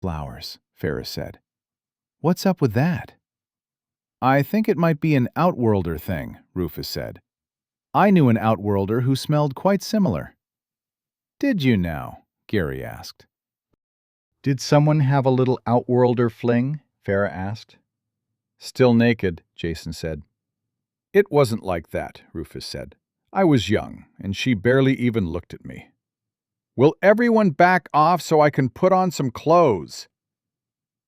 Flowers, Ferris said. What's up with that? I think it might be an Outworlder thing, Rufus said. I knew an Outworlder who smelled quite similar. Did you now? Gary asked. Did someone have a little Outworlder fling? Farah asked. Still naked, Jason said. It wasn't like that, Rufus said. I was young, and she barely even looked at me. Will everyone back off so I can put on some clothes?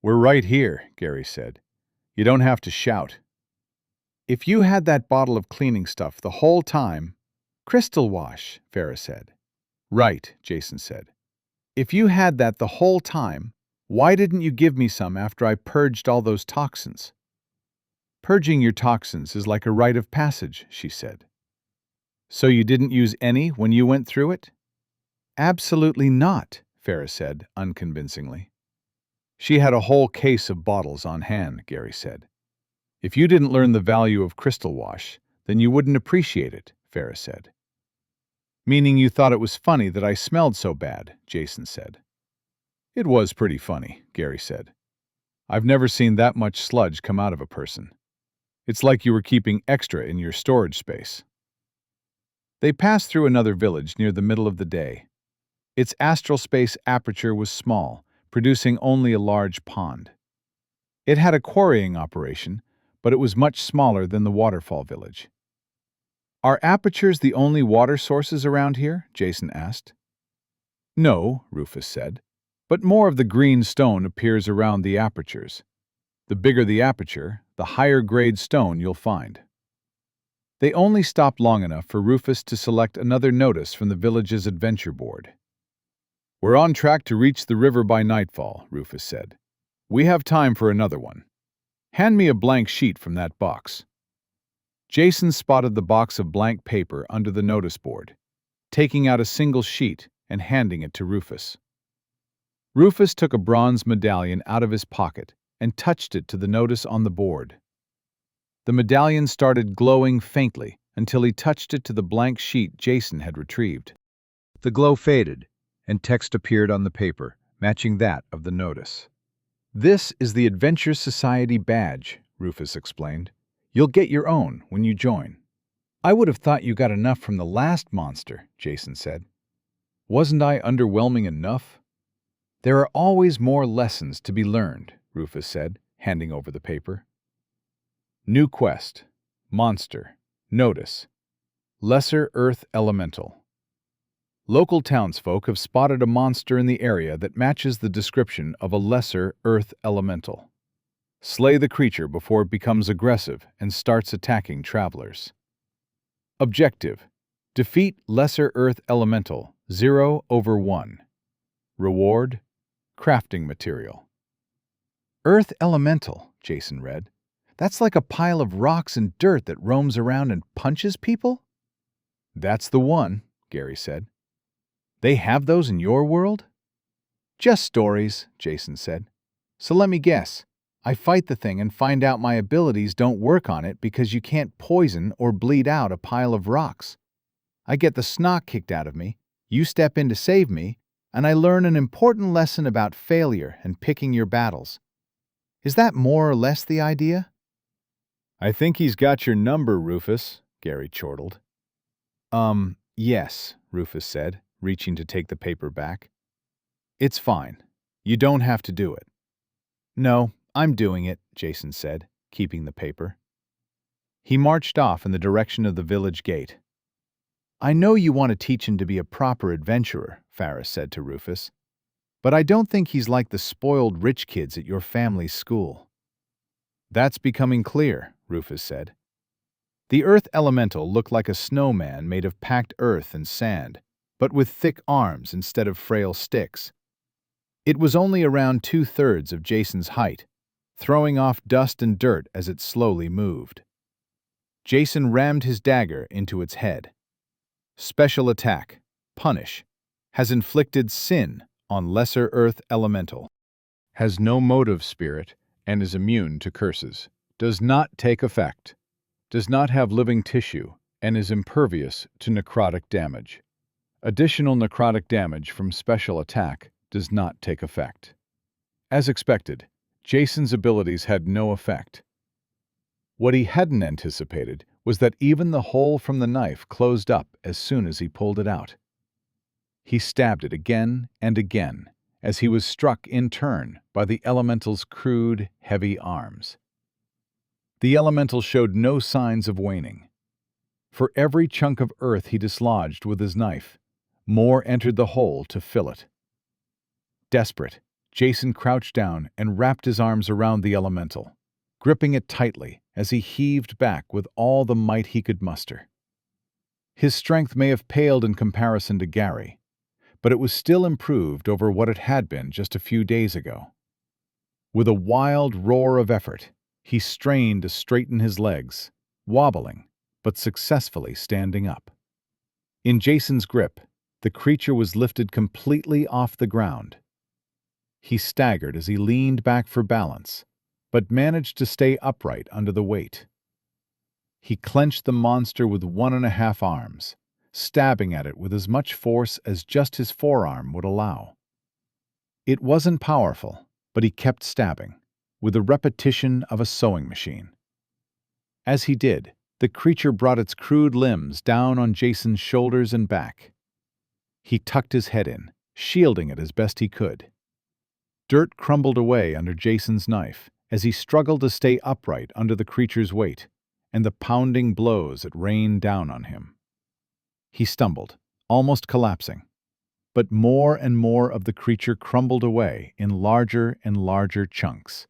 We're right here, Gary said. You don't have to shout. If you had that bottle of cleaning stuff the whole time... Crystal wash, Farah said. Right, Jason said. If you had that the whole time, why didn't you give me some after I purged all those toxins? Purging your toxins is like a rite of passage, she said. So you didn't use any when you went through it? Absolutely not, Farah said, unconvincingly. She had a whole case of bottles on hand, Gary said. If you didn't learn the value of crystal wash, then you wouldn't appreciate it, Farah said. Meaning you thought it was funny that I smelled so bad, Jason said. It was pretty funny, Gary said. I've never seen that much sludge come out of a person. It's like you were keeping extra in your storage space. They passed through another village near the middle of the day. Its astral space aperture was small, producing only a large pond. It had a quarrying operation, but it was much smaller than the waterfall village. Are apertures the only water sources around here? Jason asked. No, Rufus said, but more of the green stone appears around the apertures. The bigger the aperture, the higher grade stone you'll find. They only stopped long enough for Rufus to select another notice from the village's adventure board. We're on track to reach the river by nightfall, Rufus said. We have time for another one. Hand me a blank sheet from that box. Jason spotted the box of blank paper under the notice board, taking out a single sheet and handing it to Rufus. Rufus took a bronze medallion out of his pocket and touched it to the notice on the board. The medallion started glowing faintly until he touched it to the blank sheet Jason had retrieved. The glow faded, and text appeared on the paper, matching that of the notice. This is the Adventure Society badge, Rufus explained. You'll get your own when you join. I would have thought you got enough from the last monster, Jason said. Wasn't I underwhelming enough? There are always more lessons to be learned, Rufus said, handing over the paper. New quest. Monster. Notice. Lesser Earth Elemental. Local townsfolk have spotted a monster in the area that matches the description of a lesser Earth Elemental. Slay the creature before it becomes aggressive and starts attacking travelers. Objective. Defeat Lesser Earth Elemental 0/1. Reward. Crafting material. Earth Elemental, Jason read. That's like a pile of rocks and dirt that roams around and punches people? That's the one, Gary said. They have those in your world? Just stories, Jason said. So let me guess. I fight the thing and find out my abilities don't work on it because you can't poison or bleed out a pile of rocks. I get the snot kicked out of me, you step in to save me, and I learn an important lesson about failure and picking your battles. Is that more or less the idea? I think he's got your number, Rufus, Gary chortled. Yes, Rufus said, reaching to take the paper back. It's fine. You don't have to do it. No, I'm doing it, Jason said, keeping the paper. He marched off in the direction of the village gate. I know you want to teach him to be a proper adventurer, Farah said to Rufus, but I don't think he's like the spoiled rich kids at your family's school. That's becoming clear, Rufus said. The Earth Elemental looked like a snowman made of packed earth and sand, but with thick arms instead of frail sticks. It was only around 2/3 of Jason's height, throwing off dust and dirt as it slowly moved. Jason rammed his dagger into its head. Special attack, punish, has inflicted sin on Lesser Earth Elemental. Has no motive spirit and is immune to curses. Does not take effect. Does not have living tissue and is impervious to necrotic damage. Additional necrotic damage from special attack does not take effect. As expected, Jason's abilities had no effect. What he hadn't anticipated was that even the hole from the knife closed up as soon as he pulled it out. He stabbed it again and again as he was struck in turn by the elemental's crude, heavy arms. The elemental showed no signs of waning. For every chunk of earth he dislodged with his knife, more entered the hole to fill it. Desperate, Jason crouched down and wrapped his arms around the elemental, gripping it tightly as he heaved back with all the might he could muster. His strength may have paled in comparison to Gary, but it was still improved over what it had been just a few days ago. With a wild roar of effort, he strained to straighten his legs, wobbling, but successfully standing up. In Jason's grip, the creature was lifted completely off the ground. He staggered as he leaned back for balance, but managed to stay upright under the weight. He clenched the monster with 1.5 arms, stabbing at it with as much force as just his forearm would allow. It wasn't powerful, but he kept stabbing, with the repetition of a sewing machine. As he did, the creature brought its crude limbs down on Jason's shoulders and back. He tucked his head in, shielding it as best he could. Dirt crumbled away under Jason's knife as he struggled to stay upright under the creature's weight and the pounding blows that rained down on him. He stumbled, almost collapsing, but more and more of the creature crumbled away in larger and larger chunks.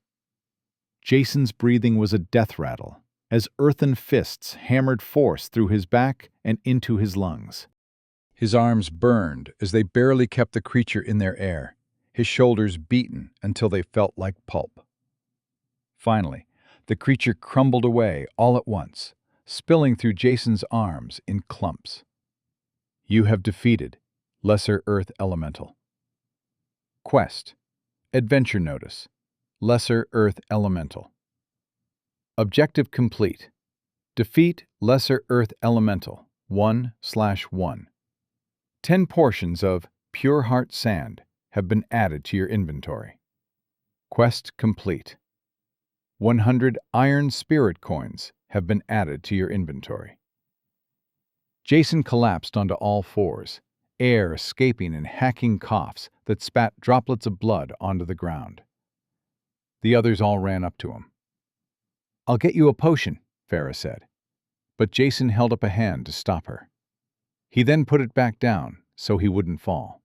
Jason's breathing was a death rattle as earthen fists hammered force through his back and into his lungs. His arms burned as they barely kept the creature in their air, his shoulders beaten until they felt like pulp. Finally, the creature crumbled away all at once, spilling through Jason's arms in clumps. You have defeated Lesser Earth Elemental. Quest: Adventure Notice: Lesser Earth Elemental. Objective complete. Defeat Lesser Earth Elemental 1/1. 10 portions of Pure Heart Sand have been added to your inventory. Quest complete. 100 Iron Spirit Coins have been added to your inventory. Jason collapsed onto all fours, air escaping in hacking coughs that spat droplets of blood onto the ground. The others all ran up to him. "I'll get you a potion," Farah said, but Jason held up a hand to stop her. He then put it back down so he wouldn't fall.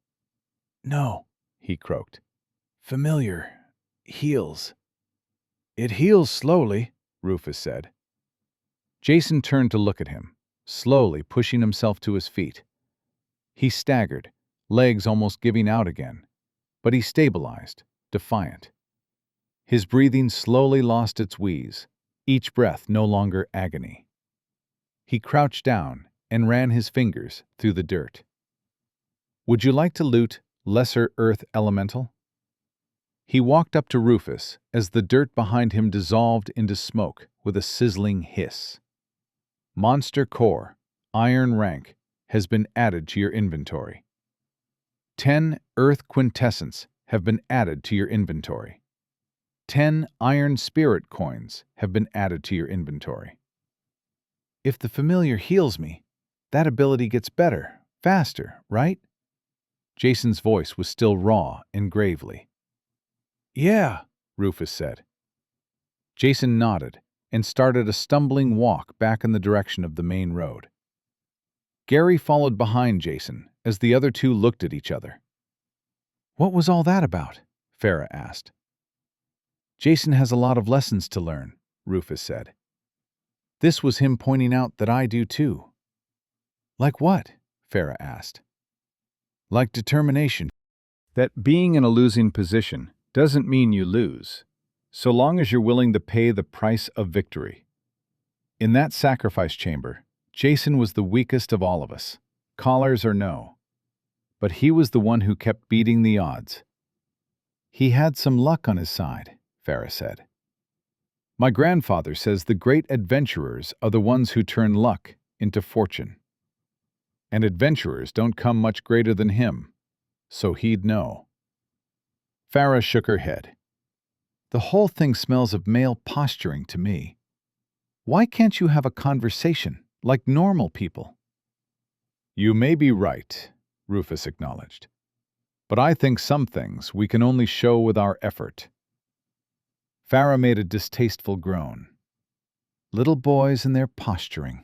"No," he croaked. "Familiar heals." "It heals slowly," Rufus said. Jason turned to look at him, slowly pushing himself to his feet. He staggered, legs almost giving out again, but he stabilized, defiant. His breathing slowly lost its wheeze, each breath no longer agony. He crouched down and ran his fingers through the dirt. "Would you like to loot Lesser Earth Elemental?" He walked up to Rufus as the dirt behind him dissolved into smoke with a sizzling hiss. Monster Core, Iron Rank, has been added to your inventory. 10 Earth Quintessence have been added to your inventory. 10 Iron Spirit Coins have been added to your inventory. "If the familiar heals me, that ability gets better, faster, right?" Jason's voice was still raw and gravely. "Yeah," Rufus said. Jason nodded and started a stumbling walk back in the direction of the main road. Gary followed behind Jason as the other two looked at each other. "What was all that about?" Farah asked. "Jason has a lot of lessons to learn," Rufus said. This was him pointing out that I do too. "Like what?" Farah asked. "Like determination. That being in a losing position doesn't mean you lose, so long as you're willing to pay the price of victory." In that sacrifice chamber, Jason was the weakest of all of us, collars or no. But he was the one who kept beating the odds. "He had some luck on his side," Farah said. "My grandfather says the great adventurers are the ones who turn luck into fortune. And adventurers don't come much greater than him, so he'd know." Farah shook her head, The whole thing smells of male posturing to me. Why can't you have a conversation like normal people?" "You may be right," Rufus acknowledged. "But I think some things we can only show with our effort." Farah made a distasteful groan. Little boys and their posturing.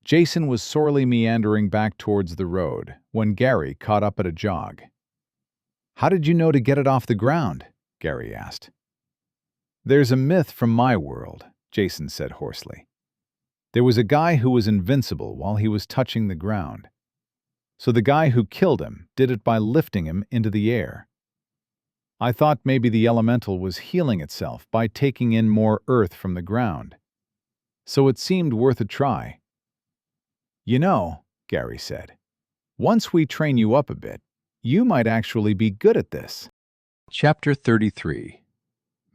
Jason was sorely meandering back towards the road when Gary caught up at a jog. "How did you know to get it off the ground?" Gary asked. "There's a myth from my world," Jason said hoarsely. "There was a guy who was invincible while he was touching the ground. So the guy who killed him did it by lifting him into the air. I thought maybe the elemental was healing itself by taking in more earth from the ground. So it seemed worth a try." "You know," Gary said, "once we train you up a bit, you might actually be good at this." Chapter 33.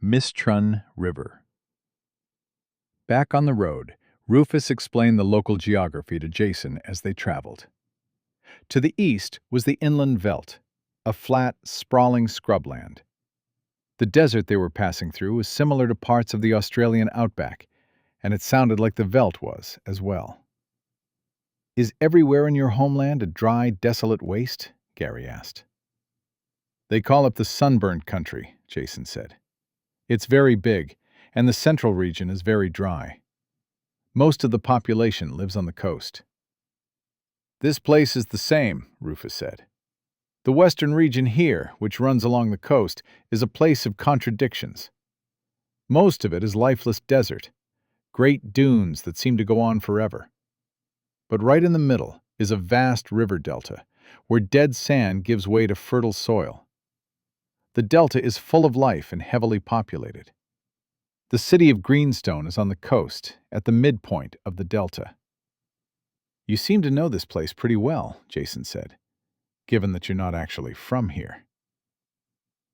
Mistrun River. Back on the road, Rufus explained the local geography to Jason as they traveled. To the east was the inland veldt, a flat, sprawling scrubland. The desert they were passing through was similar to parts of the Australian outback, and it sounded like the veldt was as well. "Is everywhere in your homeland a dry, desolate waste?" Gary asked. "They call it the sunburnt country," Jason said. "It's very big, and the central region is very dry. Most of the population lives on the coast." "This place is the same," Rufus said. "The western region here, which runs along the coast, is a place of contradictions. Most of it is lifeless desert, great dunes that seem to go on forever. But right in the middle is a vast river delta, where dead sand gives way to fertile soil. The delta is full of life and heavily populated. The city of Greenstone is on the coast, at the midpoint of the delta." "You seem to know this place pretty well," Jason said, "given that you're not actually from here."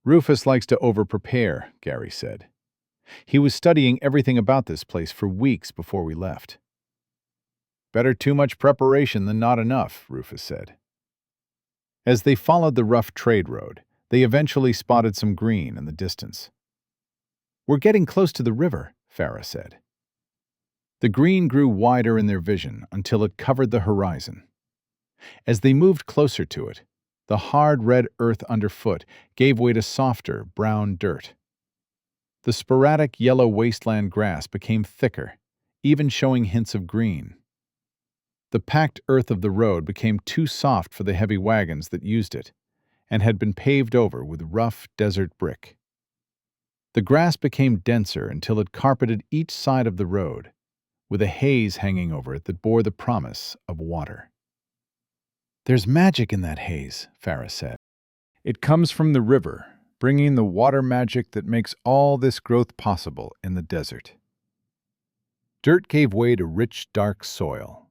"Rufus likes to over-prepare," Gary said. "He was studying everything about this place for weeks before we left." "Better too much preparation than not enough," Rufus said. As they followed the rough trade road, they eventually spotted some green in the distance. "We're getting close to the river," Farah said. The green grew wider in their vision until it covered the horizon. As they moved closer to it, the hard red earth underfoot gave way to softer brown dirt. The sporadic yellow wasteland grass became thicker, even showing hints of green. The packed earth of the road became too soft for the heavy wagons that used it, and had been paved over with rough desert brick. The grass became denser until it carpeted each side of the road, with a haze hanging over it that bore the promise of water. "There's magic in that haze," Farah said. "It comes from the river, bringing the water magic that makes all this growth possible in the desert." Dirt gave way to rich, dark soil.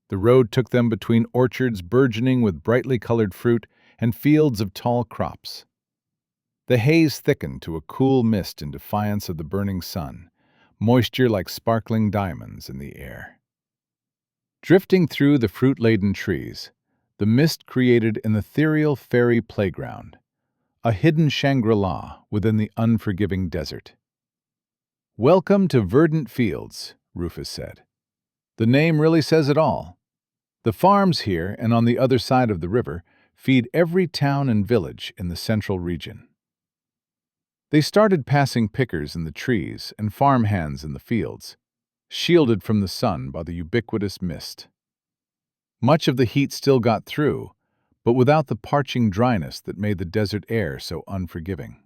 The road took them between orchards burgeoning with brightly colored fruit and fields of tall crops. The haze thickened to a cool mist in defiance of the burning sun, moisture like sparkling diamonds in the air. Drifting through the fruit-laden trees, the mist created an ethereal fairy playground, a hidden Shangri-La within the unforgiving desert. "Welcome to verdant fields," Rufus said. "The name really says it all. The farms here and on the other side of the river feed every town and village in the central region." They started passing pickers in the trees and farmhands in the fields, shielded from the sun by the ubiquitous mist. Much of the heat still got through, but without the parching dryness that made the desert air so unforgiving.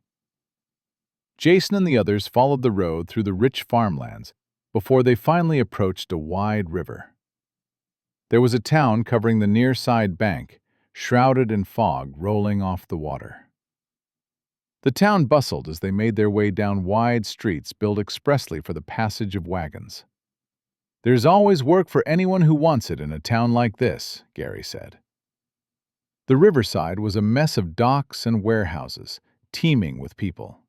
Jason and the others followed the road through the rich farmlands before they finally approached a wide river. There was a town covering the near side bank, shrouded in fog rolling off the water. The town bustled as they made their way down wide streets built expressly for the passage of wagons. "There's always work for anyone who wants it in a town like this," Gary said. The riverside was a mess of docks and warehouses, teeming with people.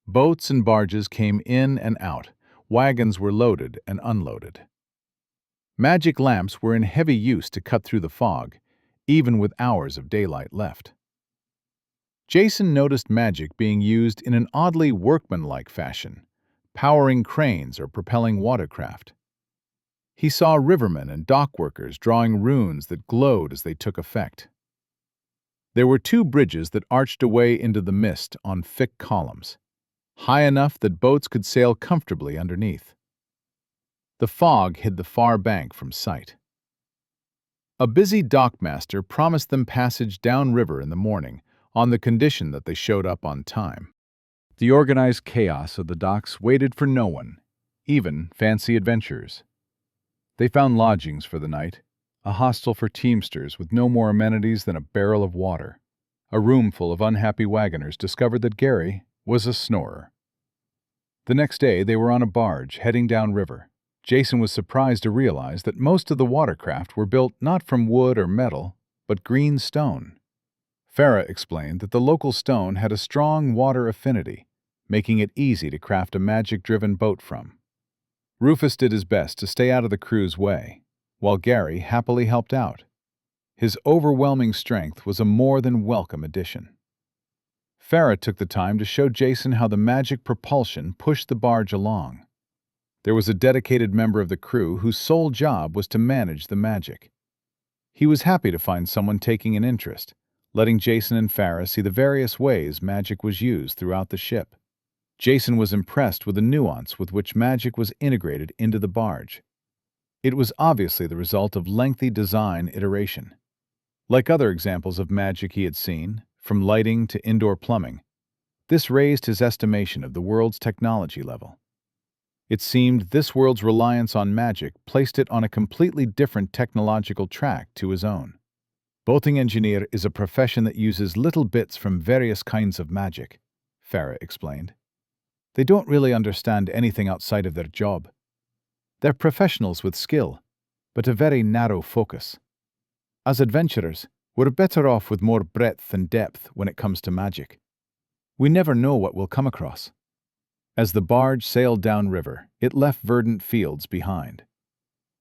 Boats and barges came in and out, wagons were loaded and unloaded. Magic lamps were in heavy use to cut through the fog, even with hours of daylight left. Jason noticed magic being used in an oddly workmanlike fashion, powering cranes or propelling watercraft. He saw rivermen and dock workers drawing runes that glowed as they took effect. There were two bridges that arched away into the mist on thick columns, high enough that boats could sail comfortably underneath. The fog hid the far bank from sight. A busy dockmaster promised them passage downriver in the morning, on the condition that they showed up on time. The organized chaos of the docks waited for no one, even fancy adventurers. They found lodgings for the night, a hostel for teamsters with no more amenities than a barrel of water. A room full of unhappy wagoners discovered that Gary was a snorer. The next day they were on a barge heading downriver. Jason was surprised to realize that most of the watercraft were built not from wood or metal, but green stone. Farah explained that the local stone had a strong water affinity, making it easy to craft a magic-driven boat from. Rufus did his best to stay out of the crew's way, while Gary happily helped out. His overwhelming strength was a more than welcome addition. Farah took the time to show Jason how the magic propulsion pushed the barge along. There was a dedicated member of the crew whose sole job was to manage the magic. He was happy to find someone taking an interest, letting Jason and Farah see the various ways magic was used throughout the ship. Jason was impressed with the nuance with which magic was integrated into the barge. It was obviously the result of lengthy design iteration. Like other examples of magic he had seen, from lighting to indoor plumbing, this raised his estimation of the world's technology level. It seemed this world's reliance on magic placed it on a completely different technological track to his own. Boating engineer is a profession that uses little bits from various kinds of magic, Farah explained. They don't really understand anything outside of their job. They're professionals with skill, but a very narrow focus. As adventurers, we're better off with more breadth and depth when it comes to magic. We never know what we'll come across. As the barge sailed downriver, it left verdant fields behind.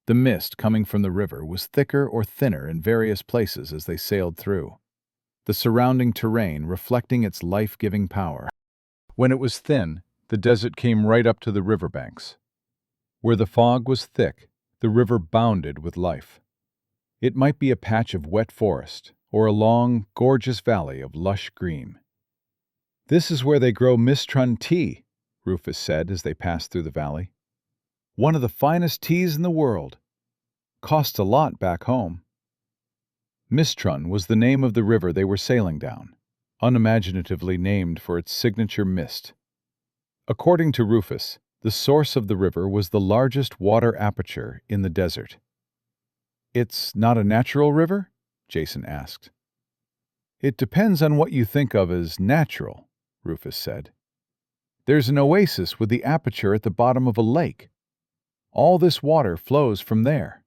The mist coming from the river was thicker or thinner in various places as they sailed through, the surrounding terrain reflecting its life-giving power. When it was thin, the desert came right up to the riverbanks. Where the fog was thick, the river bounded with life. It might be a patch of wet forest or a long, gorgeous valley of lush green. "This is where they grow Mistrun tea," Rufus said as they passed through the valley. "One of the finest teas in the world. Costs a lot back home." Mistrun was the name of the river they were sailing down, unimaginatively named for its signature mist. According to Rufus, the source of the river was the largest water aperture in the desert. "It's not a natural river?" Jason asked. "It depends on what you think of as natural," Rufus said. "There's an oasis with the aperture at the bottom of a lake. All this water flows from there."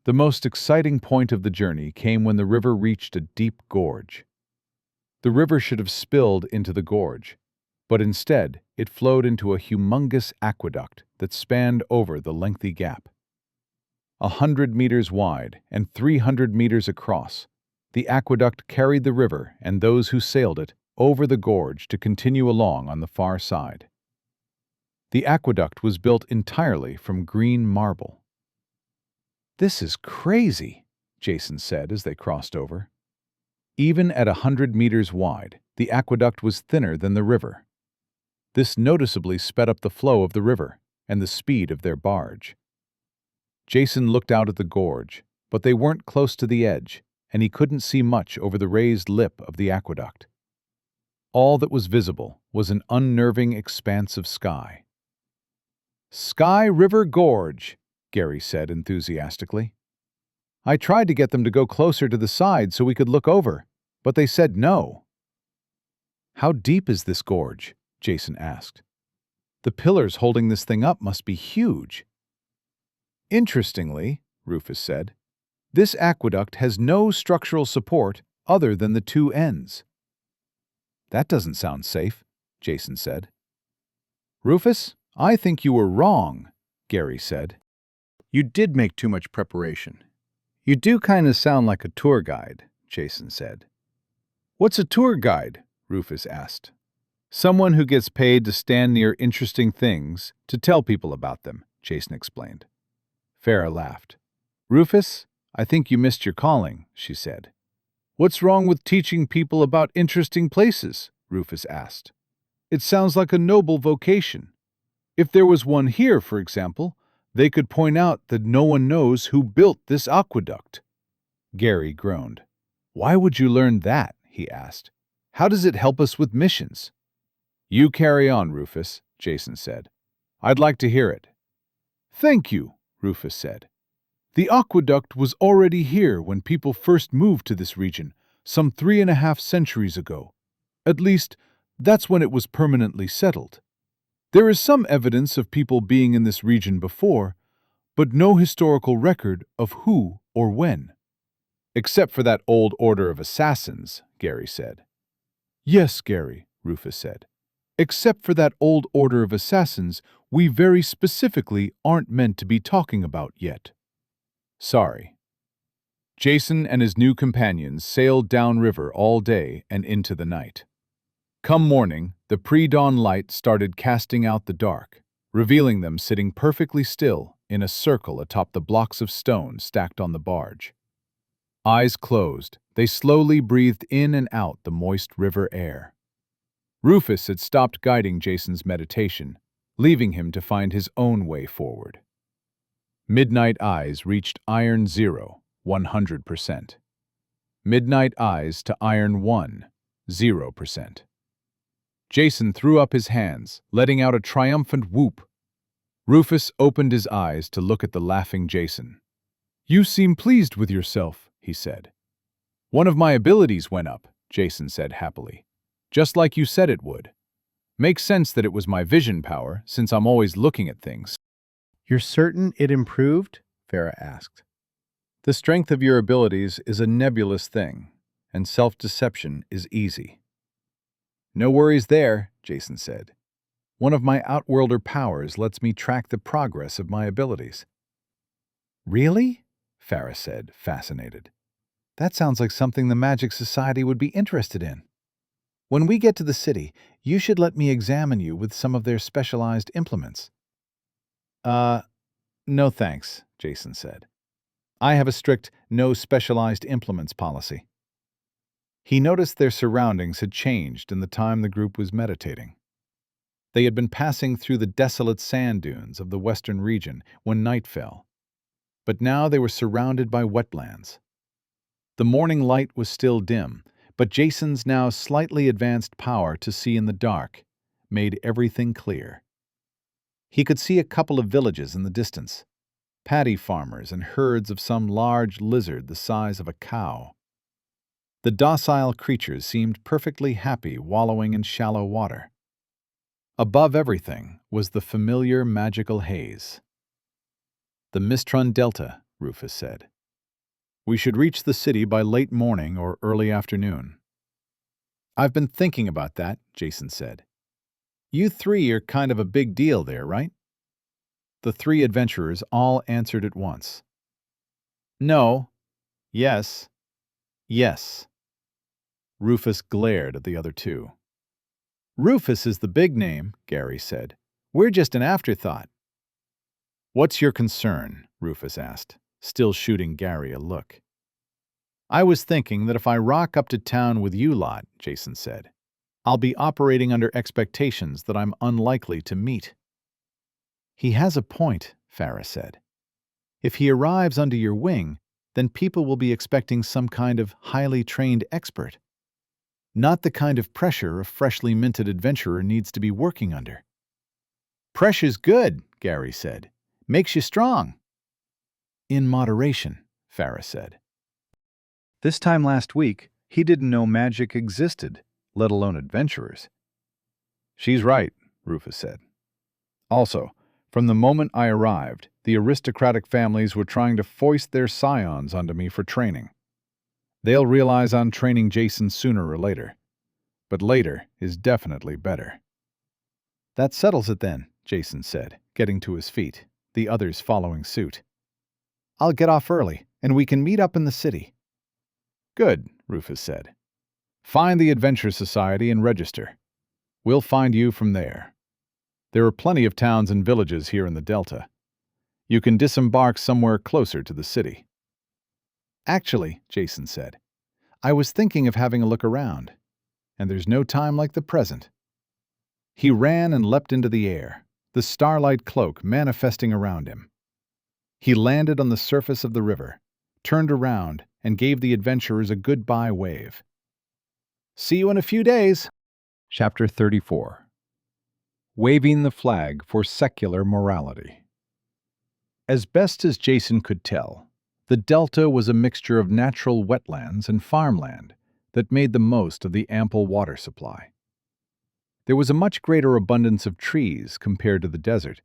The most exciting point of the journey came when the river reached a deep gorge. The river should have spilled into the gorge, but instead it flowed into a humongous aqueduct that spanned over the lengthy gap. 100 meters wide and 300 meters across, the aqueduct carried the river and those who sailed it over the gorge to continue along on the far side. The aqueduct was built entirely from green marble. "This is crazy," Jason said as they crossed over. Even at 100 meters wide, the aqueduct was thinner than the river. This noticeably sped up the flow of the river and the speed of their barge. Jason looked out at the gorge, but they weren't close to the edge, and he couldn't see much over the raised lip of the aqueduct. All that was visible was an unnerving expanse of sky. "Sky River Gorge," Gary said enthusiastically. "I tried to get them to go closer to the side so we could look over, but they said no." "How deep is this gorge?" Jason asked. "The pillars holding this thing up must be huge." "Interestingly," Rufus said, "this aqueduct has no structural support other than the two ends." "That doesn't sound safe," Jason said. "Rufus, I think you were wrong," Gary said. "You did make too much preparation. You do kind of sound like a tour guide," Jason said. What's a tour guide? Rufus asked. Someone who gets paid to stand near interesting things to tell people about them, Jason explained. Farah laughed. Rufus, I think you missed your calling, she said. What's wrong with teaching people about interesting places? Rufus asked. It sounds like a noble vocation. If there was one here, for example, they could point out that no one knows who built this aqueduct. Gary groaned. Why would you learn that? He asked. How does it help us with missions? You carry on, Rufus, Jason said. I'd like to hear it. Thank you, Rufus said. The aqueduct was already here when people first moved to this region, some 3.5 centuries ago. At least, that's when it was permanently settled. There is some evidence of people being in this region before, but no historical record of who or when. Except for that old order of assassins, Gary said. Yes, Gary, Rufus said. Except for that old order of assassins we very specifically aren't meant to be talking about yet. Sorry. Jason and his new companions sailed downriver all day and into the night. Come morning, the pre-dawn light started casting out the dark, revealing them sitting perfectly still in a circle atop the blocks of stone stacked on the barge. Eyes closed, they slowly breathed in and out the moist river air. Rufus had stopped guiding Jason's meditation, leaving him to find his own way forward. Midnight Eyes reached Iron 0, 100%. Midnight Eyes to Iron 1, 0%. Jason threw up his hands, letting out a triumphant whoop. Rufus opened his eyes to look at the laughing Jason. You seem pleased with yourself, he said. One of my abilities went up, Jason said happily. Just like you said it would. Makes sense that it was my vision power, since I'm always looking at things. You're certain it improved? Farah asked. The strength of your abilities is a nebulous thing, and self-deception is easy. No worries there, Jason said. One of my Outworlder powers lets me track the progress of my abilities. Really? Farah said, fascinated. That sounds like something the Magic Society would be interested in. When we get to the city, you should let me examine you with some of their specialized implements. No thanks, Jason said. I have a strict no specialized implements policy. He noticed their surroundings had changed in the time the group was meditating. They had been passing through the desolate sand dunes of the western region when night fell. But now they were surrounded by wetlands. The morning light was still dim, but Jason's now slightly advanced power to see in the dark made everything clear. He could see a couple of villages in the distance, paddy farmers and herds of some large lizard the size of a cow. The docile creatures seemed perfectly happy wallowing in shallow water. Above everything was the familiar magical haze. The Mistron Delta, Rufus said. We should reach the city by late morning or early afternoon. I've been thinking about that, Jason said. You three are kind of a big deal there, right? The three adventurers all answered at once. No. Yes. Yes. Rufus glared at the other two. Rufus is the big name, Gary said. We're just an afterthought. What's your concern? Rufus asked, still shooting Gary a look. I was thinking that if I rock up to town with you lot, Jason said, I'll be operating under expectations that I'm unlikely to meet. He has a point, Farah said. If he arrives under your wing, then people will be expecting some kind of highly trained expert. Not the kind of pressure a freshly minted adventurer needs to be working under. Pressure's good, Gary said. Makes you strong. In moderation, Farah said. This time last week, he didn't know magic existed, let alone adventurers. She's right, Rufus said. Also, from the moment I arrived, the aristocratic families were trying to foist their scions onto me for training. They'll realize I'm training Jason sooner or later. But later is definitely better. That settles it then, Jason said, getting to his feet, the others following suit. I'll get off early, and we can meet up in the city. Good, Rufus said. Find the Adventure Society and register. We'll find you from there. There are plenty of towns and villages here in the Delta. You can disembark somewhere closer to the city." "Actually," Jason said, "I was thinking of having a look around, and there's no time like the present." He ran and leapt into the air, the starlight cloak manifesting around him. He landed on the surface of the river, turned around, and gave the adventurers a goodbye wave. "See you in a few days." Chapter 34. Waving the Flag for Secular Morality. As best as Jason could tell, the Delta was a mixture of natural wetlands and farmland that made the most of the ample water supply. There was a much greater abundance of trees compared to the desert,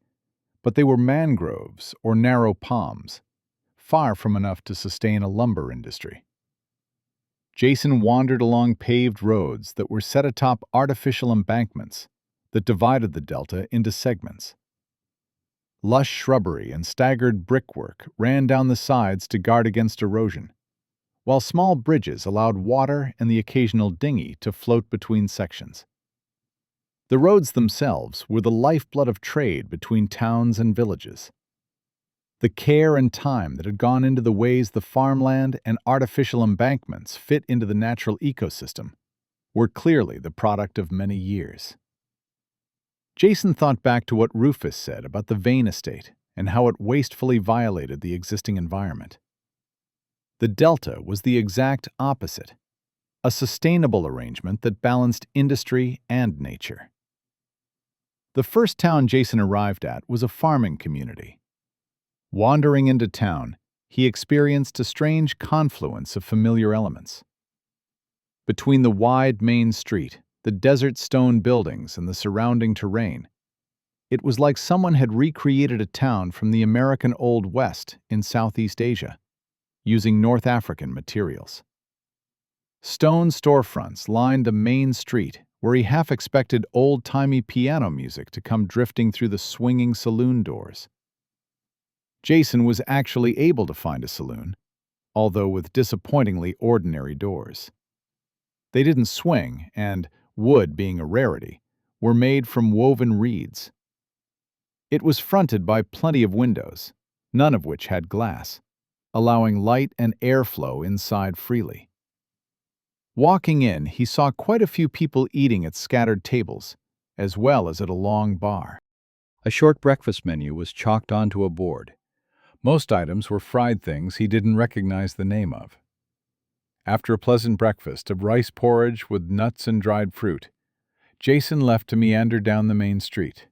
but they were mangroves or narrow palms, far from enough to sustain a lumber industry. Jason wandered along paved roads that were set atop artificial embankments that divided the delta into segments. Lush shrubbery and staggered brickwork ran down the sides to guard against erosion, while small bridges allowed water and the occasional dinghy to float between sections. The roads themselves were the lifeblood of trade between towns and villages. The care and time that had gone into the ways the farmland and artificial embankments fit into the natural ecosystem were clearly the product of many years. Jason thought back to what Rufus said about the Vane estate and how it wastefully violated the existing environment. The Delta was the exact opposite, a sustainable arrangement that balanced industry and nature. The first town Jason arrived at was a farming community. Wandering into town, he experienced a strange confluence of familiar elements. Between the wide main street, the desert stone buildings, and the surrounding terrain, it was like someone had recreated a town from the American Old West in Southeast Asia, using North African materials. Stone storefronts lined the main street, where he half expected old-timey piano music to come drifting through the swinging saloon doors. Jason was actually able to find a saloon, although with disappointingly ordinary doors. They didn't swing, and, wood being a rarity, were made from woven reeds. It was fronted by plenty of windows, none of which had glass, allowing light and airflow inside freely. Walking in, he saw quite a few people eating at scattered tables, as well as at a long bar. A short breakfast menu was chalked onto a board. Most items were fried things he didn't recognize the name of. After a pleasant breakfast of rice porridge with nuts and dried fruit, Jason left to meander down the main street.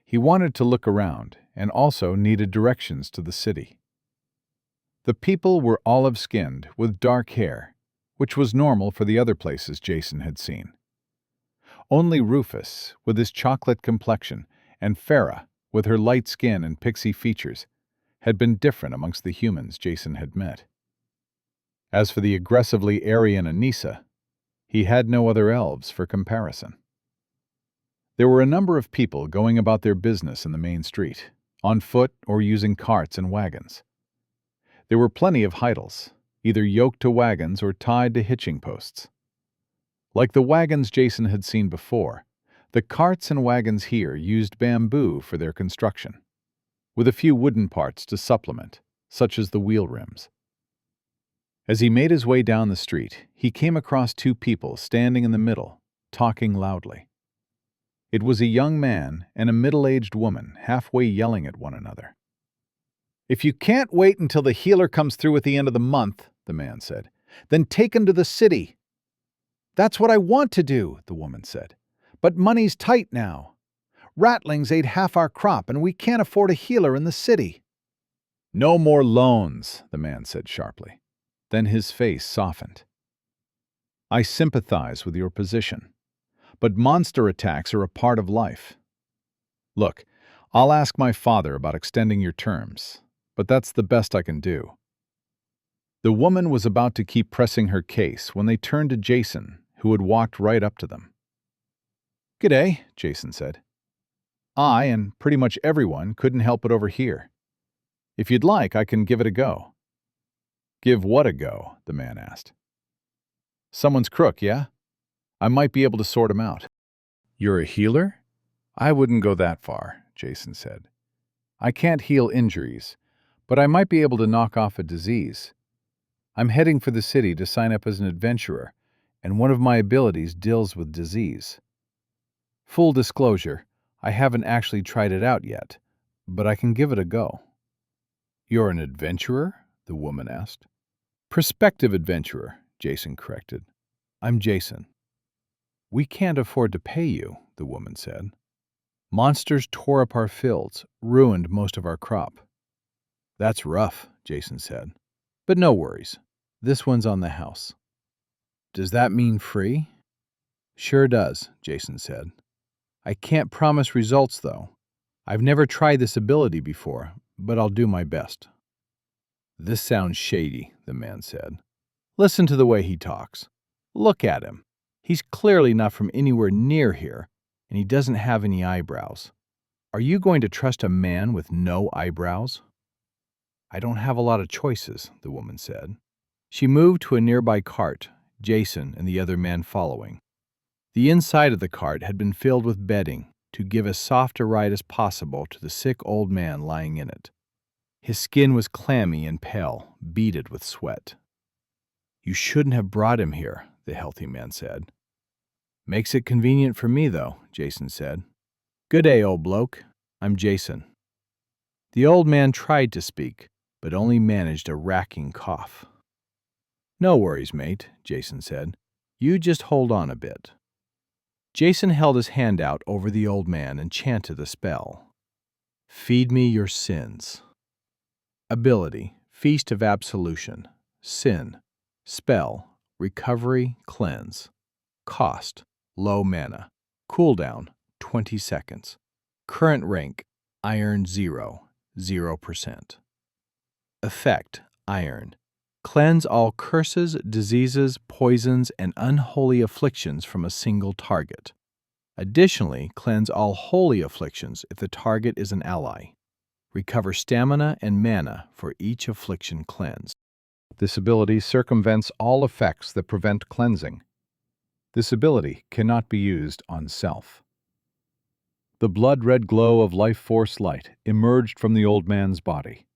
He wanted to look around and also needed directions to the city. The people were olive-skinned with dark hair, which was normal for the other places Jason had seen. Only Rufus, with his chocolate complexion, and Farah, with her light skin and pixie features, had been different amongst the humans Jason had met. As for the aggressively Aryan Anissa, he had no other elves for comparison. There were a number of people going about their business in the main street, on foot or using carts and wagons. There were plenty of heidels, either yoked to wagons or tied to hitching posts. Like the wagons Jason had seen before, the carts and wagons here used bamboo for their construction, with a few wooden parts to supplement, such as the wheel rims. As he made his way down the street, he came across two people standing in the middle, talking loudly. It was a young man and a middle-aged woman halfway yelling at one another. "If you can't wait until the healer comes through at the end of the month," the man said, "then take him to the city." "That's what I want to do," the woman said. "But money's tight now. Ratlings ate half our crop and we can't afford a healer in the city." "No more loans," the man said sharply. Then his face softened. "I sympathize with your position, but monster attacks are a part of life. Look, I'll ask my father about extending your terms, but that's the best I can do." The woman was about to keep pressing her case when they turned to Jason, who had walked right up to them. "G'day," Jason said. "I and pretty much everyone couldn't help it over here. If you'd like, I can give it a go." "Give what a go?" the man asked. Someone's crook, yeah? I might be able to sort him out. You're a healer? I wouldn't go that far, Jason said. I can't heal injuries, but I might be able to knock off a disease. I'm heading for the city to sign up as an adventurer, and one of my abilities deals with disease. Full disclosure, I haven't actually tried it out yet, but I can give it a go. You're an adventurer? The woman asked. Prospective adventurer, Jason corrected. I'm Jason. We can't afford to pay you, the woman said. Monsters tore up our fields, ruined most of our crop. That's rough, Jason said. But no worries. This one's on the house. Does that mean free? Sure does, Jason said. I can't promise results, though. I've never tried this ability before, but I'll do my best. This sounds shady, the man said. Listen to the way he talks. Look at him. He's clearly not from anywhere near here, and he doesn't have any eyebrows. Are you going to trust a man with no eyebrows? I don't have a lot of choices, the woman said. She moved to a nearby cart, Jason and the other man following. The inside of the cart had been filled with bedding to give as soft a ride as possible to the sick old man lying in it. His skin was clammy and pale, beaded with sweat. You shouldn't have brought him here, the healthy man said. Makes it convenient for me, though, Jason said. Good day, old bloke. I'm Jason. The old man tried to speak, but only managed a racking cough. No worries, mate, Jason said. You just hold on a bit. Jason held his hand out over the old man and chanted a spell. Feed me your sins. Ability, Feast of Absolution. Sin. Spell, Recovery, Cleanse. Cost, low mana. Cooldown, 20 seconds. Current rank, Iron 0, 0%. Effect, Iron. Cleanse all curses, diseases, poisons, and unholy afflictions from a single target. Additionally, cleanse all holy afflictions if the target is an ally. Recover stamina and mana for each affliction cleansed. This ability circumvents all effects that prevent cleansing. This ability cannot be used on self. The blood-red glow of life force light emerged from the old man's body.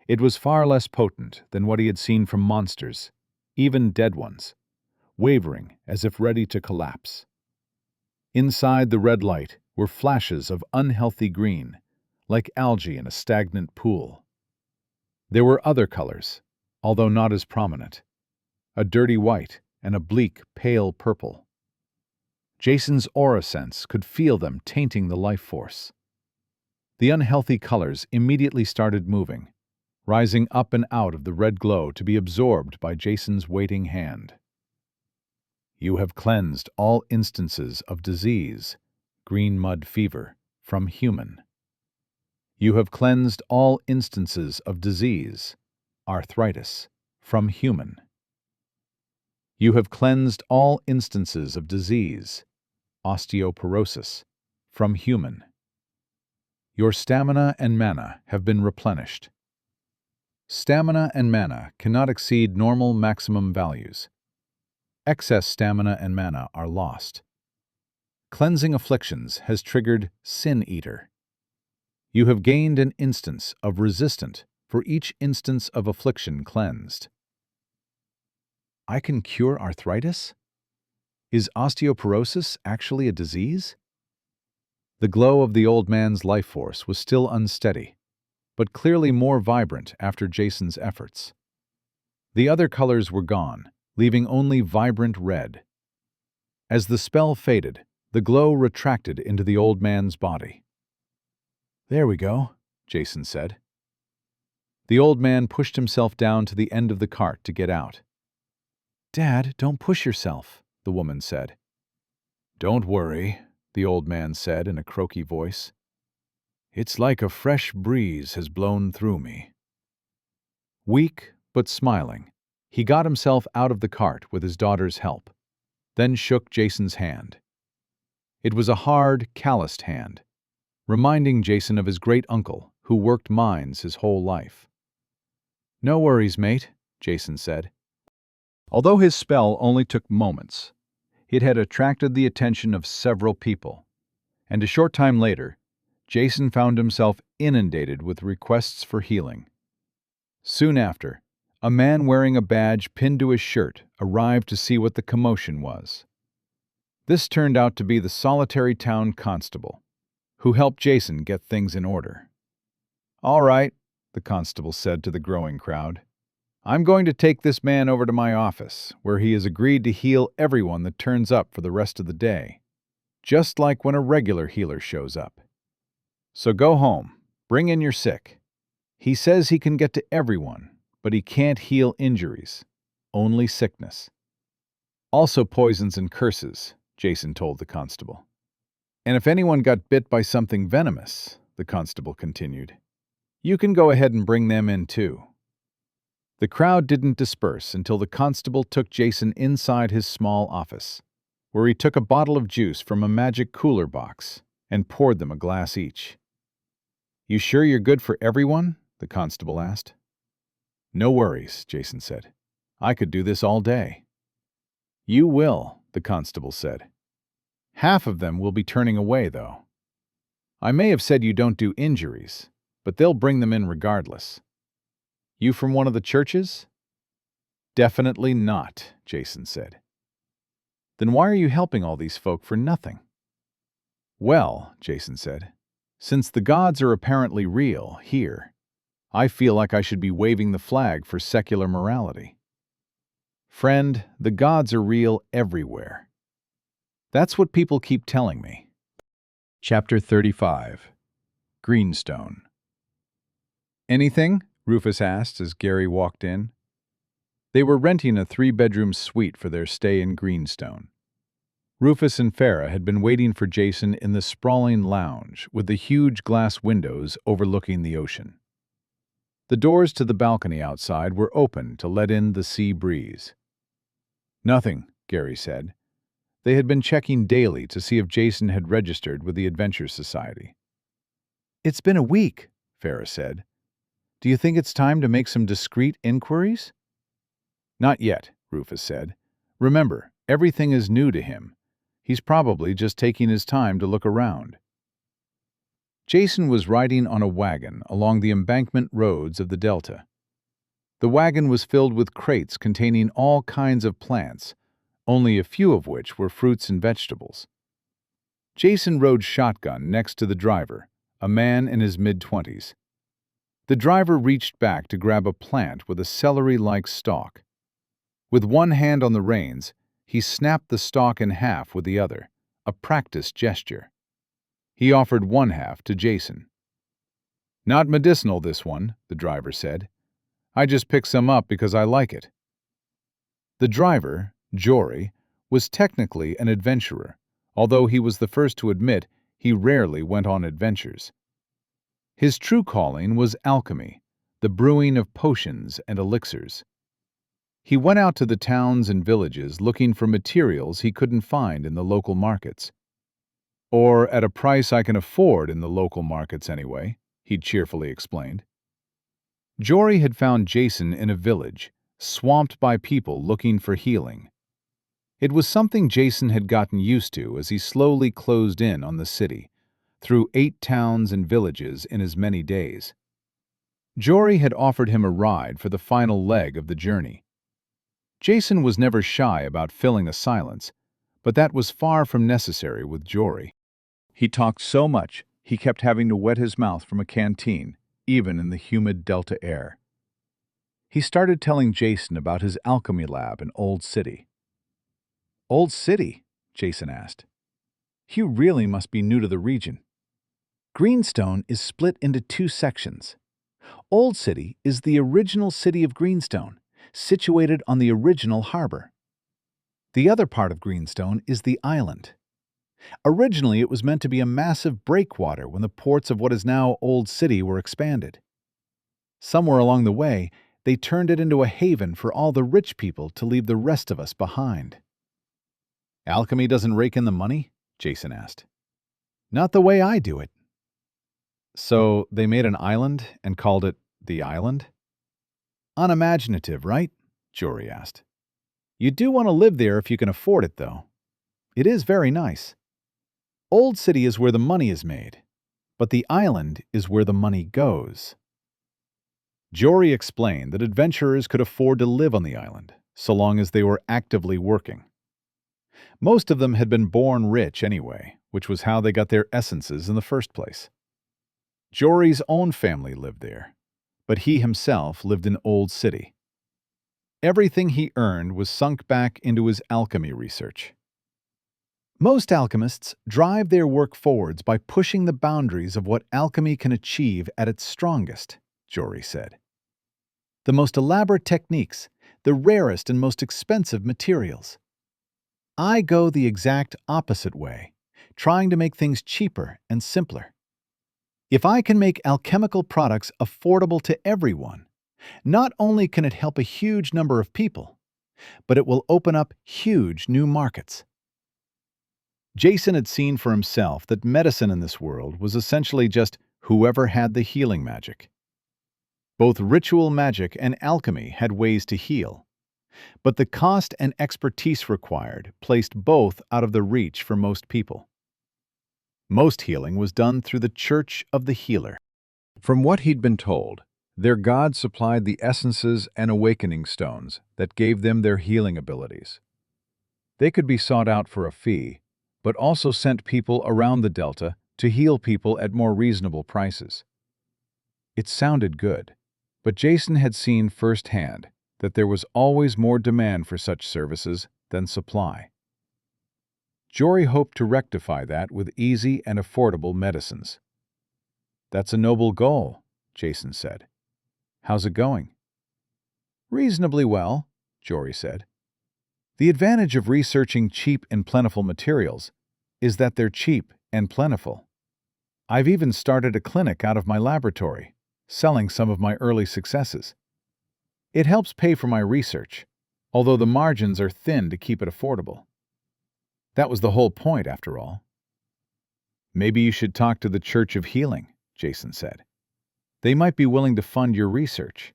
It was far less potent than what he had seen from monsters, even dead ones, wavering as if ready to collapse. Inside the red light were flashes of unhealthy green, like algae in a stagnant pool. There were other colors, although not as prominent, a dirty white and a bleak, pale purple. Jason's aura sense could feel them tainting the life force. The unhealthy colors immediately started moving, rising up and out of the red glow to be absorbed by Jason's waiting hand. You have cleansed all instances of disease, green mud fever, from human. You have cleansed all instances of disease, arthritis, from human. You have cleansed all instances of disease, osteoporosis, from human. Your stamina and mana have been replenished. Stamina and mana cannot exceed normal maximum values. Excess stamina and mana are lost. Cleansing afflictions has triggered Sin Eater. You have gained an instance of resistant for each instance of affliction cleansed. I can cure arthritis? Is osteoporosis actually a disease? The glow of the old man's life force was still unsteady, but clearly more vibrant after Jason's efforts. The other colors were gone, leaving only vibrant red. As the spell faded, the glow retracted into the old man's body. There we go, Jason said. The old man pushed himself down to the end of the cart to get out. Dad, don't push yourself, the woman said. Don't worry, the old man said in a croaky voice. It's like a fresh breeze has blown through me. Weak but smiling, he got himself out of the cart with his daughter's help, then shook Jason's hand. It was a hard, calloused hand, reminding Jason of his great-uncle who worked mines his whole life. No worries, mate, Jason said. Although his spell only took moments, it had attracted the attention of several people, and a short time later, Jason found himself inundated with requests for healing. Soon after, a man wearing a badge pinned to his shirt arrived to see what the commotion was. This turned out to be the solitary town constable, who helped Jason get things in order. "All right," the constable said to the growing crowd. "I'm going to take this man over to my office, where he has agreed to heal everyone that turns up for the rest of the day, just like when a regular healer shows up. So go home, bring in your sick. He says he can get to everyone, but he can't heal injuries, only sickness. Also poisons and curses," Jason told the constable. "And if anyone got bit by something venomous," the constable continued, "you can go ahead and bring them in too." The crowd didn't disperse until the constable took Jason inside his small office, where he took a bottle of juice from a magic cooler box and poured them a glass each. "You sure you're good for everyone?" the constable asked. "No worries," Jason said. "I could do this all day." "You will," the constable said. "Half of them will be turning away, though. I may have said you don't do injuries, but they'll bring them in regardless. You from one of the churches?" "Definitely not," Jason said. "Then why are you helping all these folk for nothing?" "Well," Jason said, "since the gods are apparently real here, I feel like I should be waving the flag for secular morality. Friend, the gods are real everywhere. That's what people keep telling me." Chapter 35. Greenstone. "Anything?" Rufus asked as Gary walked in. They were renting a 3-bedroom suite for their stay in Greenstone. Rufus and Farah had been waiting for Jason in the sprawling lounge with the huge glass windows overlooking the ocean. The doors to the balcony outside were open to let in the sea breeze. "Nothing," Gary said. They had been checking daily to see if Jason had registered with the Adventure Society. "It's been a week," Farah said. "Do you think it's time to make some discreet inquiries?" "Not yet," Rufus said. "Remember, everything is new to him. He's probably just taking his time to look around." Jason was riding on a wagon along the embankment roads of the Delta. The wagon was filled with crates containing all kinds of plants, only a few of which were fruits and vegetables. Jason rode shotgun next to the driver, a man in his mid-20s. The driver reached back to grab a plant with a celery-like stalk. With one hand on the reins, he snapped the stalk in half with the other, a practiced gesture. He offered one half to Jason. "Not medicinal, this one," the driver said. "I just picked some up because I like it." The driver, Jory, was technically an adventurer, although he was the first to admit he rarely went on adventures. His true calling was alchemy, the brewing of potions and elixirs. He went out to the towns and villages looking for materials he couldn't find in the local markets. "Or at a price I can afford in the local markets anyway," he'd cheerfully explained. Jory had found Jason in a village, swamped by people looking for healing. It was something Jason had gotten used to as he slowly closed in on the city, through 8 towns and villages in as many days. Jory had offered him a ride for the final leg of the journey. Jason was never shy about filling a silence, but that was far from necessary with Jory. He talked so much, he kept having to wet his mouth from a canteen, even in the humid Delta air. He started telling Jason about his alchemy lab in Old City. "Old City?" Jason asked. "You really must be new to the region." "Greenstone is split into 2 sections. Old City is the original city of Greenstone, situated on the original harbor. The other part of Greenstone is the island. Originally, it was meant to be a massive breakwater when the ports of what is now Old City were expanded. Somewhere along the way, they turned it into a haven for all the rich people to leave the rest of us behind." "Alchemy doesn't rake in the money?" Jason asked. "Not the way I do it." "So they made an island and called it the island?" "Unimaginative, right?" Jory asked. You do want to live there if you can afford it, though. It is very nice. Old City is where the money is made, but the island is where the money goes. Jory explained that adventurers could afford to live on the island, so long as they were actively working. Most of them had been born rich anyway, which was how they got their essences in the first place. Jory's own family lived there, but he himself lived in Old City. Everything he earned was sunk back into his alchemy research. Most alchemists drive their work forwards by pushing the boundaries of what alchemy can achieve at its strongest, Jory said. The most elaborate techniques, the rarest and most expensive materials. I go the exact opposite way, trying to make things cheaper and simpler. If I can make alchemical products affordable to everyone, not only can it help a huge number of people, but it will open up huge new markets. Jason had seen for himself that medicine in this world was essentially just whoever had the healing magic. Both ritual magic and alchemy had ways to heal, but the cost and expertise required placed both out of the reach for most people. Most healing was done through the Church of the Healer. From what he'd been told, their god supplied the essences and awakening stones that gave them their healing abilities. They could be sought out for a fee, but also sent people around the Delta to heal people at more reasonable prices. It sounded good, but Jason had seen firsthand that there was always more demand for such services than supply. Jory hoped to rectify that with easy and affordable medicines. "That's a noble goal," Jason said. "How's it going?" "Reasonably well," Jory said. "The advantage of researching cheap and plentiful materials is that they're cheap and plentiful. I've even started a clinic out of my laboratory, selling some of my early successes. It helps pay for my research, although the margins are thin to keep it affordable. That was the whole point, after all." "Maybe you should talk to the Church of Healing," Jason said. "They might be willing to fund your research."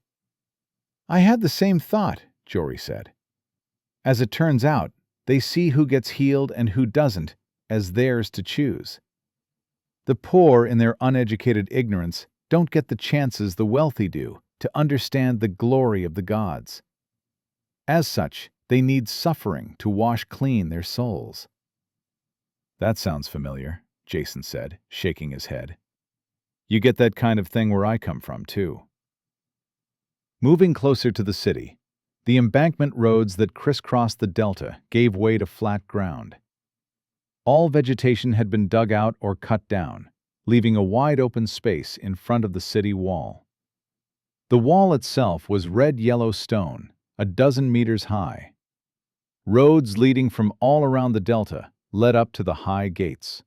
"I had the same thought," Jory said. "As it turns out, they see who gets healed and who doesn't as theirs to choose. The poor, in their uneducated ignorance, don't get the chances the wealthy do to understand the glory of the gods. As such, they need suffering to wash clean their souls." "That sounds familiar," Jason said, shaking his head. "You get that kind of thing where I come from, too." Moving closer to the city, the embankment roads that crisscrossed the delta gave way to flat ground. All vegetation had been dug out or cut down, leaving a wide open space in front of the city wall. The wall itself was red-yellow stone, a dozen meters high. Roads leading from all around the delta led up to the high gates.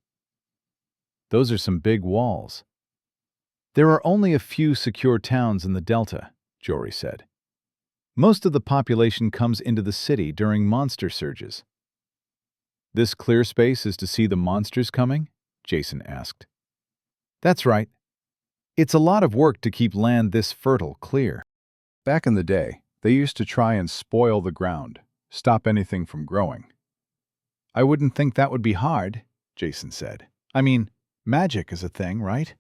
"Those are some big walls." "There are only a few secure towns in the delta," Jory said. "Most of the population comes into the city during monster surges." "This clear space is to see the monsters coming?" Jason asked. "That's right. It's a lot of work to keep land this fertile clear. Back in the day, they used to try and spoil the ground, stop anything from growing." "I wouldn't think that would be hard," Jason said. "I mean, magic is a thing, right?"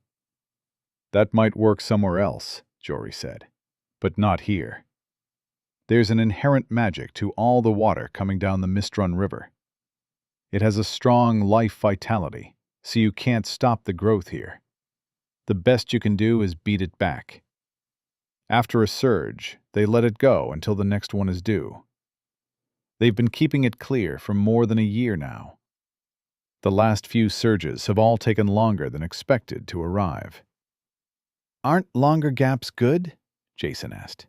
"That might work somewhere else," Jory said, "but not here. There's an inherent magic to all the water coming down the Mistrun River. It has a strong life vitality, so you can't stop the growth here. The best you can do is beat it back. After a surge, they let it go until the next one is due. They've been keeping it clear for more than a year now. The last few surges have all taken longer than expected to arrive." "Aren't longer gaps good?" Jason asked.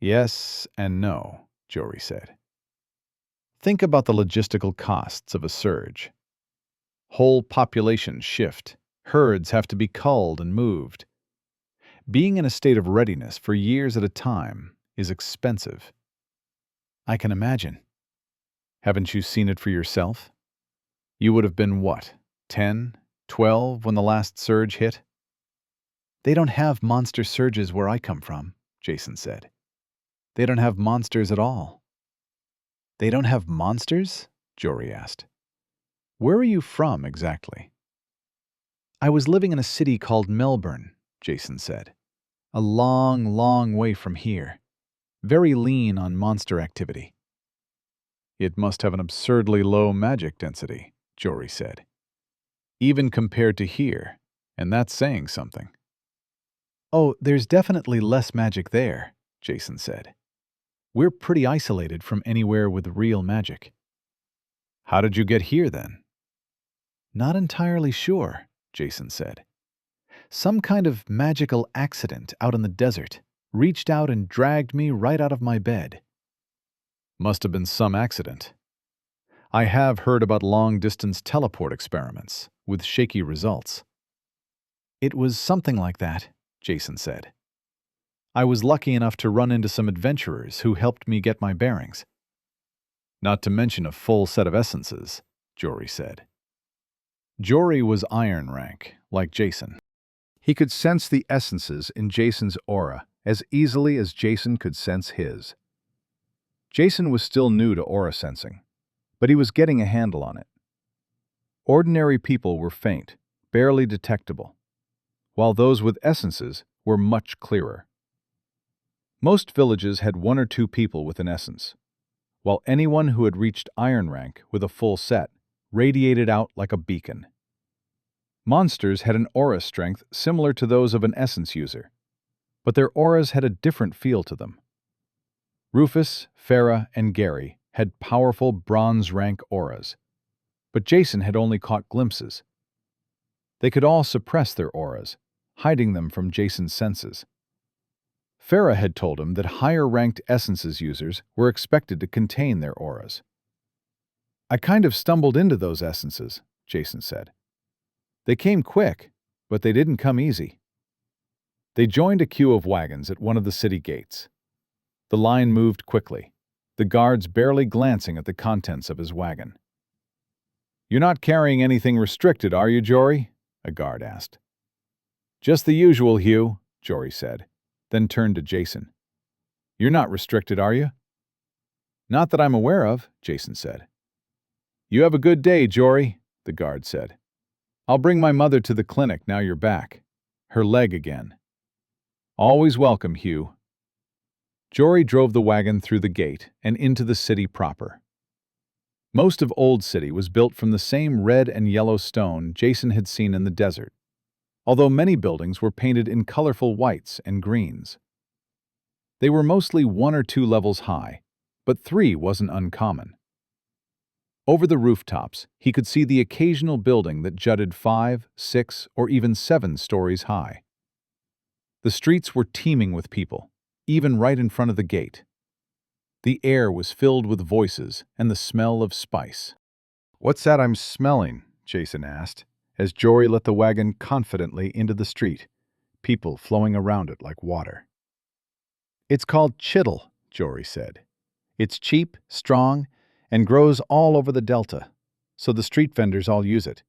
"Yes and no," Jory said. "Think about the logistical costs of a surge. Whole populations shift, herds have to be culled and moved. Being in a state of readiness for years at a time is expensive." "I can imagine." "Haven't you seen it for yourself? You would have been what, 10, 12 when the last surge hit?" "They don't have monster surges where I come from," Jason said. "They don't have monsters at all." They don't have monsters? Jory asked. Where are you from, exactly? I was living in a city called Melbourne, Jason said. A long, long way from here. Very lean on monster activity. It must have an absurdly low magic density, Jory said. Even compared to here, and that's saying something. Oh, there's definitely less magic there, Jason said. We're pretty isolated from anywhere with real magic. How did you get here, then? Not entirely sure, Jason said. Some kind of magical accident out in the desert reached out and dragged me right out of my bed. Must have been some accident. I have heard about long-distance teleport experiments with shaky results. It was something like that, Jason said. I was lucky enough to run into some adventurers who helped me get my bearings. Not to mention a full set of essences, Jory said. Jory was iron rank, like Jason. He could sense the essences in Jason's aura as easily as Jason could sense his. Jason was still new to aura sensing, but he was getting a handle on it. Ordinary people were faint, barely detectable, while those with essences were much clearer. Most villages had 1 or 2 people with an essence, while anyone who had reached iron rank with a full set radiated out like a beacon. Monsters had an aura strength similar to those of an essence user, but their auras had a different feel to them. Rufus, Farah, and Gary had powerful bronze rank auras, but Jason had only caught glimpses. They could all suppress their auras, hiding them from Jason's senses. Farah had told him that higher-ranked essences users were expected to contain their auras. I kind of stumbled into those essences, Jason said. They came quick, but they didn't come easy. They joined a queue of wagons at one of the city gates. The line moved quickly, the guards barely glancing at the contents of his wagon. "You're not carrying anything restricted, are you, Jory?" a guard asked. "Just the usual, Hugh," Jory said, then turned to Jason. "You're not restricted, are you?" "Not that I'm aware of," Jason said. "You have a good day, Jory," the guard said. "I'll bring my mother to the clinic now you're back. Her leg again." "Always welcome, Hugh." Jory drove the wagon through the gate and into the city proper. Most of Old City was built from the same red and yellow stone Jason had seen in the desert, although many buildings were painted in colorful whites and greens. They were mostly 1 or 2 levels high, but 3 wasn't uncommon. Over the rooftops, he could see the occasional building that jutted 5, 6, or even 7 stories high. The streets were teeming with people, even right in front of the gate. The air was filled with voices and the smell of spice. "What's that I'm smelling?" Jason asked, as Jory let the wagon confidently into the street, people flowing around it like water. "It's called chittle," Jory said. "It's cheap, strong, and grows all over the delta, so the street vendors all use it.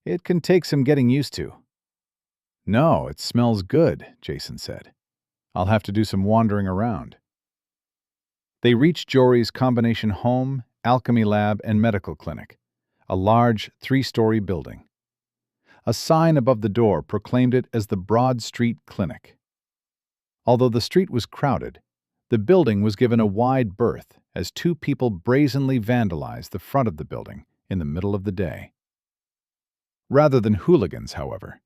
It can take some getting used to." "No, it smells good," Jason said. "I'll have to do some wandering around." They reached Jory's combination home, alchemy lab, and medical clinic, a large 3-story building. A sign above the door proclaimed it as the Broad Street Clinic. Although the street was crowded, the building was given a wide berth as 2 people brazenly vandalized the front of the building in the middle of the day. Rather than hooligans, however,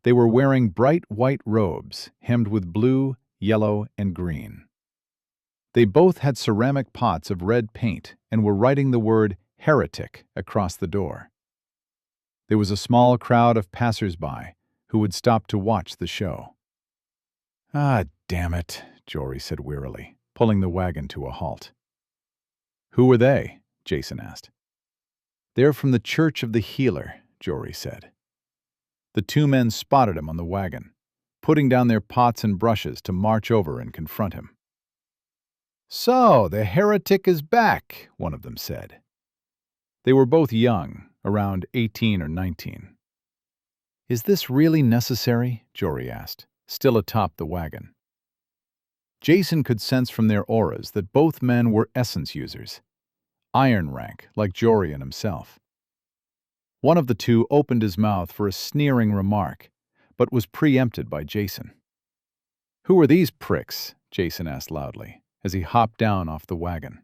they were wearing bright white robes hemmed with blue, yellow, and green. They both had ceramic pots of red paint and were writing the word heretic across the door. There was a small crowd of passers-by who would stop to watch the show. "Ah, damn it," Jory said wearily, pulling the wagon to a halt. "Who were they?" Jason asked. "They're from the Church of the Healer," Jory said. The 2 men spotted him on the wagon, putting down their pots and brushes to march over and confront him. "So, the heretic is back," one of them said. They were both young, around 18 or 19. "Is this really necessary?" Jory asked, still atop the wagon. Jason could sense from their auras that both men were essence users. iron rank, like Jorian himself. One of the two opened his mouth for a sneering remark, but was preempted by Jason. "Who are these pricks?" Jason asked loudly, as he hopped down off the wagon.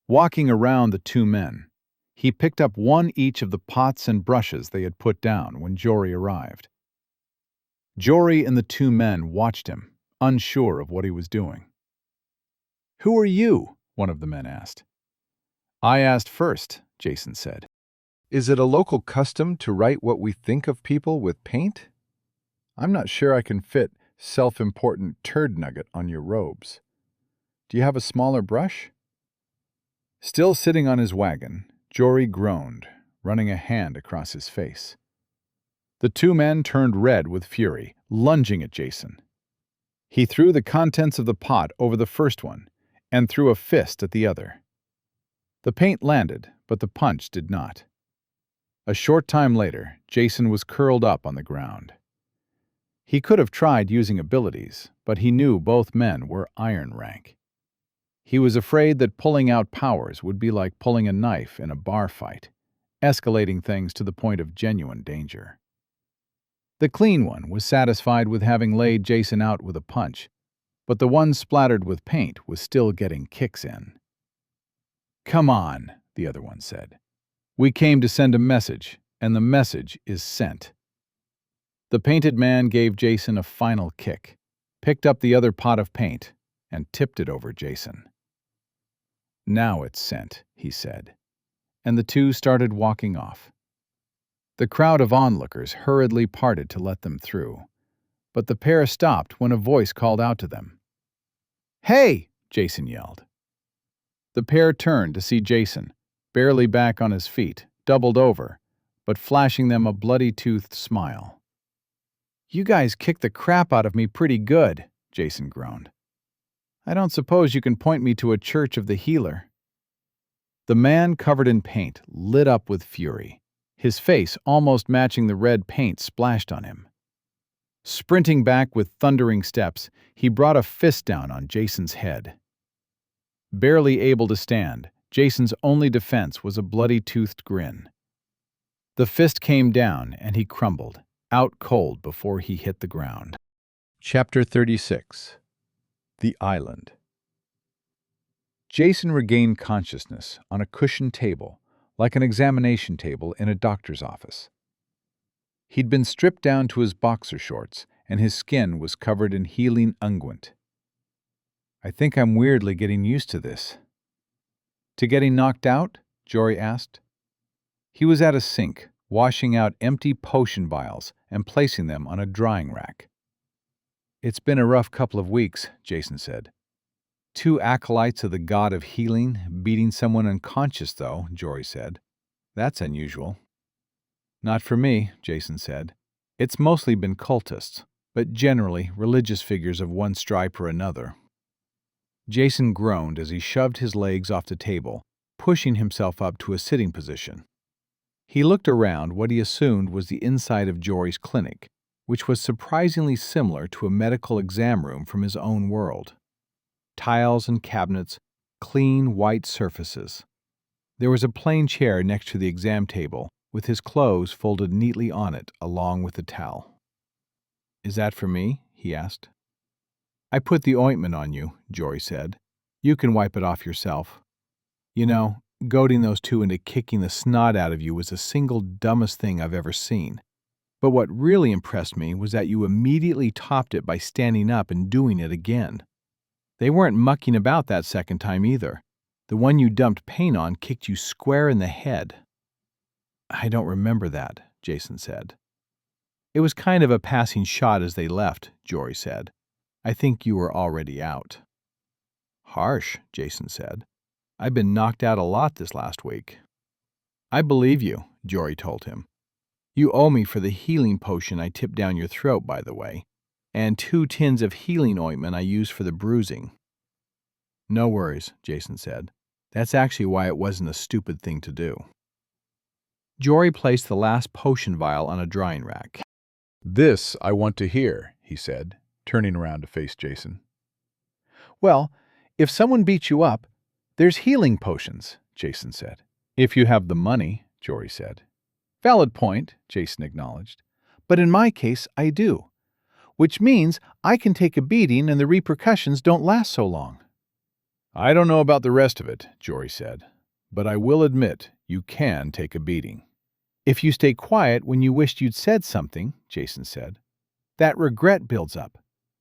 Walking around the two men, he picked up one each of the pots and brushes they had put down when Jory arrived. Jory and the two men watched him, unsure of what he was doing. "Who are you?" one of the men asked. "I asked first," Jason said. Is it a local custom to write what we think of people with paint? I'm not sure I can fit self-important turd nugget on your robes. Do you have a smaller brush? Still sitting on his wagon, Jory groaned, running a hand across his face. The two men turned red with fury, lunging at Jason. He threw the contents of the pot over the first one and threw a fist at the other. The paint landed, but the punch did not. A short time later, Jason was curled up on the ground. He could have tried using abilities, but he knew both men were iron rank. He was afraid that pulling out powers would be like pulling a knife in a bar fight, escalating things to the point of genuine danger. The clean one was satisfied with having laid Jason out with a punch, but the one splattered with paint was still getting kicks in. "Come on," the other one said. "We came to send a message, and the message is sent." The painted man gave Jason a final kick, picked up the other pot of paint, and tipped it over Jason. "Now it's sent," he said, and the two started walking off. The crowd of onlookers hurriedly parted to let them through, but the pair stopped when a voice called out to them. "Hey!" Jason yelled. The pair turned to see Jason, barely back on his feet, doubled over, but flashing them a bloody-toothed smile. "You guys kicked the crap out of me pretty good," Jason groaned. "I don't suppose you can point me to a church of the healer." The man covered in paint lit up with fury, his face almost matching the red paint splashed on him. Sprinting back with thundering steps, he brought a fist down on Jason's head. Barely able to stand, Jason's only defense was a bloody-toothed grin. The fist came down and he crumbled, out cold before he hit the ground. Chapter 36. The Island. Jason regained consciousness on a cushioned table, like an examination table in a doctor's office. He'd been stripped down to his boxer shorts, and his skin was covered in healing unguent. "I think I'm weirdly getting used to this." "To getting knocked out?" Jory asked. He was at a sink, washing out empty potion vials and placing them on a drying rack. "It's been a rough couple of weeks," Jason said. "Two acolytes of the god of healing beating someone unconscious, though," Jory said. "That's unusual." "Not for me," Jason said. "It's mostly been cultists, but generally religious figures of one stripe or another." Jason groaned as he shoved his legs off the table, pushing himself up to a sitting position. He looked around what he assumed was the inside of Jory's clinic, which was surprisingly similar to a medical exam room from his own world. Tiles and cabinets, clean white surfaces. There was a plain chair next to the exam table, with his clothes folded neatly on it along with the towel. "Is that for me?" he asked. "I put the ointment on you," Jory said. "You can wipe it off yourself. You know, goading those two into kicking the snot out of you was the single dumbest thing I've ever seen. But what really impressed me was that you immediately topped it by standing up and doing it again. They weren't mucking about that second time either. The one you dumped paint on kicked you square in the head." "I don't remember that," Jason said. "It was kind of a passing shot as they left," Jory said. "I think you were already out." "Harsh," Jason said. "I've been knocked out a lot this last week." "I believe you," Jory told him. "You owe me for the healing potion I tipped down your throat, by the way, and 2 tins of healing ointment I used for the bruising." "No worries," Jason said. "That's actually why it wasn't a stupid thing to do." Jory placed the last potion vial on a drying rack. "This I want to hear," he said, turning around to face Jason. "Well, if someone beats you up, there's healing potions," Jason said. If you have the money, Jory said. Valid point, Jason acknowledged. But in my case, I do. Which means I can take a beating and the repercussions don't last so long. I don't know about the rest of it, Jory said, but I will admit you can take a beating. If you stay quiet when you wished you'd said something, Jason said, that regret builds up,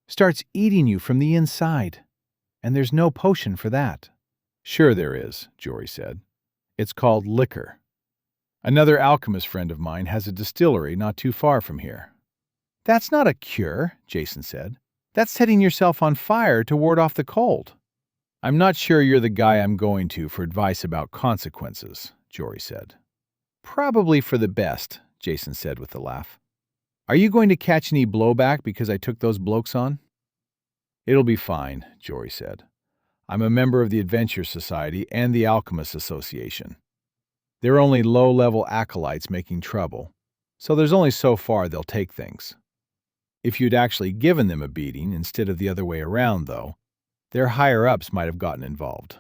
starts eating you from the inside. And there's no potion for that. Sure there is, Jory said. It's called liquor. Another alchemist friend of mine has a distillery not too far from here. That's not a cure, Jason said. That's setting yourself on fire to ward off the cold. I'm not sure you're the guy I'm going to for advice about consequences, Jory said. Probably for the best, Jason said with a laugh. Are you going to catch any blowback because I took those blokes on? It'll be fine, Jory said. I'm a member of the Adventure Society and the Alchemists Association. They're only low-level acolytes making trouble, so there's only so far they'll take things. If you'd actually given them a beating instead of the other way around, though, their higher-ups might have gotten involved.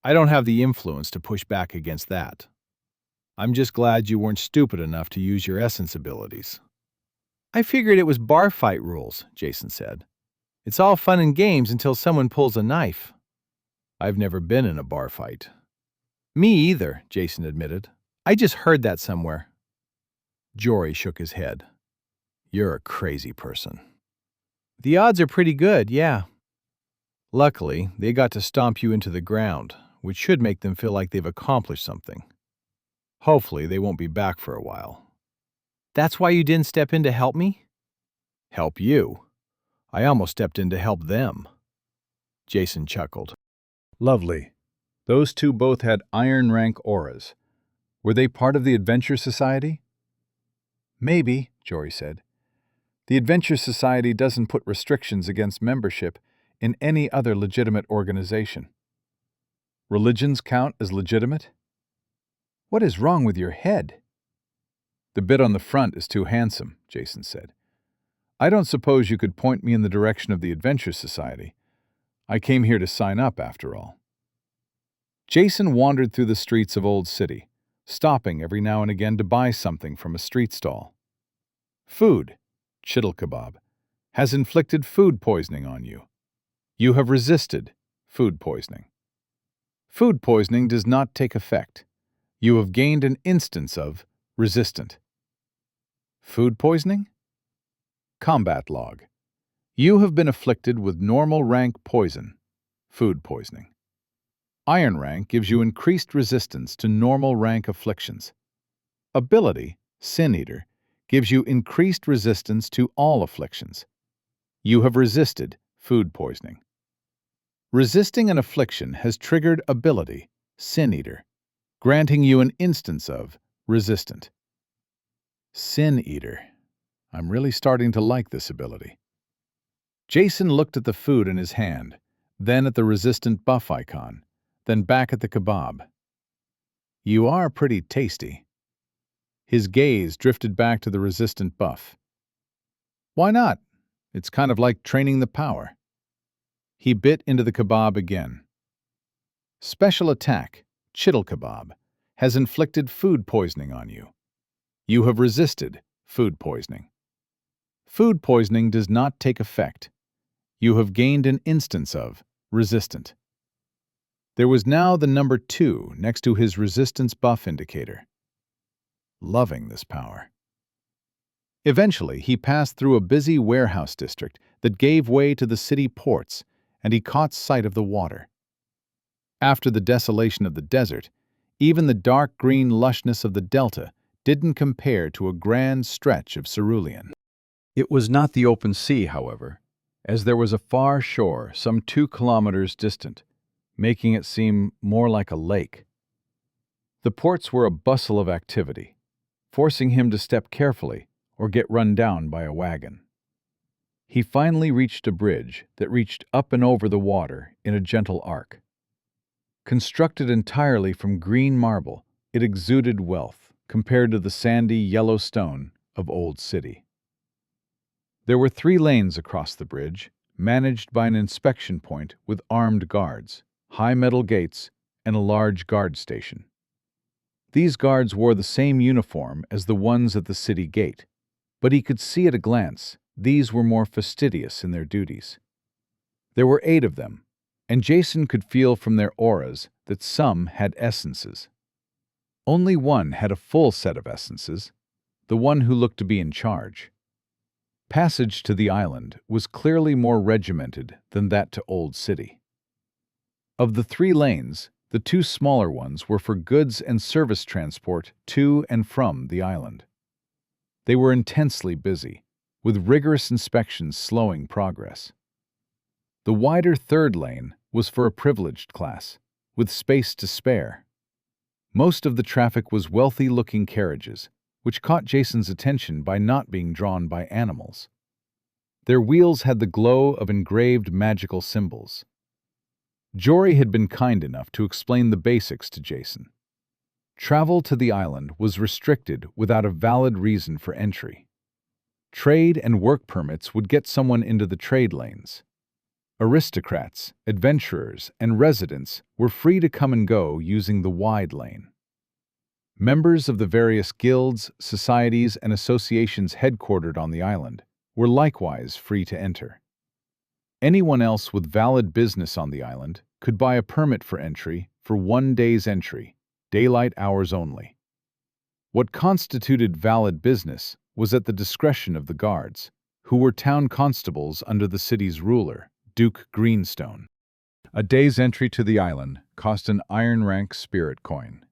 I don't have the influence to push back against that. I'm just glad you weren't stupid enough to use your essence abilities. I figured it was bar fight rules, Jason said. It's all fun and games until someone pulls a knife. I've never been in a bar fight. Me either, Jason admitted. I just heard that somewhere. Jory shook his head. You're a crazy person. The odds are pretty good, yeah. Luckily, they got to stomp you into the ground, which should make them feel like they've accomplished something. Hopefully, they won't be back for a while. That's why you didn't step in to help me? Help you? I almost stepped in to help them. Jason chuckled. Lovely. Those two both had iron rank auras. Were they part of the Adventure Society? Maybe, Jory said. The Adventure Society doesn't put restrictions against membership in any other legitimate organization. Religions count as legitimate? What is wrong with your head? The bit on the front is too handsome, Jason said. I don't suppose you could point me in the direction of the Adventure Society. I came here to sign up, after all. Jason wandered through the streets of Old City, stopping every now and again to buy something from a street stall. Food, chittle kebab, has inflicted food poisoning on you. You have resisted food poisoning. Food poisoning does not take effect. You have gained an instance of resistant. Food poisoning? Combat log. You have been afflicted with normal rank poison, food poisoning. Iron rank gives you increased resistance to normal rank afflictions. Ability, Sin Eater, gives you increased resistance to all afflictions. You have resisted food poisoning. Resisting an affliction has triggered ability, Sin Eater, granting you an instance of resistant. Sin Eater. I'm really starting to like this ability. Jason looked at the food in his hand, then at the resistant buff icon, then back at the kebab. You are pretty tasty. His gaze drifted back to the resistant buff. Why not? It's kind of like training the power. He bit into the kebab again. Special attack, chittle kebab, has inflicted food poisoning on you. You have resisted food poisoning. Food poisoning does not take effect. You have gained an instance of resistant. There was now the number 2 next to his resistance buff indicator. Loving this power. Eventually, he passed through a busy warehouse district that gave way to the city ports, and he caught sight of the water. After the desolation of the desert, even the dark green lushness of the delta didn't compare to a grand stretch of cerulean. It was not the open sea, however, as there was a far shore some 2 kilometers distant, making it seem more like a lake. The ports were a bustle of activity, forcing him to step carefully or get run down by a wagon. He finally reached a bridge that reached up and over the water in a gentle arc. Constructed entirely from green marble, it exuded wealth compared to the sandy yellow stone of Old City. There were 3 lanes across the bridge, managed by an inspection point with armed guards, high metal gates, and a large guard station. These guards wore the same uniform as the ones at the city gate, but he could see at a glance these were more fastidious in their duties. There were 8 of them, and Jason could feel from their auras that some had essences. Only one had a full set of essences, the one who looked to be in charge. Passage to the island was clearly more regimented than that to Old City. Of the 3 lanes, the 2 smaller ones were for goods and service transport to and from the island. They were intensely busy, with rigorous inspections slowing progress. The wider 3rd lane was for a privileged class, with space to spare. Most of the traffic was wealthy-looking carriages, which caught Jason's attention by not being drawn by animals. Their wheels had the glow of engraved magical symbols. Jory had been kind enough to explain the basics to Jason. Travel to the island was restricted without a valid reason for entry. Trade and work permits would get someone into the trade lanes. Aristocrats, adventurers, and residents were free to come and go using the wide lane. Members of the various guilds, societies, and associations headquartered on the island were likewise free to enter. Anyone else with valid business on the island could buy a permit for entry for 1 day's entry, daylight hours only. What constituted valid business was at the discretion of the guards, who were town constables under the city's ruler, Duke Greenstone. A day's entry to the island cost an iron rank spirit coin.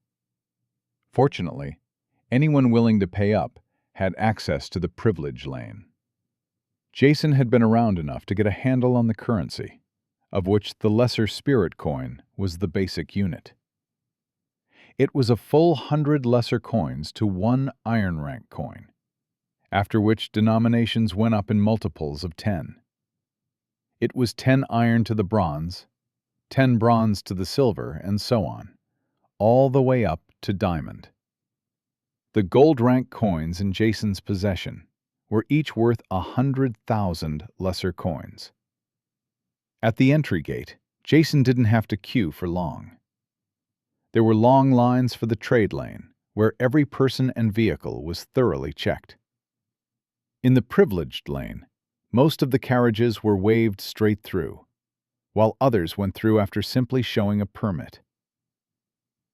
Fortunately, anyone willing to pay up had access to the privilege lane. Jason had been around enough to get a handle on the currency, of which the lesser spirit coin was the basic unit. It was a full 100 lesser coins to 1 iron rank coin, after which denominations went up in multiples of 10. It was 10 iron to the bronze, 10 bronze to the silver, and so on, all the way up to diamond. The gold rank coins in Jason's possession were each worth 100,000 lesser coins. At the entry gate, Jason didn't have to queue for long. There were long lines for the trade lane, where every person and vehicle was thoroughly checked. In the privileged lane, most of the carriages were waved straight through, while others went through after simply showing a permit.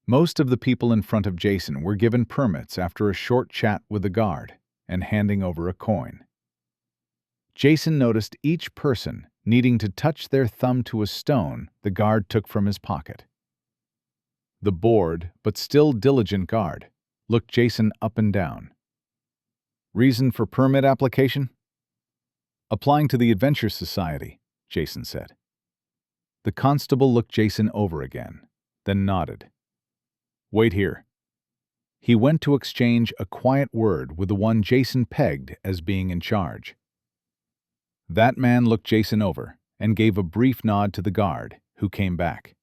Most of the people in front of Jason were given permits after a short chat with the guard and handing over a coin. Jason noticed each person needing to touch their thumb to a stone the guard took from his pocket. The bored but still diligent guard looked Jason up and down. Reason for permit application? Applying to the Adventure Society, Jason said. The constable looked Jason over again, then nodded. Wait here. He went to exchange a quiet word with the one Jason pegged as being in charge. That man looked Jason over and gave a brief nod to the guard, who came back.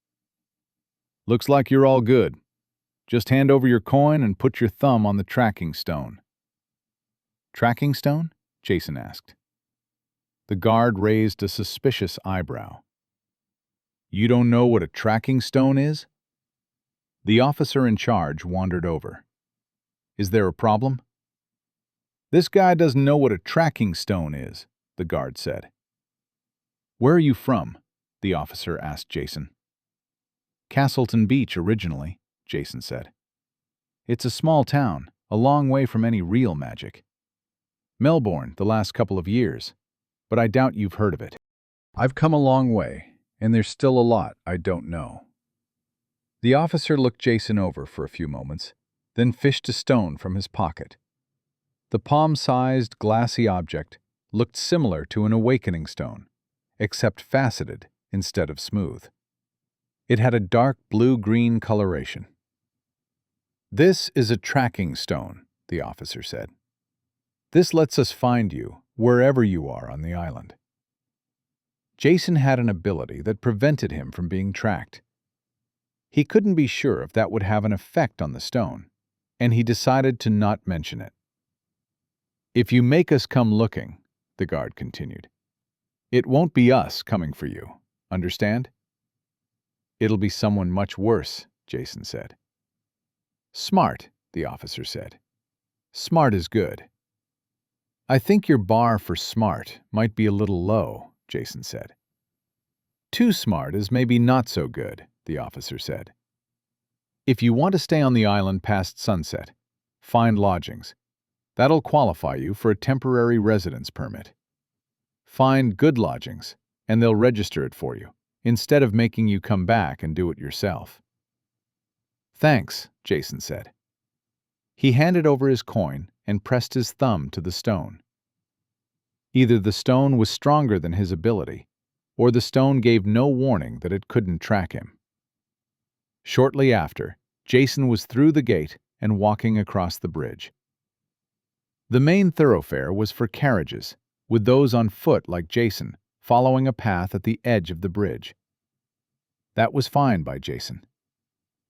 Looks like you're all good. Just hand over your coin and put your thumb on the tracking stone. Tracking stone? Jason asked. The guard raised a suspicious eyebrow. You don't know what a tracking stone is? The officer in charge wandered over. Is there a problem? This guy doesn't know what a tracking stone is, the guard said. Where are you from? The officer asked Jason. Castleton Beach originally, Jason said. It's a small town, a long way from any real magic. Melbourne the last couple of years, but I doubt you've heard of it. I've come a long way, and there's still a lot I don't know. The officer looked Jason over for a few moments, then fished a stone from his pocket. The palm-sized, glassy object looked similar to an awakening stone, except faceted instead of smooth. It had a dark blue-green coloration. This is a tracking stone, the officer said. This lets us find you wherever you are on the island. Jason had an ability that prevented him from being tracked. He couldn't be sure if that would have an effect on the stone, and he decided to not mention it. If you make us come looking, the guard continued, it won't be us coming for you, understand? It'll be someone much worse, Jason said. Smart, the officer said. Smart is good. I think your bar for smart might be a little low, Jason said. Too smart is maybe not so good, the officer said. If you want to stay on the island past sunset, find lodgings. That'll qualify you for a temporary residence permit. Find good lodgings, and they'll register it for you, instead of making you come back and do it yourself. Thanks, Jason said. He handed over his coin and pressed his thumb to the stone. Either the stone was stronger than his ability, or the stone gave no warning that it couldn't track him. Shortly after, Jason was through the gate and walking across the bridge. The main thoroughfare was for carriages, with those on foot like Jason following a path at the edge of the bridge. That was fine by Jason.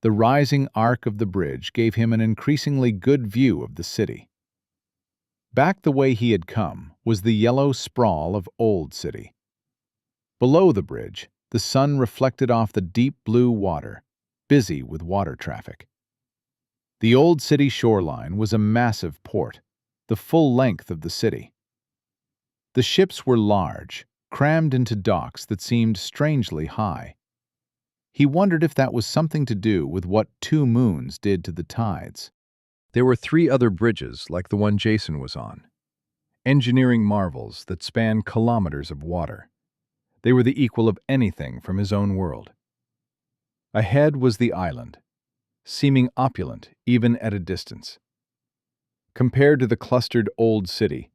The rising arc of the bridge gave him an increasingly good view of the city. Back the way he had come was the yellow sprawl of Old City. Below the bridge, the sun reflected off the deep blue water, busy with water traffic. The Old City shoreline was a massive port, the full length of the city. The ships were large, crammed into docks that seemed strangely high. He wondered if that was something to do with what two moons did to the tides. There were 3 other bridges like the one Jason was on, engineering marvels that spanned kilometers of water. They were the equal of anything from his own world. Ahead was the island, seeming opulent even at a distance. Compared to the clustered Old City,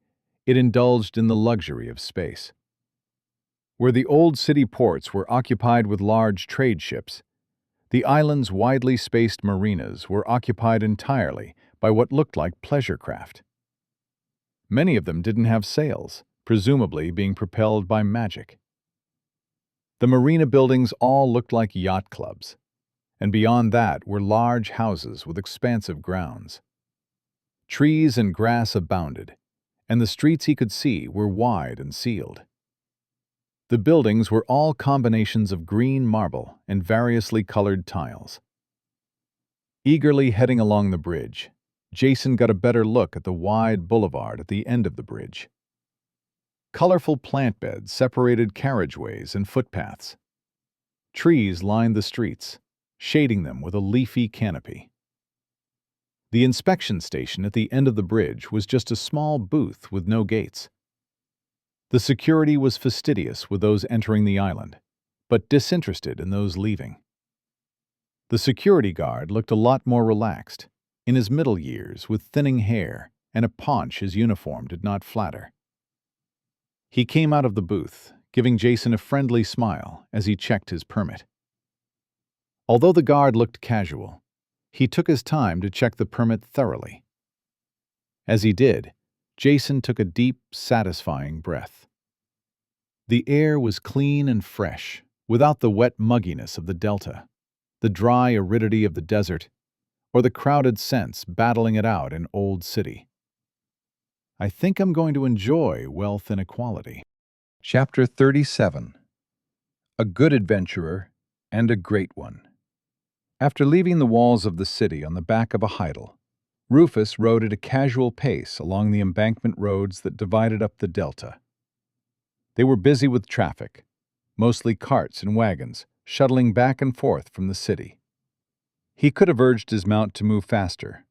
it indulged in the luxury of space. Where the Old City ports were occupied with large trade ships, the island's widely spaced marinas were occupied entirely by what looked like pleasure craft. Many of them didn't have sails, presumably being propelled by magic. The marina buildings all looked like yacht clubs, and beyond that were large houses with expansive grounds. Trees and grass abounded, and the streets he could see were wide and sealed. The buildings were all combinations of green marble and variously colored tiles. Eagerly heading along the bridge, Jason got a better look at the wide boulevard at the end of the bridge. Colorful plant beds separated carriageways and footpaths. Trees lined the streets, shading them with a leafy canopy. The inspection station at the end of the bridge was just a small booth with no gates. The security was fastidious with those entering the island, but disinterested in those leaving. The security guard looked a lot more relaxed, in his middle years with thinning hair and a paunch his uniform did not flatter. He came out of the booth, giving Jason a friendly smile as he checked his permit. Although the guard looked casual, he took his time to check the permit thoroughly. As he did, Jason took a deep, satisfying breath. The air was clean and fresh, without the wet mugginess of the delta, the dry aridity of the desert, or the crowded scents battling it out in Old City. I think I'm going to enjoy wealth inequality. Chapter 37. A Good Adventurer and a Great One. After leaving the walls of the city on the back of a heidel, Rufus rode at a casual pace along the embankment roads that divided up the delta. They were busy with traffic, mostly carts and wagons, shuttling back and forth from the city. He could have urged his mount to move faster,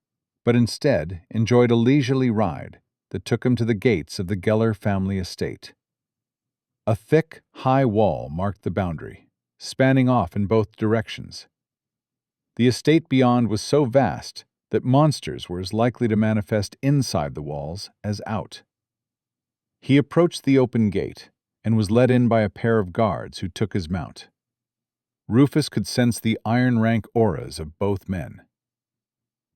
but instead enjoyed a leisurely ride that took him to the gates of the Geller family estate. A thick, high wall marked the boundary, spanning off in both directions. The estate beyond was so vast that monsters were as likely to manifest inside the walls as out. He approached the open gate and was led in by a pair of guards who took his mount. Rufus could sense the iron rank auras of both men.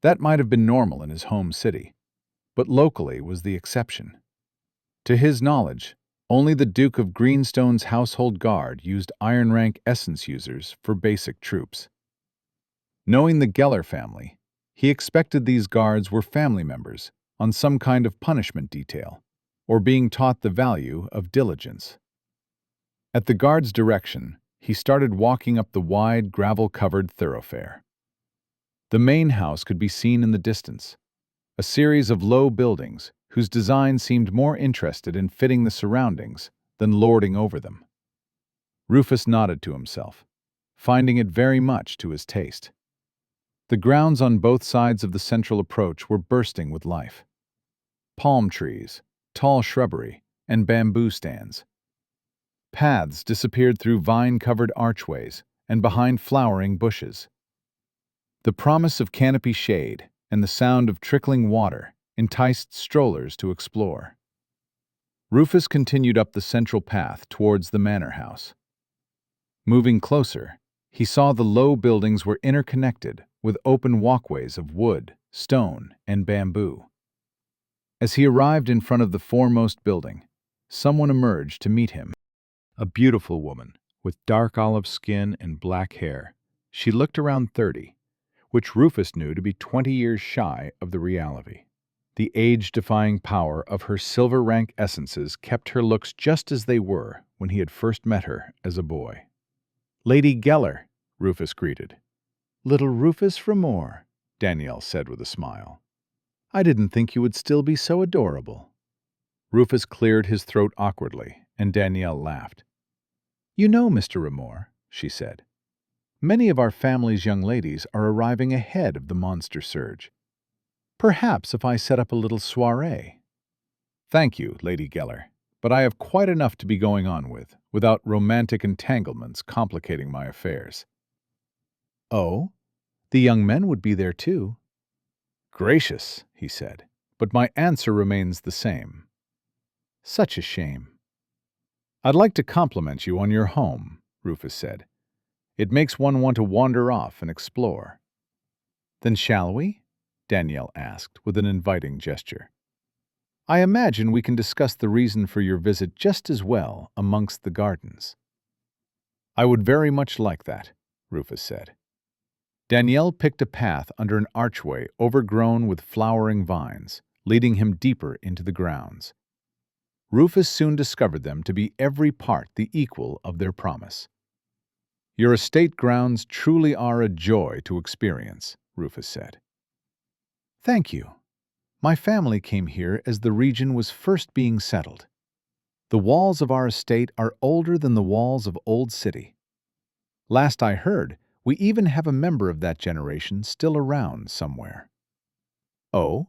That might have been normal in his home city, but locally was the exception. To his knowledge, only the Duke of Greenstone's household guard used iron rank essence users for basic troops. Knowing the Geller family, he expected these guards were family members on some kind of punishment detail, or being taught the value of diligence. At the guard's direction, He started walking up the wide, gravel-covered thoroughfare. The main house could be seen in the distance, a series of low buildings whose design seemed more interested in fitting the surroundings than lording over them. Rufus nodded to himself, finding it very much to his taste. The grounds on both sides of the central approach were bursting with life. Palm trees, tall shrubbery, and bamboo stands. Paths disappeared through vine-covered archways and behind flowering bushes. The promise of canopy shade and the sound of trickling water enticed strollers to explore. Rufus continued up the central path towards the manor house. Moving closer, he saw the low buildings were interconnected with open walkways of wood, stone, and bamboo. As he arrived in front of the foremost building, someone emerged to meet him. A beautiful woman with dark olive skin and black hair. She looked around 30, which Rufus knew to be 20 years shy of the reality. The age-defying power of her silver-rank essences kept her looks just as they were when he had first met her as a boy. "Lady Geller," Rufus greeted. "Little Rufus Remore," Danielle said with a smile. "I didn't think you would still be so adorable." Rufus cleared his throat awkwardly, and Danielle laughed. "You know, Mr. Remore," she said, "many of our family's young ladies are arriving ahead of the monster surge. Perhaps if I set up a little soiree." "Thank you, Lady Geller, but I have quite enough to be going on with, without romantic entanglements complicating my affairs." "Oh? The young men would be there too." "Gracious," he said, "but my answer remains the same." "Such a shame." "I'd like to compliment you on your home," Rufus said. "It makes one want to wander off and explore." "Then shall we?" Danielle asked with an inviting gesture. "I imagine we can discuss the reason for your visit just as well amongst the gardens." "I would very much like that," Rufus said. Danielle picked a path under an archway overgrown with flowering vines, leading him deeper into the grounds. Rufus soon discovered them to be every part the equal of their promise. "Your estate grounds truly are a joy to experience," Rufus said. "Thank you. My family came here as the region was first being settled. The walls of our estate are older than the walls of Old City. Last I heard, we even have a member of that generation still around somewhere." "Oh?"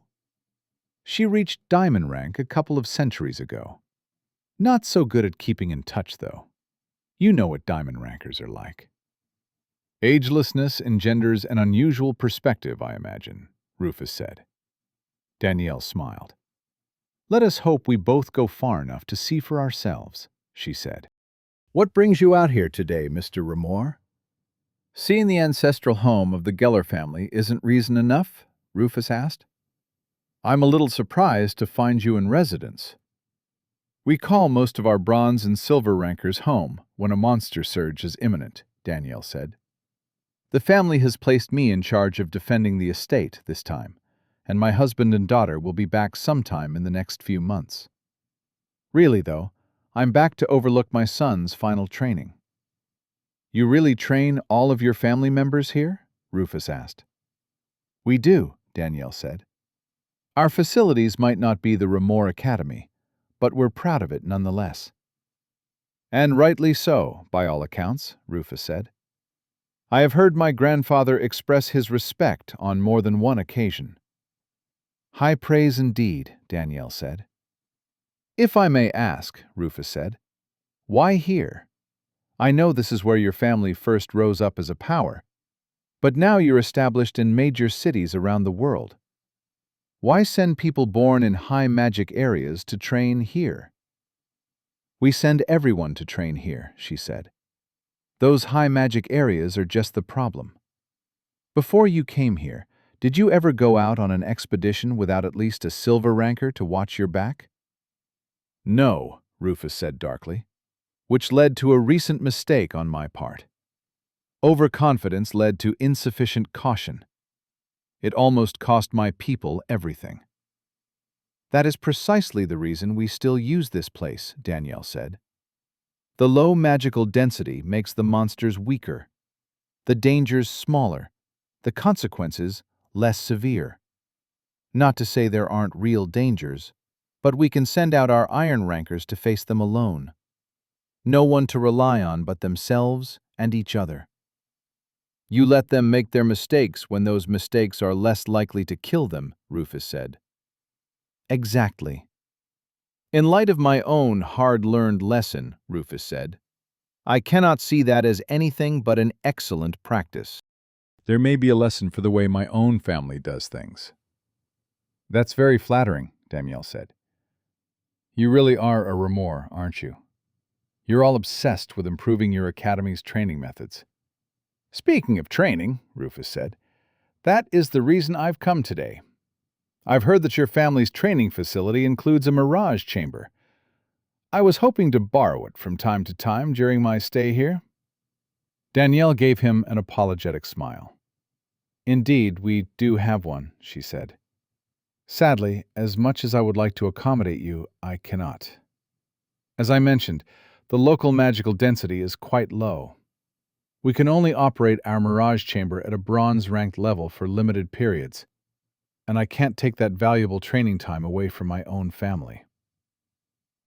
"She reached diamond rank a couple of centuries ago. Not so good at keeping in touch, though. You know what diamond rankers are like." "Agelessness engenders an unusual perspective, I imagine," Rufus said. Danielle smiled. "Let us hope we both go far enough to see for ourselves," she said. What brings you out here today, Mr. Remore? "Seeing the ancestral home of the Geller family isn't reason enough?" Rufus asked. "I'm a little surprised to find you in residence." "We call most of our bronze and silver rankers home when a monster surge is imminent," Danielle said. "The family has placed me in charge of defending the estate this time, and my husband and daughter will be back sometime in the next few months. Really, though, I'm back to overlook my son's final training." "You really train all of your family members here?" Rufus asked. "We do," Danielle said. "Our facilities might not be the Remore Academy, but we're proud of it nonetheless." "And rightly so, by all accounts," Rufus said. "I have heard my grandfather express his respect on more than one occasion." "High praise indeed," Danielle said. "If I may ask," Rufus said, "why here? I know this is where your family first rose up as a power, but now you're established in major cities around the world. Why send people born in high magic areas to train here?" "We send everyone to train here," she said. "Those high magic areas are just the problem. Before you came here, did you ever go out on an expedition without at least a silver ranker to watch your back?" "No," Rufus said darkly, "which led to a recent mistake on my part. Overconfidence led to insufficient caution. It almost cost my people everything." "That is precisely the reason we still use this place," Danielle said. The low magical density makes the monsters weaker, the dangers smaller, the consequences less severe. Not to say there aren't real dangers, but we can send out our iron rankers to face them alone. No one to rely on but themselves and each other. You let them make their mistakes when those mistakes are less likely to kill them, Rufus said. Exactly. In light of my own hard-learned lesson, Rufus said, I cannot see that as anything but an excellent practice. There may be a lesson for the way my own family does things. That's very flattering, Danielle said. You really are a Remor, aren't you? You're all obsessed with improving your academy's training methods. Speaking of training, Rufus said, that is the reason I've come today. I've heard that your family's training facility includes a mirage chamber. I was hoping to borrow it from time to time during my stay here. Danielle gave him an apologetic smile. Indeed, we do have one, she said. Sadly, as much as I would like to accommodate you, I cannot. As I mentioned, the local magical density is quite low. We can only operate our mirage chamber at a bronze-ranked level for limited periods, and I can't take that valuable training time away from my own family.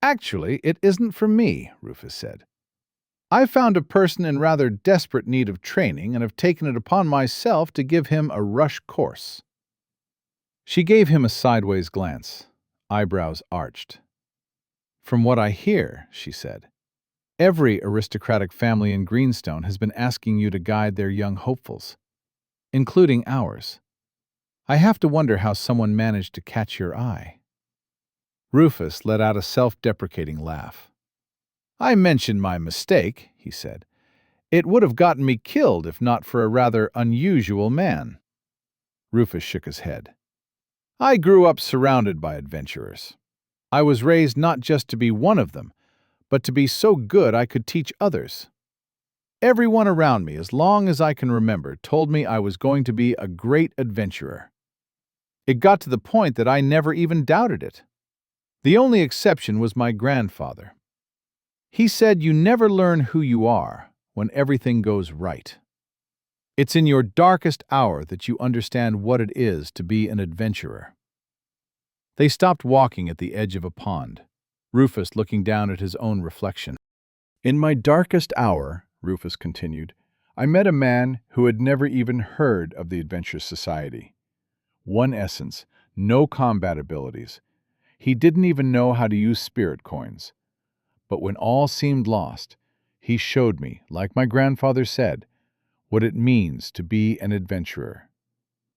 Actually, it isn't for me, Rufus said. I found a person in rather desperate need of training and have taken it upon myself to give him a rush course. She gave him a sideways glance, eyebrows arched. From what I hear, she said, every aristocratic family in Greenstone has been asking you to guide their young hopefuls, including ours. I have to wonder how someone managed to catch your eye. Rufus let out a self-deprecating laugh. I mentioned my mistake, he said. It would have gotten me killed if not for a rather unusual man. Rufus shook his head. I grew up surrounded by adventurers. I was raised not just to be one of them, but to be so good I could teach others. Everyone around me, as long as I can remember, told me I was going to be a great adventurer. It got to the point that I never even doubted it. The only exception was my grandfather. He said you never learn who you are when everything goes right. It's in your darkest hour that you understand what it is to be an adventurer. They stopped walking at the edge of a pond, Rufus looking down at his own reflection. In my darkest hour, Rufus continued, I met a man who had never even heard of the Adventure Society. One essence, no combat abilities. He didn't even know how to use spirit coins. But when all seemed lost, he showed me, like my grandfather said, what it means to be an adventurer.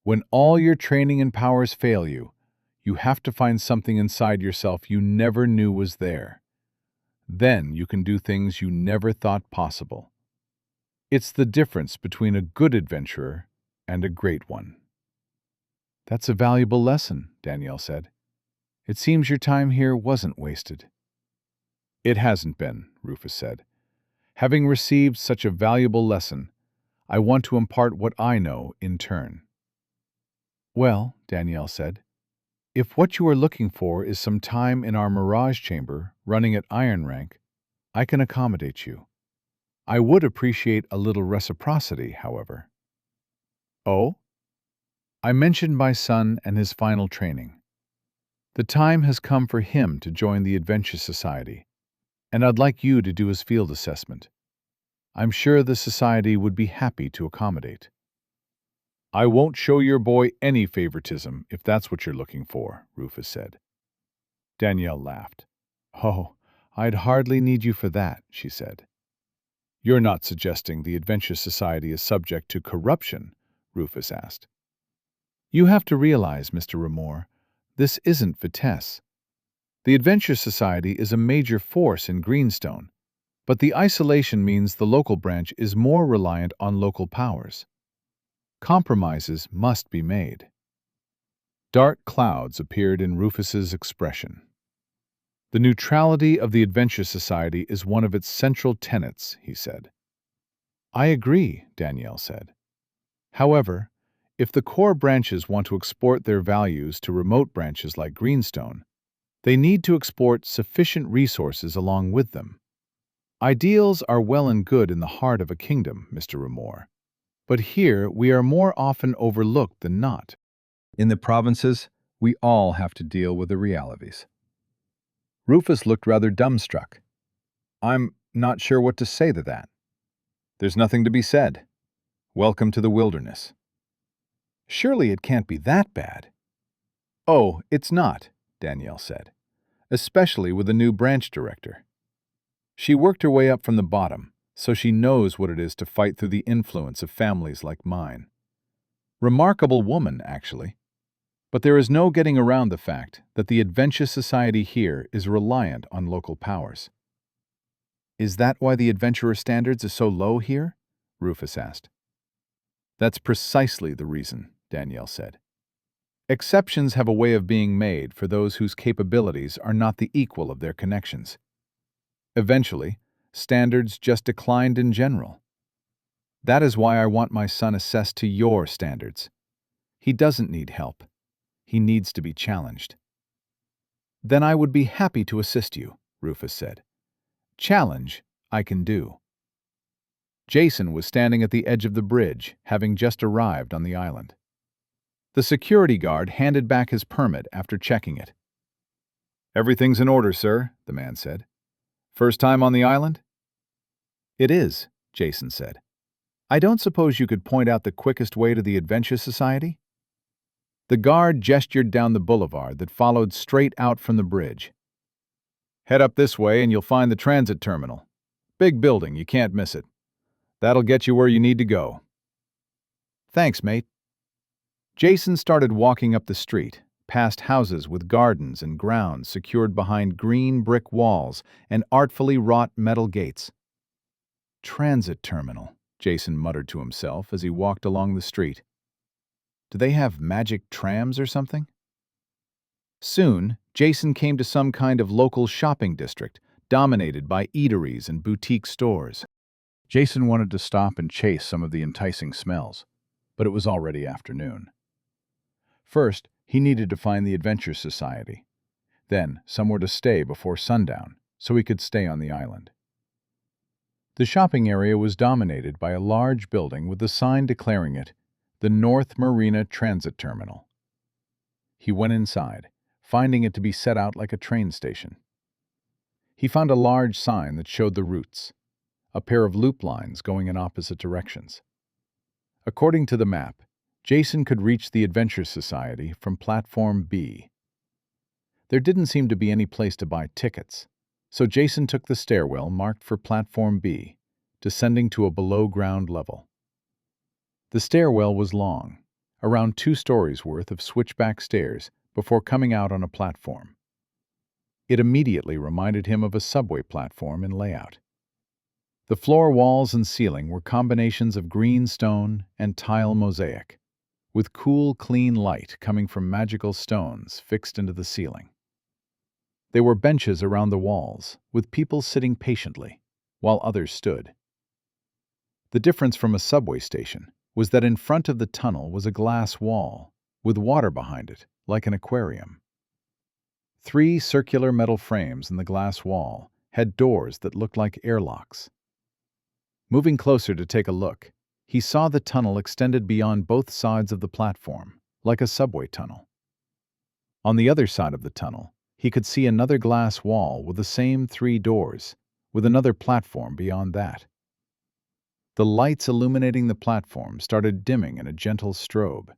When all your training and powers fail you, you have to find something inside yourself you never knew was there. Then you can do things you never thought possible. It's the difference between a good adventurer and a great one. That's a valuable lesson, Danielle said. It seems your time here wasn't wasted. It hasn't been, Rufus said. Having received such a valuable lesson, I want to impart what I know in turn. Well, Danielle said, if what you are looking for is some time in our mirage chamber running at iron rank, I can accommodate you. I would appreciate a little reciprocity, however. Oh? I mentioned my son and his final training. The time has come for him to join the Adventure Society, and I'd like you to do his field assessment. I'm sure the Society would be happy to accommodate. I won't show your boy any favoritism if that's what you're looking for, Rufus said. Danielle laughed. Oh, I'd hardly need you for that, she said. You're not suggesting the Adventure Society is subject to corruption, Rufus asked. You have to realize, Mr. Remor, this isn't Vitesse. The Adventure Society is a major force in Greenstone, but the isolation means the local branch is more reliant on local powers. Compromises must be made. Dark clouds appeared in Rufus's expression. The neutrality of the Adventure Society is one of its central tenets, he said. I agree, Danielle said. However, if the core branches want to export their values to remote branches like Greenstone, they need to export sufficient resources along with them. Ideals are well and good in the heart of a kingdom, Mr. Remore. But here we are more often overlooked than not. In the provinces, we all have to deal with the realities. Rufus looked rather dumbstruck. I'm not sure what to say to that. There's nothing to be said. Welcome to the wilderness. Surely it can't be that bad. Oh, it's not, Danielle said, especially with the new branch director. She worked her way up from the bottom, so she knows what it is to fight through the influence of families like mine. Remarkable woman, actually. But there is no getting around the fact that the Adventure Society here is reliant on local powers. Is that why the adventurer standards are so low here? Rufus asked. That's precisely the reason, Danielle said. Exceptions have a way of being made for those whose capabilities are not the equal of their connections. Eventually, standards just declined in general. That is why I want my son assessed to your standards. He doesn't need help. He needs to be challenged. Then I would be happy to assist you, Rufus said. Challenge, I can do. Jason was standing at the edge of the bridge, having just arrived on the island. The security guard handed back his permit after checking it. Everything's in order, sir, the man said. First time on the island? It is, Jason said. I don't suppose you could point out the quickest way to the Adventure Society? The guard gestured down the boulevard that followed straight out from the bridge. Head up this way and you'll find the transit terminal. Big building, you can't miss it. That'll get you where you need to go. Thanks, mate. Jason started walking up the street, past houses with gardens and grounds secured behind green brick walls and artfully wrought metal gates. Transit terminal, Jason muttered to himself as he walked along the street. Do they have magic trams or something? Soon, Jason came to some kind of local shopping district, dominated by eateries and boutique stores. Jason wanted to stop and chase some of the enticing smells, but it was already afternoon. First, he needed to find the Adventure Society. Then, somewhere to stay before sundown, so he could stay on the island. The shopping area was dominated by a large building with a sign declaring it the North Marina Transit Terminal. He went inside, finding it to be set out like a train station. He found a large sign that showed the routes, a pair of loop lines going in opposite directions. According to the map, Jason could reach the Adventure Society from Platform B. There didn't seem to be any place to buy tickets, so Jason took the stairwell marked for Platform B, descending to a below-ground level. The stairwell was long, around 2 stories worth of switchback stairs before coming out on a platform. It immediately reminded him of a subway platform in layout. The floor walls and ceiling were combinations of green stone and tile mosaic, with cool, clean light coming from magical stones fixed into the ceiling. There were benches around the walls, with people sitting patiently, while others stood. The difference from a subway station was that in front of the tunnel was a glass wall, with water behind it, like an aquarium. 3 circular metal frames in the glass wall had doors that looked like airlocks. Moving closer to take a look, he saw the tunnel extended beyond both sides of the platform, like a subway tunnel. On the other side of the tunnel, he could see another glass wall with the same 3 doors, with another platform beyond that. The lights illuminating the platform started dimming in a gentle strobe.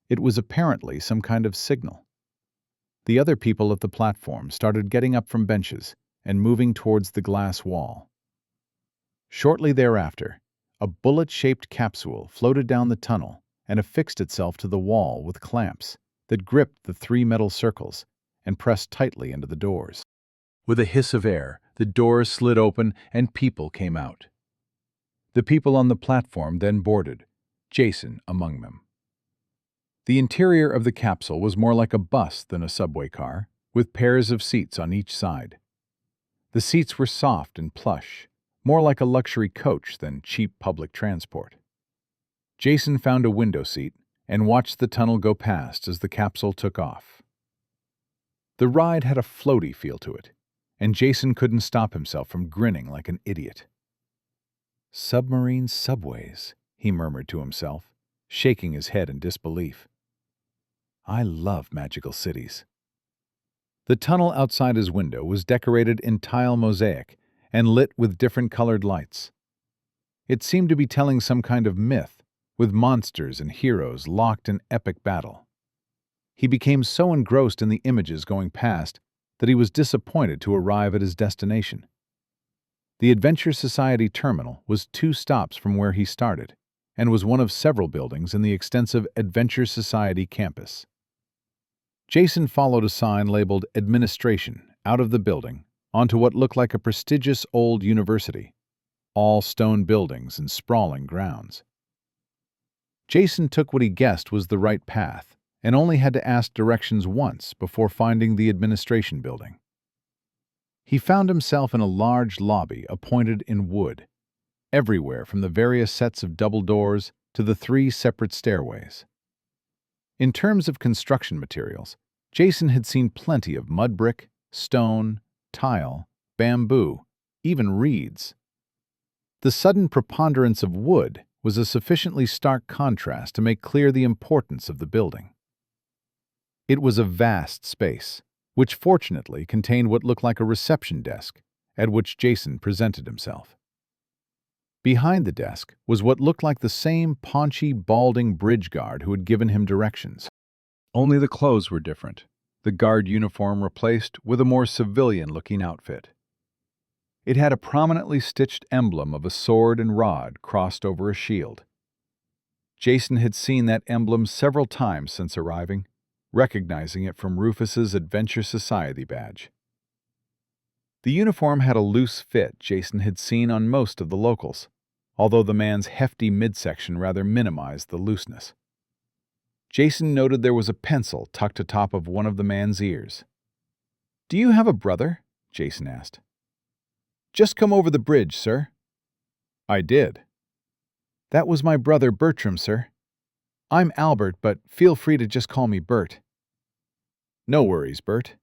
It was apparently some kind of signal. The other people at the platform started getting up from benches and moving towards the glass wall. Shortly thereafter, a bullet-shaped capsule floated down the tunnel and affixed itself to the wall with clamps that gripped the 3 metal circles and pressed tightly into the doors. With a hiss of air, the doors slid open and people came out. The people on the platform then boarded, Jason among them. The interior of the capsule was more like a bus than a subway car, with pairs of seats on each side. The seats were soft and plush, more like a luxury coach than cheap public transport. Jason found a window seat and watched the tunnel go past as the capsule took off. The ride had a floaty feel to it, and Jason couldn't stop himself from grinning like an idiot. "Submarine subways," he murmured to himself, shaking his head in disbelief. "I love magical cities." The tunnel outside his window was decorated in tile mosaic and lit with different colored lights. It seemed to be telling some kind of myth, with monsters and heroes locked in epic battle. He became so engrossed in the images going past that he was disappointed to arrive at his destination. The Adventure Society terminal was 2 stops from where he started, and was one of several buildings in the extensive Adventure Society campus. Jason followed a sign labeled Administration out of the building onto what looked like a prestigious old university, all stone buildings and sprawling grounds. Jason took what he guessed was the right path and only had to ask directions once before finding the administration building. He found himself in a large lobby appointed in wood, everywhere from the various sets of double doors to the 3 separate stairways. In terms of construction materials, Jason had seen plenty of mud brick, stone, tile, bamboo, even reeds. The sudden preponderance of wood was a sufficiently stark contrast to make clear the importance of the building. It was a vast space, which fortunately contained what looked like a reception desk, at which Jason presented himself. Behind the desk was what looked like the same paunchy, balding bridge guard who had given him directions. Only the clothes were different, the guard uniform replaced with a more civilian-looking outfit. It had a prominently stitched emblem of a sword and rod crossed over a shield. Jason had seen that emblem several times since arriving, recognizing it from Rufus's Adventure Society badge. The uniform had a loose fit Jason had seen on most of the locals, although the man's hefty midsection rather minimized the looseness. Jason noted there was a pencil tucked atop of one of the man's ears. "Do you have a brother?" Jason asked. "Just come over the bridge, sir." "I did." "That was my brother Bertram, sir. I'm Albert, but feel free to just call me Bert." "No worries, Bert.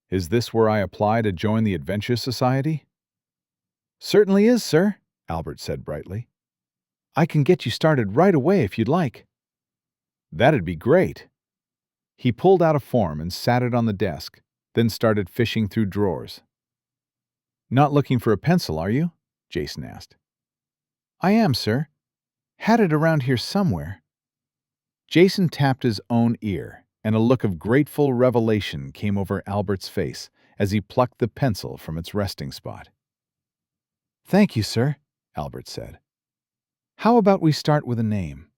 Is this where I apply to join the Adventure Society?" "Certainly is, sir," Albert said brightly. "I can get you started right away if you'd like." "That'd be great." He pulled out a form and sat it on the desk, then started fishing through drawers. "Not looking for a pencil, are you?" Jason asked. "I am, sir. Had it around here somewhere." Jason tapped his own ear, and a look of grateful revelation came over Albert's face as he plucked the pencil from its resting spot. "Thank you, sir," Albert said. "How about we start with a name?"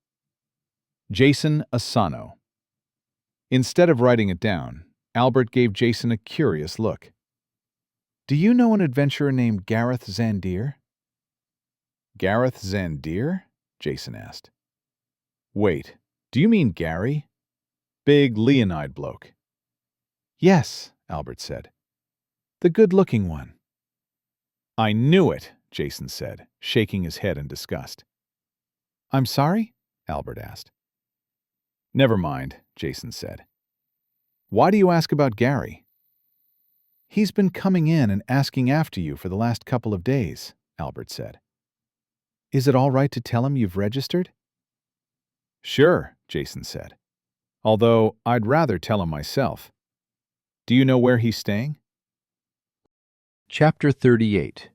Jason Asano. Instead of writing it down, Albert gave Jason a curious look. "Do you know an adventurer named Gareth Zandir?" "Gareth Zandir?" Jason asked. "Wait, do you mean Gary? Big Leonide bloke." "Yes," Albert said. "The good-looking one." "I knew it," Jason said, shaking his head in disgust. "I'm sorry?" Albert asked. "Never mind," Jason said. "Why do you ask about Gary?" "He's been coming in and asking after you for the last couple of days," Albert said. "Is it all right to tell him you've registered?" "Sure," Jason said. "Although I'd rather tell him myself. Do you know where he's staying?" Chapter 38.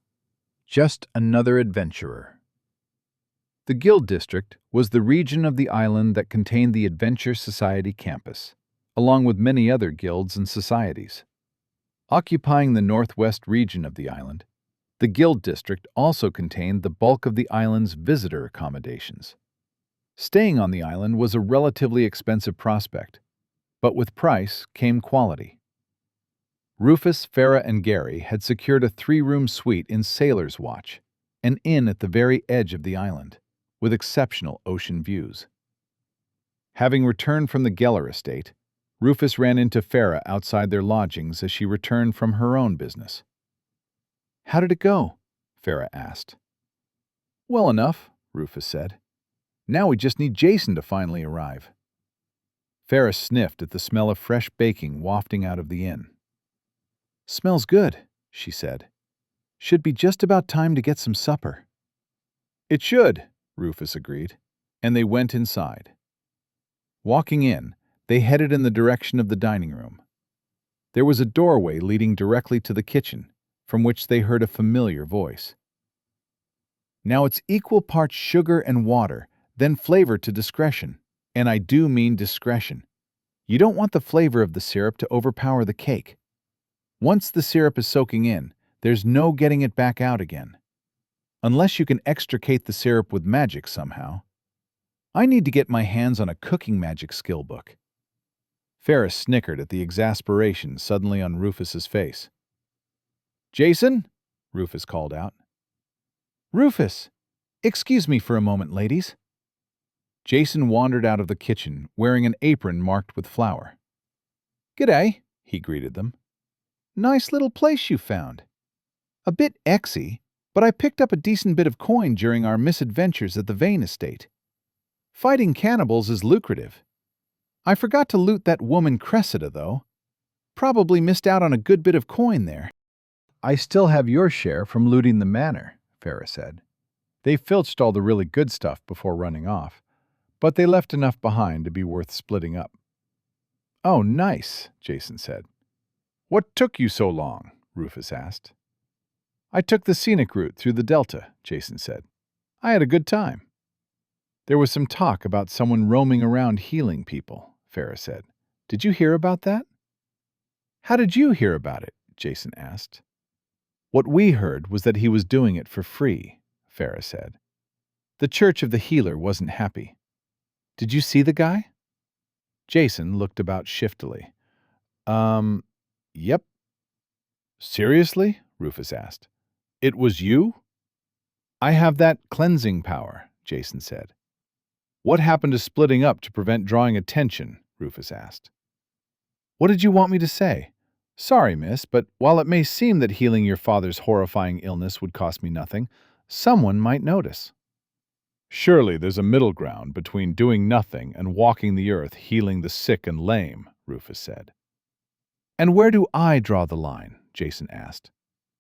Just Another Adventurer. The Guild District was the region of the island that contained the Adventure Society campus, along with many other guilds and societies. Occupying the northwest region of the island, the Guild District also contained the bulk of the island's visitor accommodations. Staying on the island was a relatively expensive prospect, but with price came quality. Rufus, Farah, and Gary had secured a 3-room suite in Sailor's Watch, an inn at the very edge of the island, with exceptional ocean views. Having returned from the Geller estate, Rufus ran into Farah outside their lodgings as she returned from her own business. "How did it go?" Farah asked. "Well enough," Rufus said. "Now we just need Jason to finally arrive." Farah sniffed at the smell of fresh baking wafting out of the inn. "Smells good," she said. "Should be just about time to get some supper." "It should," Rufus agreed, and they went inside. Walking in, they headed in the direction of the dining room. There was a doorway leading directly to the kitchen, from which they heard a familiar voice. "Now it's equal parts sugar and water, then flavor to discretion, and I do mean discretion. You don't want the flavor of the syrup to overpower the cake. Once the syrup is soaking in, there's no getting it back out again. Unless you can extricate the syrup with magic somehow. I need to get my hands on a cooking magic skill book." Ferris snickered at the exasperation suddenly on Rufus's face. "Jason?" Rufus called out. "Rufus! Excuse me for a moment, ladies." Jason wandered out of the kitchen, wearing an apron marked with flour. "G'day," he greeted them. "Nice little place you found. A bit exy, but I picked up a decent bit of coin during our misadventures at the Vane estate. Fighting cannibals is lucrative. I forgot to loot that woman Cressida, though. Probably missed out on a good bit of coin there." I still have your share from looting the manor, Farah said. They filched all the really good stuff before running off, but they left enough behind to be worth splitting up. "Oh, nice," Jason said. "What took you so long?" Rufus asked. "I took the scenic route through the Delta," Jason said. "I had a good time." "There was some talk about someone roaming around healing people," Farah said. "Did you hear about that?" "How did you hear about it?" Jason asked. "What we heard was that he was doing it for free," Farah said. "The Church of the Healer wasn't happy. Did you see the guy?" Jason looked about shiftily. Yep." "Seriously?" Rufus asked. "It was you?" "I have that cleansing power," Jason said. "What happened to splitting up to prevent drawing attention?" Rufus asked. "What did you want me to say? Sorry, miss, but while it may seem that healing your father's horrifying illness would cost me nothing, someone might notice." "Surely there's a middle ground between doing nothing and walking the earth healing the sick and lame," Rufus said. "And where do I draw the line?" Jason asked.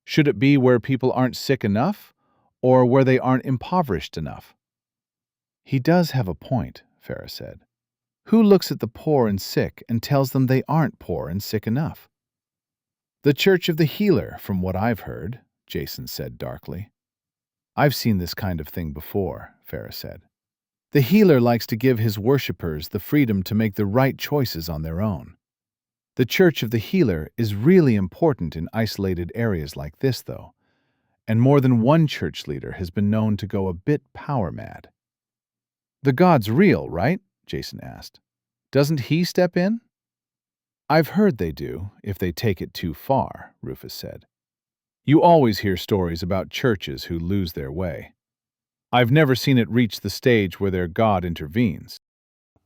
"Should it be where people aren't sick enough, or where they aren't impoverished enough?" "He does have a point," Farah said. "Who looks at the poor and sick and tells them they aren't poor and sick enough?" "The Church of the Healer, from what I've heard," Jason said darkly. "I've seen this kind of thing before," Farah said. "The healer likes to give his worshippers the freedom to make the right choices on their own. The Church of the Healer is really important in isolated areas like this, though, and more than one church leader has been known to go a bit power-mad." "The God's real, right?" Jason asked. "Doesn't he step in?" "I've heard they do, if they take it too far," Rufus said. "You always hear stories about churches who lose their way. I've never seen it reach the stage where their God intervenes."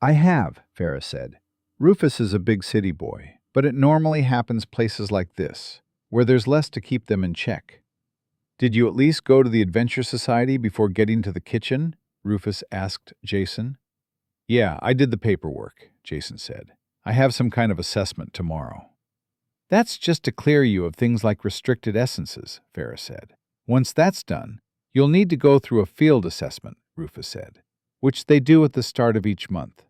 "I have," Farah said. "Rufus is a big city boy, but it normally happens places like this, where there's less to keep them in check." "Did you at least go to the Adventure Society before getting to the kitchen?" Rufus asked Jason. "Yeah, I did the paperwork," Jason said. "I have some kind of assessment tomorrow." "That's just to clear you of things like restricted essences," Farah said. "Once that's done, you'll need to go through a field assessment," Rufus said, "which they do at the start of each month.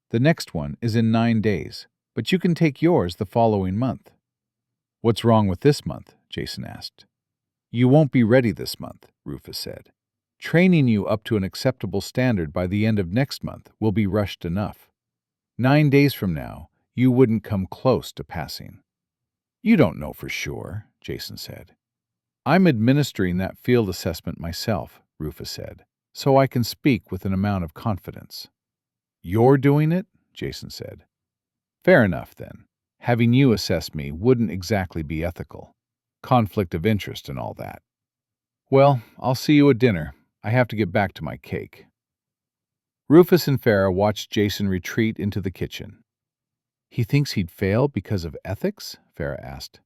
The next one is in 9 days, but you can take yours the following month." "What's wrong with this month?" Jason asked. "You won't be ready this month," Rufus said. "Training you up to an acceptable standard by the end of next month will be rushed enough. 9 days from now, you wouldn't come close to passing." "You don't know for sure," Jason said. "I'm administering that field assessment myself," Rufus said, "so I can speak with an amount of confidence." "You're doing it?" Jason said. "Fair enough, then. Having you assess me wouldn't exactly be ethical. Conflict of interest and all that. Well, I'll see you at dinner. I have to get back to my cake." Rufus and Farah watched Jason retreat into the kitchen. "He thinks he'd fail because of ethics?" Farah asked.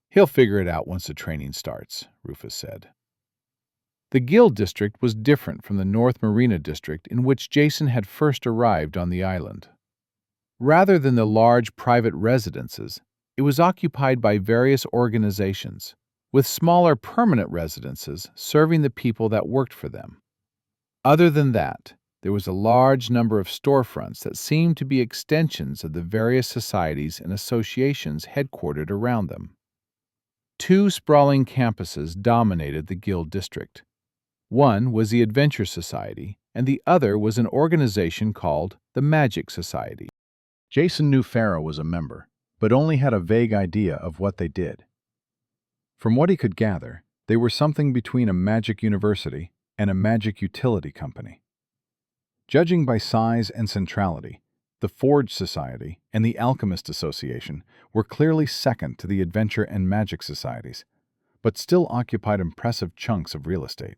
"He'll figure it out once the training starts," Rufus said. The Guild District was different from the North Marina District in which Jason had first arrived on the island. Rather than the large private residences, it was occupied by various organizations, with smaller permanent residences serving the people that worked for them. Other than that, there was a large number of storefronts that seemed to be extensions of the various societies and associations headquartered around them. 2 sprawling campuses dominated the guild district. One was the Adventure Society, and the other was an organization called the Magic Society. Jason knew Farah was a member, but only had a vague idea of what they did. From what he could gather, they were something between a magic university and a magic utility company. Judging by size and centrality, the Forge Society and the Alchemist Association were clearly second to the Adventure and Magic Societies, but still occupied impressive chunks of real estate.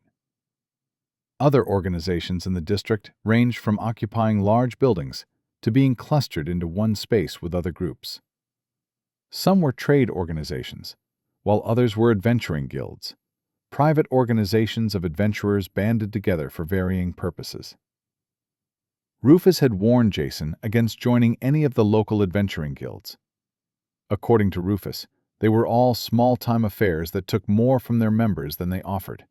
Other organizations in the district ranged from occupying large buildings to being clustered into one space with other groups. Some were trade organizations, while others were adventuring guilds, private organizations of adventurers banded together for varying purposes. Rufus had warned Jason against joining any of the local adventuring guilds. According to Rufus, they were all small-time affairs that took more from their members than they offered,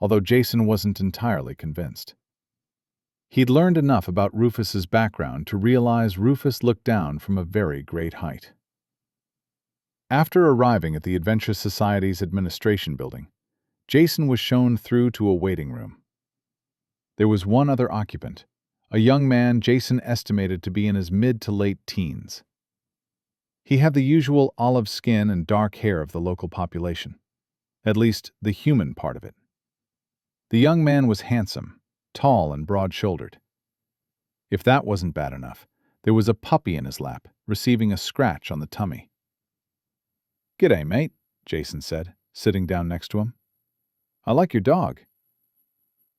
although Jason wasn't entirely convinced. He'd learned enough about Rufus's background to realize Rufus looked down from a very great height. After arriving at the Adventure Society's administration building, Jason was shown through to a waiting room. There was one other occupant, a young man Jason estimated to be in his mid to late teens. He had the usual olive skin and dark hair of the local population, at least the human part of it. The young man was handsome, tall and broad-shouldered. If that wasn't bad enough, there was a puppy in his lap, receiving a scratch on the tummy. "G'day, mate," Jason said, sitting down next to him. "I like your dog."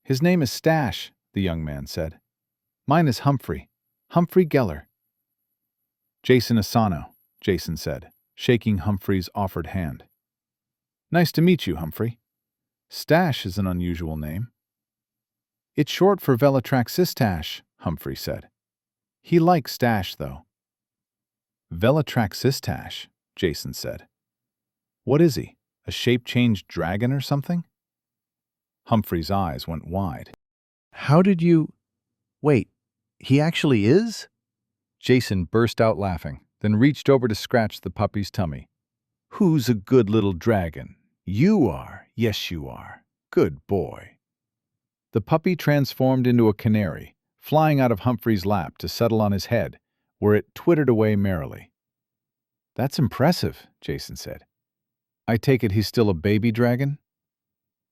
"His name is Stash," the young man said. "Mine is Humphrey Geller." "Jason Asano," Jason said, shaking Humphrey's offered hand. "Nice to meet you, Humphrey. Stash is an unusual name." "It's short for Velatraxistash," Humphrey said. "He likes Stash, though." "Velatraxistash," Jason said. "What is he, a shape-changed dragon or something?" Humphrey's eyes went wide. How did you... Wait, he actually is? Jason burst out laughing, then reached over to scratch the puppy's tummy. "Who's a good little dragon? You are. Yes, you are. Good boy." The puppy transformed into a canary, flying out of Humphrey's lap to settle on his head, where it twittered away merrily. "That's impressive," Jason said. "I take it he's still a baby dragon?"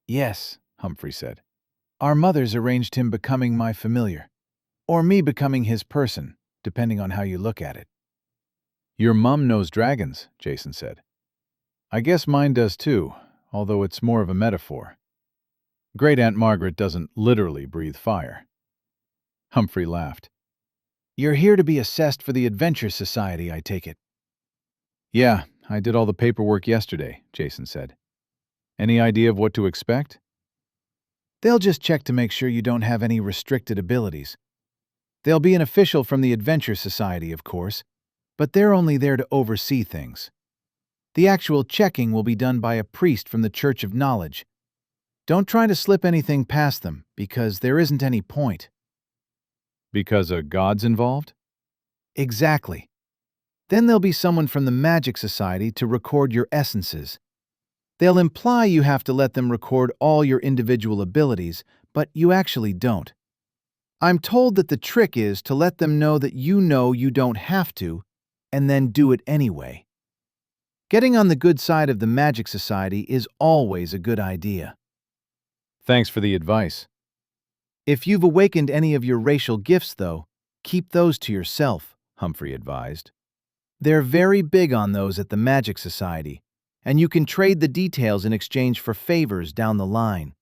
"Yes," Humphrey said. "Our mothers arranged him becoming my familiar, or me becoming his person, depending on how you look at it." "Your mum knows dragons," Jason said. "I guess mine does too, although it's more of a metaphor. Great Aunt Margaret doesn't literally breathe fire." Humphrey laughed. "You're here to be assessed for the Adventure Society, I take it." "Yeah, I did all the paperwork yesterday," Jason said. "Any idea of what to expect?" "They'll just check to make sure you don't have any restricted abilities. There'll be an official from the Adventure Society, of course, but they're only there to oversee things. The actual checking will be done by a priest from the Church of Knowledge. Don't try to slip anything past them, because there isn't any point." "Because a god's involved?" "Exactly. Then there'll be someone from the Magic Society to record your essences. They'll imply you have to let them record all your individual abilities, but you actually don't. I'm told that the trick is to let them know you don't have to, and then do it anyway. Getting on the good side of the Magic Society is always a good idea." "Thanks for the advice." "If you've awakened any of your racial gifts, though, keep those to yourself," Humphrey advised. "They're very big on those at the Magic Society, and you can trade the details in exchange for favors down the line."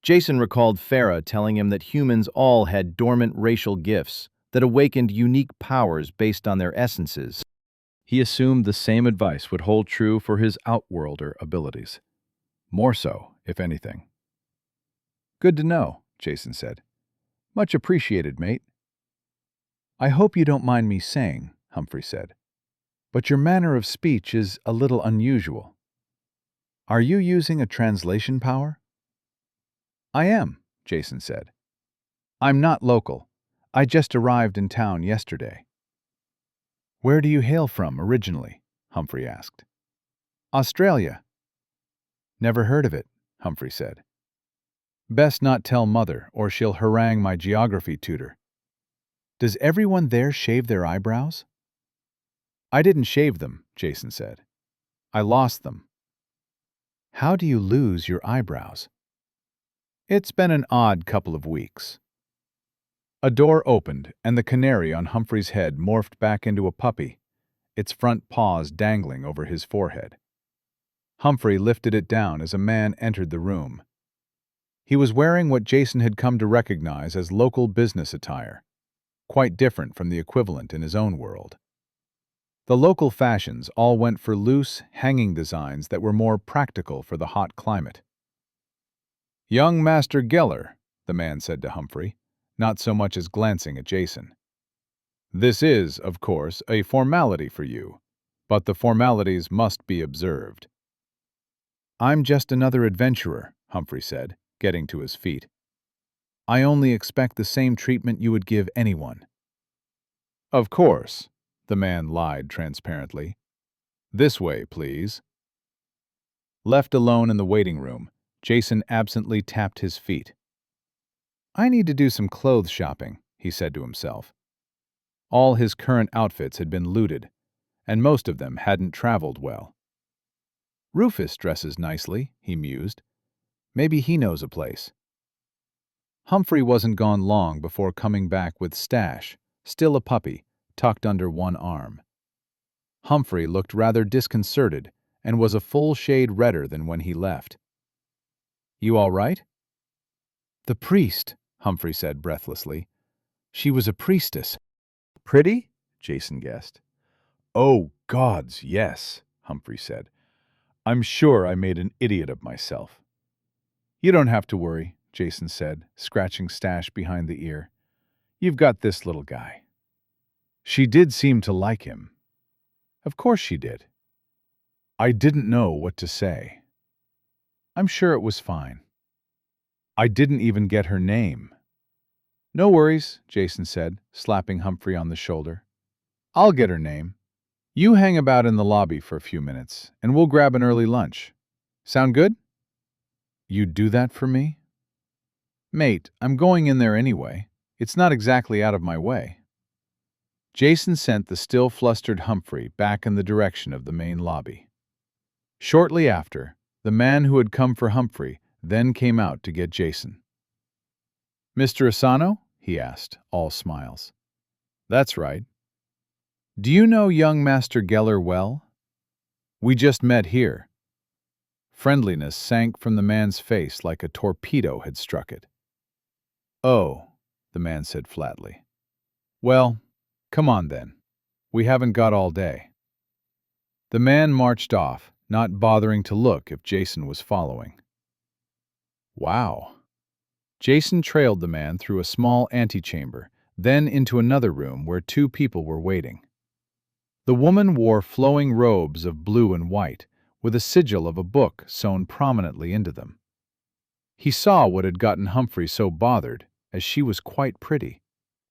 Jason recalled Farah telling him that humans all had dormant racial gifts that awakened unique powers based on their essences. He assumed the same advice would hold true for his outworlder abilities. More so, if anything. "Good to know," Jason said. "Much appreciated, mate." "I hope you don't mind me saying," Humphrey said, "but your manner of speech is a little unusual." Are you using a translation power? I am, Jason said. I'm not local. I just arrived in town yesterday. Where do you hail from originally? Humphrey asked. Australia. Never heard of it, Humphrey said. Best not tell Mother, or she'll harangue my geography tutor. Does everyone there shave their eyebrows? I didn't shave them, Jason said. I lost them. How do you lose your eyebrows? It's been an odd couple of weeks. A door opened, and the canary on Humphrey's head morphed back into a puppy, its front paws dangling over his forehead. Humphrey lifted it down as a man entered the room. He was wearing what Jason had come to recognize as local business attire, quite different from the equivalent in his own world. The local fashions all went for loose, hanging designs that were more practical for the hot climate. "Young Master Geller," the man said to Humphrey, not so much as glancing at Jason. "This is, of course, a formality for you, but the formalities must be observed." "I'm just another adventurer," Humphrey said, getting to his feet. "I only expect the same treatment you would give anyone." "Of course," the man lied transparently. "This way, please." Left alone in the waiting room, Jason absently tapped his feet. "I need to do some clothes shopping," he said to himself. All his current outfits had been looted, and most of them hadn't traveled well. "Rufus dresses nicely," he mused. "Maybe he knows a place." Humphrey wasn't gone long before coming back with Stash, still a puppy, tucked under one arm. Humphrey looked rather disconcerted and was a full shade redder than when he left. "You all right?" "The priest," Humphrey said breathlessly. "She was a priestess." Pretty? Jason guessed. "Oh, gods, yes," Humphrey said. "I'm sure I made an idiot of myself." "You don't have to worry," Jason said, scratching Stash behind the ear. "You've got this little guy." She did seem to like him. Of course she did. I didn't know what to say. I'm sure it was fine. I didn't even get her name. "No worries," Jason said, slapping Humphrey on the shoulder. "I'll get her name. You hang about in the lobby for a few minutes, and we'll grab an early lunch. Sound good?" "You'd do that for me?" "Mate, I'm going in there anyway. It's not exactly out of my way." Jason sent the still flustered Humphrey back in the direction of the main lobby. Shortly after, the man who had come for Humphrey then came out to get Jason. "Mr. Asano?" he asked, all smiles. "That's right. Do you know young Master Geller well?" "We just met here." Friendliness sank from the man's face like a torpedo had struck it. "Oh," the man said flatly. "Well, come on then. We haven't got all day." The man marched off, not bothering to look if Jason was following. Wow. Jason trailed the man through a small antechamber, then into another room where two people were waiting. The woman wore flowing robes of blue and white, with a sigil of a book sewn prominently into them. He saw what had gotten Humphrey so bothered, as she was quite pretty,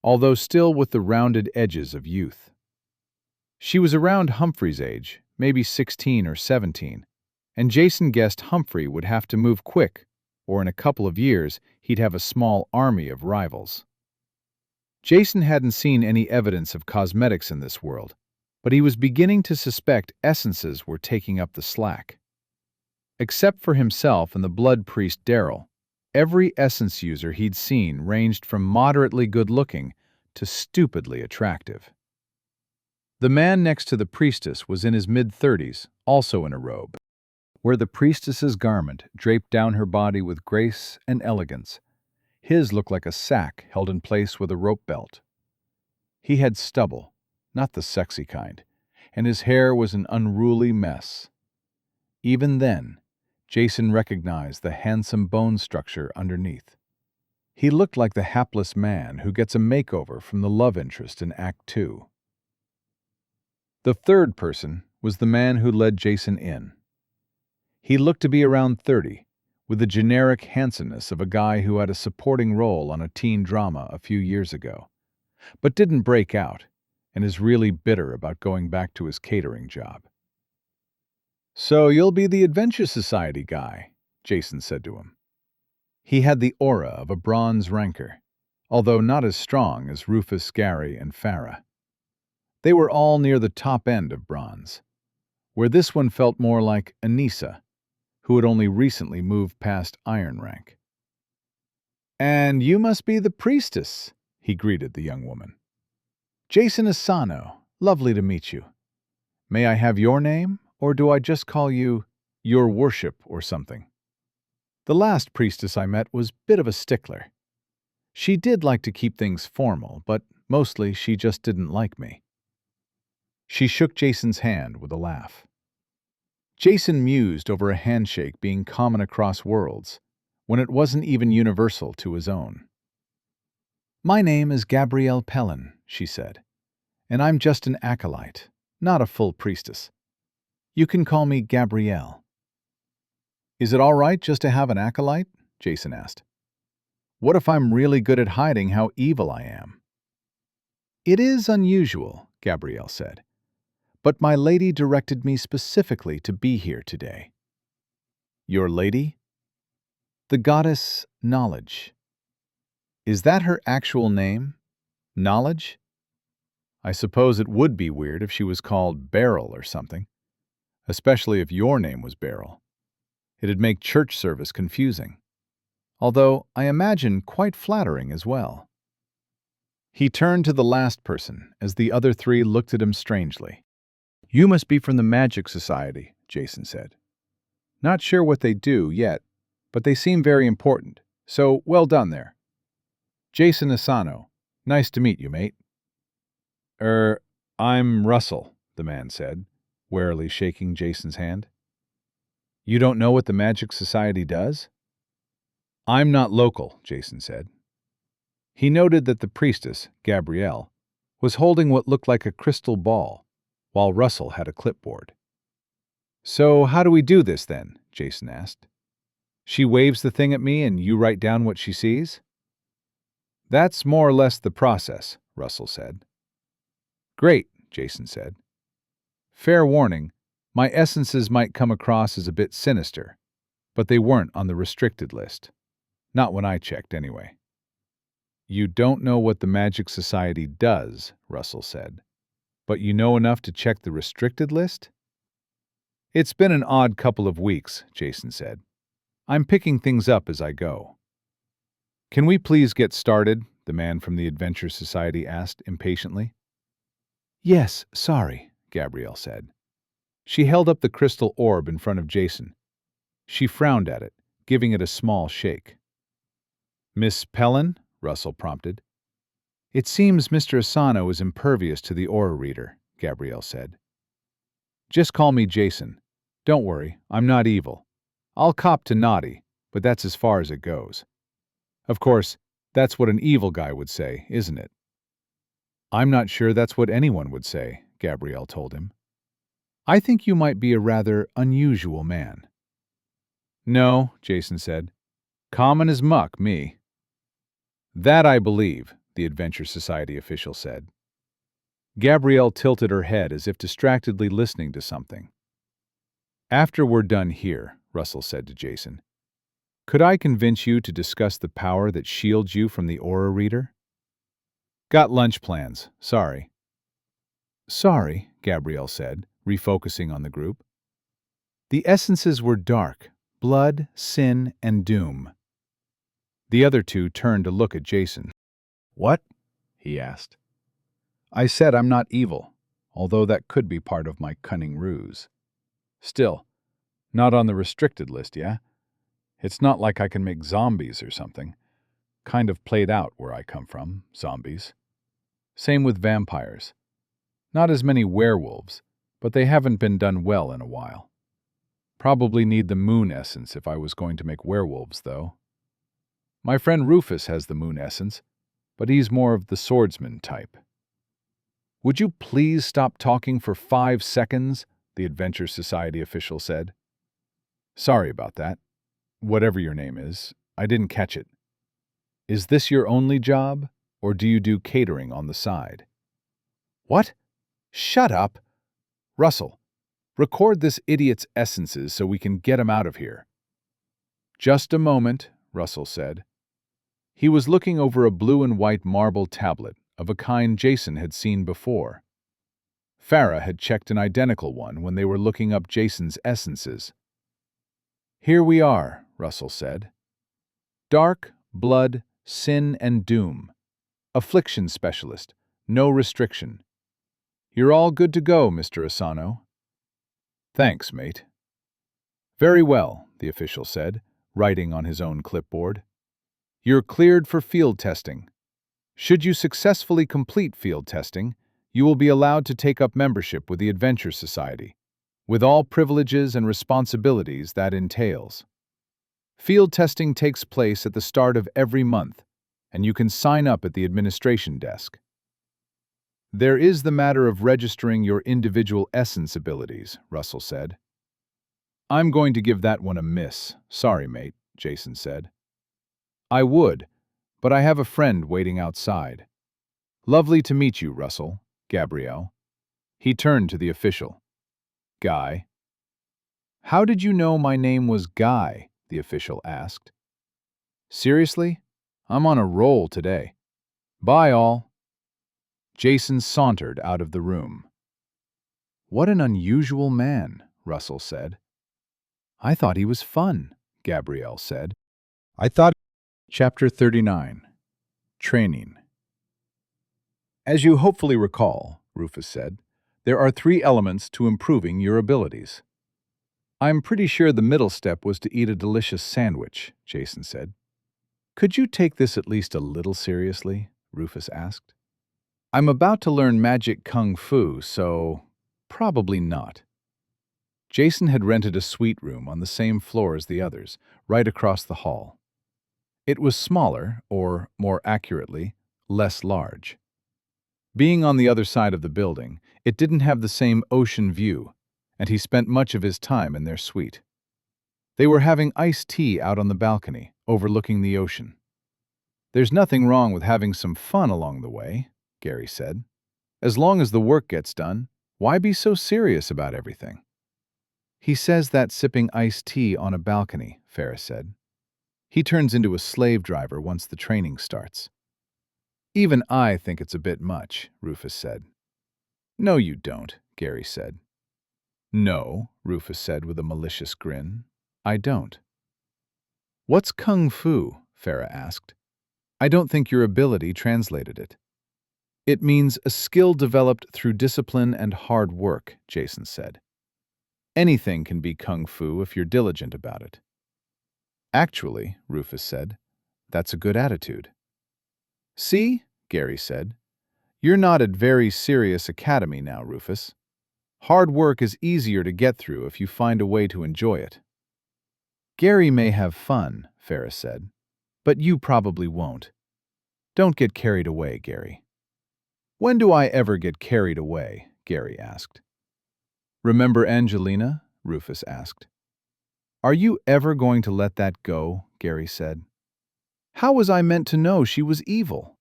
although still with the rounded edges of youth. She was around Humphrey's age, maybe 16 or 17, and Jason guessed Humphrey would have to move quick, or in a couple of years he'd have a small army of rivals. Jason hadn't seen any evidence of cosmetics in this world, but he was beginning to suspect essences were taking up the slack. Except for himself and the blood priest Daryl, every essence user he'd seen ranged from moderately good-looking to stupidly attractive. The man next to the priestess was in his mid-30s, also in a robe, where the priestess's garment draped down her body with grace and elegance. His looked like a sack held in place with a rope belt. He had stubble, not the sexy kind, and his hair was an unruly mess. Even then, Jason recognized the handsome bone structure underneath. He looked like the hapless man who gets a makeover from the love interest in Act 2. The third person was the man who led Jason in. He looked to be around 30, with the generic handsomeness of a guy who had a supporting role on a teen drama a few years ago, but didn't break out and is really bitter about going back to his catering job. "So you'll be the Adventure Society guy," Jason said to him. He had the aura of a bronze ranker, although not as strong as Rufus, Gary, and Farah. They were all near the top end of bronze, where this one felt more like Anissa, who had only recently moved past iron rank. "And you must be the priestess," he greeted the young woman. "Jason Asano, lovely to meet you. May I have your name, or do I just call you your worship or something?" The last priestess I met was a bit of a stickler. She did like to keep things formal, but mostly she just didn't like me. She shook Jason's hand with a laugh. Jason mused over a handshake being common across worlds, when it wasn't even universal to his own. "My name is Gabrielle Pellin," she said, "and I'm just an acolyte, not a full priestess. You can call me Gabrielle." "Is it all right just to have an acolyte?" Jason asked. "What if I'm really good at hiding how evil I am?" "It is unusual," Gabrielle said, "but my lady directed me specifically to be here today." "Your lady?" "The goddess Knowledge." "Is that her actual name? Knowledge?" "I suppose it would be weird if she was called Beryl or something, especially if your name was Beryl. It'd make church service confusing, although I imagine quite flattering as well." He turned to the last person as the other three looked at him strangely. "You must be from the Magic Society," Jason said. "Not sure what they do yet, but they seem very important, so well done there. Jason Asano, nice to meet you, mate." I'm Russell," the man said, warily shaking Jason's hand. "You don't know what the Magic Society does?" "I'm not local," Jason said. He noted that the priestess, Gabrielle, was holding what looked like a crystal ball, while Russell had a clipboard. "So how do we do this then?" Jason asked. "She waves the thing at me and you write down what she sees?" "That's more or less the process," Russell said. "Great," Jason said. "Fair warning, my essences might come across as a bit sinister, but they weren't on the restricted list. Not when I checked, anyway." "You don't know what the Magic Society does," Russell said, "but you know enough to check the restricted list?" "It's been an odd couple of weeks," Jason said. "I'm picking things up as I go." "Can we please get started?" the man from the Adventure Society asked impatiently. "Yes, sorry," Gabrielle said. She held up the crystal orb in front of Jason. She frowned at it, giving it a small shake. "Miss Pellin?" Russell prompted. "It seems Mr. Asano is impervious to the aura reader," Gabrielle said. "Just call me Jason. Don't worry, I'm not evil. I'll cop to naughty, but that's as far as it goes. Of course, that's what an evil guy would say, isn't it?" "I'm not sure that's what anyone would say," Gabrielle told him. "I think you might be a rather unusual man." "No," Jason said. "Common as muck, me." "That I believe," the Adventure Society official said. Gabrielle tilted her head as if distractedly listening to something. "After we're done here," Russell said to Jason, "could I convince you to discuss the power that shields you from the aura reader?" "Got lunch plans, sorry." "Sorry," Gabrielle said, refocusing on the group. "The essences were dark, blood, sin, and doom." The other two turned to look at Jason. "What?" he asked. "I said I'm not evil, although that could be part of my cunning ruse. Still, not on the restricted list, yeah? It's not like I can make zombies or something. Kind of played out where I come from, zombies. Same with vampires. Not as many werewolves, but they haven't been done well in a while. Probably need the moon essence if I was going to make werewolves, though. My friend Rufus has the moon essence, but he's more of the swordsman type." "Would you please stop talking for 5 seconds?" the Adventure Society official said. Sorry about that. Whatever your name is, I didn't catch it. Is this your only job, or do you do catering on the side? What? Shut up! Russell, record this idiot's essences so we can get him out of here. Just a moment, Russell said. He was looking over a blue and white marble tablet of a kind Jason had seen before. Farah had checked an identical one when they were looking up Jason's essences. Here we are, Russell said. Dark, blood, sin, and doom. Affliction specialist. No restriction. You're all good to go, Mr. Asano. Thanks, mate. Very well, the official said, writing on his own clipboard. You're cleared for field testing. Should you successfully complete field testing, you will be allowed to take up membership with the Adventure Society, with all privileges and responsibilities that entails. Field testing takes place at the start of every month, and you can sign up at the administration desk. There is the matter of registering your individual essence abilities, Russell said. I'm going to give that one a miss. Sorry, mate, Jason said. I would, but I have a friend waiting outside. Lovely to meet you, Russell, Gabrielle. He turned to the official. Guy. How did you know my name was Guy? The official asked. Seriously? I'm on a roll today. Bye, all. Jason sauntered out of the room. What an unusual man, Russell said. I thought he was fun, Gabrielle said. I thought. Chapter 39. Training. As you hopefully recall, Rufus said, there are 3 elements to improving your abilities. I'm pretty sure the middle step was to eat a delicious sandwich, Jason said. Could you take this at least a little seriously? Rufus asked. I'm about to learn magic kung fu, so probably not. Jason had rented a suite room on the same floor as the others, right across the hall. It was smaller, or, more accurately, less large. Being on the other side of the building, it didn't have the same ocean view, and he spent much of his time in their suite. They were having iced tea out on the balcony, overlooking the ocean. There's nothing wrong with having some fun along the way, Gary said. As long as the work gets done, why be so serious about everything? He says that sipping iced tea on a balcony, Farah said. He turns into a slave driver once the training starts. Even I think it's a bit much, Rufus said. No, you don't, Gary said. No, Rufus said with a malicious grin. I don't. What's kung fu? Farah asked. I don't think your ability translated it. It means a skill developed through discipline and hard work, Jason said. Anything can be kung fu if you're diligent about it. Actually, Rufus said, that's a good attitude. See, Gary said, you're not at very serious academy now, Rufus. Hard work is easier to get through if you find a way to enjoy it. Gary may have fun, Farah said, but you probably won't. Don't get carried away, Gary. When do I ever get carried away? Gary asked. Remember Angelina? Rufus asked. Are you ever going to let that go? Gary said. How was I meant to know she was evil?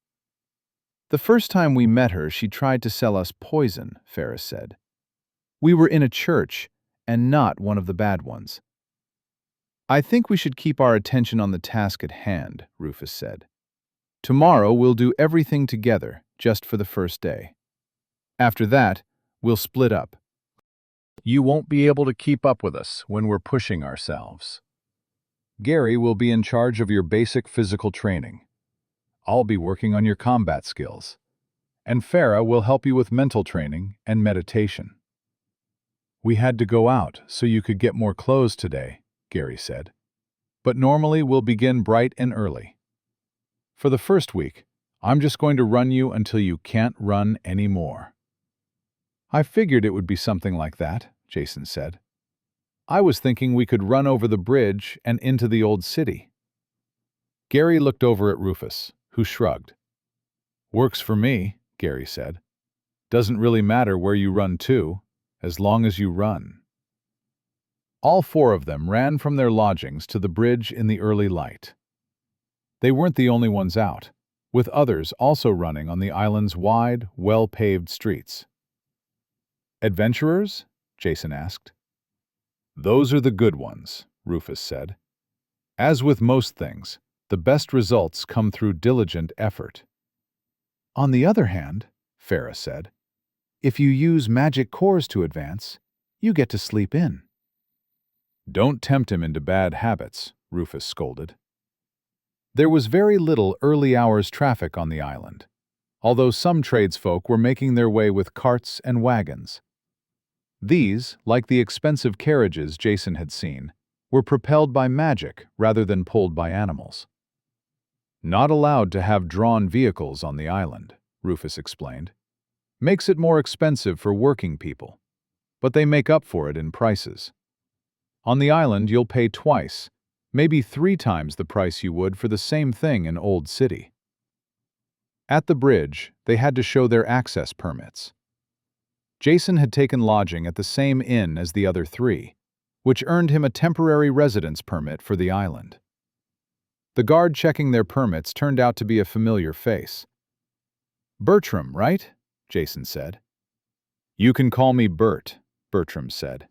The first time we met her, she tried to sell us poison, Farah said. We were in a church, and not one of the bad ones. I think we should keep our attention on the task at hand, Rufus said. Tomorrow we'll do everything together, just for the first day. After that, we'll split up. You won't be able to keep up with us when we're pushing ourselves. Gary will be in charge of your basic physical training. I'll be working on your combat skills. And Farah will help you with mental training and meditation. We had to go out so you could get more clothes today, Gary said. But normally we'll begin bright and early. For the first week, I'm just going to run you until you can't run anymore. I figured it would be something like that, Jason said. I was thinking we could run over the bridge and into the old city. Gary looked over at Rufus, who shrugged. Works for me, Gary said. Doesn't really matter where you run to, as long as you run. All four of them ran from their lodgings to the bridge in the early light. They weren't the only ones out, with others also running on the island's wide, well-paved streets. "Adventurers?" Jason asked. "Those are the good ones," Rufus said. "As with most things, the best results come through diligent effort." "On the other hand," Farah said, "if you use magic cores to advance, you get to sleep in." "Don't tempt him into bad habits," Rufus scolded. There was very little early hours traffic on the island, although some tradesfolk were making their way with carts and wagons. These, like the expensive carriages Jason had seen, were propelled by magic rather than pulled by animals. "Not allowed to have drawn vehicles on the island," Rufus explained. "Makes it more expensive for working people, but they make up for it in prices. On the island you'll pay twice, maybe 3 times the price you would for the same thing in Old City." At the bridge, they had to show their access permits. Jason had taken lodging at the same inn as the other 3, which earned him a temporary residence permit for the island. The guard checking their permits turned out to be a familiar face. "Bertram, right?" Jason said. "You can call me Bert," Bertram said.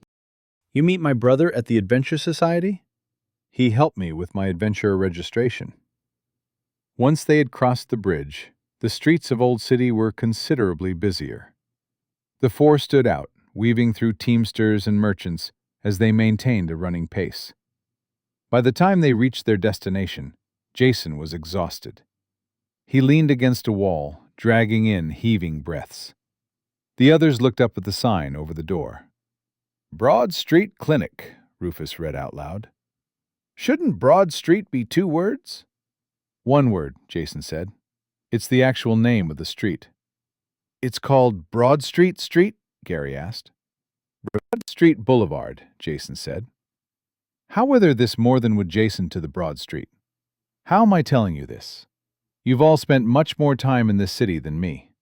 You meet my brother at the Adventure Society? He helped me with my adventure registration. Once they had crossed the bridge, the streets of Old City were considerably busier. The 4 stood out, weaving through teamsters and merchants as they maintained a running pace. By the time they reached their destination, Jason was exhausted. He leaned against a wall, dragging in heaving breaths. The others looked up at the sign over the door. "Broad Street Clinic," Rufus read out loud. "Shouldn't Broad Street be 2 words?" "1 word," Jason said. "It's the actual name of the street." "It's called Broad Street Street?" Gary asked. "Broad Street Boulevard," Jason said. How whether this more than would Jason to the Broad Street? "How am I telling you this? You've all spent much more time in this city than me."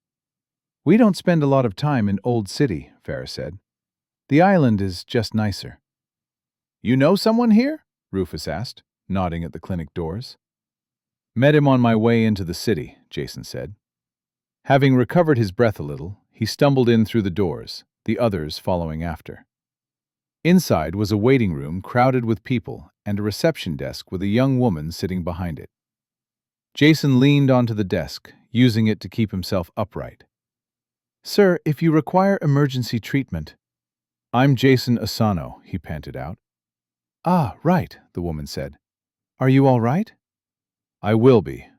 "We don't spend a lot of time in Old City," Farah said. "The island is just nicer." "You know someone here?" Rufus asked, nodding at the clinic doors. "Met him on my way into the city," Jason said. Having recovered his breath a little, he stumbled in through the doors, the others following after. Inside was a waiting room crowded with people and a reception desk with a young woman sitting behind it. Jason leaned onto the desk, using it to keep himself upright. "Sir, if you require emergency treatment—" "I'm Jason Asano," he panted out. "Ah, right," the woman said. "Are you all right?" "I will be."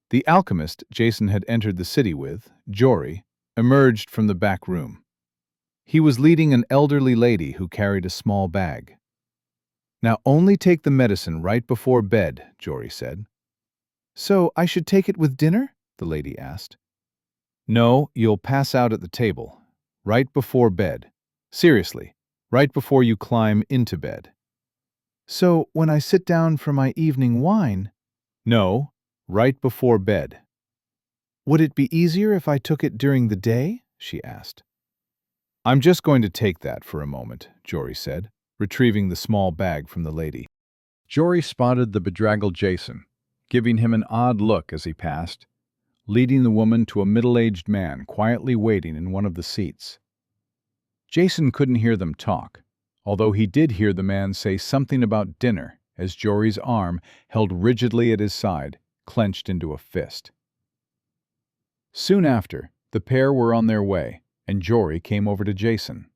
The alchemist Jason had entered the city with, Jory, emerged from the back room. He was leading an elderly lady who carried a small bag. "Now only take the medicine right before bed," Jory said. "So I should take it with dinner?" the lady asked. "No, you'll pass out at the table, right before bed. Seriously, right before you climb into bed." "So when I sit down for my evening wine—" "No, right before bed." "Would it be easier if I took it during the day?" she asked. "I'm just going to take that for a moment," Jory said, retrieving the small bag from the lady. Jory spotted the bedraggled Jason, giving him an odd look as he passed, leading the woman to a middle-aged man quietly waiting in one of the seats. Jason couldn't hear them talk, although he did hear the man say something about dinner as Jory's arm, held rigidly at his side, clenched into a fist. Soon after, the pair were on their way, and Jory came over to Jason.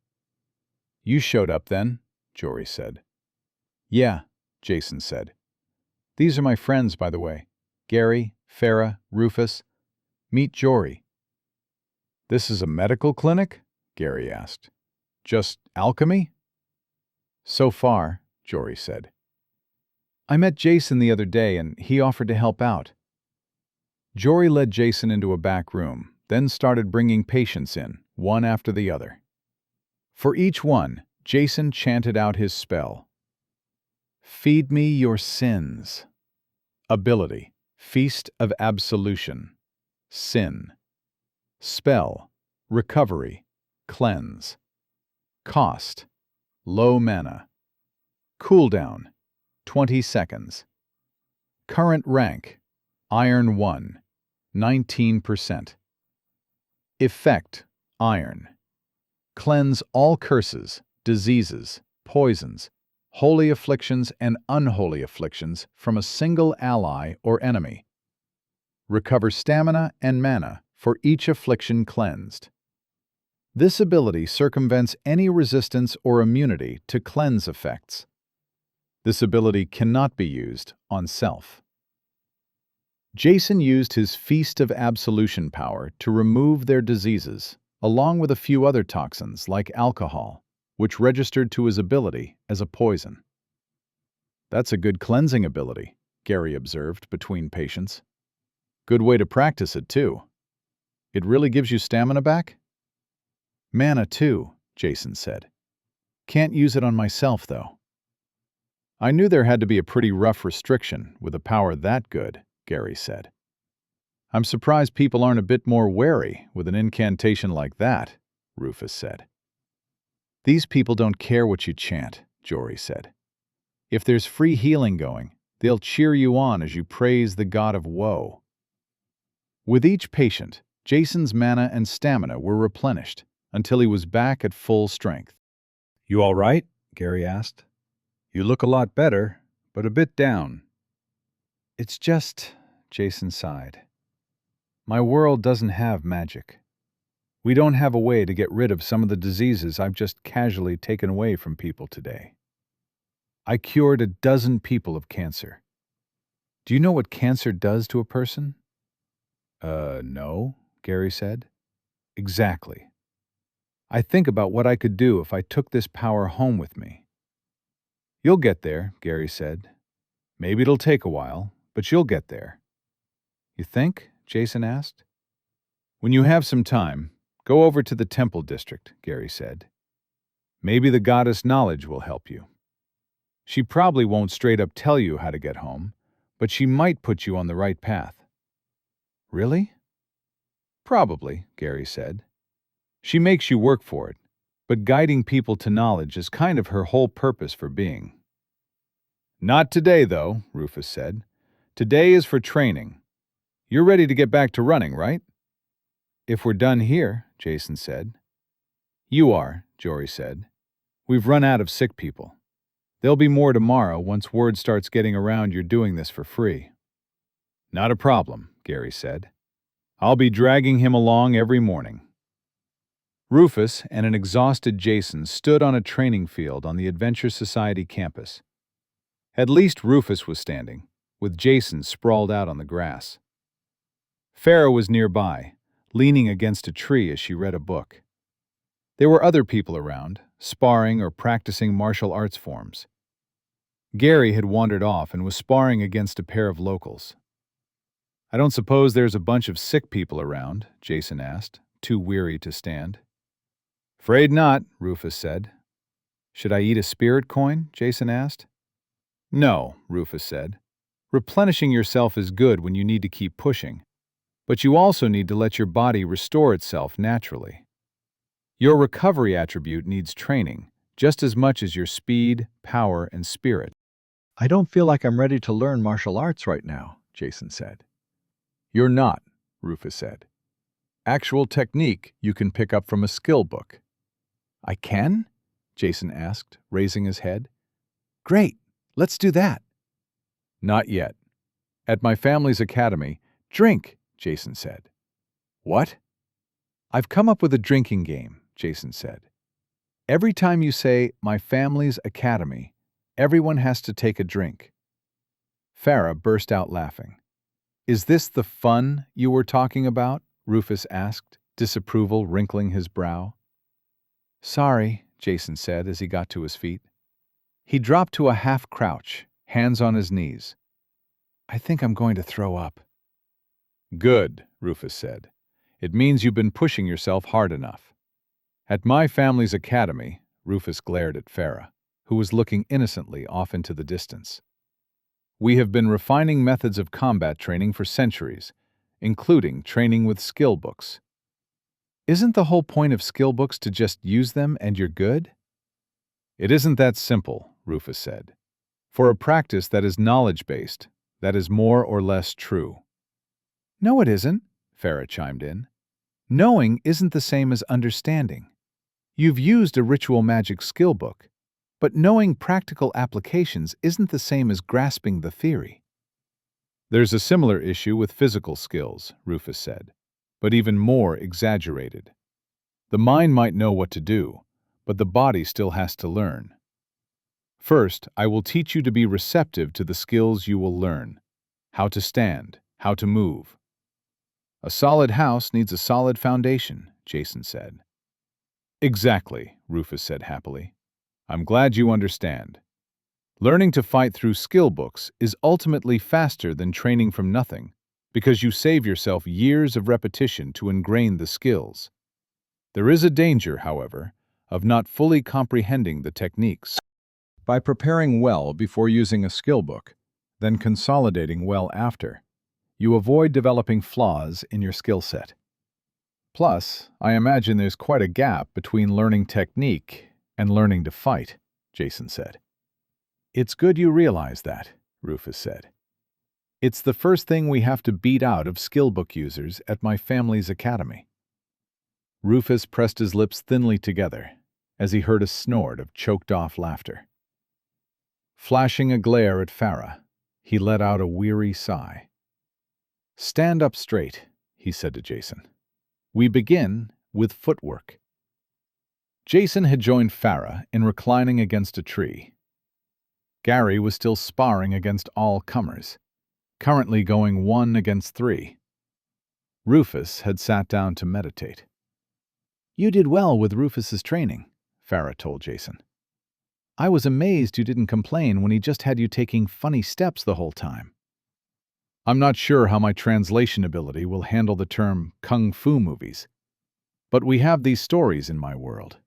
"You showed up then," Jory said. "Yeah," Jason said. "These are my friends, by the way. Gary, Farah, Rufus. Meet Jory." "This is a medical clinic?" Gary asked. "Just alchemy?" "So far," Jory said. "I met Jason the other day and he offered to help out." Jory led Jason into a back room, then started bringing patients in, one after the other. For each one, Jason chanted out his spell. "Feed me your sins." Ability, Feast of Absolution. Sin. Spell, Recovery, Cleanse. Cost, low mana, Cooldown, 20 seconds. Current rank, Iron 1, 19%. Effect, Iron. Cleanse all curses, diseases, poisons, holy afflictions and unholy afflictions from a single ally or enemy. Recover stamina and mana for each affliction cleansed. This ability circumvents any resistance or immunity to cleanse effects. This ability cannot be used on self. Jason used his Feast of Absolution power to remove their diseases, along with a few other toxins like alcohol, which registered to his ability as a poison. That's a good cleansing ability, Gary observed between patients. Good way to practice it, too. It really gives you stamina back? Mana, too, Jason said. Can't use it on myself, though. I knew there had to be a pretty rough restriction with a power that good, Gary said. I'm surprised people aren't a bit more wary with an incantation like that, Rufus said. These people don't care what you chant, Jory said. If there's free healing going, they'll cheer you on as you praise the god of woe. With each patient, Jason's mana and stamina were replenished until he was back at full strength. You all right? Gary asked. You look a lot better, but a bit down. It's just, Jason sighed. My world doesn't have magic. We don't have a way to get rid of some of the diseases I've just casually taken away from people today. I cured a dozen people of cancer. Do you know what cancer does to a person? No, Gary said. Exactly. I think about what I could do if I took this power home with me. You'll get there, Gary said. Maybe it'll take a while, but you'll get there. You think? Jason asked. When you have some time, go over to the temple district, Gary said. Maybe the goddess Knowledge will help you. She probably won't straight up tell you how to get home, but she might put you on the right path. Really? Probably, Gary said. She makes you work for it, but guiding people to knowledge is kind of her whole purpose for being. Not today, though, Rufus said. Today is for training. You're ready to get back to running, right? If we're done here, Jason said. You are, Jory said. We've run out of sick people. There'll be more tomorrow once word starts getting around you're doing this for free. Not a problem, Gary said. I'll be dragging him along every morning. Rufus and an exhausted Jason stood on a training field on the Adventure Society campus. At least Rufus was standing, with Jason sprawled out on the grass. Farah was nearby, leaning against a tree as she read a book. There were other people around, sparring or practicing martial arts forms. Gary had wandered off and was sparring against a pair of locals. I don't suppose there's a bunch of sick people around, Jason asked, too weary to stand. Afraid not, Rufus said. Should I eat a spirit coin? Jason asked. No, Rufus said. Replenishing yourself is good when you need to keep pushing, but you also need to let your body restore itself naturally. Your recovery attribute needs training, just as much as your speed, power, and spirit. I don't feel like I'm ready to learn martial arts right now, Jason said. You're not, Rufus said. Actual technique you can pick up from a skill book. I can? Jason asked, raising his head. Great, let's do that. Not yet. At my family's academy, drink, Jason said. What? I've come up with a drinking game, Jason said. Every time you say, my family's academy, everyone has to take a drink. Farah burst out laughing. Is this the fun you were talking about? Rufus asked, disapproval wrinkling his brow. Sorry, Jason said as he got to his feet. He dropped to a half-crouch, hands on his knees. I think I'm going to throw up. Good, Rufus said. It means you've been pushing yourself hard enough. At my family's academy, Rufus glared at Farah, who was looking innocently off into the distance. We have been refining methods of combat training for centuries, including training with skill books. Isn't the whole point of skill books to just use them and you're good? It isn't that simple, Rufus said. For a practice that is knowledge-based, that is more or less true. No, it isn't, Farah chimed in. Knowing isn't the same as understanding. You've used a ritual magic skill book, but knowing practical applications isn't the same as grasping the theory. There's a similar issue with physical skills, Rufus said, but even more exaggerated. The mind might know what to do, but the body still has to learn. First, I will teach you to be receptive to the skills you will learn. How to stand, how to move. A solid house needs a solid foundation, Jason said. Exactly, Rufus said happily. I'm glad you understand. Learning to fight through skill books is ultimately faster than training from nothing, because you save yourself years of repetition to ingrain the skills. There is a danger, however, of not fully comprehending the techniques. By preparing well before using a skill book, then consolidating well after, you avoid developing flaws in your skill set. Plus, I imagine there's quite a gap between learning technique and learning to fight, Jason said. It's good you realize that, Rufus said. It's the first thing we have to beat out of skill book users at my family's academy. Rufus pressed his lips thinly together as he heard a snort of choked-off laughter. Flashing a glare at Farah, he let out a weary sigh. Stand up straight, he said to Jason. We begin with footwork. Jason had joined Farah in reclining against a tree. Gary was still sparring against all comers, currently going 1 against 3. Rufus had sat down to meditate. You did well with Rufus's training, Farah told Jason. I was amazed you didn't complain when he just had you taking funny steps the whole time. I'm not sure how my translation ability will handle the term kung fu movies, but we have these stories in my world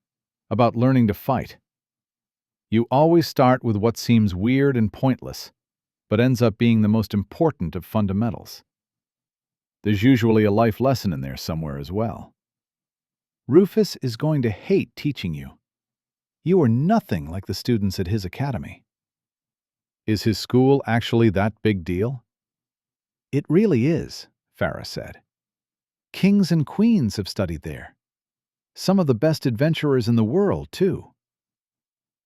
about learning to fight. You always start with what seems weird and pointless, but ends up being the most important of fundamentals. There's usually a life lesson in there somewhere as well. Rufus is going to hate teaching you. You are nothing like the students at his academy. Is his school actually that big deal? It really is, Farah said. Kings and queens have studied there. Some of the best adventurers in the world, too.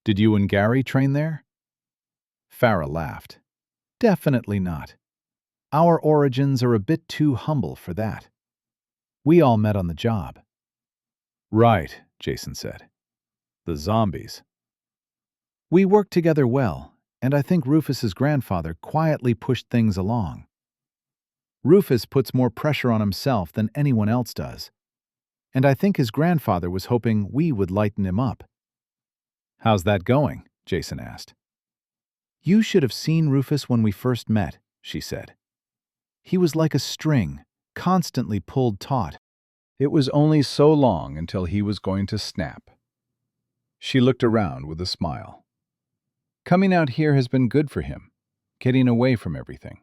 Did you and Gary train there? Farah laughed. Definitely not. Our origins are a bit too humble for that. We all met on the job. Right, Jason said. The zombies. We worked together well, and I think Rufus's grandfather quietly pushed things along. Rufus puts more pressure on himself than anyone else does, and I think his grandfather was hoping we would lighten him up. How's that going? Jason asked. You should have seen Rufus when we first met, she said. He was like a string, constantly pulled taut. It was only so long until he was going to snap. She looked around with a smile. Coming out here has been good for him, getting away from everything.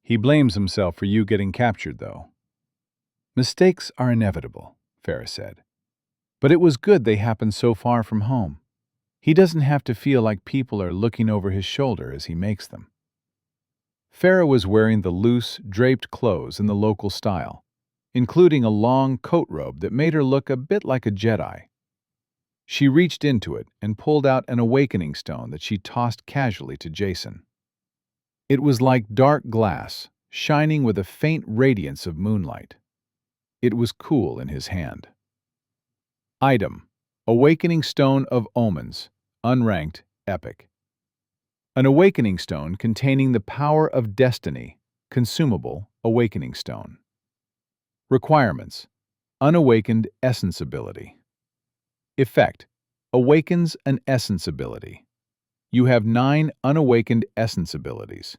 He blames himself for you getting captured, though. Mistakes are inevitable, Farah said. But it was good they happened so far from home. He doesn't have to feel like people are looking over his shoulder as he makes them. Farah was wearing the loose, draped clothes in the local style, including a long coat robe that made her look a bit like a Jedi. She reached into it and pulled out an awakening stone that she tossed casually to Jason. It was like dark glass, shining with a faint radiance of moonlight. It was cool in his hand. Item: Awakening Stone of Omens, unranked, epic. An awakening stone containing the power of destiny, consumable, awakening stone. Requirements: Unawakened essence ability. Effect: Awakens an essence ability. You have 9 unawakened essence abilities.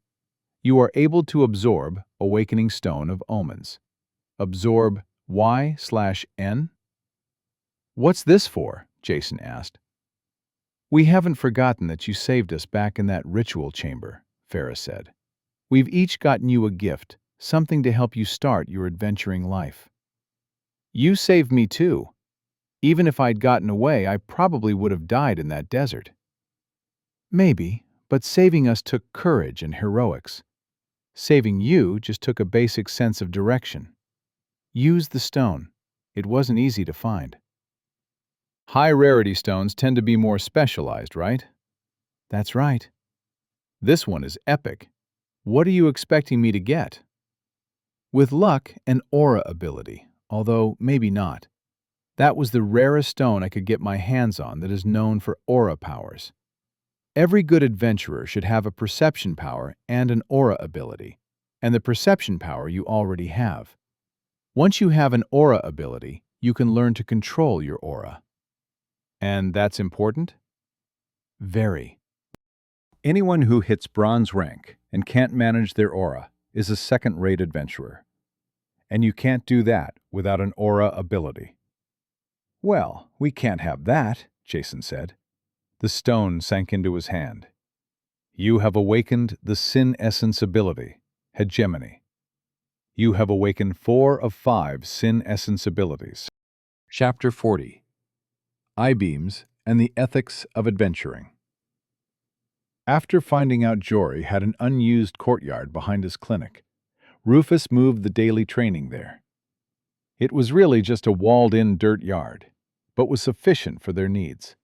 You are able to absorb Awakening Stone of Omens. Absorb Y/N? What's this for? Jason asked. We haven't forgotten that you saved us back in that ritual chamber, Farah said. We've each gotten you a gift, something to help you start your adventuring life. You saved me too. Even if I'd gotten away, I probably would have died in that desert. Maybe, but saving us took courage and heroics. Saving you just took a basic sense of direction. Use the stone. It wasn't easy to find. High-rarity stones tend to be more specialized, right? That's right. This one is epic. What are you expecting me to get? With luck, an aura ability, although maybe not. That was the rarest stone I could get my hands on that is known for aura powers. Every good adventurer should have a perception power and an aura ability, and the perception power you already have. Once you have an aura ability, you can learn to control your aura. And that's important? Very. Anyone who hits bronze rank and can't manage their aura is a second-rate adventurer. And you can't do that without an aura ability. Well, we can't have that, Jason said. The stone sank into his hand. You have awakened the Sin Essence ability, hegemony. You have awakened 4 of 5 Sin Essence abilities. Chapter 40. I-beams and the ethics of adventuring. After finding out Jory had an unused courtyard behind his clinic, Rufus moved the daily training there. It was really just a walled-in dirt yard, but was sufficient for their needs.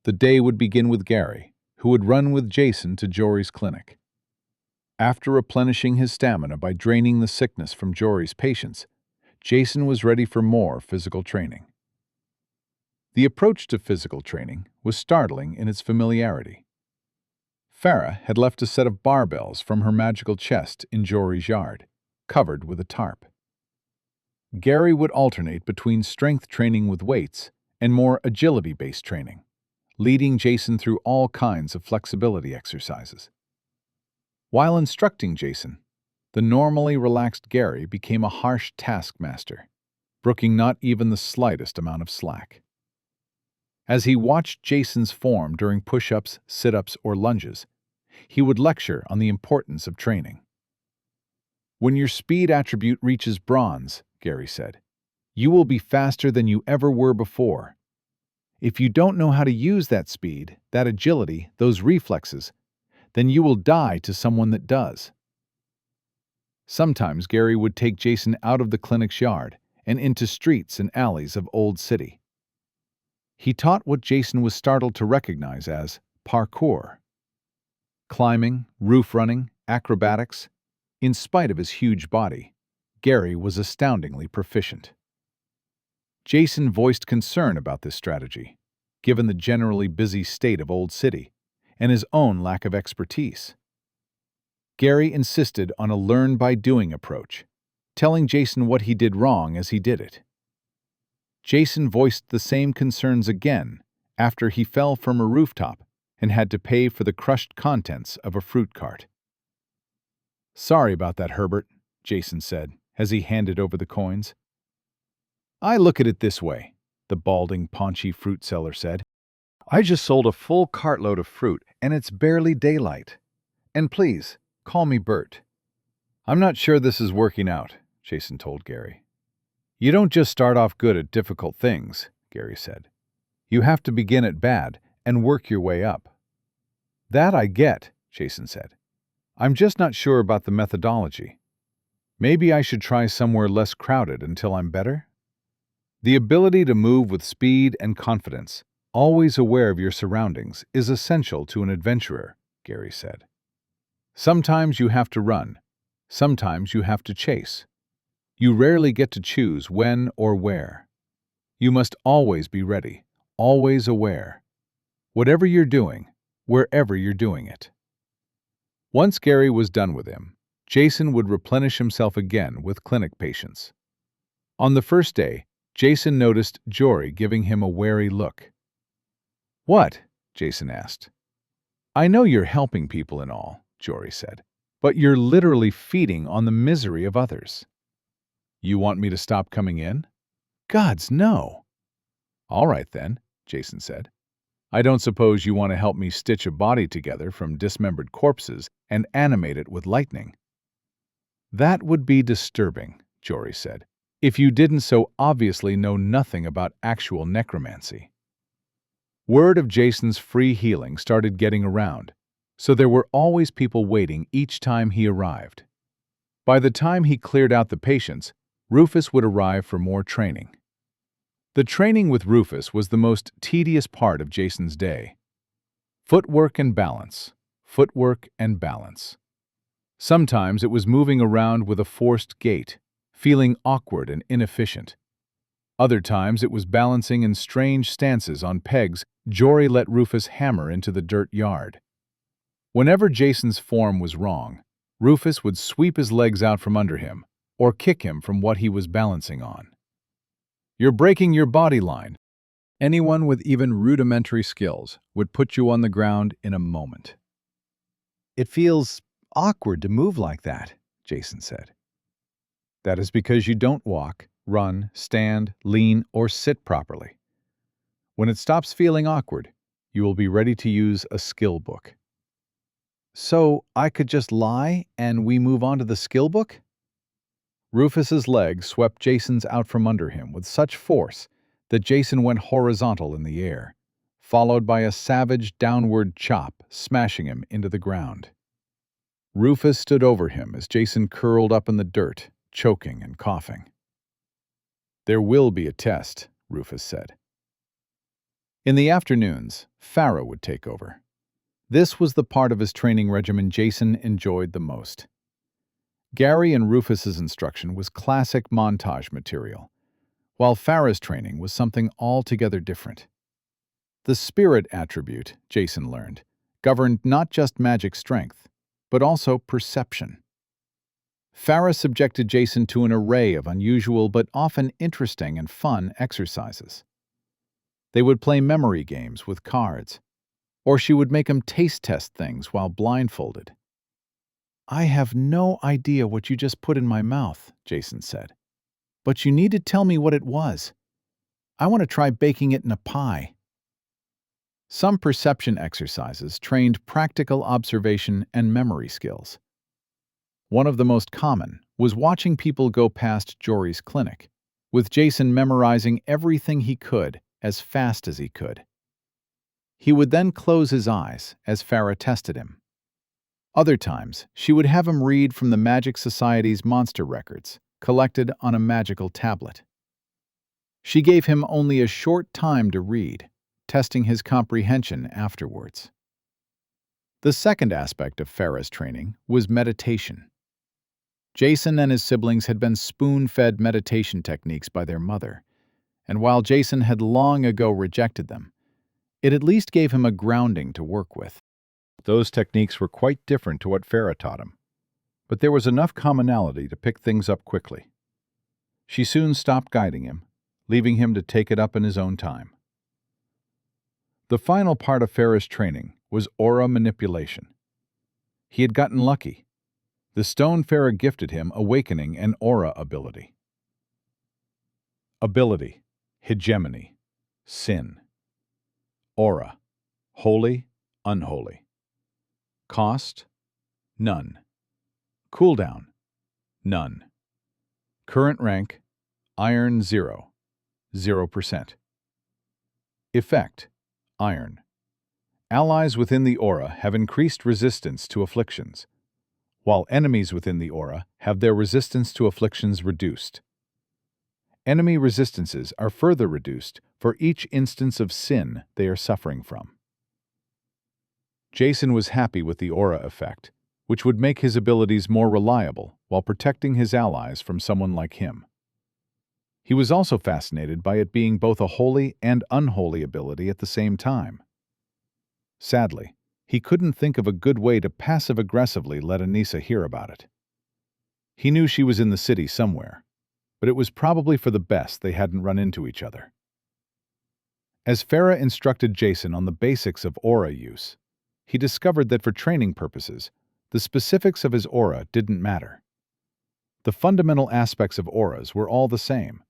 The day would begin with Gary, who would run with Jason to Jory's clinic. After replenishing his stamina by draining the sickness from Jory's patients, Jason was ready for more physical training. The approach to physical training was startling in its familiarity. Farah had left a set of barbells from her magical chest in Jory's yard, covered with a tarp. Gary would alternate between strength training with weights and more agility-based training, leading Jason through all kinds of flexibility exercises. While instructing Jason, the normally relaxed Gary became a harsh taskmaster, brooking not even the slightest amount of slack. As he watched Jason's form during push-ups, sit-ups, or lunges, he would lecture on the importance of training. "When your speed attribute reaches bronze," Gary said, "you will be faster than you ever were before. If you don't know how to use that speed, that agility, those reflexes, then you will die to someone that does." Sometimes Gary would take Jason out of the clinic's yard and into streets and alleys of Old City. He taught what Jason was startled to recognize as parkour. Climbing, roof running, acrobatics. In spite of his huge body, Gary was astoundingly proficient. Jason voiced concern about this strategy, given the generally busy state of Old City and his own lack of expertise. Gary insisted on a learn-by-doing approach, telling Jason what he did wrong as he did it. Jason voiced the same concerns again after he fell from a rooftop and had to pay for the crushed contents of a fruit cart. "Sorry about that, Herbert," Jason said as he handed over the coins. "I look at it this way," the balding, paunchy fruit seller said. "I just sold a full cartload of fruit, and it's barely daylight. And please, call me Bert." "I'm not sure this is working out," Jason told Gary. "You don't just start off good at difficult things," Gary said. "You have to begin at bad and work your way up." "That I get," Jason said. "I'm just not sure about the methodology. Maybe I should try somewhere less crowded until I'm better?" "The ability to move with speed and confidence, always aware of your surroundings, is essential to an adventurer," Gary said. "Sometimes you have to run. Sometimes you have to chase. You rarely get to choose when or where. You must always be ready, always aware. Whatever you're doing, wherever you're doing it." Once Gary was done with him, Jason would replenish himself again with clinic patients. On the first day, Jason noticed Jory giving him a wary look. "What?" Jason asked. "I know you're helping people and all," Jory said, "but you're literally feeding on the misery of others." "You want me to stop coming in?" "Gods, no." "All right then," Jason said. "I don't suppose you want to help me stitch a body together from dismembered corpses and animate it with lightning?" "That would be disturbing," Jory said, "if you didn't so obviously know nothing about actual necromancy." Word of Jason's free healing started getting around, so there were always people waiting each time he arrived. By the time he cleared out the patients, Rufus would arrive for more training. The training with Rufus was the most tedious part of Jason's day. Footwork and balance, footwork and balance. Sometimes it was moving around with a forced gait, feeling awkward and inefficient. Other times it was balancing in strange stances on pegs Jory let Rufus hammer into the dirt yard. Whenever Jason's form was wrong, Rufus would sweep his legs out from under him or kick him from what he was balancing on. "You're breaking your body line." Anyone with even rudimentary skills would put you on the ground in a moment. "It feels awkward to move like that," Jason said. That is because you don't walk, run, stand, lean, or sit properly. When it stops feeling awkward, you will be ready to use a skill book. "So I could just lie and we move on to the skill book?" Rufus's legs swept Jason's out from under him with such force that Jason went horizontal in the air, followed by a savage downward chop smashing him into the ground. Rufus stood over him as Jason curled up in the dirt, choking and coughing. "There will be a test," Rufus said. In the afternoons, Farah would take over. This was the part of his training regimen Jason enjoyed the most. Gary and Rufus's instruction was classic montage material, while Farah's training was something altogether different. The spirit attribute, Jason learned, governed not just magic strength, but also perception. Farah subjected Jason to an array of unusual but often interesting and fun exercises. They would play memory games with cards, or she would make him taste test things while blindfolded. "I have no idea what you just put in my mouth," Jason said, "but you need to tell me what it was. I want to try baking it in a pie." Some perception exercises trained practical observation and memory skills. One of the most common was watching people go past Jory's clinic, with Jason memorizing everything he could as fast as he could. He would then close his eyes as Farah tested him. Other times, she would have him read from the Magic Society's monster records, collected on a magical tablet. She gave him only a short time to read, testing his comprehension afterwards. The second aspect of Farah's training was meditation. Jason and his siblings had been spoon-fed meditation techniques by their mother, and while Jason had long ago rejected them, it at least gave him a grounding to work with. Those techniques were quite different to what Farah taught him, but there was enough commonality to pick things up quickly. She soon stopped guiding him, leaving him to take it up in his own time. The final part of Farah's training was aura manipulation. He had gotten lucky. The stone Farah gifted him awakening an aura ability. Ability, hegemony, sin. Aura, holy, unholy. Cost, none. Cooldown, none. Current rank, Iron 0, 0%. Effect, Iron. Allies within the aura have increased resistance to afflictions, while enemies within the aura have their resistance to afflictions reduced. Enemy resistances are further reduced for each instance of sin they are suffering from. Jason was happy with the aura effect, which would make his abilities more reliable while protecting his allies from someone like him. He was also fascinated by it being both a holy and unholy ability at the same time. Sadly, he couldn't think of a good way to passive-aggressively let Anissa hear about it. He knew she was in the city somewhere, but it was probably for the best they hadn't run into each other. As Farah instructed Jason on the basics of aura use, he discovered that for training purposes, the specifics of his aura didn't matter. The fundamental aspects of auras were all the same,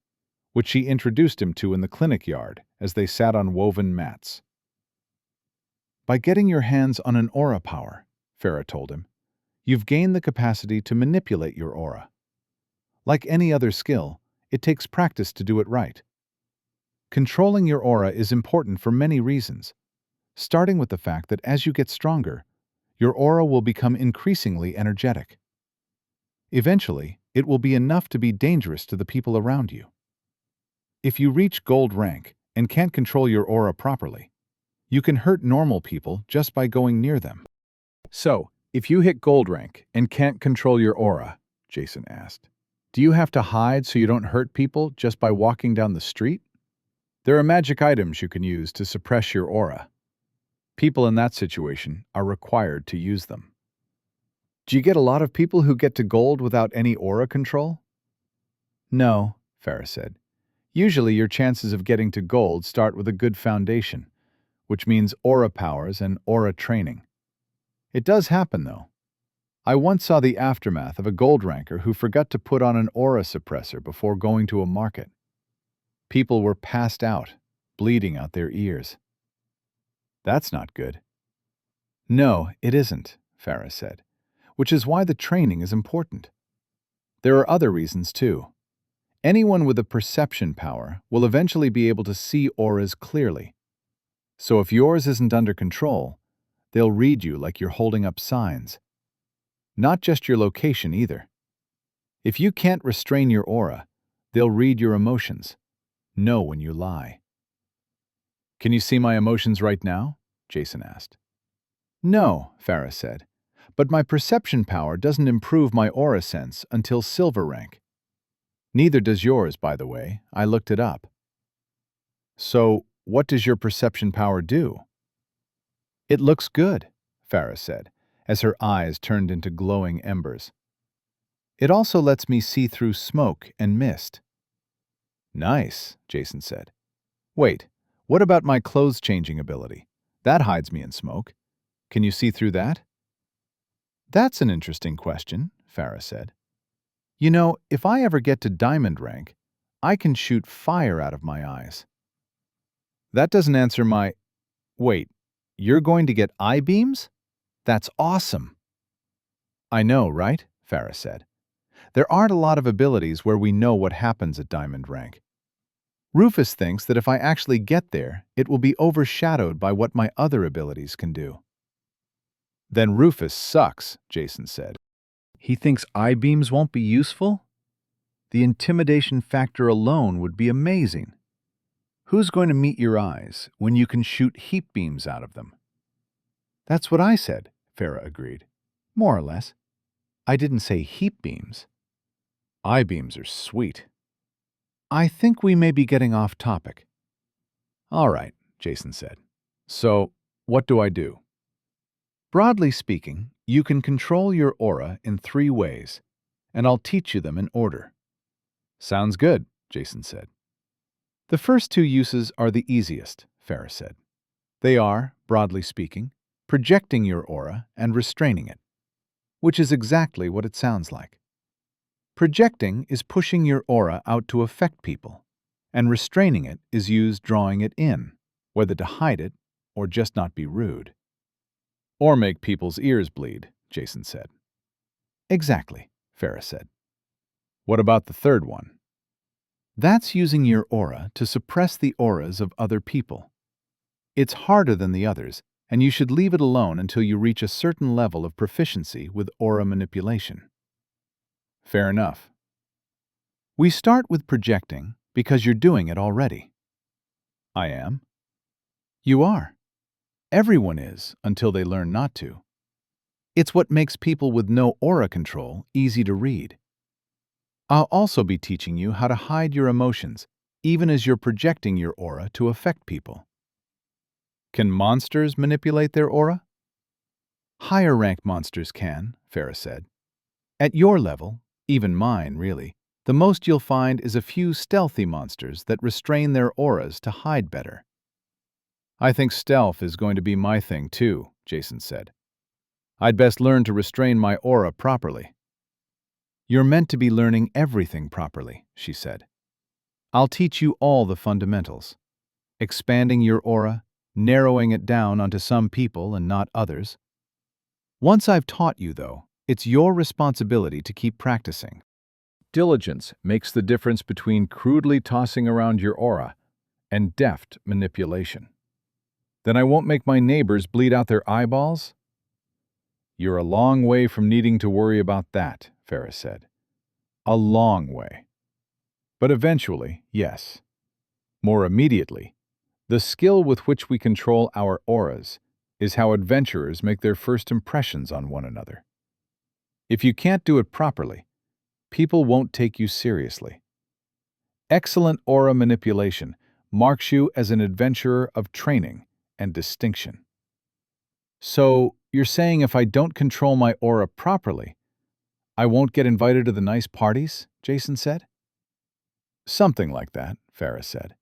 which she introduced him to in the clinic yard as they sat on woven mats. "By getting your hands on an aura power," Farah told him, "you've gained the capacity to manipulate your aura. Like any other skill, it takes practice to do it right. Controlling your aura is important for many reasons, starting with the fact that as you get stronger, your aura will become increasingly energetic. Eventually, it will be enough to be dangerous to the people around you. If you reach gold rank and can't control your aura properly, you can hurt normal people just by going near them. So, if you hit gold rank and can't control your aura, Jason asked, do you have to hide so you don't hurt people just by walking down the street? There are magic items you can use to suppress your aura. People in that situation are required to use them. Do you get a lot of people who get to gold without any aura control? No, Farah said. Usually your chances of getting to gold start with a good foundation, which means aura powers and aura training. It does happen, though. I once saw the aftermath of a gold ranker who forgot to put on an aura suppressor before going to a market. People were passed out, bleeding out their ears. That's not good. No, it isn't, Farah said, which is why the training is important. There are other reasons, too. Anyone with a perception power will eventually be able to see auras clearly. So if yours isn't under control, they'll read you like you're holding up signs. Not just your location either. If you can't restrain your aura, they'll read your emotions, know when you lie. Can you see my emotions right now? Jason asked. No, Farah said, but my perception power doesn't improve my aura sense until silver rank. Neither does yours, by the way. I looked it up. So, what does your perception power do? It looks good, Farah said, as her eyes turned into glowing embers. It also lets me see through smoke and mist. Nice, Jason said. Wait, what about my clothes-changing ability? That hides me in smoke. Can you see through that? That's an interesting question, Farah said. You know, if I ever get to diamond rank, I can shoot fire out of my eyes. That doesn't answer my... Wait, you're going to get eye beams? That's awesome. I know, right? Farah said. There aren't a lot of abilities where we know what happens at diamond rank. Rufus thinks that if I actually get there, it will be overshadowed by what my other abilities can do. Then Rufus sucks, Jason said. He thinks eye beams won't be useful? The intimidation factor alone would be amazing. Who's going to meet your eyes when you can shoot heat beams out of them? That's what I said, Farah agreed. More or less. I didn't say heat beams. Eye beams are sweet. I think we may be getting off topic. All right, Jason said. So, what do I do? Broadly speaking, you can control your aura in 3 ways, and I'll teach you them in order. Sounds good, Jason said. The first 2 uses are the easiest, Farah said. They are, broadly speaking, projecting your aura and restraining it, which is exactly what it sounds like. Projecting is pushing your aura out to affect people, and restraining it is used drawing it in, whether to hide it or just not be rude. Or make people's ears bleed, Jason said. Exactly, Farah said. What about the third one? That's using your aura to suppress the auras of other people. It's harder than the others, and you should leave it alone until you reach a certain level of proficiency with aura manipulation. Fair enough. We start with projecting because you're doing it already. I am? You are. Everyone is until they learn not to. It's what makes people with no aura control easy to read. I'll also be teaching you how to hide your emotions, even as you're projecting your aura to affect people. Can monsters manipulate their aura? Higher-ranked monsters can, Farah said. At your level, even mine, really, the most you'll find is a few stealthy monsters that restrain their auras to hide better. I think stealth is going to be my thing too, Jason said. I'd best learn to restrain my aura properly. You're meant to be learning everything properly, she said. I'll teach you all the fundamentals. Expanding your aura, narrowing it down onto some people and not others. Once I've taught you, though, it's your responsibility to keep practicing. Diligence makes the difference between crudely tossing around your aura and deft manipulation. Then I won't make my neighbors bleed out their eyeballs? You're a long way from needing to worry about that, Ferris said. A long way. But eventually, yes. More immediately, the skill with which we control our auras is how adventurers make their first impressions on one another. If you can't do it properly, people won't take you seriously. Excellent aura manipulation marks you as an adventurer of training and distinction. So, you're saying if I don't control my aura properly, I won't get invited to the nice parties? Jason said. Something like that, Ferris said.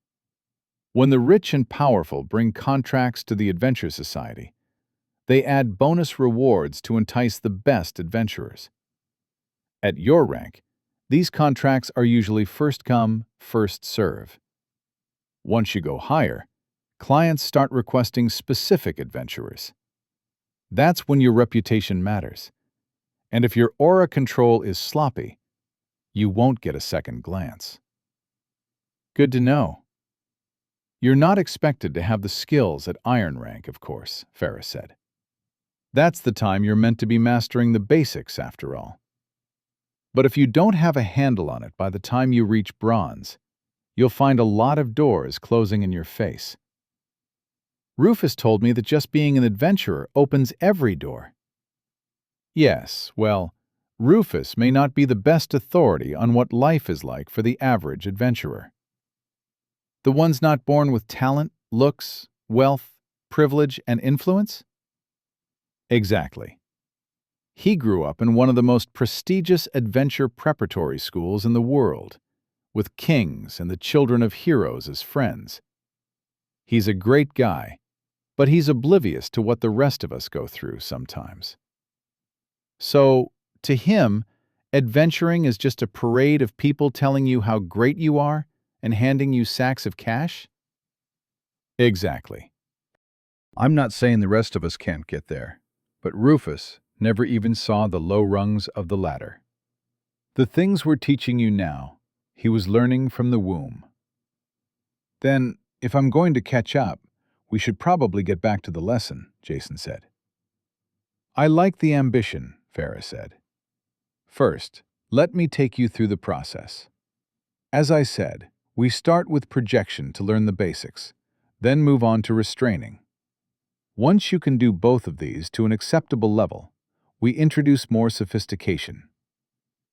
When the rich and powerful bring contracts to the Adventure Society, they add bonus rewards to entice the best adventurers. At your rank, these contracts are usually first come, first serve. Once you go higher, clients start requesting specific adventurers. That's when your reputation matters. And if your aura control is sloppy, you won't get a second glance. Good to know. You're not expected to have the skills at Iron rank, of course, Ferris said. That's the time you're meant to be mastering the basics, after all. But if you don't have a handle on it by the time you reach Bronze, you'll find a lot of doors closing in your face. Rufus told me that just being an adventurer opens every door. Yes, well, Rufus may not be the best authority on what life is like for the average adventurer. The ones not born with talent, looks, wealth, privilege, and influence? Exactly. He grew up in one of the most prestigious adventure preparatory schools in the world, with kings and the children of heroes as friends. He's a great guy, but he's oblivious to what the rest of us go through sometimes. So, to him, adventuring is just a parade of people telling you how great you are and handing you sacks of cash? Exactly. I'm not saying the rest of us can't get there, but Rufus never even saw the low rungs of the ladder. The things we're teaching you now, he was learning from the womb. Then, if I'm going to catch up, we should probably get back to the lesson, Jason said. I like the ambition, Ferris said. First, let me take you through the process. As I said, we start with projection to learn the basics, then move on to restraining. Once you can do both of these to an acceptable level, we introduce more sophistication.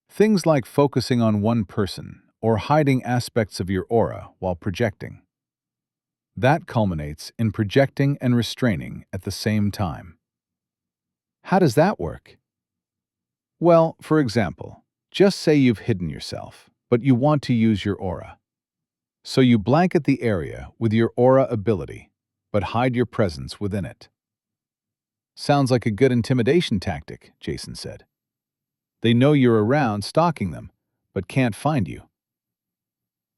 Things like focusing on one person or hiding aspects of your aura while projecting. That culminates in projecting and restraining at the same time. How does that work? Well, for example, just say you've hidden yourself, but you want to use your aura. So you blanket the area with your aura ability, but hide your presence within it. Sounds like a good intimidation tactic, Jason said. They know you're around stalking them, but can't find you.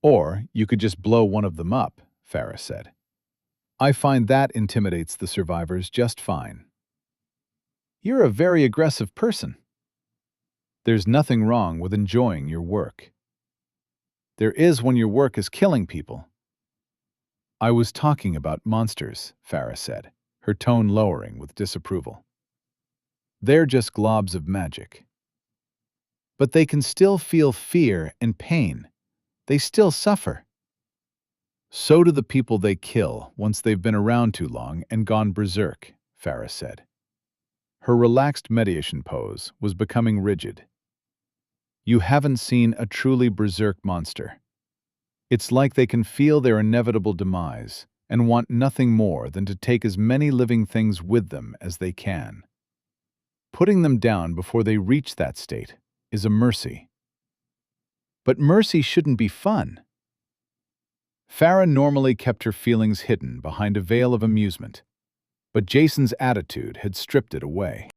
Or you could just blow one of them up, Ferris said. I find that intimidates the survivors just fine. You're a very aggressive person. There's nothing wrong with enjoying your work. There is when your work is killing people. I was talking about monsters, Farah said, her tone lowering with disapproval. They're just globs of magic. But they can still feel fear and pain. They still suffer. So do the people they kill once they've been around too long and gone berserk, Farah said. Her relaxed meditation pose was becoming rigid. You haven't seen a truly berserk monster. It's like they can feel their inevitable demise and want nothing more than to take as many living things with them as they can. Putting them down before they reach that state is a mercy. But mercy shouldn't be fun. Farah normally kept her feelings hidden behind a veil of amusement, but Jason's attitude had stripped it away.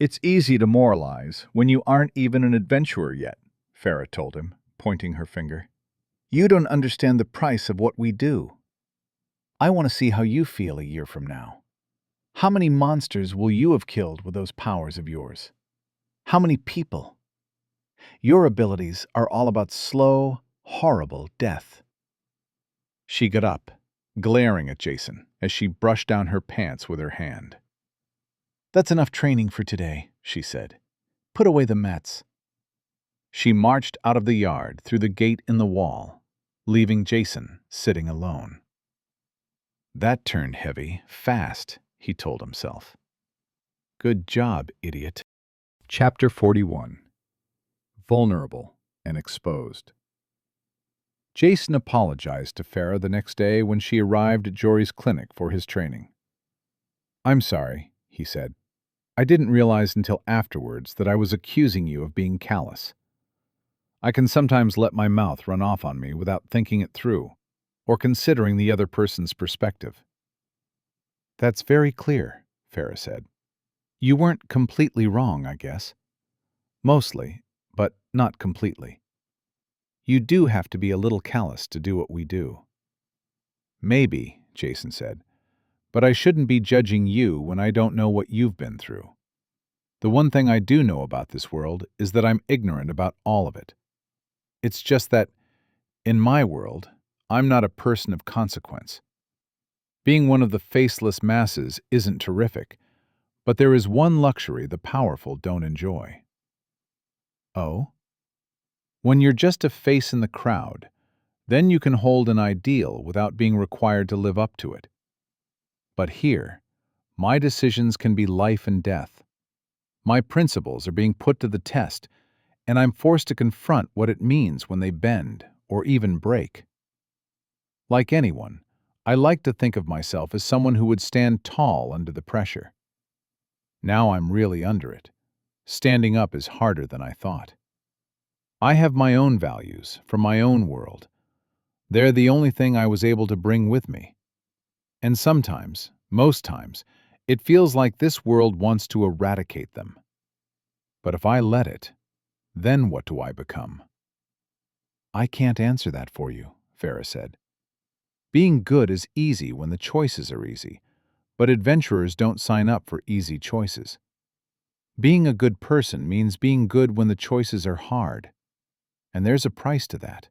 It's easy to moralize when you aren't even an adventurer yet, Farah told him, pointing her finger. You don't understand the price of what we do. I want to see how you feel a year from now. How many monsters will you have killed with those powers of yours? How many people? Your abilities are all about slow, horrible death. She got up, glaring at Jason as she brushed down her pants with her hand. "That's enough training for today," she said. "Put away the mats." She marched out of the yard through the gate in the wall, leaving Jason sitting alone. That turned heavy, fast, he told himself. Good job, idiot. Chapter 41. Vulnerable and Exposed. Jason apologized to Farah the next day when she arrived at Jory's clinic for his training. "I'm sorry," he said. "I didn't realize until afterwards that I was accusing you of being callous. I can sometimes let my mouth run off on me without thinking it through, or considering the other person's perspective." "That's very clear," Farah said. "You weren't completely wrong, I guess. Mostly, but not completely. You do have to be a little callous to do what we do." "Maybe," Jason said, "but I shouldn't be judging you when I don't know what you've been through. The one thing I do know about this world is that I'm ignorant about all of it. It's just that, in my world, I'm not a person of consequence. Being one of the faceless masses isn't terrific, but there is one luxury the powerful don't enjoy." "Oh?" "When you're just a face in the crowd, then you can hold an ideal without being required to live up to it. But here, my decisions can be life and death. My principles are being put to the test, and I'm forced to confront what it means when they bend or even break. Like anyone, I like to think of myself as someone who would stand tall under the pressure. Now I'm really under it. Standing up is harder than I thought. I have my own values from my own world. They're the only thing I was able to bring with me. And sometimes, most times, it feels like this world wants to eradicate them. But if I let it, then what do I become?" "I can't answer that for you," Farah said. "Being good is easy when the choices are easy, but adventurers don't sign up for easy choices. Being a good person means being good when the choices are hard, and there's a price to that."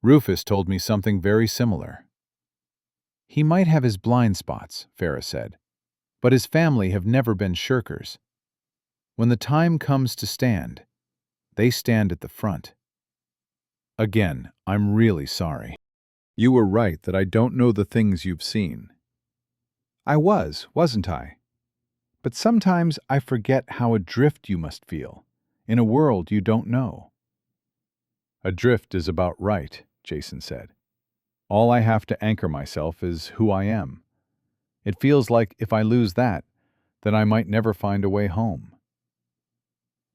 "Rufus told me something very similar." "He might have his blind spots," Farah said, "but his family have never been shirkers. When the time comes to stand, they stand at the front." "Again, I'm really sorry. You were right that I don't know the things you've seen." "I wasn't I? But sometimes I forget how adrift you must feel, in a world you don't know." "Adrift is about right," Jason said. "All I have to anchor myself is who I am. It feels like if I lose that, then I might never find a way home."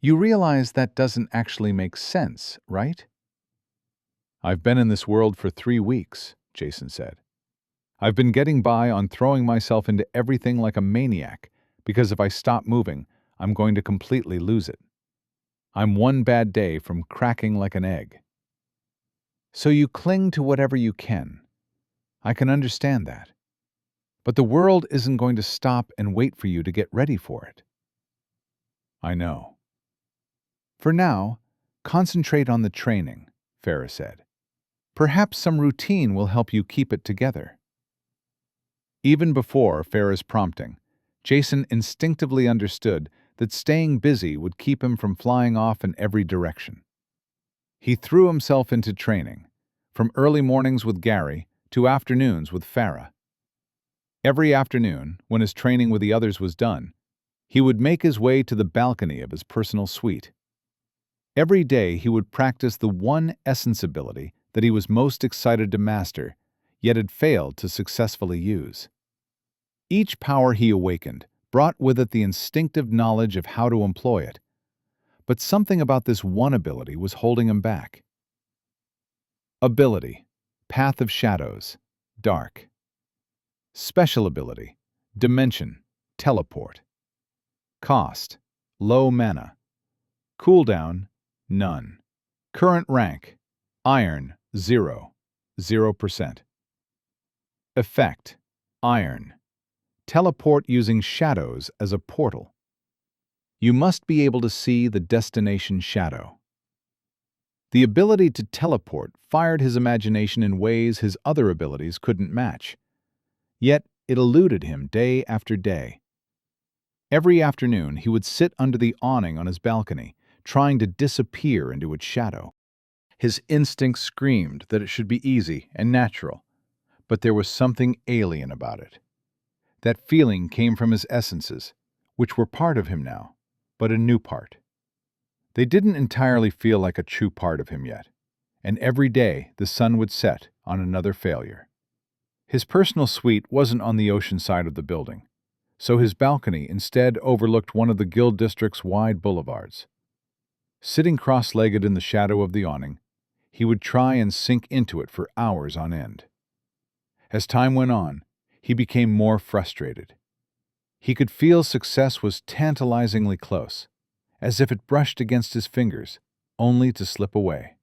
"You realize that doesn't actually make sense, right?" "I've been in this world for 3 weeks," Jason said. "I've been getting by on throwing myself into everything like a maniac, because if I stop moving, I'm going to completely lose it. I'm one bad day from cracking like an egg." "So you cling to whatever you can. I can understand that. But the world isn't going to stop and wait for you to get ready for it." "I know." "For now, concentrate on the training," Farah said. "Perhaps some routine will help you keep it together." Even before Farah's prompting, Jason instinctively understood that staying busy would keep him from flying off in every direction. He threw himself into training, from early mornings with Gary to afternoons with Farah. Every afternoon, when his training with the others was done, he would make his way to the balcony of his personal suite. Every day he would practice the one essence ability that he was most excited to master, yet had failed to successfully use. Each power he awakened brought with it the instinctive knowledge of how to employ it, but something about this one ability was holding him back. Ability: Path of Shadows, Dark. Special ability: Dimension, Teleport. Cost: Low mana. Cooldown: None. Current rank: Iron 0, 0%. Effect: Iron. Teleport using shadows as a portal. You must be able to see the destination shadow. The ability to teleport fired his imagination in ways his other abilities couldn't match. Yet it eluded him day after day. Every afternoon he would sit under the awning on his balcony, trying to disappear into its shadow. His instincts screamed that it should be easy and natural, but there was something alien about it. That feeling came from his essences, which were part of him now, but a new part. They didn't entirely feel like a true part of him yet, and every day the sun would set on another failure. His personal suite wasn't on the ocean side of the building, so his balcony instead overlooked one of the guild district's wide boulevards. Sitting cross-legged in the shadow of the awning, he would try and sink into it for hours on end. As time went on, he became more frustrated. He could feel success was tantalizingly close, as if it brushed against his fingers, only to slip away.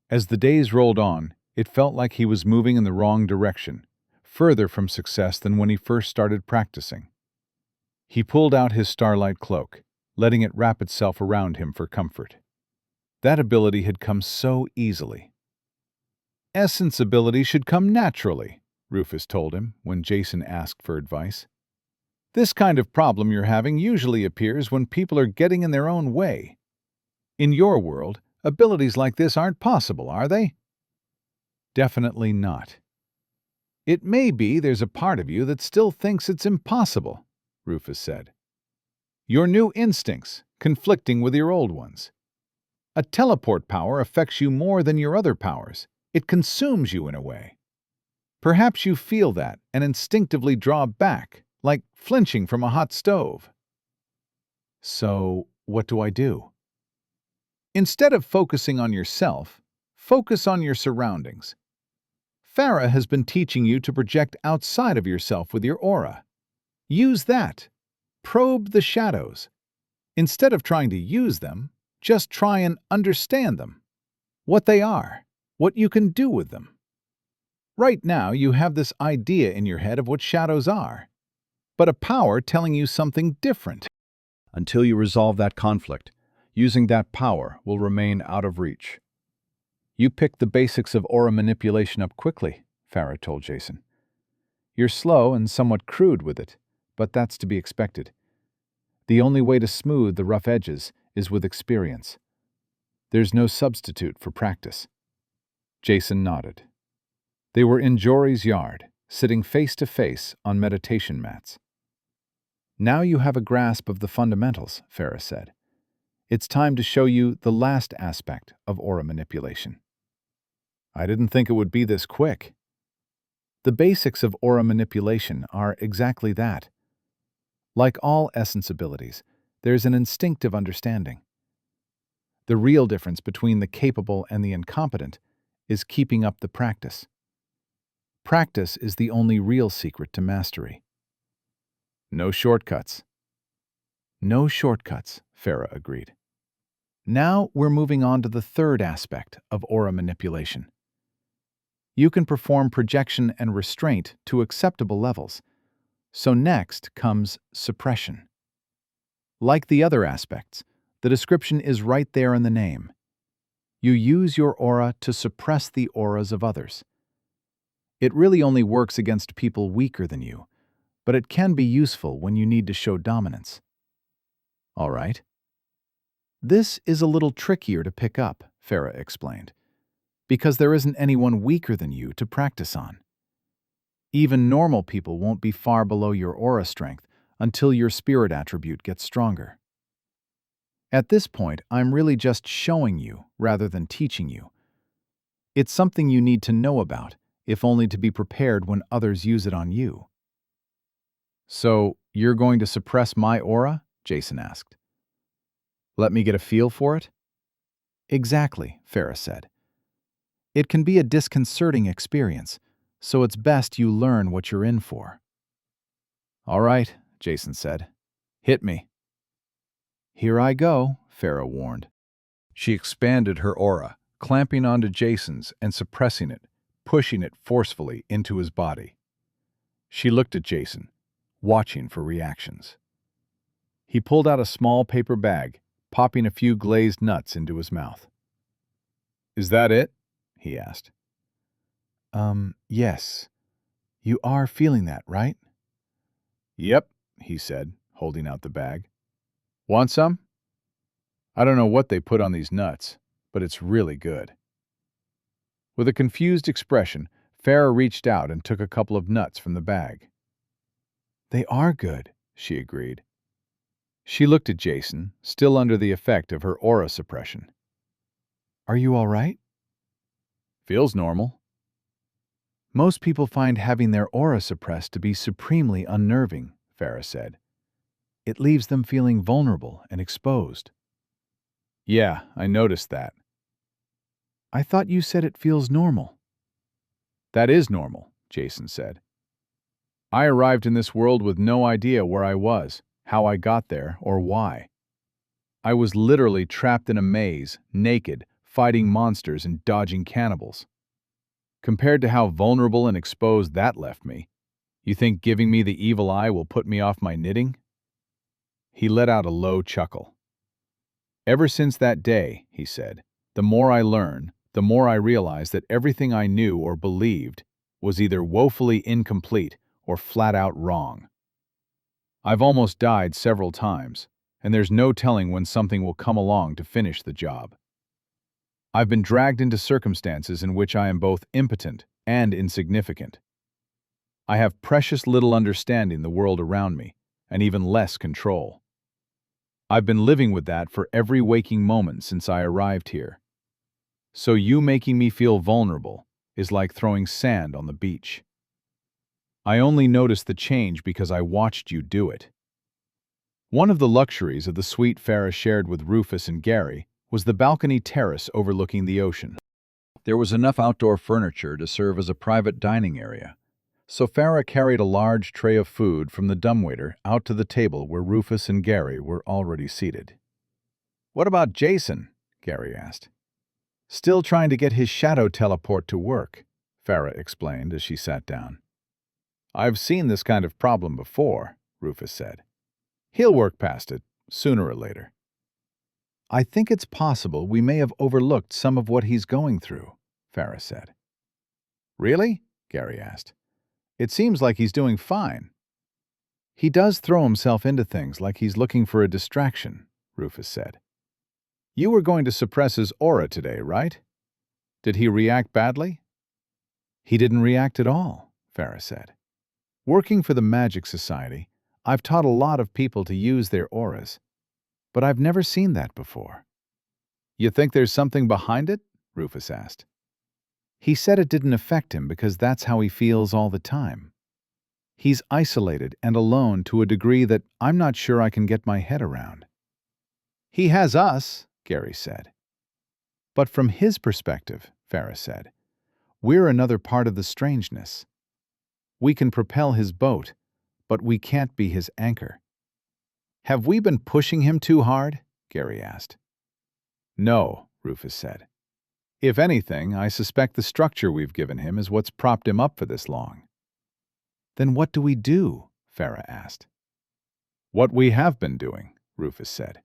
As the days rolled on, it felt like he was moving in the wrong direction, further from success than when he first started practicing. He pulled out his starlight cloak, letting it wrap itself around him for comfort. That ability had come so easily. Essence ability should come naturally, Rufus told him when Jason asked for advice. This kind of problem you're having usually appears when people are getting in their own way. In your world, abilities like this aren't possible, are they? Definitely not. It may be there's a part of you that still thinks it's impossible, Rufus said. Your new instincts, conflicting with your old ones. A teleport power affects you more than your other powers. It consumes you in a way. Perhaps you feel that and instinctively draw back, like flinching from a hot stove. So, what do I do? Instead of focusing on yourself, focus on your surroundings. Farah has been teaching you to project outside of yourself with your aura. Use that. Probe the shadows. Instead of trying to use them, just try and understand them. What they are, what you can do with them. Right now, you have this idea in your head of what shadows are, but a power telling you something different. Until you resolve that conflict, using that power will remain out of reach. You picked the basics of aura manipulation up quickly, Farah told Jason. You're slow and somewhat crude with it, but that's to be expected. The only way to smooth the rough edges is with experience. There's no substitute for practice. Jason nodded. They were in Jory's yard, sitting face to face on meditation mats. Now you have a grasp of the fundamentals, Farah said. It's time to show you the last aspect of aura manipulation. I didn't think it would be this quick. The basics of aura manipulation are exactly that. Like all essence abilities, there's an instinctive understanding. The real difference between the capable and the incompetent is keeping up the practice. Practice is the only real secret to mastery. No shortcuts. No shortcuts, Farah agreed. Now we're moving on to the third aspect of aura manipulation. You can perform projection and restraint to acceptable levels. So next comes suppression. Like the other aspects, the description is right there in the name. You use your aura to suppress the auras of others. It really only works against people weaker than you, but it can be useful when you need to show dominance. All right. This is a little trickier to pick up, Farah explained, because there isn't anyone weaker than you to practice on. Even normal people won't be far below your aura strength until your spirit attribute gets stronger. At this point, I'm really just showing you rather than teaching you. It's something you need to know about, if only to be prepared when others use it on you. So, you're going to suppress my aura? Jason asked. Let me get a feel for it? Exactly, Farah said. It can be a disconcerting experience, so it's best you learn what you're in for. All right, Jason said. Hit me. Here I go, Farah warned. She expanded her aura, clamping onto Jason's and suppressing it, pushing it forcefully into his body. She looked at Jason, watching for reactions. He pulled out a small paper bag, popping a few glazed nuts into his mouth. Is that it? He asked. Yes. You are feeling that, right? Yep, he said, holding out the bag. Want some? I don't know what they put on these nuts, but it's really good. With a confused expression, Farah reached out and took a couple of nuts from the bag. They are good, she agreed. She looked at Jason, still under the effect of her aura suppression. Are you all right? Feels normal. Most people find having their aura suppressed to be supremely unnerving, Farah said. It leaves them feeling vulnerable and exposed. Yeah, I noticed that. I thought you said it feels normal. That is normal, Jason said. I arrived in this world with no idea where I was, how I got there, or why. I was literally trapped in a maze, naked, fighting monsters and dodging cannibals. Compared to how vulnerable and exposed that left me, you think giving me the evil eye will put me off my knitting? He let out a low chuckle. Ever since that day, he said, the more I learn, the more I realize that everything I knew or believed was either woefully incomplete or flat out wrong. I've almost died several times, and there's no telling when something will come along to finish the job. I've been dragged into circumstances in which I am both impotent and insignificant. I have precious little understanding the world around me, and even less control. I've been living with that for every waking moment since I arrived here. So you making me feel vulnerable is like throwing sand on the beach. I only noticed the change because I watched you do it. One of the luxuries of the suite Farah shared with Rufus and Gary was the balcony terrace overlooking the ocean. There was enough outdoor furniture to serve as a private dining area, so Farah carried a large tray of food from the dumbwaiter out to the table where Rufus and Gary were already seated. "What about Jason?" Gary asked. "Still trying to get his shadow teleport to work," Farah explained as she sat down. "I've seen this kind of problem before," Rufus said. "He'll work past it, sooner or later." "I think it's possible we may have overlooked some of what he's going through," Farah said. "Really?" Gary asked. "It seems like he's doing fine." "He does throw himself into things like he's looking for a distraction," Rufus said. "You were going to suppress his aura today, right? Did he react badly?" "He didn't react at all," Farah said. "Working for the Magic Society, I've taught a lot of people to use their auras, but I've never seen that before." "You think there's something behind it?" Rufus asked. "He said it didn't affect him because that's how he feels all the time. He's isolated and alone to a degree that I'm not sure I can get my head around." "He has us," Gary said. "But from his perspective," Farah said, "we're another part of the strangeness. We can propel his boat, but we can't be his anchor." "Have we been pushing him too hard?" Gary asked. "No," Rufus said. "If anything, I suspect the structure we've given him is what's propped him up for this long." "Then what do we do?" Farah asked. "What we have been doing," Rufus said.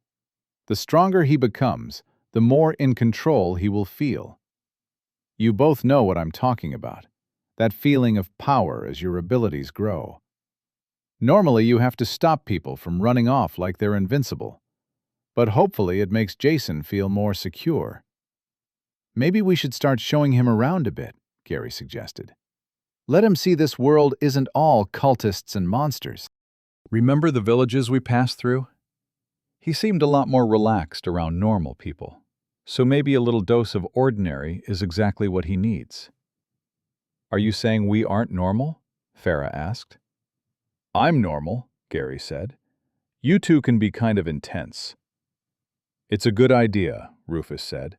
"The stronger he becomes, the more in control he will feel. You both know what I'm talking about, that feeling of power as your abilities grow. Normally you have to stop people from running off like they're invincible, but hopefully it makes Jason feel more secure." "Maybe we should start showing him around a bit," Gary suggested. "Let him see this world isn't all cultists and monsters." "Remember the villages we passed through? He seemed a lot more relaxed around normal people, so maybe a little dose of ordinary is exactly what he needs." "Are you saying we aren't normal?" Farah asked. "I'm normal," Gary said. "You two can be kind of intense." "It's a good idea," Rufus said.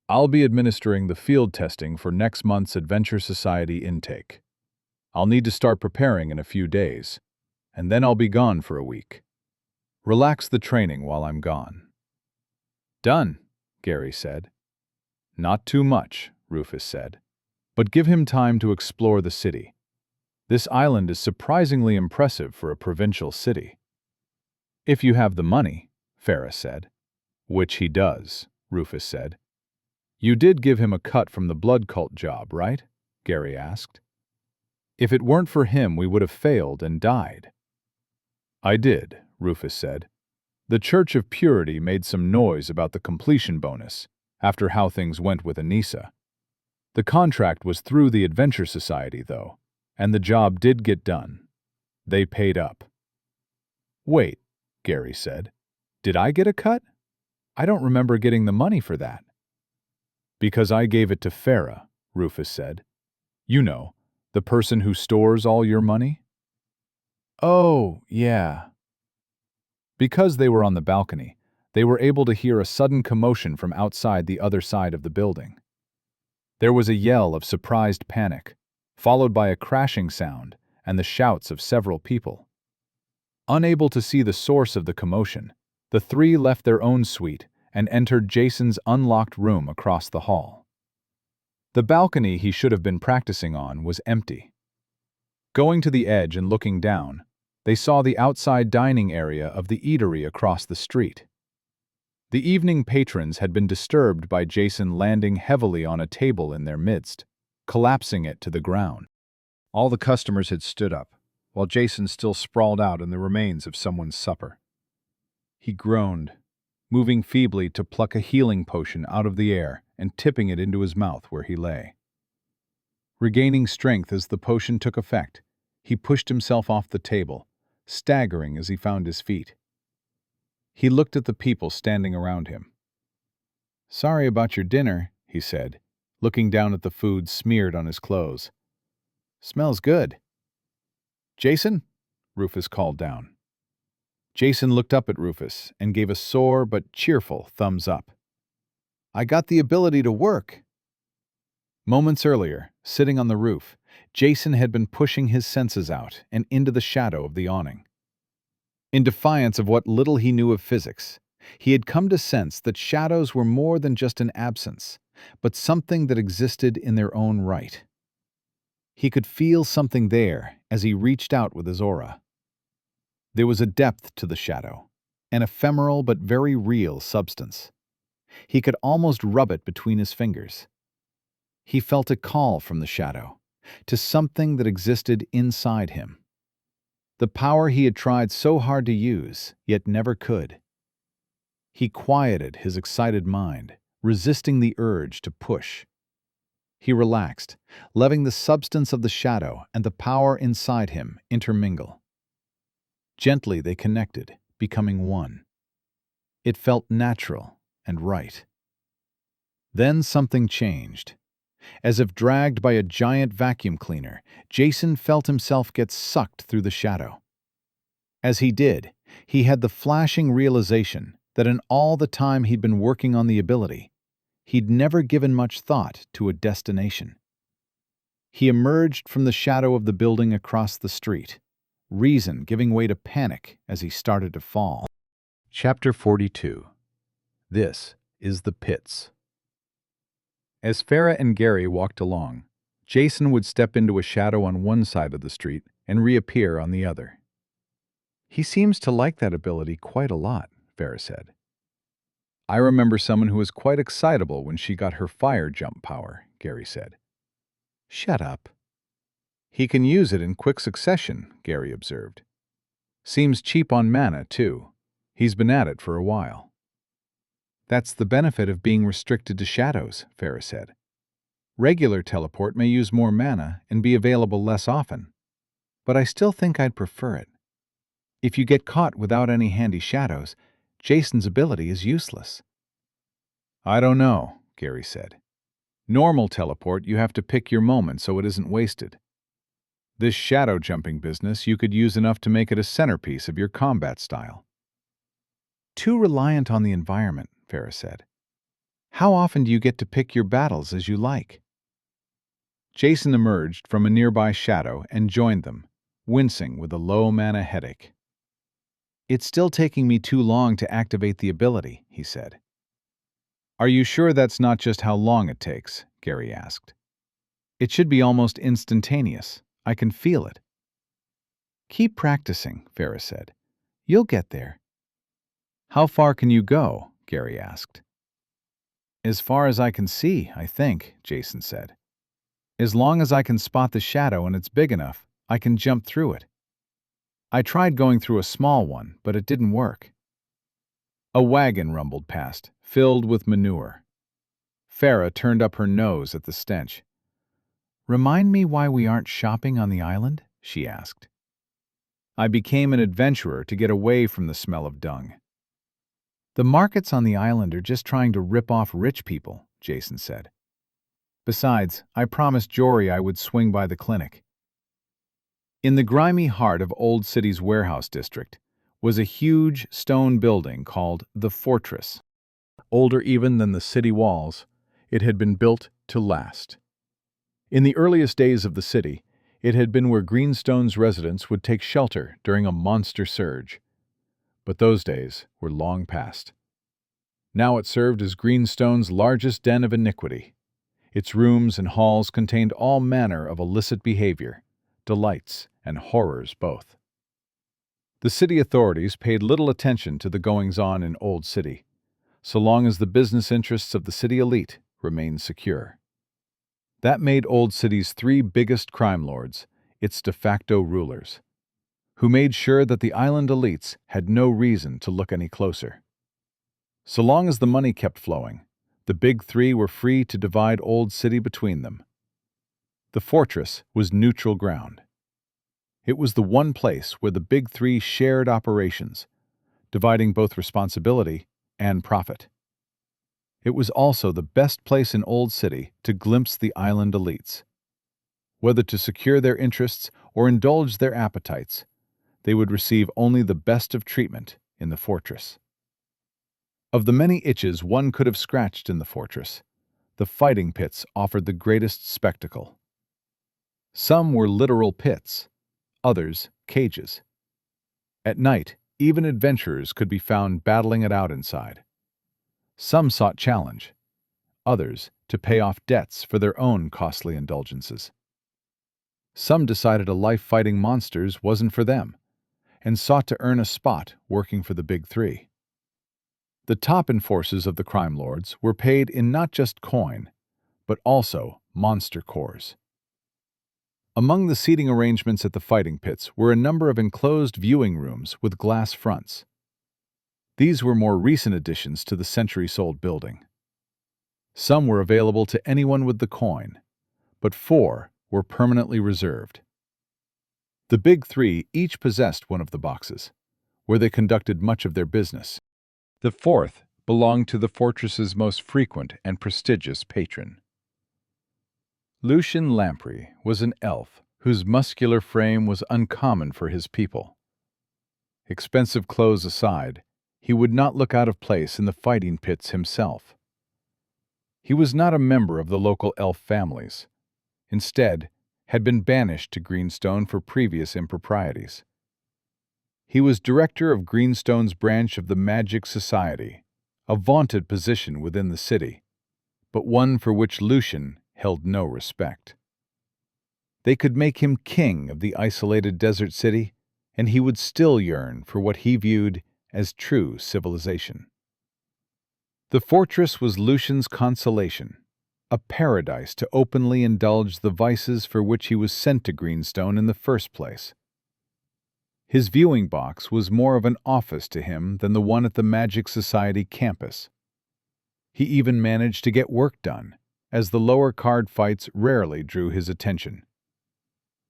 "I'll be administering the field testing for next month's Adventure Society intake. I'll need to start preparing in a few days, and then I'll be gone for a week. Relax the training while I'm gone." "Done," Gary said. "Not too much," Rufus said, "but give him time to explore the city. This island is surprisingly impressive for a provincial city." "If you have the money," Farah said. "Which he does," Rufus said. You did give him a cut from the blood cult job, right? Gary asked. If it weren't for him, we would have failed and died. I did, Rufus said. The Church of Purity made some noise about the completion bonus after how things went with Anissa. The contract was through the Adventure Society, though, and the job did get done. They paid up. Wait, Gary said. Did I get a cut? I don't remember getting the money for that. Because I gave it to Farah, Rufus said. You know, the person who stores all your money? Oh, yeah. Because they were on the balcony, they were able to hear a sudden commotion from outside the other side of the building. There was a yell of surprised panic, followed by a crashing sound and the shouts of several people. Unable to see the source of the commotion, the three left their own suite and entered Jason's unlocked room across the hall. The balcony he should have been practicing on was empty. Going to the edge and looking down, they saw the outside dining area of the eatery across the street. The evening patrons had been disturbed by Jason landing heavily on a table in their midst, collapsing it to the ground. All the customers had stood up, while Jason still sprawled out in the remains of someone's supper. He groaned, moving feebly to pluck a healing potion out of the air and tipping it into his mouth where he lay. Regaining strength as the potion took effect, he pushed himself off the table, staggering as he found his feet. He looked at the people standing around him. "Sorry about your dinner," he said, looking down at the food smeared on his clothes. "Smells good." "Jason?" Rufus called down. Jason looked up at Rufus and gave a sore but cheerful thumbs up. "I got the ability to work." Moments earlier, sitting on the roof, Jason had been pushing his senses out and into the shadow of the awning. In defiance of what little he knew of physics, he had come to sense that shadows were more than just an absence, but something that existed in their own right. He could feel something there as he reached out with his aura. There was a depth to the shadow, an ephemeral but very real substance. He could almost rub it between his fingers. He felt a call from the shadow, to something that existed inside him. The power he had tried so hard to use, yet never could. He quieted his excited mind, resisting the urge to push. He relaxed, letting the substance of the shadow and the power inside him intermingle. Gently they connected, becoming one. It felt natural and right. Then something changed. As if dragged by a giant vacuum cleaner, Jason felt himself get sucked through the shadow. As he did, he had the flashing realization that in all the time he'd been working on the ability, he'd never given much thought to a destination. He emerged from the shadow of the building across the street, reason giving way to panic as he started to fall. Chapter 42. This is the pits. As Farah and Gary walked along, Jason would step into a shadow on one side of the street and reappear on the other. "He seems to like that ability quite a lot," Farah said. "I remember someone who was quite excitable when she got her fire jump power," Gary said. "Shut up." "He can use it in quick succession," Gary observed. "Seems cheap on mana, too. He's been at it for a while." "That's the benefit of being restricted to shadows," Farah said. "Regular teleport may use more mana and be available less often, but I still think I'd prefer it. If you get caught without any handy shadows, Jason's ability is useless." "I don't know," Gary said. "Normal teleport, you have to pick your moment so it isn't wasted. This shadow jumping business, you could use enough to make it a centerpiece of your combat style." "Too reliant on the environment," Farah said. "How often do you get to pick your battles as you like?" Jason emerged from a nearby shadow and joined them, wincing with a low mana headache. "It's still taking me too long to activate the ability," he said. "Are you sure that's not just how long it takes?" Gary asked. "It should be almost instantaneous. I can feel it." "Keep practicing," Farah said. "You'll get there." "How far can you go?" Gary asked. As far as I can see, I think, Jason said. As long as I can spot the shadow and it's big enough, I can jump through it. I tried going through a small one, but it didn't work. A wagon rumbled past, filled with manure. Farah turned up her nose at the stench. "Remind me why we aren't shopping on the island?" she asked. I became an adventurer to get away from the smell of dung. "The markets on the island are just trying to rip off rich people," Jason said. "Besides, I promised Jory I would swing by the clinic." In the grimy heart of Old City's warehouse district was a huge stone building called the Fortress. Older even than the city walls, it had been built to last. In the earliest days of the city, it had been where Greenstone's residents would take shelter during a monster surge. But those days were long past. Now it served as Greenstone's largest den of iniquity. Its rooms and halls contained all manner of illicit behavior, delights and horrors both. The city authorities paid little attention to the goings-on in Old City, so long as the business interests of the city elite remained secure. That made Old City's three biggest crime lords its de facto rulers, who made sure that the island elites had no reason to look any closer. So long as the money kept flowing, the big three were free to divide Old City between them. The fortress was neutral ground. It was the one place where the big three shared operations, dividing both responsibility and profit. It was also the best place in Old City to glimpse the island elites. Whether to secure their interests or indulge their appetites, they would receive only the best of treatment in the fortress. Of the many itches one could have scratched in the fortress, the fighting pits offered the greatest spectacle. Some were literal pits, others cages. At night, even adventurers could be found battling it out inside. Some sought challenge, others to pay off debts for their own costly indulgences. Some decided a life fighting monsters wasn't for them, and sought to earn a spot working for the big three. The top enforcers of the crime lords were paid in not just coin, but also monster cores. Among the seating arrangements at the fighting pits were a number of enclosed viewing rooms with glass fronts. These were more recent additions to the centuries-old building. Some were available to anyone with the coin, but 4 were permanently reserved. The big three each possessed one of the boxes, where they conducted much of their business. The 4th belonged to the fortress's most frequent and prestigious patron. Lucien Lamprey was an elf whose muscular frame was uncommon for his people. Expensive clothes aside, he would not look out of place in the fighting pits himself. He was not a member of the local elf families. Instead, had been banished to Greenstone for previous improprieties. He was director of Greenstone's branch of the Magic Society, a vaunted position within the city, but one for which Lucien held no respect. They could make him king of the isolated desert city, and he would still yearn for what he viewed as true civilization. The fortress was Lucien's consolation, a paradise to openly indulge the vices for which he was sent to Greenstone in the first place. His viewing box was more of an office to him than the one at the Magic Society campus. He even managed to get work done, as the lower card fights rarely drew his attention.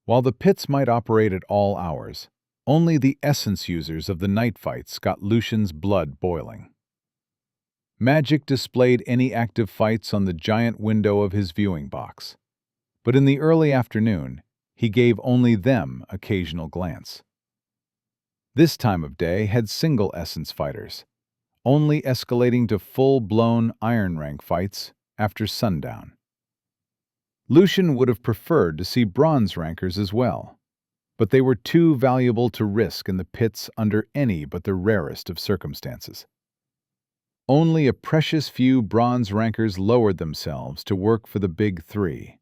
While the pits might operate at all hours, only the essence users of the night fights got Lucien's blood boiling. Magic displayed any active fights on the giant window of his viewing box, but in the early afternoon, he gave only them occasional glance. This time of day had single essence fighters, only escalating to full-blown iron rank fights after sundown. Lucien would have preferred to see bronze rankers as well, but they were too valuable to risk in the pits under any but the rarest of circumstances. Only a precious few bronze rankers lowered themselves to work for the big three,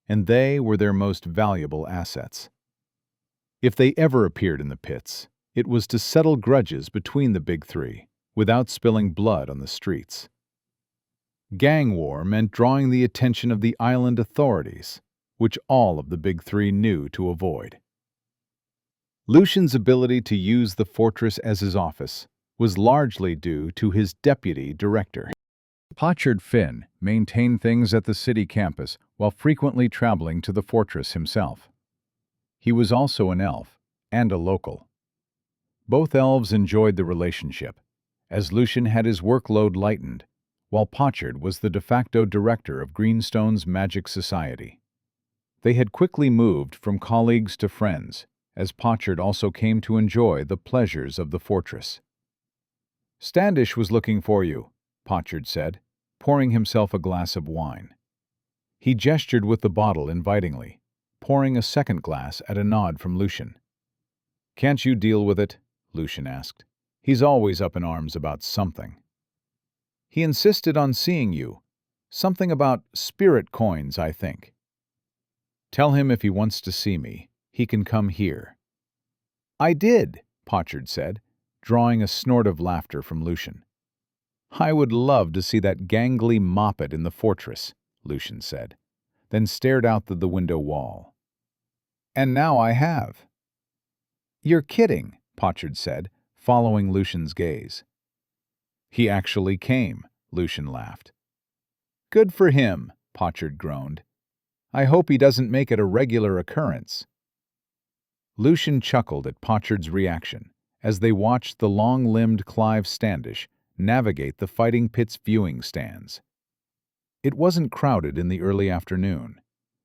and they were their most valuable assets. If they ever appeared in the pits, it was to settle grudges between the big three, without spilling blood on the streets. Gang war meant drawing the attention of the island authorities, which all of the Big Three knew to avoid. Lucian's ability to use the fortress as his office was largely due to his deputy director. Pochard Finn maintained things at the city campus while frequently traveling to the fortress himself. He was also an elf and a local. Both elves enjoyed the relationship, as Lucian had his workload lightened, while Pochard was the de facto director of Greenstone's Magic Society. They had quickly moved from colleagues to friends, as Pochard also came to enjoy the pleasures of the fortress. "Standish was looking for you," Pochard said, pouring himself a glass of wine. He gestured with the bottle invitingly, pouring a second glass at a nod from Lucian. "Can't you deal with it?" Lucian asked. "He's always up in arms about something." "He insisted on seeing you. Something about spirit coins, I think." "Tell him if he wants to see me, he can come here." "I did," Pochard said, drawing a snort of laughter from Lucian. "I would love to see that gangly moppet in the fortress," Lucian said, then stared out the window wall. "And now I have." "You're kidding," Pochard said, following Lucian's gaze. "He actually came," Lucian laughed. "Good for him," Pochard groaned. "I hope he doesn't make it a regular occurrence." Lucian chuckled at Pochard's reaction as they watched the long-limbed Clive Standish navigate the fighting pit's viewing stands. It wasn't crowded in the early afternoon,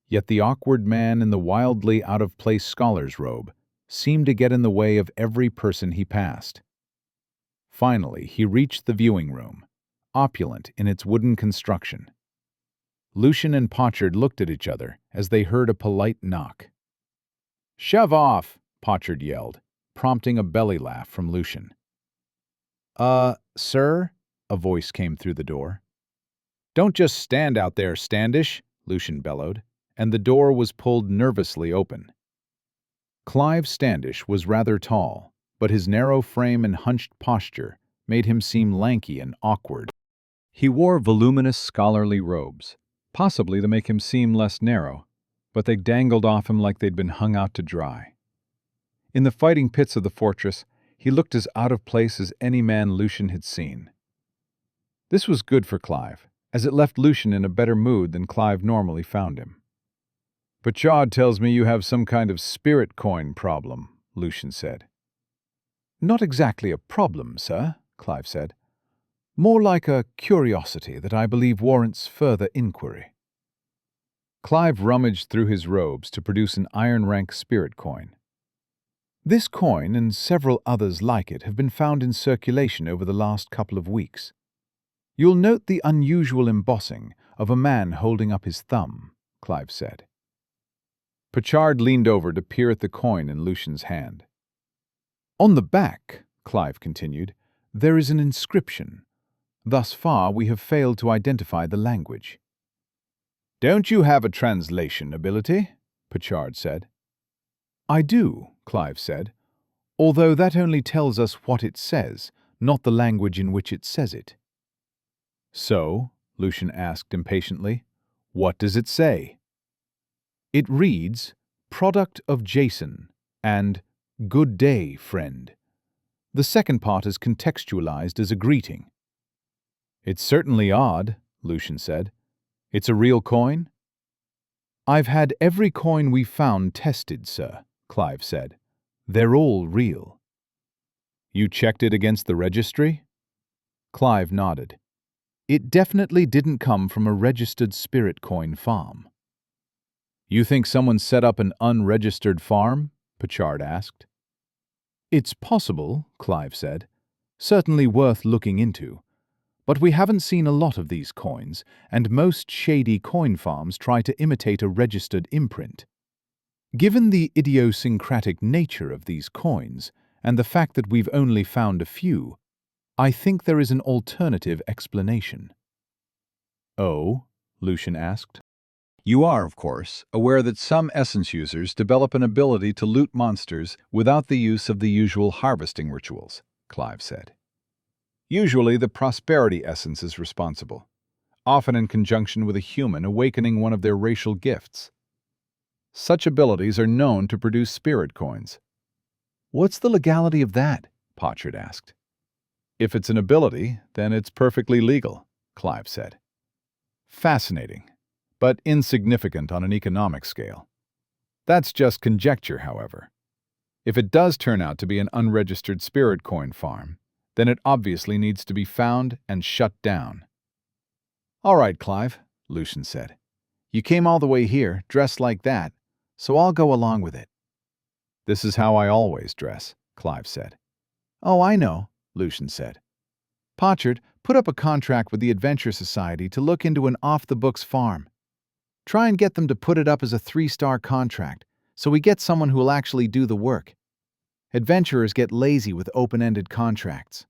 yet the awkward man in the wildly out-of-place scholar's robe seemed to get in the way of every person he passed. Finally, he reached the viewing room, opulent in its wooden construction. Lucian and Pochard looked at each other as they heard a polite knock. "Shove off!" Pochard yelled, prompting a belly laugh from Lucian. Sir?" a voice came through the door. "Don't just stand out there, Standish," Lucian bellowed, and the door was pulled nervously open. Clive Standish was rather tall, but his narrow frame and hunched posture made him seem lanky and awkward. He wore voluminous scholarly robes, possibly to make him seem less narrow, but they dangled off him like they'd been hung out to dry. In the fighting pits of the fortress, he looked as out of place as any man Lucian had seen. This was good for Clive, as it left Lucian in a better mood than Clive normally found him. "Pachard tells me you have some kind of spirit coin problem," Lucian said. "Not exactly a problem, sir," Clive said. "More like a curiosity that I believe warrants further inquiry." Clive rummaged through his robes to produce an iron-rank spirit coin. "This coin and several others like it have been found in circulation over the last couple of weeks. You'll note the unusual embossing of a man holding up his thumb," Clive said. Pachard leaned over to peer at the coin in Lucian's hand. "On the back," Clive continued, "there is an inscription. Thus far, we have failed to identify the language." "Don't you have a translation ability?" Pachard said. "I do," Clive said, "although that only tells us what it says, not the language in which it says it." "So," Lucian asked impatiently, "what does it say?" "It reads, 'Product of Jason,' and 'Good day, friend.' The second part is contextualized as a greeting." "It's certainly odd," Lucian said. "It's a real coin?" "I've had every coin we've found tested, sir," Clive said. "They're all real." "You checked it against the registry?" Clive nodded. "It definitely didn't come from a registered spirit coin farm." "You think someone set up an unregistered farm?" Pachard asked. "It's possible," Clive said. "Certainly worth looking into. But we haven't seen a lot of these coins, and most shady coin farms try to imitate a registered imprint. Given the idiosyncratic nature of these coins, and the fact that we've only found a few, I think there is an alternative explanation." "Oh?" Lucian asked. "You are, of course, aware that some essence users develop an ability to loot monsters without the use of the usual harvesting rituals," Clive said. "Usually the prosperity essence is responsible. often in conjunction with a human awakening one of their racial gifts. Such abilities are known to produce spirit coins. What's the legality of that? Pochard asked. If it's an ability, then it's perfectly legal, Clive said. Fascinating, but insignificant on an economic scale. That's just conjecture, however. If it does turn out to be an unregistered spirit coin farm, then it obviously needs to be found and shut down. All right, Clive, Lucian said. You came all the way here, dressed like that, so I'll go along with it. This is how I always dress, Clive said. Oh, I know, Lucian said. Pochard, put up a contract with the Adventure Society to look into an off-the-books farm. Try and get them to put it up as a 3-star contract, so we get someone who will actually do the work. Adventurers get lazy with open-ended contracts.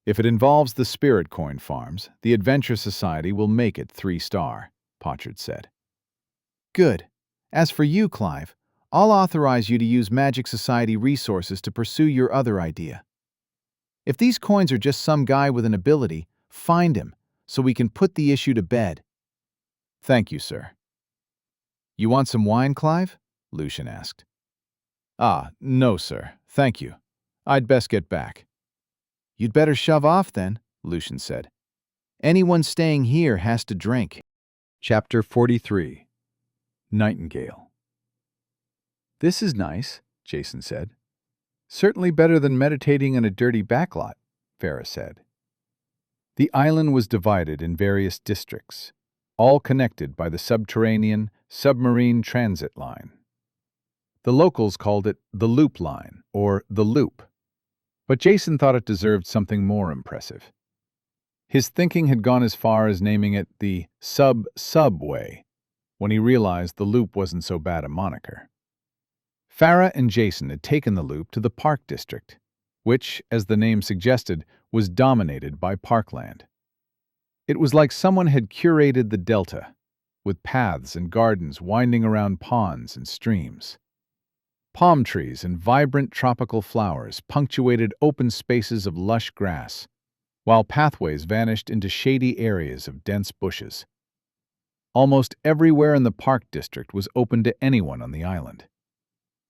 If it involves the spirit coin farms, the Adventure Society will make it 3-star, Pochard said. Good. As for you, Clive, I'll authorize you to use Magic Society resources to pursue your other idea. If these coins are just some guy with an ability, find him, so we can put the issue to bed. Thank you, sir. You want some wine, Clive? Lucian asked. No, sir. Thank you. I'd best get back. You'd better shove off then, Lucian said. Anyone staying here has to drink. Chapter 43. Nightingale. This is nice, Jason said. Certainly better than meditating in a dirty backlot, Farah said. The island was divided in various districts, all connected by the subterranean submarine transit line. The locals called it the Loop Line, or the Loop, but Jason thought it deserved something more impressive. His thinking had gone as far as naming it the Subway, when he realized the Loop wasn't so bad a moniker. Farah and Jason had taken the Loop to the Park District, which, as the name suggested, was dominated by parkland. It was like someone had curated the delta, with paths and gardens winding around ponds and streams. Palm trees and vibrant tropical flowers punctuated open spaces of lush grass, while pathways vanished into shady areas of dense bushes. Almost everywhere in the Park District was open to anyone on the island.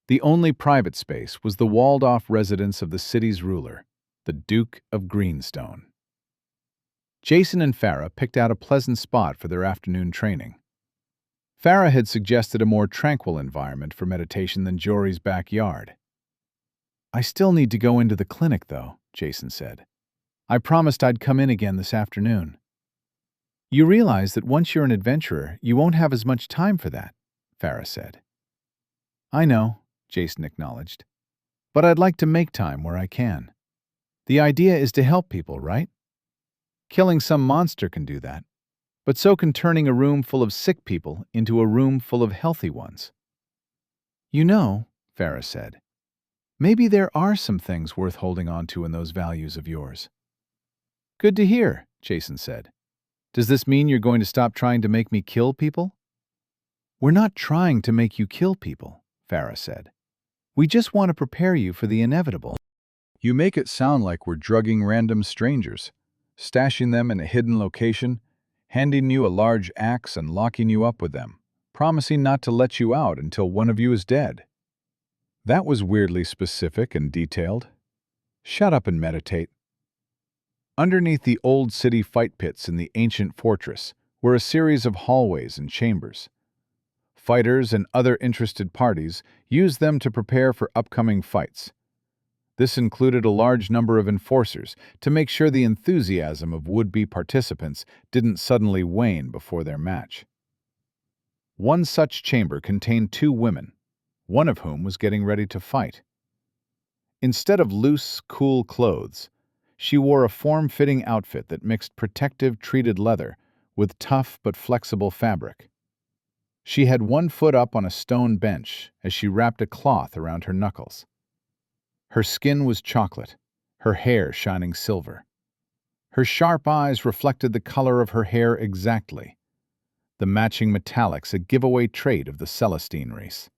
The only private space was the walled-off residence of the city's ruler, the Duke of Greenstone. Jason and Farah picked out a pleasant spot for their afternoon training. Farah had suggested a more tranquil environment for meditation than Jory's backyard. I still need to go into the clinic, though, Jason said. I promised I'd come in again this afternoon. You realize that once you're an adventurer, you won't have as much time for that, Farah said. I know, Jason acknowledged. But I'd like to make time where I can. The idea is to help people, right? Killing some monster can do that, but so can turning a room full of sick people into a room full of healthy ones. You know, Farah said, maybe there are some things worth holding on to in those values of yours. Good to hear, Jason said. Does this mean you're going to stop trying to make me kill people? We're not trying to make you kill people, Farah said. We just want to prepare you for the inevitable. You make it sound like we're drugging random strangers, stashing them in a hidden location, handing you a large axe and locking you up with them, promising not to let you out until one of you is dead. That was weirdly specific and detailed. Shut up and meditate. Underneath the old city fight pits in the ancient fortress were a series of hallways and chambers. Fighters and other interested parties used them to prepare for upcoming fights. This included a large number of enforcers to make sure the enthusiasm of would-be participants didn't suddenly wane before their match. One such chamber contained 2 women, one of whom was getting ready to fight. Instead of loose, cool clothes, she wore a form-fitting outfit that mixed protective treated leather with tough but flexible fabric. She had one foot up on a stone bench as she wrapped a cloth around her knuckles. Her skin was chocolate, her hair shining silver. Her sharp eyes reflected the color of her hair exactly, the matching metallics a giveaway trait of the Celestine race.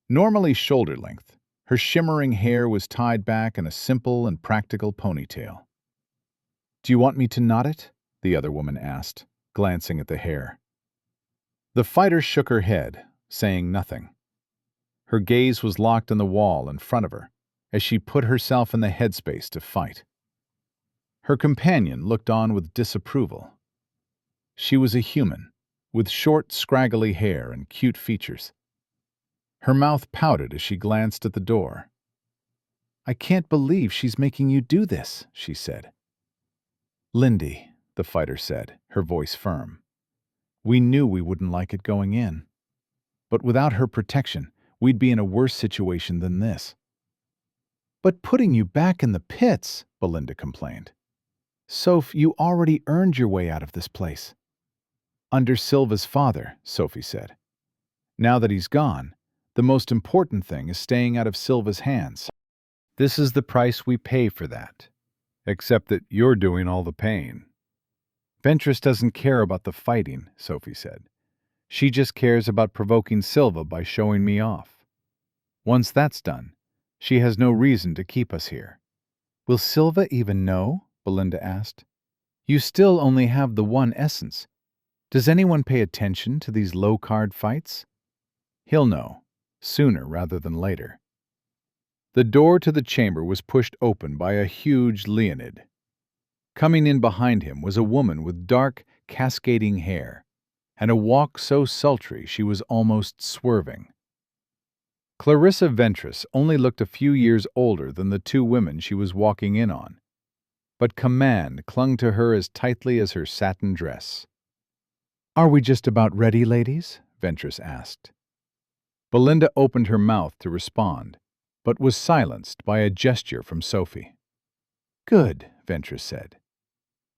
Normally shoulder-length, her shimmering hair was tied back in a simple and practical ponytail. "Do you want me to knot it?" the other woman asked, glancing at the hair. The fighter shook her head, saying nothing. Her gaze was locked on the wall in front of her as she put herself in the headspace to fight. Her companion looked on with disapproval. She was a human, with short, scraggly hair and cute features. Her mouth pouted as she glanced at the door. "I can't believe she's making you do this," she said. "Lindy," the fighter said, her voice firm. "We knew we wouldn't like it going in. But without her protection, we'd be in a worse situation than this." "But putting you back in the pits," Belinda complained. "Soph, you already earned your way out of this place." "Under Silva's father," Sophie said. "Now that he's gone, the most important thing is staying out of Silva's hands. This is the price we pay for that. Except that you're doing all the pain." "Ventress doesn't care about the fighting," Sophie said. "She just cares about provoking Silva by showing me off. Once that's done, she has no reason to keep us here." "Will Silva even know?" Belinda asked. "You still only have the one essence. Does anyone pay attention to these low-card fights?" "He'll know, sooner rather than later." The door to the chamber was pushed open by a huge Leonid. Coming in behind him was a woman with dark, cascading hair, and a walk so sultry she was almost swerving. Clarissa Ventress only looked a few years older than the two women she was walking in on, but command clung to her as tightly as her satin dress. "Are we just about ready, ladies?" Ventress asked. Belinda opened her mouth to respond, but was silenced by a gesture from Sophie. "Good," Ventress said.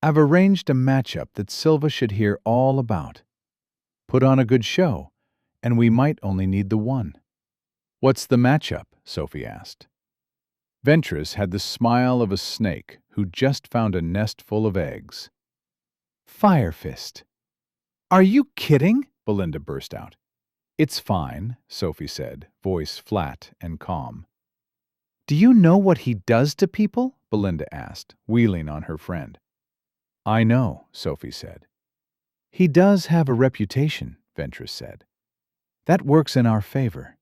"I've arranged a matchup that Silva should hear all about. Put on a good show, and we might only need the one." "What's the matchup?" Sophie asked. Ventress had the smile of a snake who just found a nest full of eggs. "Fire Fist." "Are you kidding?" Belinda burst out. "It's fine," Sophie said, voice flat and calm. "Do you know what he does to people?" Belinda asked, wheeling on her friend. "I know," Sophie said. "He does have a reputation," Ventress said. "That works in our favor.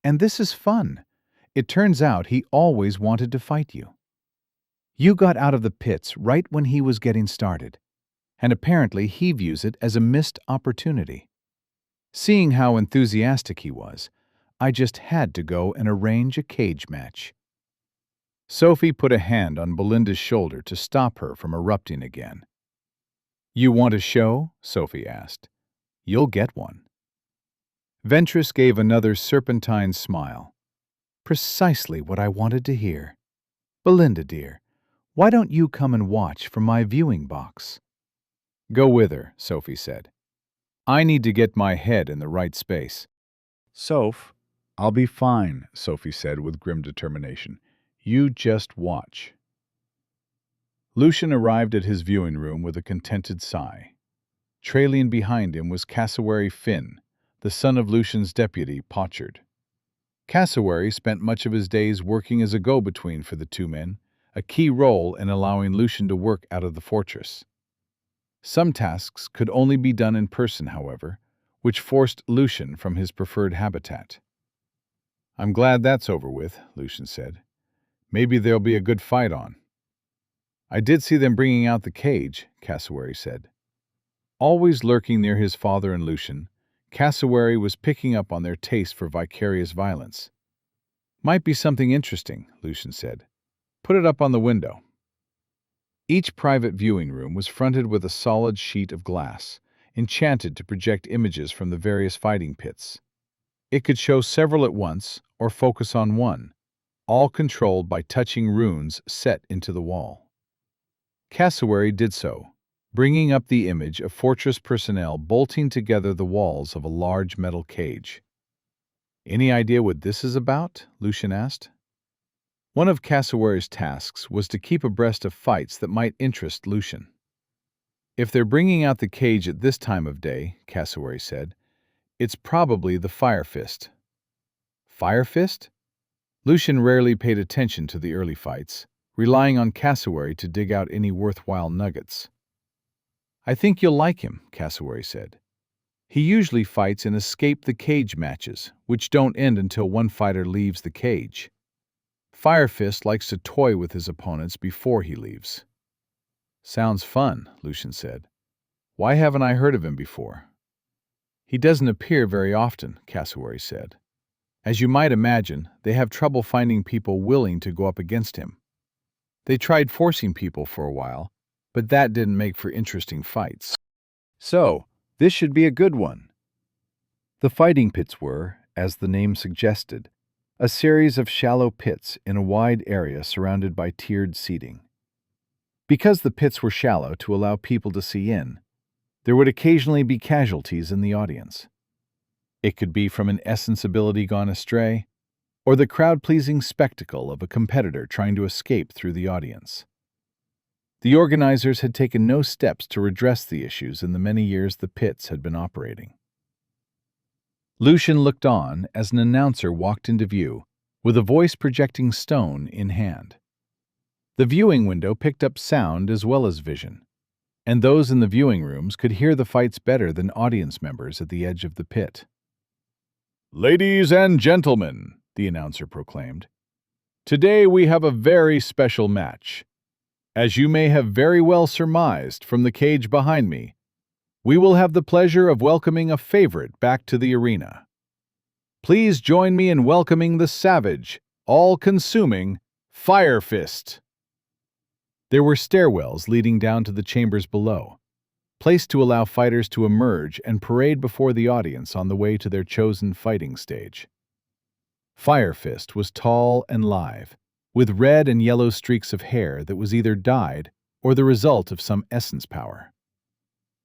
And this is fun. It turns out he always wanted to fight you. You got out of the pits right when he was getting started, and apparently he views it as a missed opportunity. Seeing how enthusiastic he was, I just had to go and arrange a cage match." Sophie put a hand on Belinda's shoulder to stop her from erupting again. "You want a show?" Sophie asked. "You'll get one." Ventress gave another serpentine smile. "Precisely what I wanted to hear. Belinda, dear, why don't you come and watch from my viewing box?" "Go with her," Sophie said. "I need to get my head in the right space." "Soph, I'll be fine," Sophie said with grim determination. "You just watch." Lucian arrived at his viewing room with a contented sigh. Trailing behind him was Cassowary Finn, the son of Lucian's deputy, Pochard. Cassowary spent much of his days working as a go-between for the two men, a key role in allowing Lucian to work out of the fortress. Some tasks could only be done in person, however, which forced Lucian from his preferred habitat. "I'm glad that's over with," Lucian said. "Maybe there'll be a good fight on." "I did see them bringing out the cage," Cassowary said. Always lurking near his father and Lucian, Cassowary was picking up on their taste for vicarious violence. "Might be something interesting," Lucian said. "Put it up on the window." Each private viewing room was fronted with a solid sheet of glass, enchanted to project images from the various fighting pits. It could show several at once or focus on one, all controlled by touching runes set into the wall. Cassowary did so, bringing up the image of fortress personnel bolting together the walls of a large metal cage. "Any idea what this is about?" Lucian asked. One of Cassowary's tasks was to keep abreast of fights that might interest Lucian. "If they're bringing out the cage at this time of day," Cassowary said, "it's probably the Fire Fist." Fire Fist? Lucian rarely paid attention to the early fights, relying on Cassowary to dig out any worthwhile nuggets. I think you'll like him, Cassowary said. He usually fights in escape-the-cage matches, which don't end until one fighter leaves the cage. Firefist likes to toy with his opponents before he leaves. Sounds fun, Lucian said. Why haven't I heard of him before? He doesn't appear very often, Cassowary said. As you might imagine, they have trouble finding people willing to go up against him. They tried forcing people for a while, but that didn't make for interesting fights. So, this should be a good one. The fighting pits were, as the name suggested, a series of shallow pits in a wide area surrounded by tiered seating. Because the pits were shallow to allow people to see in, there would occasionally be casualties in the audience. It could be from an essence ability gone astray, or the crowd-pleasing spectacle of a competitor trying to escape through the audience. The organizers had taken no steps to redress the issues in the many years the pits had been operating. Lucian looked on as an announcer walked into view, with a voice-projecting stone in hand. The viewing window picked up sound as well as vision, and those in the viewing rooms could hear the fights better than audience members at the edge of the pit. Ladies and gentlemen, the announcer proclaimed, today we have a very special match. As you may have very well surmised from the cage behind me, we will have the pleasure of welcoming a favorite back to the arena. Please join me in welcoming the savage, all-consuming Firefist. There were stairwells leading down to the chambers below, placed to allow fighters to emerge and parade before the audience on the way to their chosen fighting stage. Firefist was tall and lithe, with red and yellow streaks of hair that was either dyed or the result of some essence power.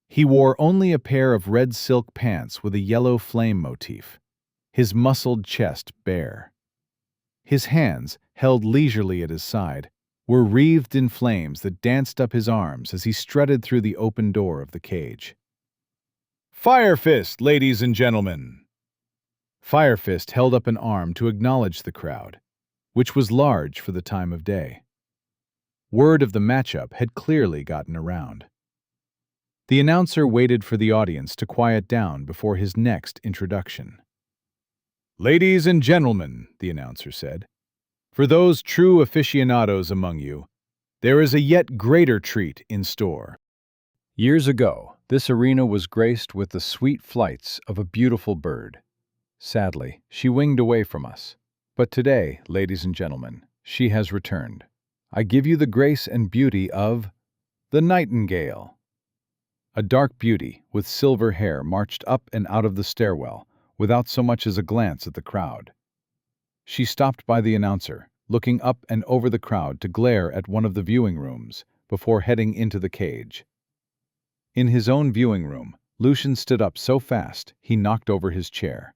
He wore only a pair of red silk pants with a yellow flame motif, his muscled chest bare. His hands, held leisurely at his side, were wreathed in flames that danced up his arms as he strutted through the open door of the cage. Firefist, ladies and gentlemen! Firefist held up an arm to acknowledge the crowd, which was large for the time of day. Word of the matchup had clearly gotten around. The announcer waited for the audience to quiet down before his next introduction. Ladies and gentlemen, the announcer said, for those true aficionados among you, there is a yet greater treat in store. Years ago, this arena was graced with the sweet flights of a beautiful bird. Sadly, she winged away from us. But today, ladies and gentlemen, she has returned. I give you the grace and beauty of the nightingale. A dark beauty with silver hair marched up and out of the stairwell without so much as a glance at the crowd. She stopped by the announcer, looking up and over the crowd to glare at one of the viewing rooms before heading into the cage. In his own viewing room, Lucian stood up so fast he knocked over his chair.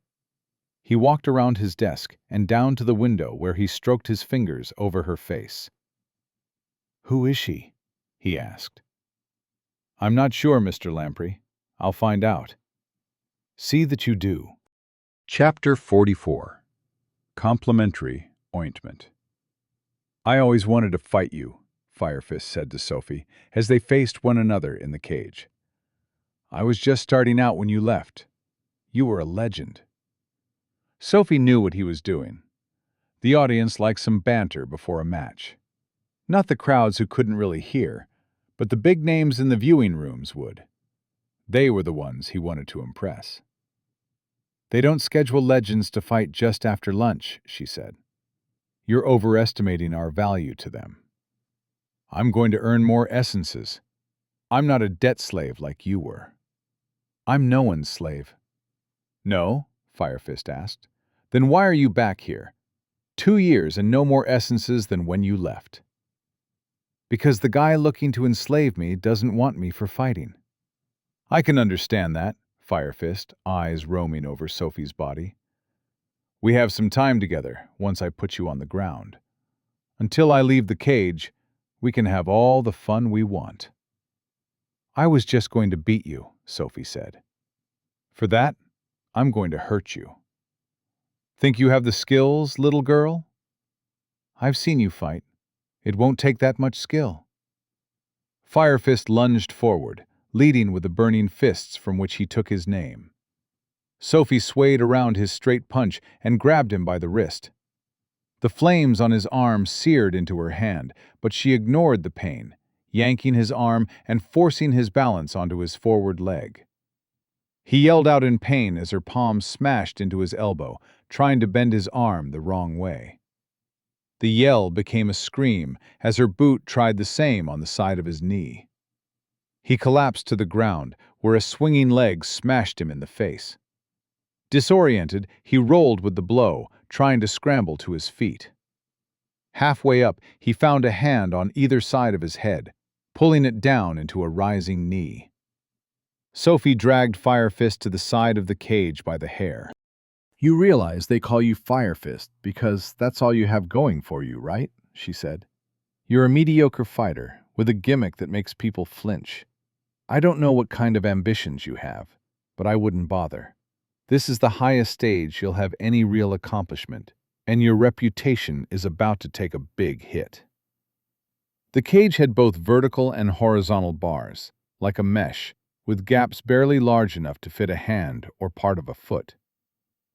He walked around his desk and down to the window where he stroked his fingers over her face. "Who is she?" he asked. "I'm not sure, Mr. Lamprey. I'll find out." "See that you do." Chapter 44. Complimentary Ointment. "I always wanted to fight you," Firefist said to Sophie, as they faced one another in the cage. "I was just starting out when you left. You were a legend." Sophie knew what he was doing. The audience liked some banter before a match. Not the crowds who couldn't really hear, but the big names in the viewing rooms would. They were the ones he wanted to impress. "They don't schedule legends to fight just after lunch," she said. "You're overestimating our value to them. I'm going to earn more essences. I'm not a debt slave like you were." "I'm no one's slave." "No?" Firefist asked. "Then why are you back here? 2 years and no more essences than when you left." "Because the guy looking to enslave me doesn't want me for fighting." "I can understand that," Firefist, eyes roaming over Sophie's body. "We have some time together once I put you on the ground. Until I leave the cage, we can have all the fun we want." "I was just going to beat you," Sophie said. "For that, I'm going to hurt you." "Think you have the skills, little girl?" "I've seen you fight. It won't take that much skill." Firefist lunged forward, leading with the burning fists from which he took his name. Sophie swayed around his straight punch and grabbed him by the wrist. The flames on his arm seared into her hand, but she ignored the pain, yanking his arm and forcing his balance onto his forward leg. He yelled out in pain as her palm smashed into his elbow, trying to bend his arm the wrong way. The yell became a scream as her boot tried the same on the side of his knee. He collapsed to the ground, where a swinging leg smashed him in the face. Disoriented, he rolled with the blow, trying to scramble to his feet. Halfway up, he found a hand on either side of his head, pulling it down into a rising knee. Sophie dragged Fire Fist to the side of the cage by the hair. "You realize they call you Fire Fist because that's all you have going for you, right?" she said. "You're a mediocre fighter with a gimmick that makes people flinch. I don't know what kind of ambitions you have, but I wouldn't bother. This is the highest stage you'll have any real accomplishment, and your reputation is about to take a big hit." The cage had both vertical and horizontal bars, like a mesh, with gaps barely large enough to fit a hand or part of a foot.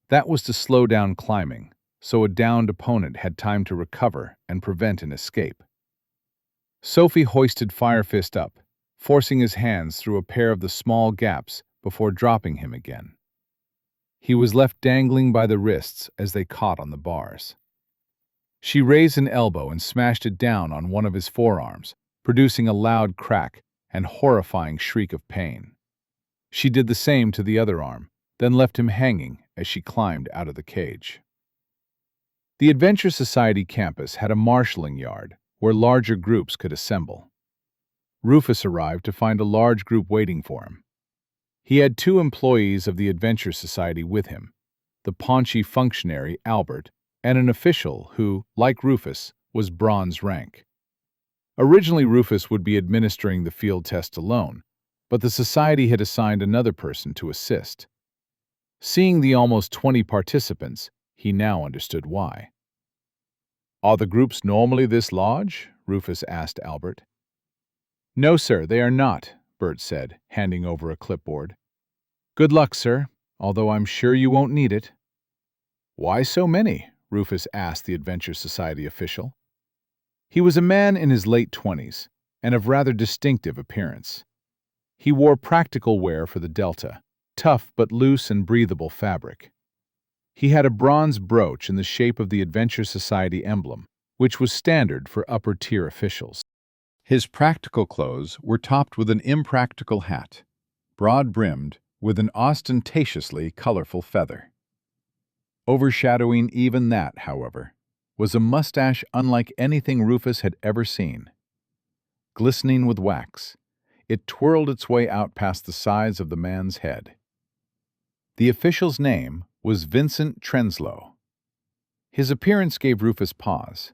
That was to slow down climbing, so a downed opponent had time to recover and prevent an escape. Sophie hoisted Fire Fist up, forcing his hands through a pair of the small gaps before dropping him again. He was left dangling by the wrists as they caught on the bars. She raised an elbow and smashed it down on one of his forearms, producing a loud crack and horrifying shriek of pain. She did the same to the other arm, then left him hanging as she climbed out of the cage. The Adventure Society campus had a marshalling yard where larger groups could assemble. Rufus arrived to find a large group waiting for him. He had 2 employees of the Adventure Society with him, the paunchy functionary Albert and an official who, like Rufus, was bronze rank. Originally, Rufus would be administering the field test alone, but the society had assigned another person to assist. Seeing the almost 20 participants, he now understood why. "Are the groups normally this large?" Rufus asked Albert. "No, sir, they are not," Bert said, handing over a clipboard. "Good luck, sir, although I'm sure you won't need it." "Why so many?" Rufus asked the Adventure Society official. He was a man in his late 20s and of rather distinctive appearance. He wore practical wear for the Delta, tough but loose and breathable fabric. He had a bronze brooch in the shape of the Adventure Society emblem, which was standard for upper-tier officials. His practical clothes were topped with an impractical hat, broad-brimmed with an ostentatiously colorful feather. Overshadowing even that, however, was a mustache unlike anything Rufus had ever seen. Glistening with wax, it twirled its way out past the sides of the man's head. The official's name was Vincent Trenslow. His appearance gave Rufus pause,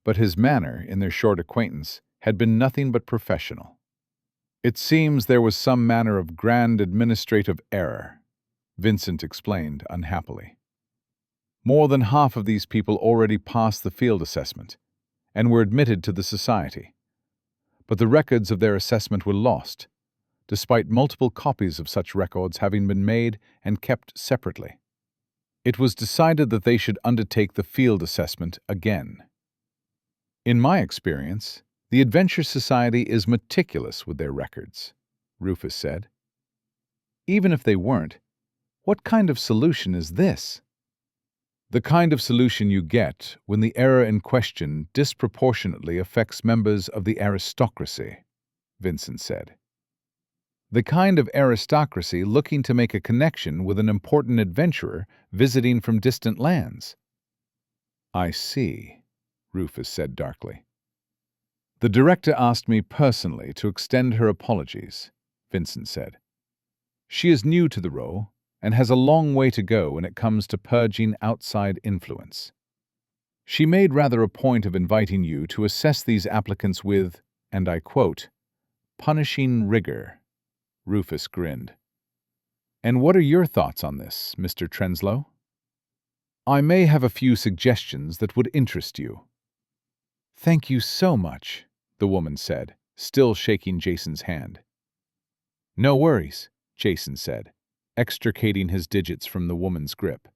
but his manner in their short acquaintance had been nothing but professional. "It seems there was some manner of grand administrative error," Vincent explained unhappily. "More than half of these people already passed the field assessment and were admitted to the society, but the records of their assessment were lost, despite multiple copies of such records having been made and kept separately. It was decided that they should undertake the field assessment again. In my experience, the Adventure Society is meticulous with their records," Rufus said. "Even if they weren't, what kind of solution is this?" "The kind of solution you get when the error in question disproportionately affects members of the aristocracy," Vincent said. "The kind of aristocracy looking to make a connection with an important adventurer visiting from distant lands." "I see," Rufus said darkly. "The director asked me personally to extend her apologies," Vincent said. "She is new to the role and has a long way to go when it comes to purging outside influence. She made rather a point of inviting you to assess these applicants with, and I quote, punishing rigor." Rufus grinned. "And what are your thoughts on this, Mr. Trenslow?" "I may have a few suggestions that would interest you." "Thank you so much," the woman said, still shaking Jason's hand. No worries, Jason said, extricating his digits from the woman's grip.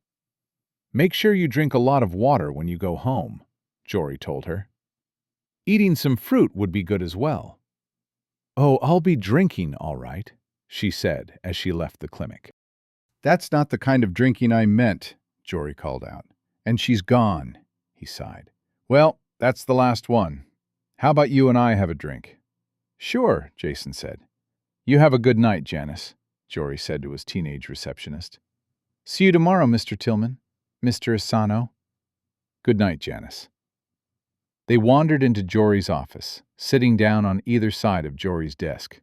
Make sure you drink a lot of water when you go home, Jory told her. Eating some fruit would be good as well. Oh, I'll be drinking, all right, she said as she left the clinic. That's not the kind of drinking I meant, Jory called out. And she's gone, he sighed. Well, that's the last one. How about you and I have a drink? Sure, Jason said. You have a good night, Janice, Jory said to his teenage receptionist. See you tomorrow, Mr. Tillman, Mr. Asano. Good night, Janice. They wandered into Jory's office, sitting down on either side of Jory's desk.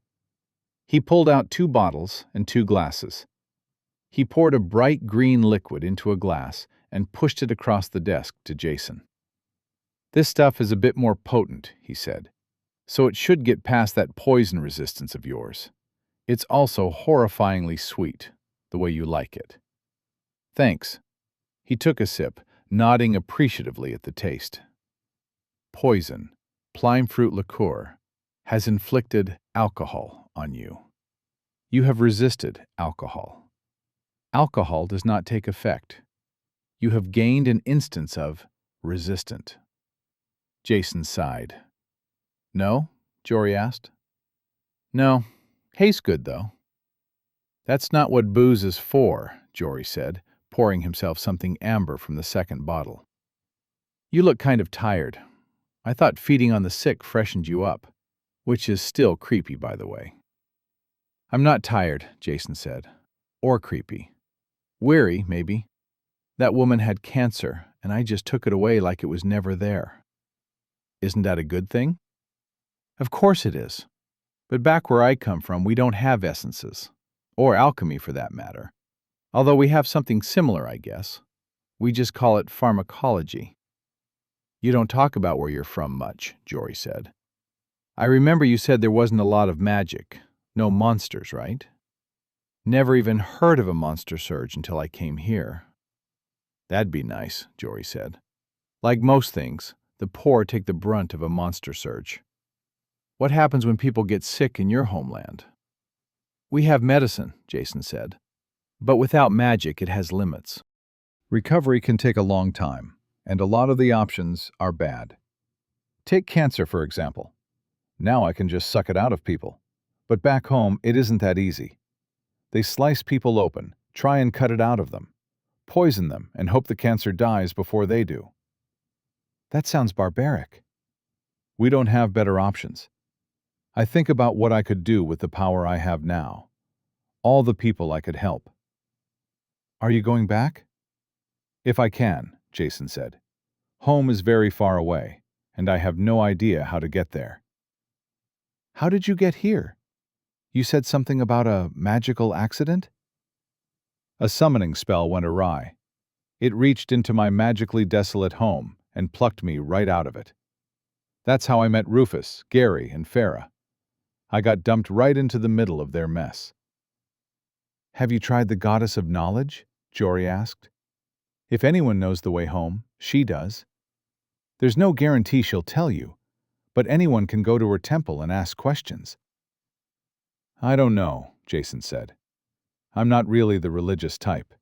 He pulled out 2 bottles and 2 glasses. He poured a bright green liquid into a glass and pushed it across the desk to Jason. This stuff is a bit more potent, he said, so it should get past that poison resistance of yours. It's also horrifyingly sweet, the way you like it. Thanks. He took a sip, nodding appreciatively at the taste. Poison, plime fruit liqueur, has inflicted alcohol on you. You have resisted alcohol. Alcohol does not take effect. You have gained an instance of resistant. Jason sighed. No? Jory asked. No. Tastes good, though. That's not what booze is for, Jory said, pouring himself something amber from the second bottle. You look kind of tired. I thought feeding on the sick freshened you up, which is still creepy, by the way. I'm not tired, Jason said. Or creepy. Weary, maybe. That woman had cancer, and I just took it away like it was never there. Isn't that a good thing? Of course it is. But back where I come from, we don't have essences. Or alchemy, for that matter. Although we have something similar, I guess. We just call it pharmacology. You don't talk about where you're from much, Jory said. I remember you said there wasn't a lot of magic. No monsters, right? Never even heard of a monster surge until I came here. That'd be nice, Jory said. Like most things, the poor take the brunt of a monster surge. What happens when people get sick in your homeland? We have medicine, Jason said. But without magic, it has limits. Recovery can take a long time, and a lot of the options are bad. Take cancer, for example. Now I can just suck it out of people. But back home, it isn't that easy. They slice people open, try and cut it out of them, poison them, and hope the cancer dies before they do. That sounds barbaric. We don't have better options. I think about what I could do with the power I have now. All the people I could help. Are you going back? If I can, Jason said. Home is very far away, and I have no idea how to get there. How did you get here? You said something about a magical accident? A summoning spell went awry. It reached into my magically desolate home and plucked me right out of it. That's how I met Rufus, Gary, and Farah. I got dumped right into the middle of their mess. Have you tried the goddess of knowledge? Jory asked. If anyone knows the way home, she does. There's no guarantee she'll tell you, but anyone can go to her temple and ask questions. I don't know, Jason said. I'm not really the religious type.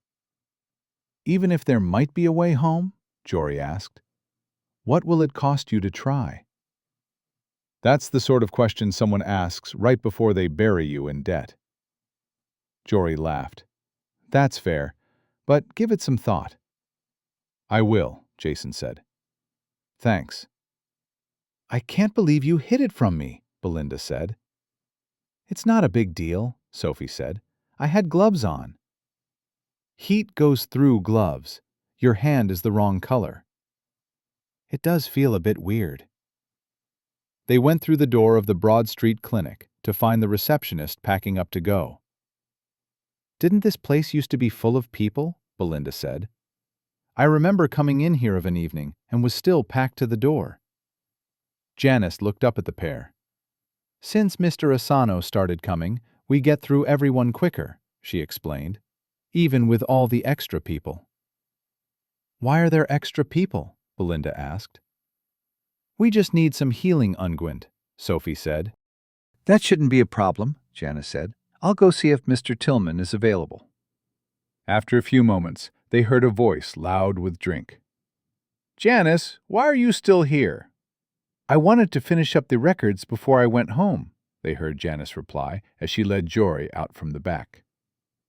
Even if there might be a way home? Jory asked. What will it cost you to try? That's the sort of question someone asks right before they bury you in debt. Jory laughed. That's fair, but give it some thought. I will, Jason said. Thanks. I can't believe you hid it from me, Belinda said. It's not a big deal, Sophie said. I had gloves on. Heat goes through gloves. Your hand is the wrong color. It does feel a bit weird. They went through the door of the Broad Street Clinic to find the receptionist packing up to go. Didn't this place used to be full of people? Belinda said. I remember coming in here of an evening and was still packed to the door. Janice looked up at the pair. Since Mr. Asano started coming, we get through everyone quicker, she explained, even with all the extra people. Why are there extra people? Belinda asked. We just need some healing unguent, Sophie said. That shouldn't be a problem, Janice said. I'll go see if Mr. Tillman is available." After a few moments, they heard a voice loud with drink. "Janice, why are you still here?" "I wanted to finish up the records before I went home," they heard Janice reply as she led Jory out from the back.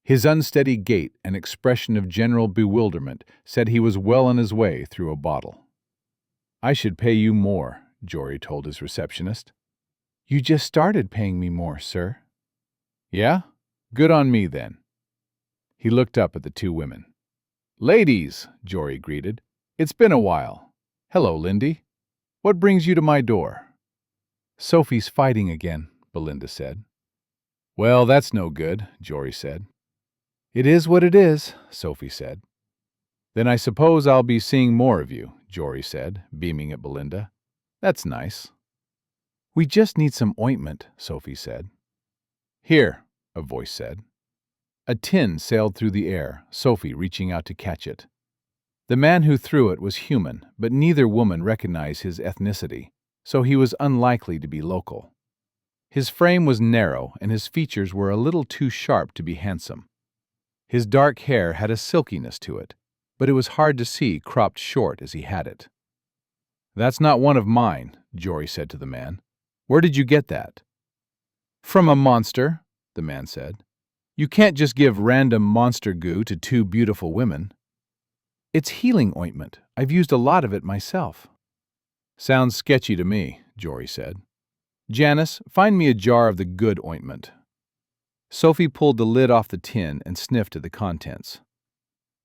His unsteady gait and expression of general bewilderment said he was well on his way through a bottle. "I should pay you more," Jory told his receptionist. "You just started paying me more, sir." "Yeah? Good on me, then." He looked up at the two women. "Ladies," Jory greeted. "It's been a while. Hello, Lindy. What brings you to my door?" "Sophie's fighting again," Belinda said. "Well, that's no good," Jory said. "It is what it is," Sophie said. "Then I suppose I'll be seeing more of you," Jory said, beaming at Belinda. "That's nice." "We just need some ointment," Sophie said. "Here," a voice said. A tin sailed through the air, Sophie reaching out to catch it. The man who threw it was human, but neither woman recognized his ethnicity, so he was unlikely to be local. His frame was narrow, and his features were a little too sharp to be handsome. His dark hair had a silkiness to it, but it was hard to see cropped short as he had it. "That's not one of mine," Jory said to the man. "Where did you get that?" "From a monster," the man said. "You can't just give random monster goo to two beautiful women." "It's healing ointment. I've used a lot of it myself." "Sounds sketchy to me," Jory said. "Janice, find me a jar of the good ointment." Sophie pulled the lid off the tin and sniffed at the contents.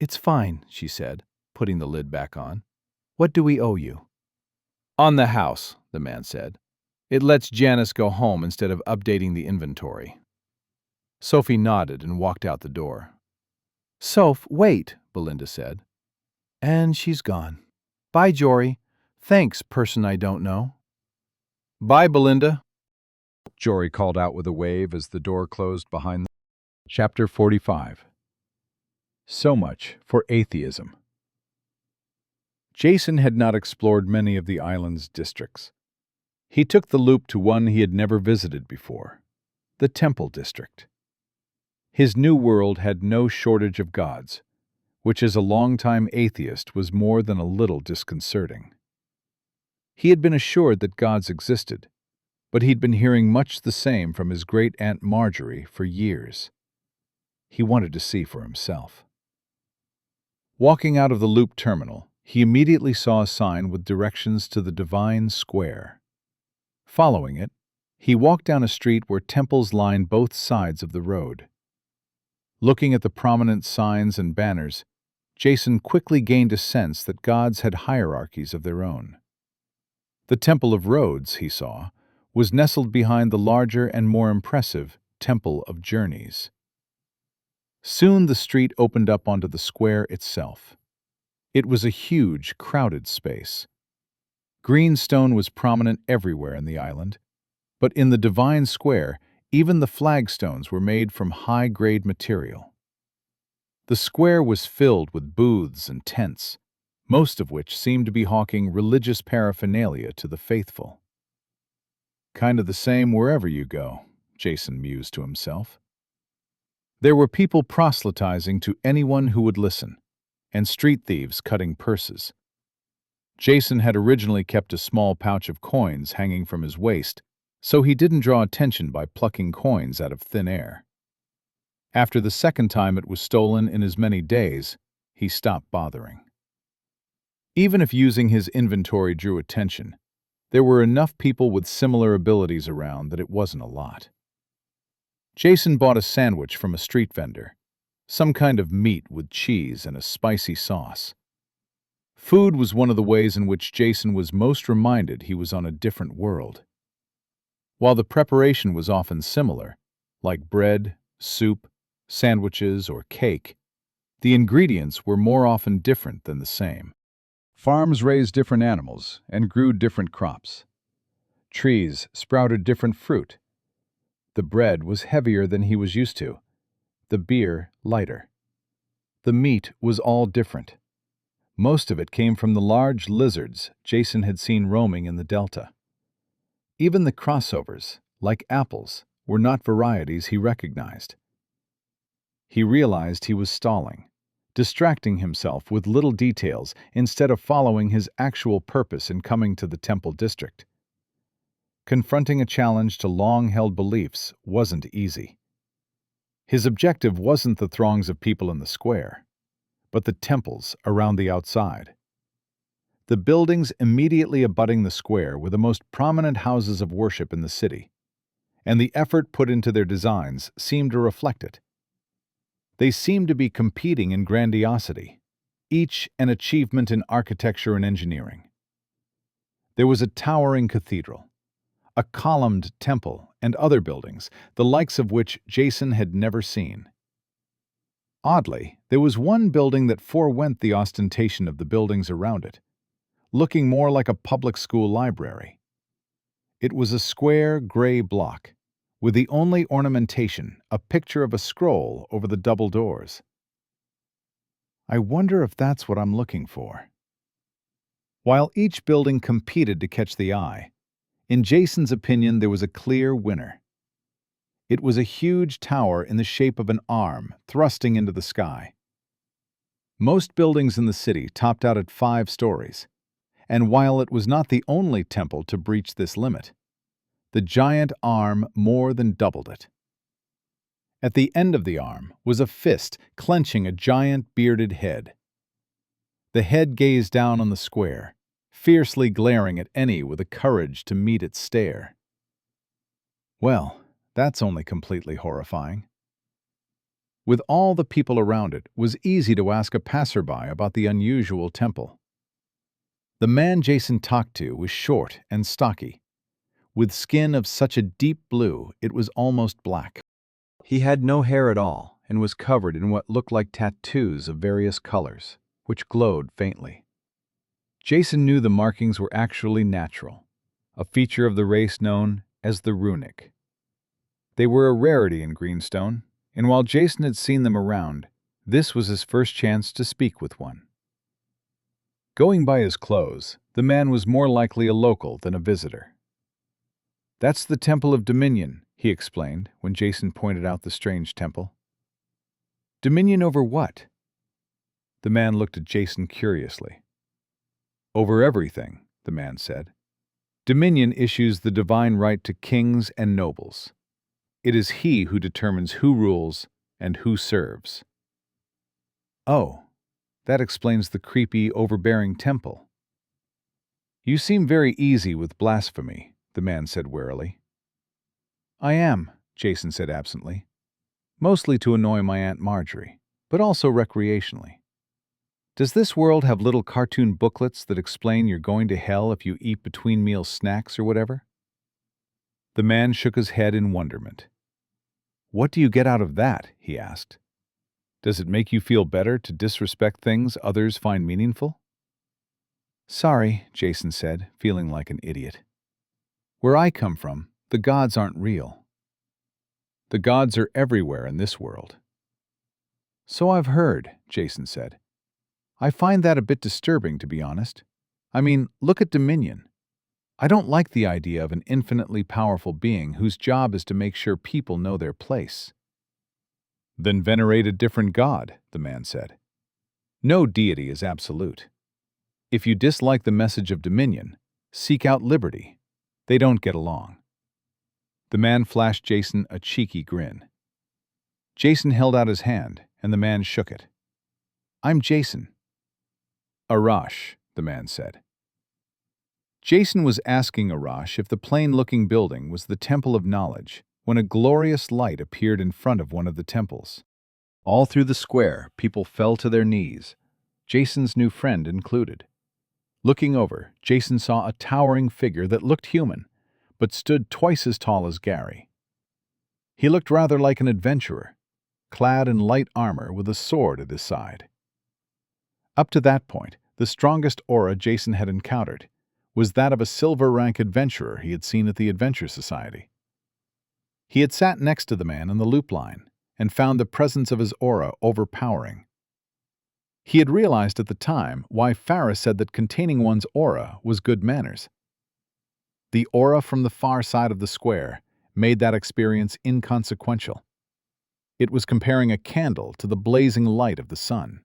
"It's fine," she said, putting the lid back on. "What do we owe you?" "On the house," the man said. "It lets Janice go home instead of updating the inventory." Sophie nodded and walked out the door. "Soph, wait," Belinda said. And she's gone. "Bye, Jory. Thanks, person I don't know." "Bye, Belinda," Jory called out with a wave as the door closed behind them. Chapter 45. So much for atheism. Jason had not explored many of the island's districts. He took the loop to one he had never visited before, the Temple District. His new world had no shortage of gods, which as a longtime atheist was more than a little disconcerting. He had been assured that gods existed, but he'd been hearing much the same from his great-aunt Marjorie for years. He wanted to see for himself. Walking out of the loop terminal, he immediately saw a sign with directions to the Divine Square. Following it, he walked down a street where temples lined both sides of the road. Looking at the prominent signs and banners, Jason quickly gained a sense that gods had hierarchies of their own. The Temple of Rhodes, he saw, was nestled behind the larger and more impressive Temple of Journeys. Soon the street opened up onto the square itself. It was a huge, crowded space. Green stone was prominent everywhere in the island, but in the Divine Square, even the flagstones were made from high-grade material. The square was filled with booths and tents, most of which seemed to be hawking religious paraphernalia to the faithful. Kind of the same wherever you go, Jason mused to himself. There were people proselytizing to anyone who would listen, and street thieves cutting purses. Jason had originally kept a small pouch of coins hanging from his waist, so he didn't draw attention by plucking coins out of thin air. After the second time it was stolen in as many days, he stopped bothering. Even if using his inventory drew attention, there were enough people with similar abilities around that it wasn't a lot. Jason bought a sandwich from a street vendor, some kind of meat with cheese and a spicy sauce. Food was one of the ways in which Jason was most reminded he was on a different world. While the preparation was often similar, like bread, soup, sandwiches, or cake, the ingredients were more often different than the same. Farms raised different animals and grew different crops. Trees sprouted different fruit. The bread was heavier than he was used to, the beer lighter. The meat was all different. Most of it came from the large lizards Jason had seen roaming in the delta. Even the crossovers, like apples, were not varieties he recognized. He realized he was stalling, distracting himself with little details instead of following his actual purpose in coming to the temple district. Confronting a challenge to long-held beliefs wasn't easy. His objective wasn't the throngs of people in the square, but the temples around the outside. The buildings immediately abutting the square were the most prominent houses of worship in the city, and the effort put into their designs seemed to reflect it. They seemed to be competing in grandiosity, each an achievement in architecture and engineering. There was a towering cathedral, a columned temple, and other buildings, the likes of which Jason had never seen. Oddly, there was one building that forewent the ostentation of the buildings around it, looking more like a public school library. It was a square gray block, with the only ornamentation a picture of a scroll over the double doors. I wonder if that's what I'm looking for. While each building competed to catch the eye, in Jason's opinion there was a clear winner. It was a huge tower in the shape of an arm thrusting into the sky. Most buildings in the city topped out at 5 stories, and while it was not the only temple to breach this limit, the giant arm more than doubled it. At the end of the arm was a fist clenching a giant bearded head. The head gazed down on the square, fiercely glaring at any with the courage to meet its stare. Well, that's only completely horrifying. With all the people around it, was easy to ask a passerby about the unusual temple. The man Jason talked to was short and stocky, with skin of such a deep blue it was almost black. He had no hair at all and was covered in what looked like tattoos of various colors, which glowed faintly. Jason knew the markings were actually natural, a feature of the race known as the runic. They were a rarity in Greenstone, and while Jason had seen them around, this was his first chance to speak with one. Going by his clothes, the man was more likely a local than a visitor. "That's the Temple of Dominion," he explained when Jason pointed out the strange temple. "Dominion over what?" The man looked at Jason curiously. "Over everything," the man said. "Dominion issues the divine right to kings and nobles. It is he who determines who rules and who serves." "Oh, that explains the creepy, overbearing temple." "You seem very easy with blasphemy," the man said warily. "I am," Jason said absently. "Mostly to annoy my Aunt Marjorie, but also recreationally. Does this world have little cartoon booklets that explain you're going to hell if you eat between meal snacks or whatever?" The man shook his head in wonderment. "What do you get out of that?" he asked. "Does it make you feel better to disrespect things others find meaningful?" "Sorry," Jason said, feeling like an idiot. "Where I come from, the gods aren't real." "The gods are everywhere in this world." "So I've heard," Jason said. "I find that a bit disturbing, to be honest. I mean, look at Dominion. I don't like the idea of an infinitely powerful being whose job is to make sure people know their place." "Then venerate a different god," the man said. "No deity is absolute. If you dislike the message of Dominion, seek out liberty. They don't get along." The man flashed Jason a cheeky grin. Jason held out his hand, and the man shook it. "I'm Jason." "Arash," the man said. Jason was asking Arash if the plain-looking building was the Temple of Knowledge when a glorious light appeared in front of one of the temples. All through the square, people fell to their knees, Jason's new friend included. Looking over, Jason saw a towering figure that looked human, but stood twice as tall as Gary. He looked rather like an adventurer, clad in light armor with a sword at his side. Up to that point, the strongest aura Jason had encountered was that of a silver-rank adventurer he had seen at the Adventure Society. He had sat next to the man in the loop line and found the presence of his aura overpowering. He had realized at the time why Farah said that containing one's aura was good manners. The aura from the far side of the square made that experience inconsequential. It was comparing a candle to the blazing light of the sun.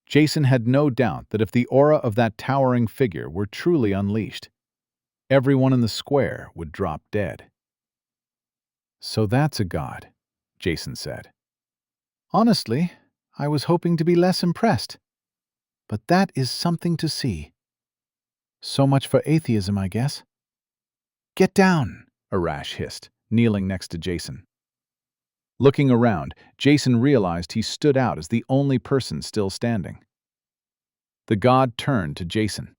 Jason had no doubt that if the aura of that towering figure were truly unleashed, everyone in the square would drop dead. "So that's a god," Jason said. "Honestly, I was hoping to be less impressed. But that is something to see. So much for atheism, I guess." "Get down," Arash hissed, kneeling next to Jason. Looking around, Jason realized he stood out as the only person still standing. The god turned to Jason.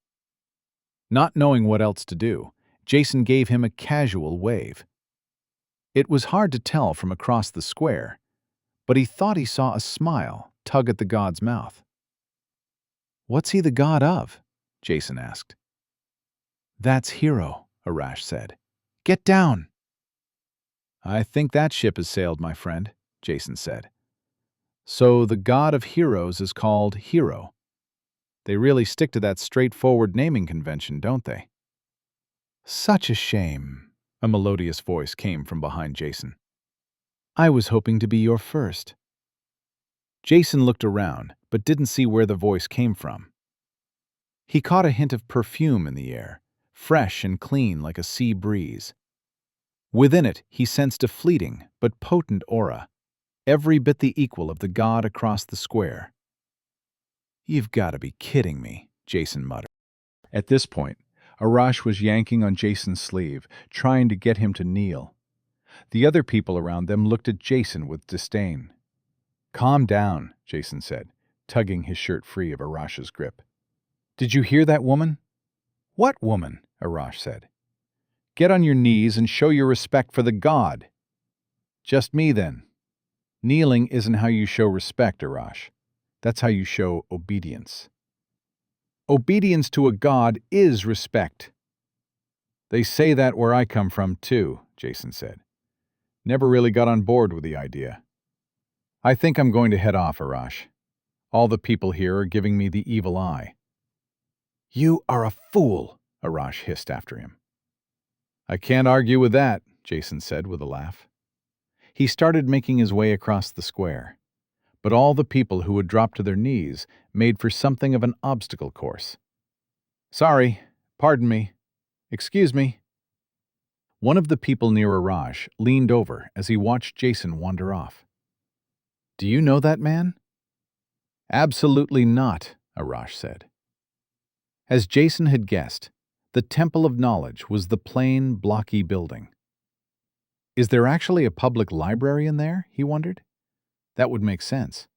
Not knowing what else to do, Jason gave him a casual wave. It was hard to tell from across the square, but he thought he saw a smile tug at the god's mouth. "What's he the god of?" Jason asked. "That's Hero," Arash said. "Get down!" "I think that ship has sailed, my friend," Jason said. "So the god of heroes is called Hero. They really stick to that straightforward naming convention, don't they?" "Such a shame," a melodious voice came from behind Jason. "I was hoping to be your first." Jason looked around, but didn't see where the voice came from. He caught a hint of perfume in the air, fresh and clean like a sea breeze. Within it, he sensed a fleeting but potent aura, every bit the equal of the god across the square. "You've got to be kidding me," Jason muttered. At this point, Arash was yanking on Jason's sleeve, trying to get him to kneel. The other people around them looked at Jason with disdain. "Calm down," Jason said, tugging his shirt free of Arash's grip. "Did you hear that woman?" "What woman?" Arash said. "Get on your knees and show your respect for the god." "Just me, then." "Kneeling isn't how you show respect, Arash. That's how you show obedience." "Obedience to a god is respect." "They say that where I come from, too," Jason said. "Never really got on board with the idea. I think I'm going to head off, Arash. All the people here are giving me the evil eye." "You are a fool," Arash hissed after him. "I can't argue with that," Jason said with a laugh. He started making his way across the square, but all the people who had dropped to their knees made for something of an obstacle course. "Sorry, pardon me, excuse me." One of the people near Arash leaned over as he watched Jason wander off. "Do you know that man?" "Absolutely not," Arash said. As Jason had guessed, the Temple of Knowledge was the plain, blocky building. Is there actually a public library in there, he wondered? That would make sense.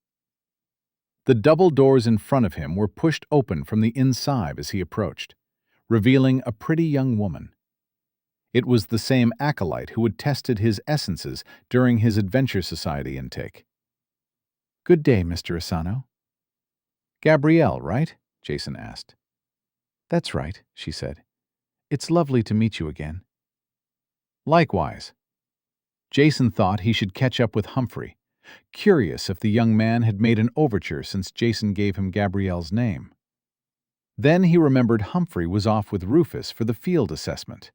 The double doors in front of him were pushed open from the inside as he approached, revealing a pretty young woman. It was the same acolyte who had tested his essences during his Adventure Society intake. "Good day, Mr. Asano." "Gabrielle, right?" Jason asked. "That's right," she said. "It's lovely to meet you again." "Likewise." Jason thought he should catch up with Humphrey, curious if the young man had made an overture since Jason gave him Gabrielle's name. Then he remembered Humphrey was off with Rufus for the field assessment.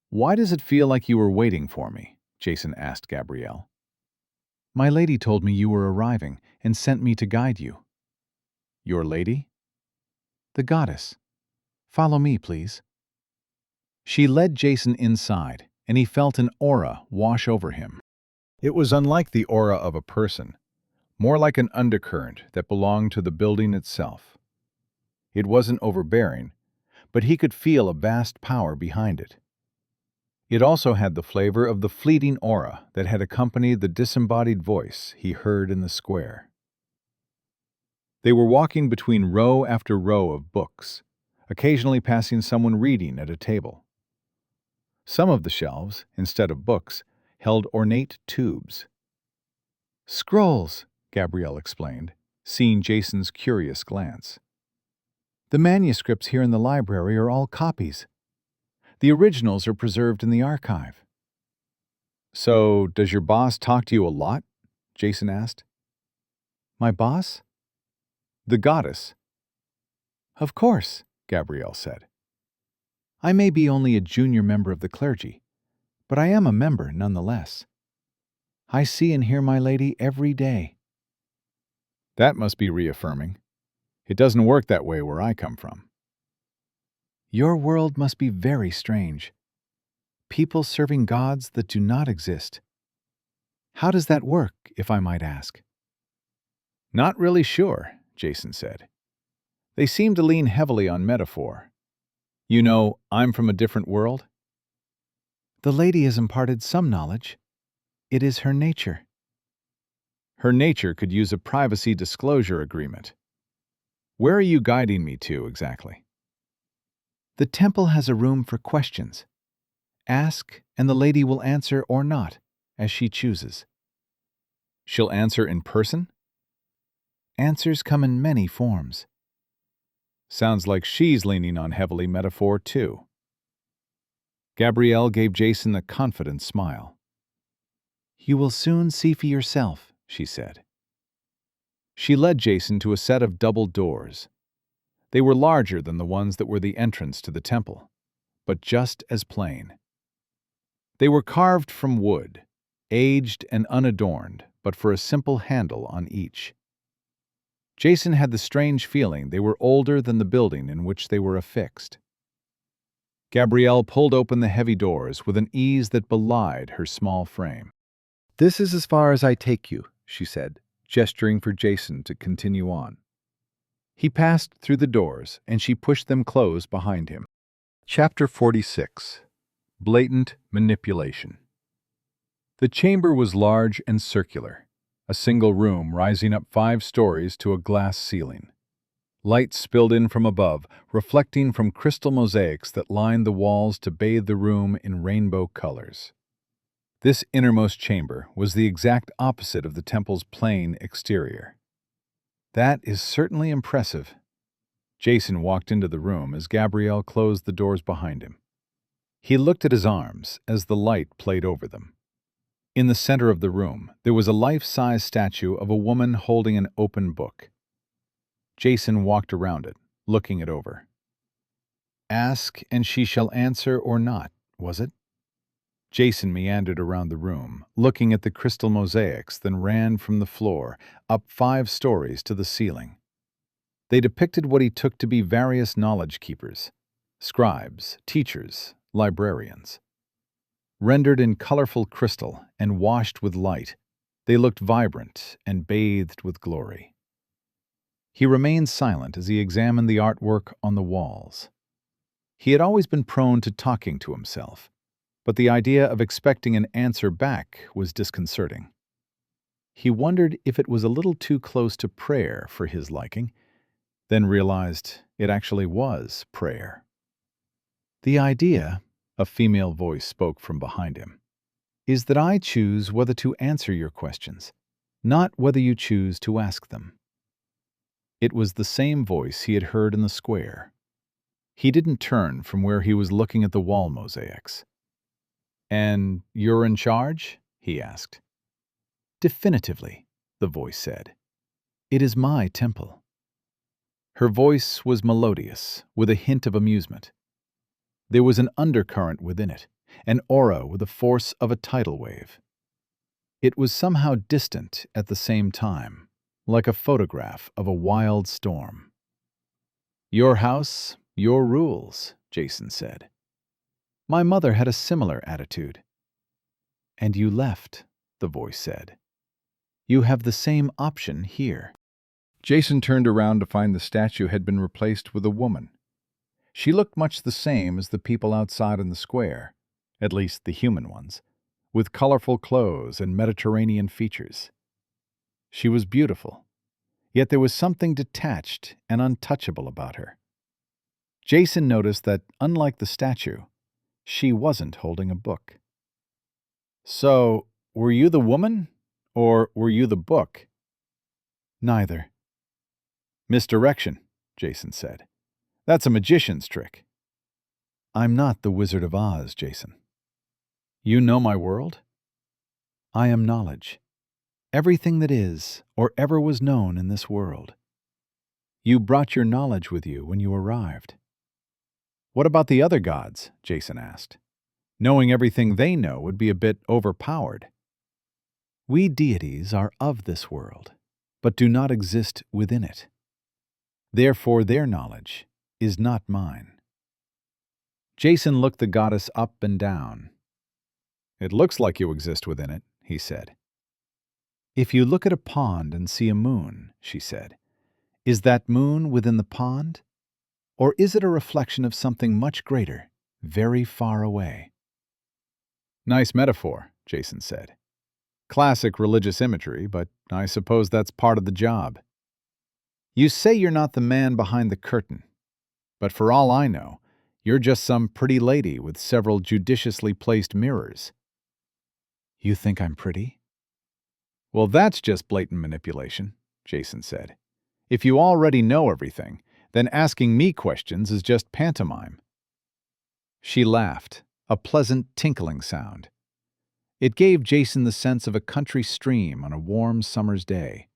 "Why does it feel like you were waiting for me?" Jason asked Gabrielle. "My lady told me you were arriving and sent me to guide you." "Your lady?" "The goddess. Follow me, please." She led Jason inside, and he felt an aura wash over him. It was unlike the aura of a person, more like an undercurrent that belonged to the building itself. It wasn't overbearing, but he could feel a vast power behind it. It also had the flavor of the fleeting aura that had accompanied the disembodied voice he heard in the square. They were walking between row after row of books, occasionally passing someone reading at a table. Some of the shelves, instead of books, held ornate tubes. "Scrolls," Gabrielle explained, seeing Jason's curious glance. "The manuscripts here in the library are all copies. The originals are preserved in the archive." "So, does your boss talk to you a lot?" Jason asked. "My boss?" "The goddess." "Of course," Gabrielle said. "I may be only a junior member of the clergy, but I am a member nonetheless. I see and hear my lady every day. That must be reaffirming. It doesn't work that way where I come from. Your world must be very strange. People serving gods that do not exist. How does that work, if I might ask? Not really sure, Jason said. They seem to lean heavily on metaphor. You know, I'm from a different world. The lady has imparted some knowledge. It is her nature. Her nature could use a privacy disclosure agreement. Where are you guiding me to exactly? The temple has a room for questions. Ask, and the lady will answer or not, as she chooses. She'll answer in person? Answers come in many forms. Sounds like she's leaning on heavily metaphor, too. Gabrielle gave Jason a confident smile. You will soon see for yourself, she said. She led Jason to a set of double doors. They were larger than the ones that were the entrance to the temple, but just as plain. They were carved from wood, aged and unadorned, but for a simple handle on each. Jason had the strange feeling they were older than the building in which they were affixed. Gabrielle pulled open the heavy doors with an ease that belied her small frame. This is as far as I take you, she said, gesturing for Jason to continue on. He passed through the doors, and she pushed them closed behind him. Chapter 46. Blatant Manipulation. The chamber was large and circular, a single room rising up 5 stories to a glass ceiling. Light spilled in from above, reflecting from crystal mosaics that lined the walls to bathe the room in rainbow colors. This innermost chamber was the exact opposite of the temple's plain exterior. That is certainly impressive. Jason walked into the room as Gabrielle closed the doors behind him. He looked at his arms as the light played over them. In the center of the room, there was a life-size statue of a woman holding an open book. Jason walked around it, looking it over. Ask, and she shall answer or not, was it? Jason meandered around the room, looking at the crystal mosaics, then ran from the floor, up 5 stories to the ceiling. They depicted what he took to be various knowledge keepers, scribes, teachers, librarians. Rendered in colorful crystal and washed with light, they looked vibrant and bathed with glory. He remained silent as he examined the artwork on the walls. He had always been prone to talking to himself, but the idea of expecting an answer back was disconcerting. He wondered if it was a little too close to prayer for his liking, then realized it actually was prayer. The idea, a female voice spoke from behind him, is that I choose whether to answer your questions, not whether you choose to ask them. It was the same voice he had heard in the square. He didn't turn from where he was looking at the wall mosaics. And you're in charge? He asked. Definitively, the voice said. It is my temple. Her voice was melodious, with a hint of amusement. There was an undercurrent within it, an aura with the force of a tidal wave. It was somehow distant at the same time, like a photograph of a wild storm. Your house, your rules, Jason said. My mother had a similar attitude. And you left, the voice said. You have the same option here. Jason turned around to find the statue had been replaced with a woman. She looked much the same as the people outside in the square, at least the human ones, with colorful clothes and Mediterranean features. She was beautiful, yet there was something detached and untouchable about her. Jason noticed that, unlike the statue, she wasn't holding a book. So, were you the woman, or were you the book? Neither. Misdirection, Jason said. That's a magician's trick. I'm not the Wizard of Oz, Jason. You know my world? I am knowledge. Everything that is, or ever was known in this world. You brought your knowledge with you when you arrived. What about the other gods? Jason asked. Knowing everything they know would be a bit overpowered. We deities are of this world, but do not exist within it. Therefore their knowledge is not mine. Jason looked the goddess up and down. It looks like you exist within it, he said. If you look at a pond and see a moon, she said, is that moon within the pond? Or is it a reflection of something much greater, very far away? Nice metaphor, Jason said. Classic religious imagery, but I suppose that's part of the job. You say you're not the man behind the curtain, but for all I know, you're just some pretty lady with several judiciously placed mirrors. You think I'm pretty? Well, that's just blatant manipulation, Jason said. If you already know everything, then asking me questions is just pantomime. She laughed, a pleasant tinkling sound. It gave Jason the sense of a country stream on a warm summer's day.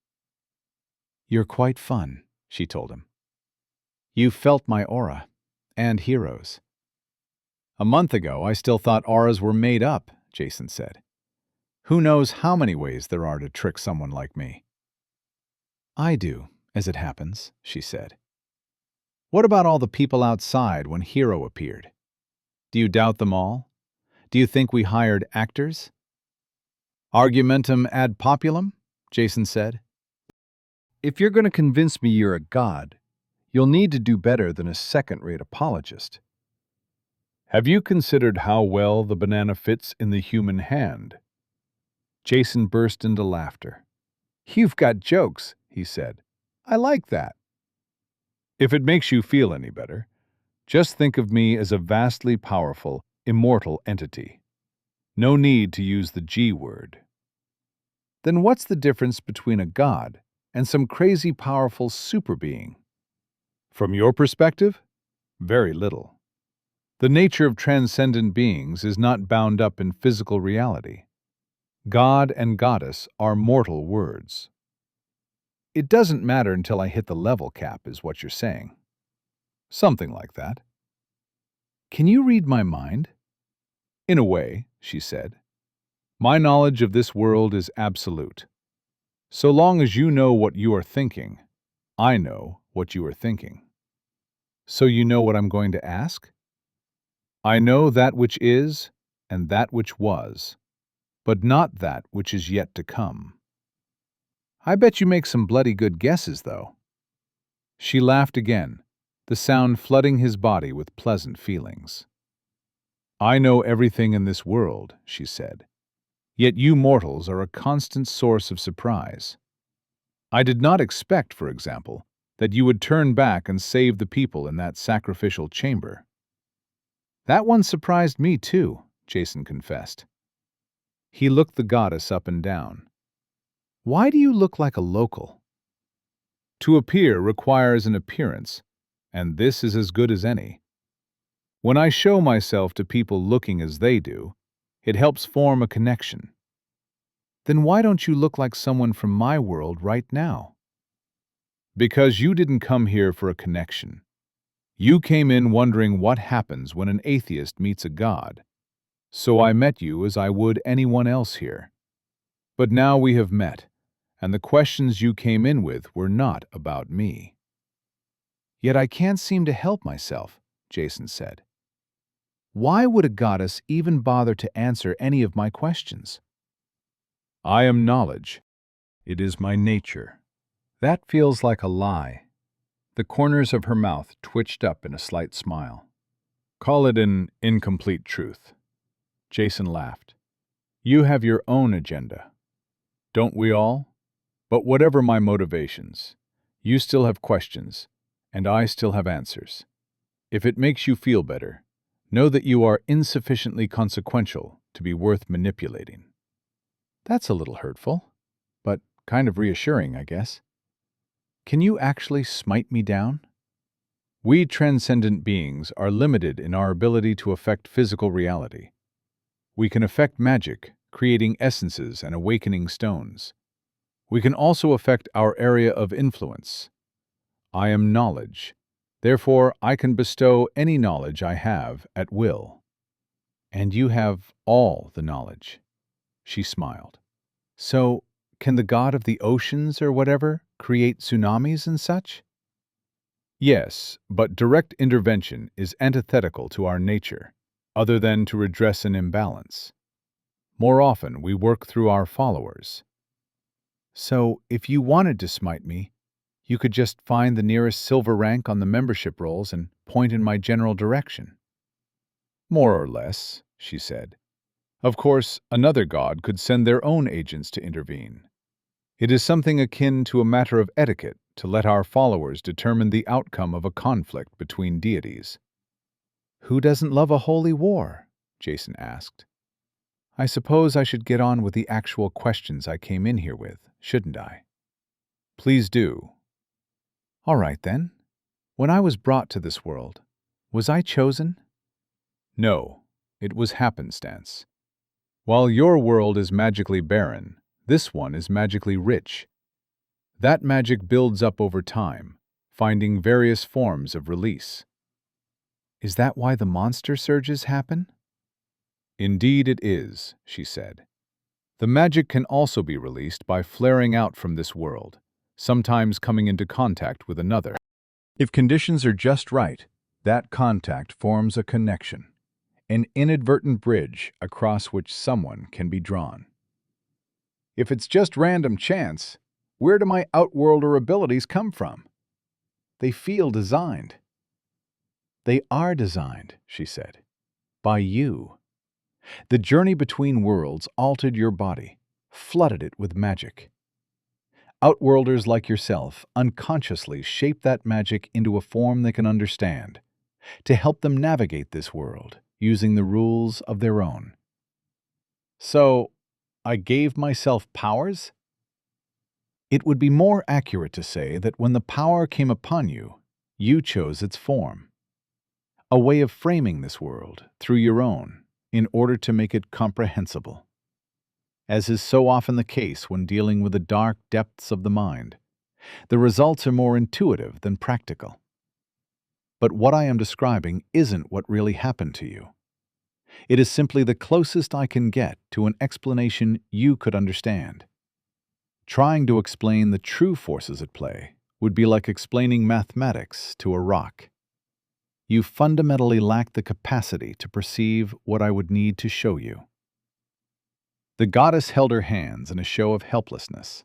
You're quite fun, she told him. You felt my aura, and heroes. A month ago, I still thought auras were made up, Jason said. Who knows how many ways there are to trick someone like me? I do, as it happens, she said. What about all the people outside when Hero appeared? Do you doubt them all? Do you think we hired actors? Argumentum ad populum, Jason said. If you're going to convince me you're a god, you'll need to do better than a second-rate apologist. Have you considered how well the banana fits in the human hand? Jason burst into laughter. You've got jokes, he said. I like that. If it makes you feel any better, just think of me as a vastly powerful, immortal entity. No need to use the G word. Then what's the difference between a god and some crazy powerful super being? From your perspective, very little. The nature of transcendent beings is not bound up in physical reality. God and goddess are mortal words. It doesn't matter until I hit the level cap, is what you're saying. Something like that. Can you read my mind? In a way, she said. My knowledge of this world is absolute. So long as you know what you are thinking, I know what you are thinking. So you know what I'm going to ask? I know that which is and that which was, but not that which is yet to come. I bet you make some bloody good guesses, though. She laughed again, the sound flooding his body with pleasant feelings. I know everything in this world, she said. Yet you mortals are a constant source of surprise. I did not expect, for example, that you would turn back and save the people in that sacrificial chamber. That one surprised me too, Jason confessed. He looked the goddess up and down. Why do you look like a local? To appear requires an appearance, and this is as good as any. When I show myself to people looking as they do, it helps form a connection. Then why don't you look like someone from my world right now? Because you didn't come here for a connection. You came in wondering what happens when an atheist meets a god. So I met you as I would anyone else here. But now we have met, and the questions you came in with were not about me. Yet I can't seem to help myself, Jason said. Why would a goddess even bother to answer any of my questions? I am knowledge. It is my nature. That feels like a lie. The corners of her mouth twitched up in a slight smile. Call it an incomplete truth. Jason laughed. You have your own agenda. Don't we all? But whatever my motivations, you still have questions, and I still have answers. If it makes you feel better, know that you are insufficiently consequential to be worth manipulating. That's a little hurtful, but kind of reassuring, I guess. Can you actually smite me down? We transcendent beings are limited in our ability to affect physical reality. We can affect magic, creating essences and awakening stones. We can also affect our area of influence. I am knowledge. Therefore, I can bestow any knowledge I have at will. And you have all the knowledge. She smiled. So, can the god of the oceans or whatever create tsunamis and such? Yes, but direct intervention is antithetical to our nature, other than to redress an imbalance. More often, we work through our followers. So, if you wanted to smite me, you could just find the nearest silver rank on the membership rolls and point in my general direction. More or less, she said. Of course, another god could send their own agents to intervene. It is something akin to a matter of etiquette to let our followers determine the outcome of a conflict between deities. Who doesn't love a holy war? Jason asked. I suppose I should get on with the actual questions I came in here with, shouldn't I? Please do. All right, then. When I was brought to this world, was I chosen? No, it was happenstance. While your world is magically barren, this one is magically rich. That magic builds up over time, finding various forms of release. Is that why the monster surges happen? Indeed it is, she said. The magic can also be released by flaring out from this world, sometimes coming into contact with another. If conditions are just right, that contact forms a connection, an inadvertent bridge across which someone can be drawn. If it's just random chance, where do my outworlder abilities come from? They feel designed. They are designed, she said, by you. The journey between worlds altered your body, flooded it with magic. Outworlders like yourself unconsciously shape that magic into a form they can understand, to help them navigate this world using the rules of their own. So, I gave myself powers? It would be more accurate to say that when the power came upon you, you chose its form. A way of framing this world through your own in order to make it comprehensible. As is so often the case when dealing with the dark depths of the mind, the results are more intuitive than practical. But what I am describing isn't what really happened to you. It is simply the closest I can get to an explanation you could understand. Trying to explain the true forces at play would be like explaining mathematics to a rock. You fundamentally lack the capacity to perceive what I would need to show you. The goddess held her hands in a show of helplessness.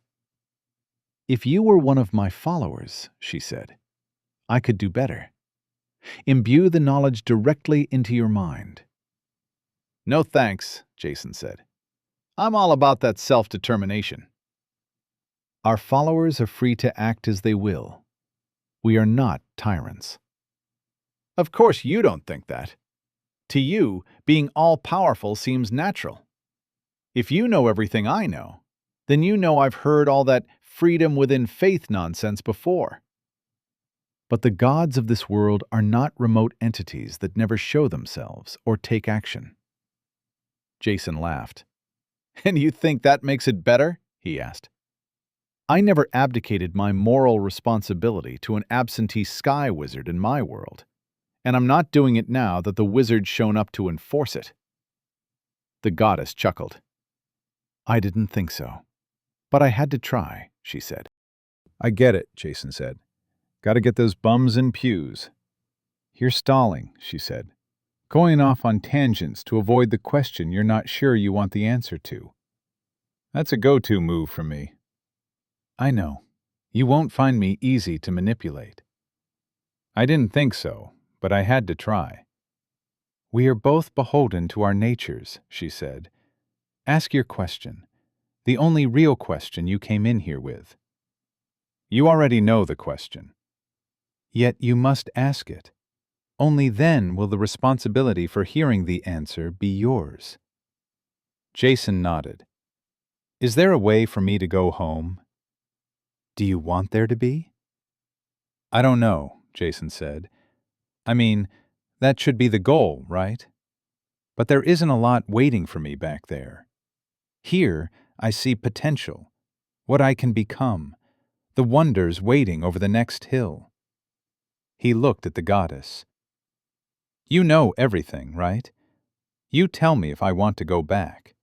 If you were one of my followers, she said, I could do better. Imbue the knowledge directly into your mind. No thanks, Jason said. I'm all about that self-determination. Our followers are free to act as they will. We are not tyrants. Of course you don't think that. To you, being all-powerful seems natural. If you know everything I know, then you know I've heard all that freedom within faith nonsense before. But the gods of this world are not remote entities that never show themselves or take action. Jason laughed. And you think that makes it better? He asked. I never abdicated my moral responsibility to an absentee sky wizard in my world, and I'm not doing it now that the wizard's shown up to enforce it. The goddess chuckled. I didn't think so, but I had to try, she said. I get it, Jason said. Gotta get those bums in pews. You're stalling, she said, going off on tangents to avoid the question you're not sure you want the answer to. That's a go-to move for me. I know. You won't find me easy to manipulate. I didn't think so, but I had to try. We are both beholden to our natures, she said. Ask your question, the only real question you came in here with. You already know the question. Yet you must ask it. Only then will the responsibility for hearing the answer be yours. Jason nodded. Is there a way for me to go home? Do you want there to be? I don't know, Jason said. I mean, that should be the goal, right? But there isn't a lot waiting for me back there. Here, I see potential, what I can become, the wonders waiting over the next hill. He looked at the goddess. You know everything, right? You tell me if I want to go back.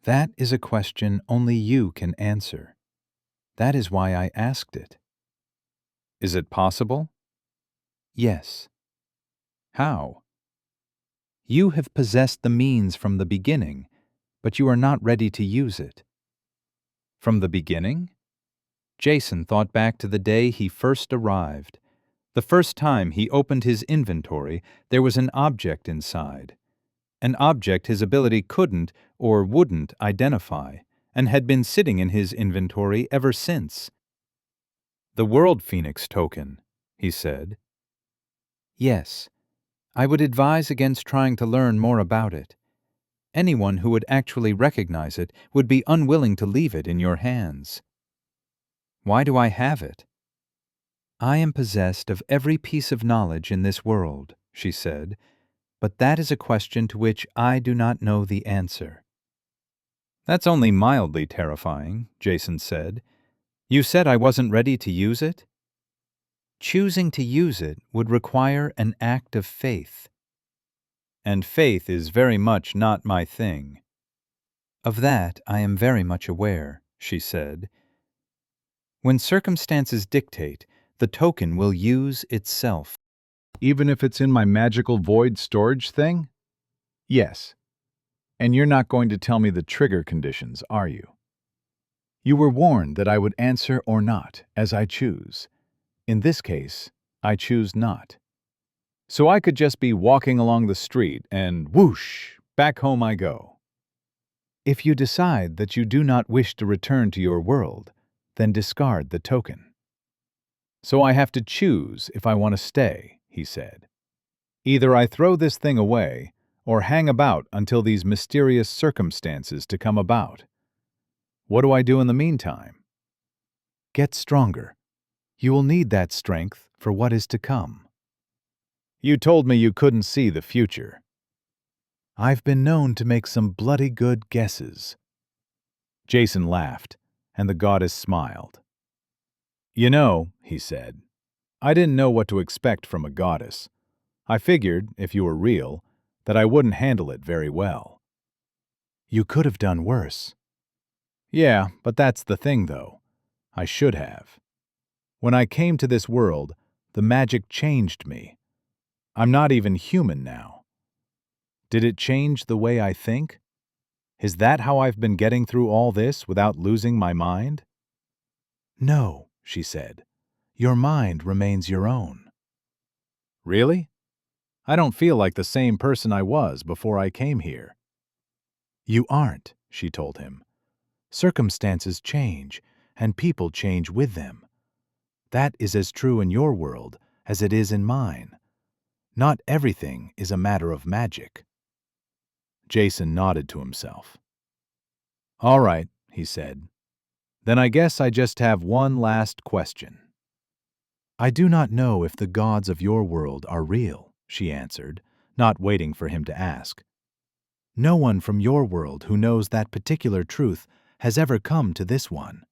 That is a question only you can answer. That is why I asked it. Is it possible? Yes. How? You have possessed the means from the beginning, but you are not ready to use it. From the beginning? Jason thought back to the day he first arrived. The first time he opened his inventory, there was an object inside. An object his ability couldn't or wouldn't identify, and had been sitting in his inventory ever since. The World Phoenix token, he said. Yes. I would advise against trying to learn more about it. Anyone who would actually recognize it would be unwilling to leave it in your hands. Why do I have it? I am possessed of every piece of knowledge in this world, she said, but that is a question to which I do not know the answer. That's only mildly terrifying, Jason said. You said I wasn't ready to use it? Choosing to use it would require an act of faith. And faith is very much not my thing. Of that I am very much aware, she said. When circumstances dictate, the token will use itself. Even if it's in my magical void storage thing? Yes. And you're not going to tell me the trigger conditions, are you? You were warned that I would answer or not, as I choose. In this case, I choose not. So I could just be walking along the street and whoosh, back home I go. If you decide that you do not wish to return to your world, then discard the token. So I have to choose if I want to stay, he said. Either I throw this thing away, or hang about until these mysterious circumstances to come about. What do I do in the meantime? Get stronger. You will need that strength for what is to come. You told me you couldn't see the future. I've been known to make some bloody good guesses. Jason laughed, and the goddess smiled. You know, he said, I didn't know what to expect from a goddess. I figured, if you were real, that I wouldn't handle it very well. You could have done worse. Yeah, but that's the thing, though. I should have. When I came to this world, the magic changed me. I'm not even human now. Did it change the way I think? Is that how I've been getting through all this without losing my mind? No, she said. Your mind remains your own. Really? I don't feel like the same person I was before I came here. You aren't, she told him. Circumstances change, and people change with them. That is as true in your world as it is in mine. Not everything is a matter of magic. Jason nodded to himself. All right, he said. Then I guess I just have one last question. I do not know if the gods of your world are real, she answered, not waiting for him to ask. No one from your world who knows that particular truth has ever come to this one,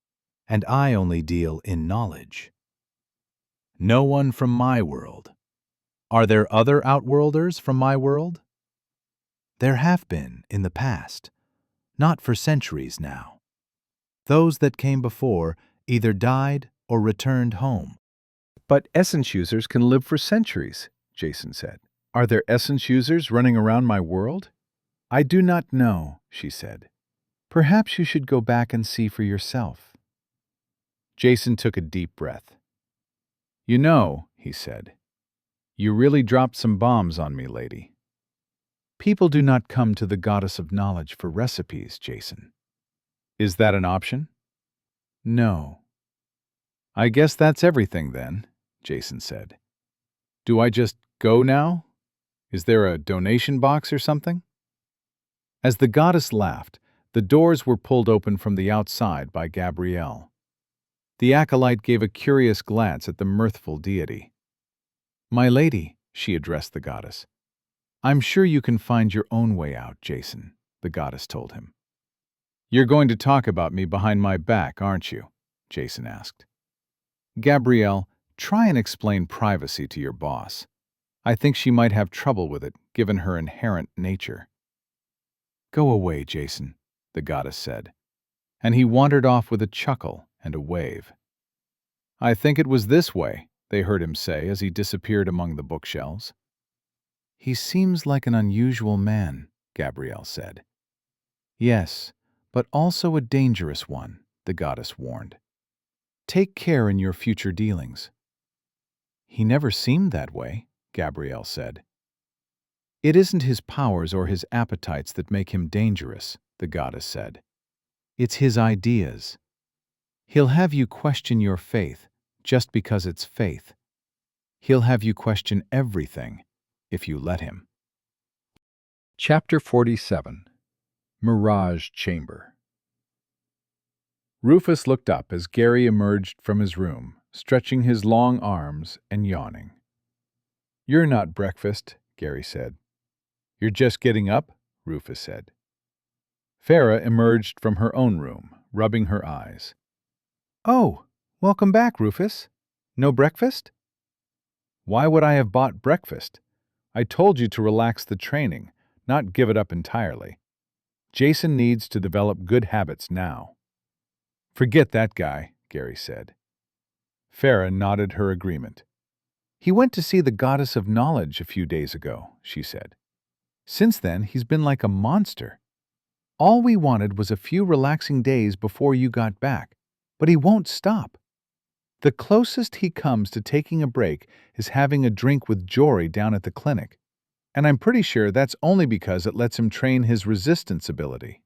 and I only deal in knowledge. No one from my world. Are there other outworlders from my world? There have been in the past, not for centuries now. Those that came before either died or returned home. But essence users can live for centuries, Jason said. Are there essence users running around my world? I do not know, she said. Perhaps you should go back and see for yourself. Jason took a deep breath. You know, he said, you really dropped some bombs on me, lady. People do not come to the goddess of knowledge for recipes, Jason. Is that an option? No. I guess that's everything then, Jason said. Do I just go now? Is there a donation box or something? As the goddess laughed, the doors were pulled open from the outside by Gabrielle. The acolyte gave a curious glance at the mirthful deity. My lady, she addressed the goddess. I'm sure you can find your own way out, Jason, the goddess told him. You're going to talk about me behind my back, aren't you? Jason asked. Gabrielle, try and explain privacy to your boss. I think she might have trouble with it, given her inherent nature." "Go away, Jason," the goddess said, and he wandered off with a chuckle and a wave. "I think it was this way," they heard him say as he disappeared among the bookshelves. "He seems like an unusual man," Gabrielle said. "Yes, but also a dangerous one," the goddess warned. "Take care in your future dealings." "He never seemed that way," Gabrielle said. "It isn't his powers or his appetites that make him dangerous," the goddess said. "It's his ideas. He'll have you question your faith just because it's faith. He'll have you question everything if you let him." Chapter 47. Mirage Chamber. Rufus looked up as Gary emerged from his room, stretching his long arms and yawning. "You're not breakfast," Gary said. "You're just getting up?" Rufus said. Farah emerged from her own room, rubbing her eyes. "Oh, welcome back, Rufus. No breakfast?" "Why would I have bought breakfast? I told you to relax the training, not give it up entirely. Jason needs to develop good habits now." "Forget that guy," Gary said. Farah nodded her agreement. "He went to see the goddess of knowledge a few days ago," she said. "Since then, he's been like a monster. All we wanted was a few relaxing days before you got back, but he won't stop. The closest he comes to taking a break is having a drink with Jory down at the clinic, and I'm pretty sure that's only because it lets him train his resistance ability."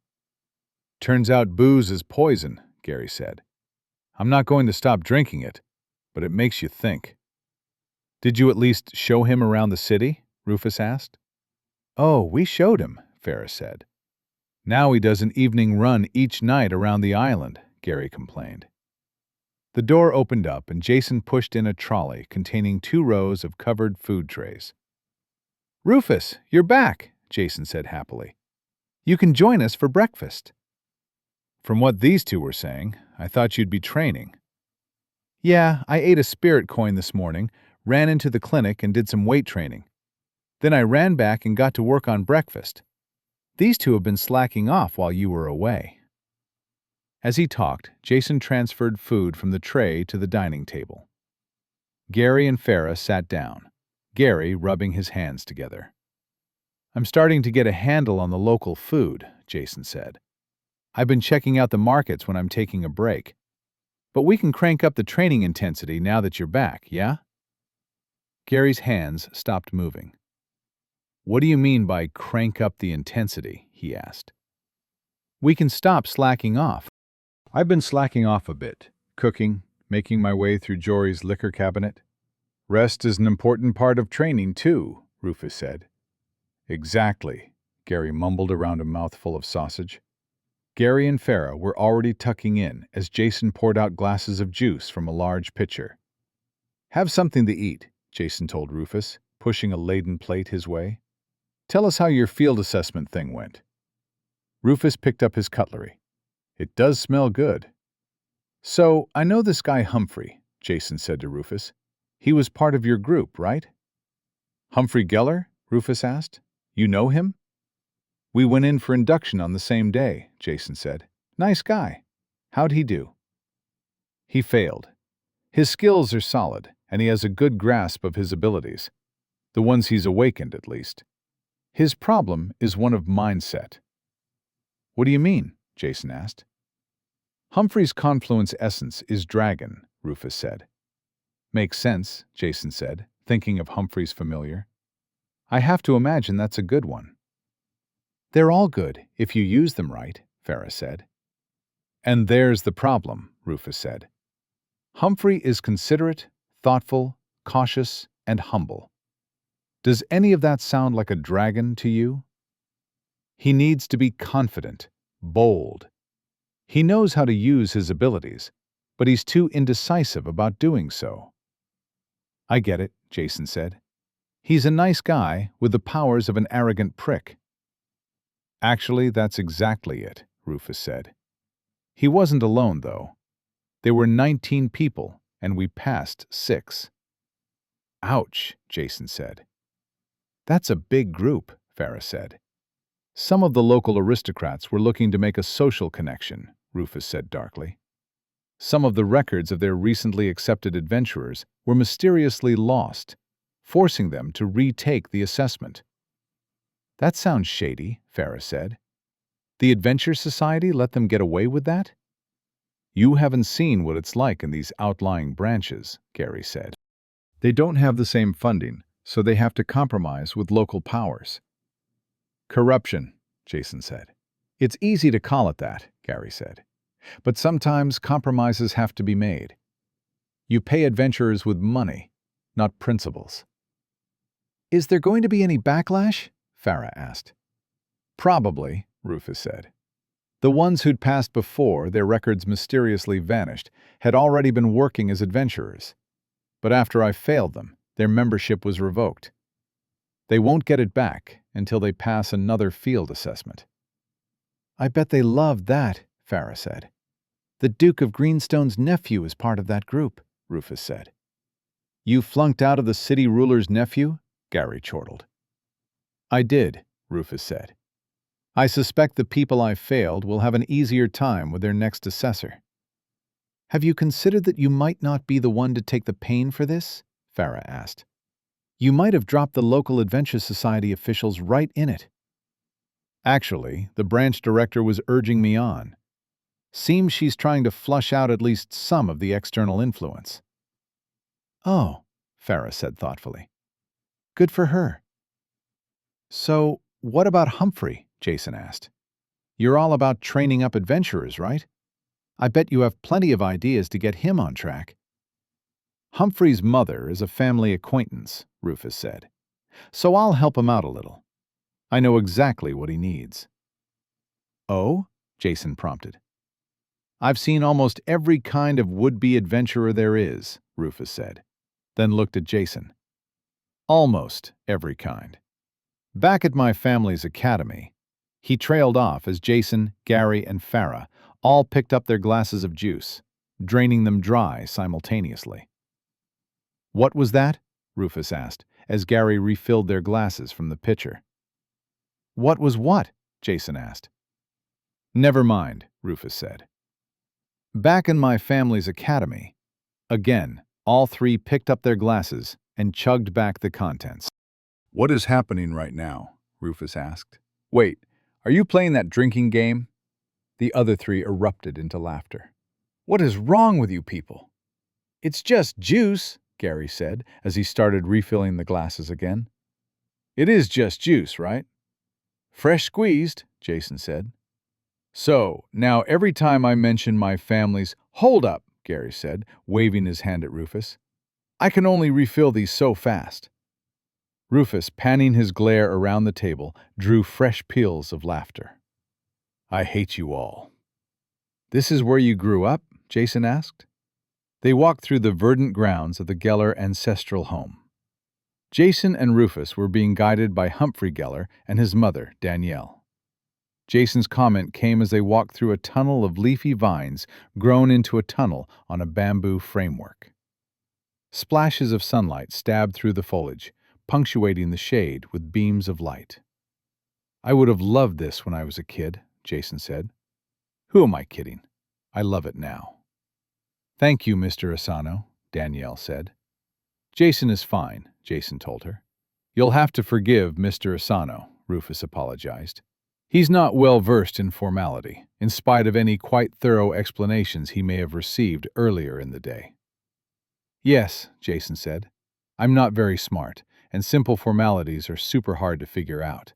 "Turns out booze is poison," Gary said. "I'm not going to stop drinking it, but it makes you think." "Did you at least show him around the city?" Rufus asked. "Oh, we showed him," Farah said. "Now he does an evening run each night around the island," Gary complained. The door opened up and Jason pushed in a trolley containing 2 rows of covered food trays. "Rufus, you're back," Jason said happily. "You can join us for breakfast." "From what these two were saying, I thought you'd be training." "Yeah, I ate a spirit coin this morning, ran into the clinic and did some weight training. Then I ran back and got to work on breakfast. These two have been slacking off while you were away." As he talked, Jason transferred food from the tray to the dining table. Gary and Farah sat down, Gary rubbing his hands together. "I'm starting to get a handle on the local food," Jason said. "I've been checking out the markets when I'm taking a break. But we can crank up the training intensity now that you're back, yeah?" Gary's hands stopped moving. "What do you mean by crank up the intensity?" he asked. "We can stop slacking off. I've been slacking off a bit, cooking, making my way through Jory's liquor cabinet. Rest is an important part of training, too," Rufus said. "Exactly," Gary mumbled around a mouthful of sausage. Gary and Farah were already tucking in as Jason poured out glasses of juice from a large pitcher. "Have something to eat," Jason told Rufus, pushing a laden plate his way. "Tell us how your field assessment thing went." Rufus picked up his cutlery. "It does smell good." "So, I know this guy Humphrey," Jason said to Rufus. "He was part of your group, right?" "Humphrey Geller?" Rufus asked. "You know him?" "We went in for induction on the same day," Jason said. "Nice guy. How'd he do?" "He failed. His skills are solid, and he has a good grasp of his abilities. The ones he's awakened, at least. His problem is one of mindset." "What do you mean?" Jason asked. "Humphrey's confluence essence is dragon," Rufus said. "Makes sense," Jason said, thinking of Humphrey's familiar. "I have to imagine that's a good one." "They're all good, if you use them right," Farah said. "And there's the problem," Rufus said. "Humphrey is considerate, thoughtful, cautious, and humble. Does any of that sound like a dragon to you? He needs to be confident, bold. He knows how to use his abilities, but he's too indecisive about doing so." "I get it," Jason said. "He's a nice guy with the powers of an arrogant prick." "Actually, that's exactly it," Rufus said. "He wasn't alone, though. There were 19 people, and we passed 6. "Ouch," Jason said. That's a big group, Farah said. Some of the local aristocrats were looking to make a social connection, Rufus said darkly. Some of the records of their recently accepted adventurers were mysteriously lost, forcing them to retake the assessment. That sounds shady, Farah said. The Adventure Society let them get away with that? You haven't seen what it's like in these outlying branches, Gary said. They don't have the same funding, so they have to compromise with local powers. Corruption, Jason said. It's easy to call it that, Gary said. But sometimes compromises have to be made. You pay adventurers with money, not principles. Is there going to be any backlash? Farah asked. Probably, Rufus said. The ones who'd passed before, their records mysteriously vanished, had already been working as adventurers. But after I failed them, their membership was revoked. They won't get it back until they pass another field assessment. I bet they loved that, Farah said. The Duke of Greenstone's nephew is part of that group, Rufus said. You flunked out of the city ruler's nephew? Gary chortled. I did, Rufus said. I suspect the people I failed will have an easier time with their next assessor. Have you considered that you might not be the one to take the pain for this? Farah asked. You might have dropped the local Adventure Society officials right in it. Actually, the branch director was urging me on. Seems she's trying to flush out at least some of the external influence. Oh, Farah said thoughtfully. Good for her. So, what about Humphrey? Jason asked. You're all about training up adventurers, right? I bet you have plenty of ideas to get him on track. Humphrey's mother is a family acquaintance, Rufus said. So I'll help him out a little. I know exactly what he needs. Oh? Jason prompted. I've seen almost every kind of would-be adventurer there is, Rufus said, then looked at Jason. Almost every kind. Back at my family's academy, he trailed off as Jason, Gary, and Farah all picked up their glasses of juice, draining them dry simultaneously. What was that? Rufus asked, as Gary refilled their glasses from the pitcher. What was what? Jason asked. Never mind, Rufus said. Back in my family's academy, again, all three picked up their glasses and chugged back the contents. What is happening right now? Rufus asked. Wait, are you playing that drinking game? The other three erupted into laughter. What is wrong with you people? It's just juice, Gary said as he started refilling the glasses again. It is just juice, right? Fresh squeezed, Jason said. So, now every time I mention my family's— Hold up, Gary said, waving his hand at Rufus. I can only refill these so fast. Rufus, panning his glare around the table, drew fresh peals of laughter. I hate you all. This is where you grew up? Jason asked. They walked through the verdant grounds of the Geller ancestral home. Jason and Rufus were being guided by Humphrey Geller and his mother, Danielle. Jason's comment came as they walked through a tunnel of leafy vines grown into a tunnel on a bamboo framework. Splashes of sunlight stabbed through the foliage, punctuating the shade with beams of light. I would have loved this when I was a kid, Jason said. Who am I kidding? I love it now. Thank you, Mr. Asano, Danielle said. Jason is fine, Jason told her. You'll have to forgive Mr. Asano, Rufus apologized. He's not well versed in formality, in spite of any quite thorough explanations he may have received earlier in the day. Yes, Jason said. I'm not very smart, and simple formalities are super hard to figure out.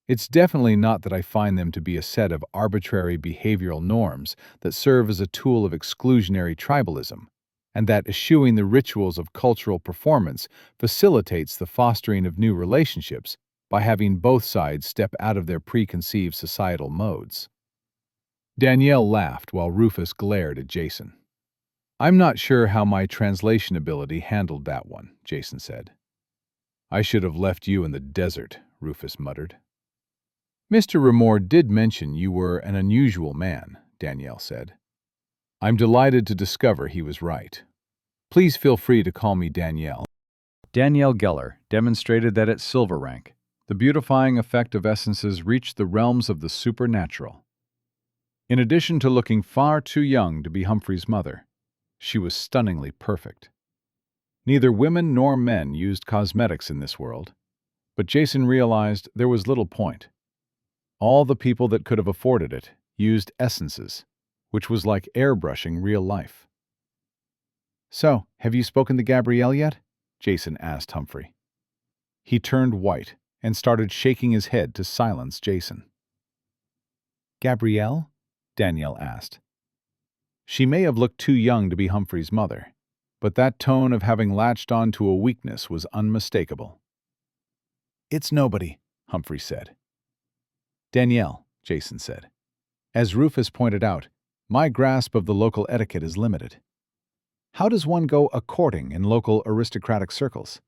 It's definitely not that I find them to be a set of arbitrary behavioral norms that serve as a tool of exclusionary tribalism, and that eschewing the rituals of cultural performance facilitates the fostering of new relationships by having both sides step out of their preconceived societal modes. Danielle laughed while Rufus glared at Jason. I'm not sure how my translation ability handled that one, Jason said. I should have left you in the desert, Rufus muttered. Mr. Remore did mention you were an unusual man, Danielle said. I'm delighted to discover he was right. Please feel free to call me Danielle. Danielle Geller demonstrated that at silver rank, the beautifying effect of essences reached the realms of the supernatural. In addition to looking far too young to be Humphrey's mother, she was stunningly perfect. Neither women nor men used cosmetics in this world, but Jason realized there was little point. All the people that could have afforded it used essences, which was like airbrushing real life. "So, have you spoken to Gabrielle yet?" Jason asked Humphrey. He turned white and started shaking his head to silence Jason. "Gabrielle?" Danielle asked. She may have looked too young to be Humphrey's mother, but that tone of having latched on to a weakness was unmistakable. "It's nobody," Humphrey said. "Danielle," Jason said. "As Rufus pointed out, my grasp of the local etiquette is limited. How does one go a-courting in local aristocratic circles?"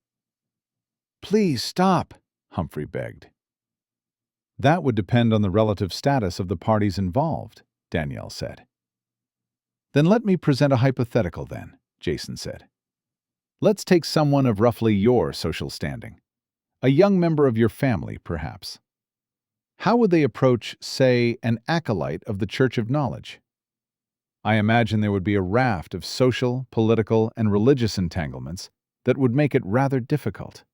"Please stop," Humphrey begged. "That would depend on the relative status of the parties involved," Danielle said. "Then let me present a hypothetical then," Jason said. "Let's take someone of roughly your social standing. A young member of your family, perhaps. How would they approach, say, an acolyte of the Church of Knowledge? I imagine there would be a raft of social, political, and religious entanglements that would make it rather difficult."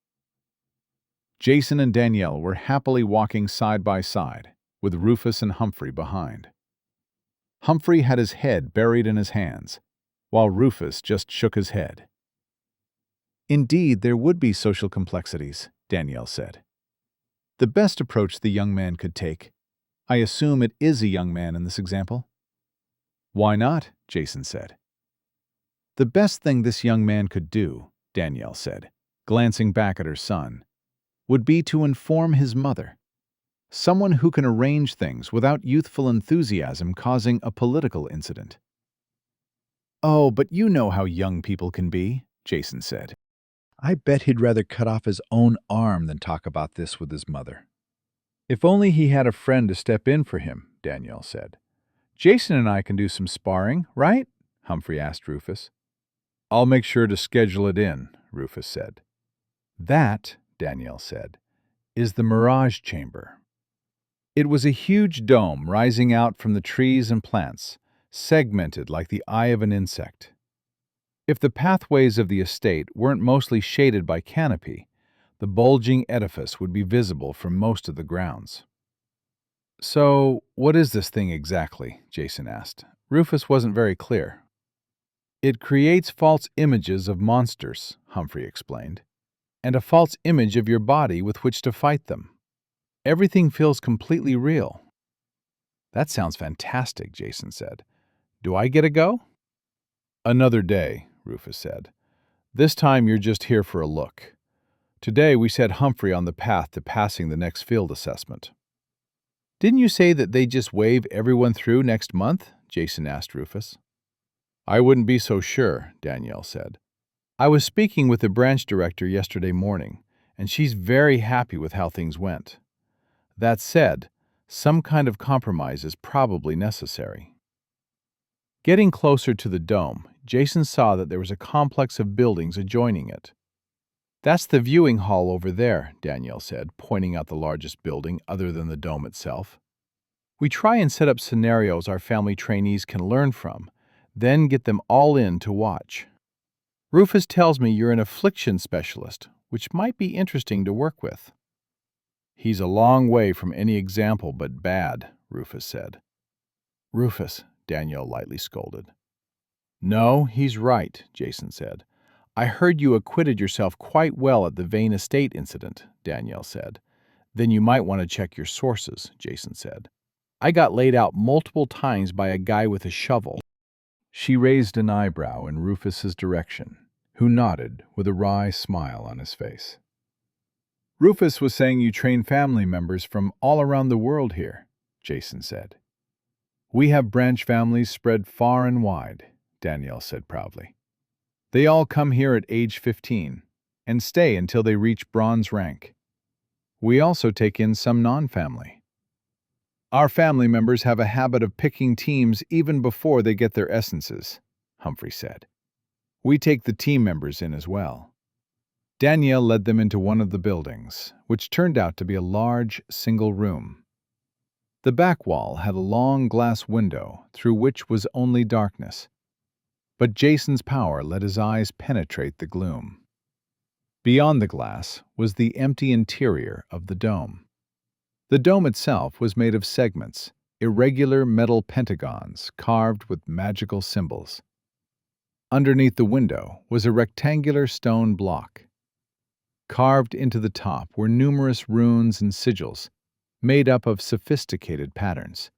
Jason and Danielle were happily walking side by side, with Rufus and Humphrey behind. Humphrey had his head buried in his hands, while Rufus just shook his head. "Indeed, there would be social complexities," Danielle said. "The best approach the young man could take. I assume it is a young man in this example?" "Why not?" Jason said. "The best thing this young man could do," Danielle said, glancing back at her son, "would be to inform his mother. Someone who can arrange things without youthful enthusiasm causing a political incident." "Oh, but you know how young people can be," Jason said. I bet he'd rather cut off his own arm than talk about this with his mother. "If only he had a friend to step in for him," Danielle said. "Jason and I can do some sparring, right?" Humphrey asked Rufus. "I'll make sure to schedule it in," Rufus said. "That," Danielle said, "is the Mirage Chamber." It was a huge dome rising out from the trees and plants, segmented like the eye of an insect. If the pathways of the estate weren't mostly shaded by canopy, the bulging edifice would be visible from most of the grounds. "So, what is this thing exactly?" Jason asked. Rufus wasn't very clear. "It creates false images of monsters," Humphrey explained, "and a false image of your body with which to fight them. Everything feels completely real." "That sounds fantastic," Jason said. "Do I get a go?" "Another day," Rufus said. "This time you're just here for a look. Today we set Humphrey on the path to passing the next field assessment." "Didn't you say that they just wave everyone through next month?" Jason asked Rufus. "I wouldn't be so sure," Danielle said. "I was speaking with the branch director yesterday morning, and she's very happy with how things went. That said, some kind of compromise is probably necessary." Getting closer to the dome, Jason saw that there was a complex of buildings adjoining it. "That's the viewing hall over there," Danielle said, pointing out the largest building other than the dome itself. "We try and set up scenarios our family trainees can learn from, then get them all in to watch. Rufus tells me you're an affliction specialist, which might be interesting to work with." "He's a long way from any example but bad," Rufus said. "Rufus," Danielle lightly scolded. "No, he's right," Jason said. "I heard you acquitted yourself quite well at the Vane Estate incident," Danielle said. "Then you might want to check your sources," Jason said. "I got laid out multiple times by a guy with a shovel." She raised an eyebrow in Rufus's direction, who nodded with a wry smile on his face. "Rufus was saying you train family members from all around the world here," Jason said. "We have branch families spread far and wide," Danielle said proudly. "They all come here at age 15 and stay until they reach bronze rank. We also take in some non-family. Our family members have a habit of picking teams even before they get their essences," Humphrey said. "We take the team members in as well." Danielle led them into one of the buildings, which turned out to be a large, single room. The back wall had a long glass window through which was only darkness, but Jason's power let his eyes penetrate the gloom. Beyond the glass was the empty interior of the dome. The dome itself was made of segments, irregular metal pentagons carved with magical symbols. Underneath the window was a rectangular stone block. Carved into the top were numerous runes and sigils, made up of sophisticated patterns.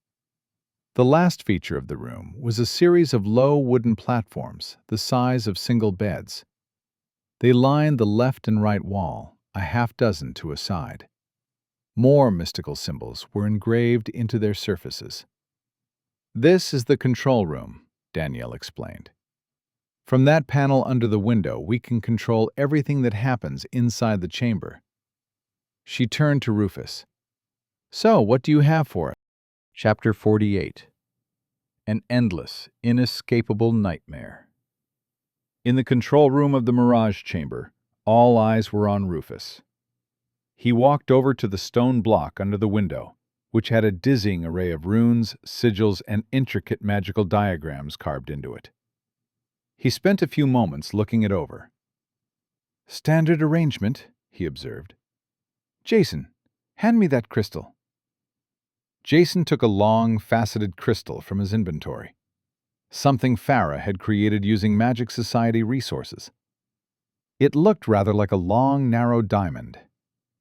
The last feature of the room was a series of low wooden platforms the size of single beds. They lined the left and right wall, a half-dozen to a side. More mystical symbols were engraved into their surfaces. "This is the control room," Danielle explained. "From that panel under the window, we can control everything that happens inside the chamber." She turned to Rufus. "So, what do you have for us?" Chapter 48. An endless, inescapable nightmare. In the control room of the Mirage Chamber, all eyes were on Rufus. He walked over to the stone block under the window, which had a dizzying array of runes, sigils, and intricate magical diagrams carved into it. He spent a few moments looking it over. "Standard arrangement," he observed. "Jason, hand me that crystal." Jason took a long, faceted crystal from his inventory, something Farah had created using Magic Society resources. It looked rather like a long, narrow diamond,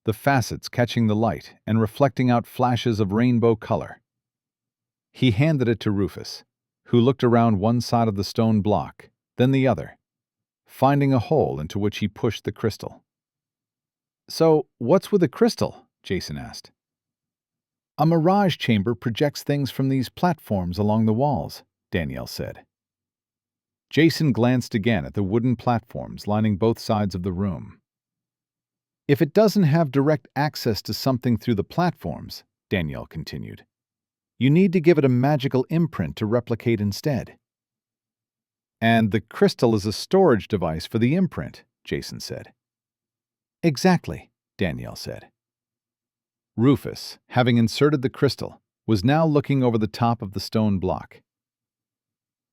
the facets catching the light and reflecting out flashes of rainbow color. He handed it to Rufus, who looked around one side of the stone block, then the other, finding a hole into which he pushed the crystal. "So, what's with the crystal?" Jason asked. "A mirage chamber projects things from these platforms along the walls," Danielle said. Jason glanced again at the wooden platforms lining both sides of the room. "If it doesn't have direct access to something through the platforms," Danielle continued, "you need to give it a magical imprint to replicate instead." "And the crystal is a storage device for the imprint," Jason said. "Exactly," Danielle said. Rufus, having inserted the crystal, was now looking over the top of the stone block.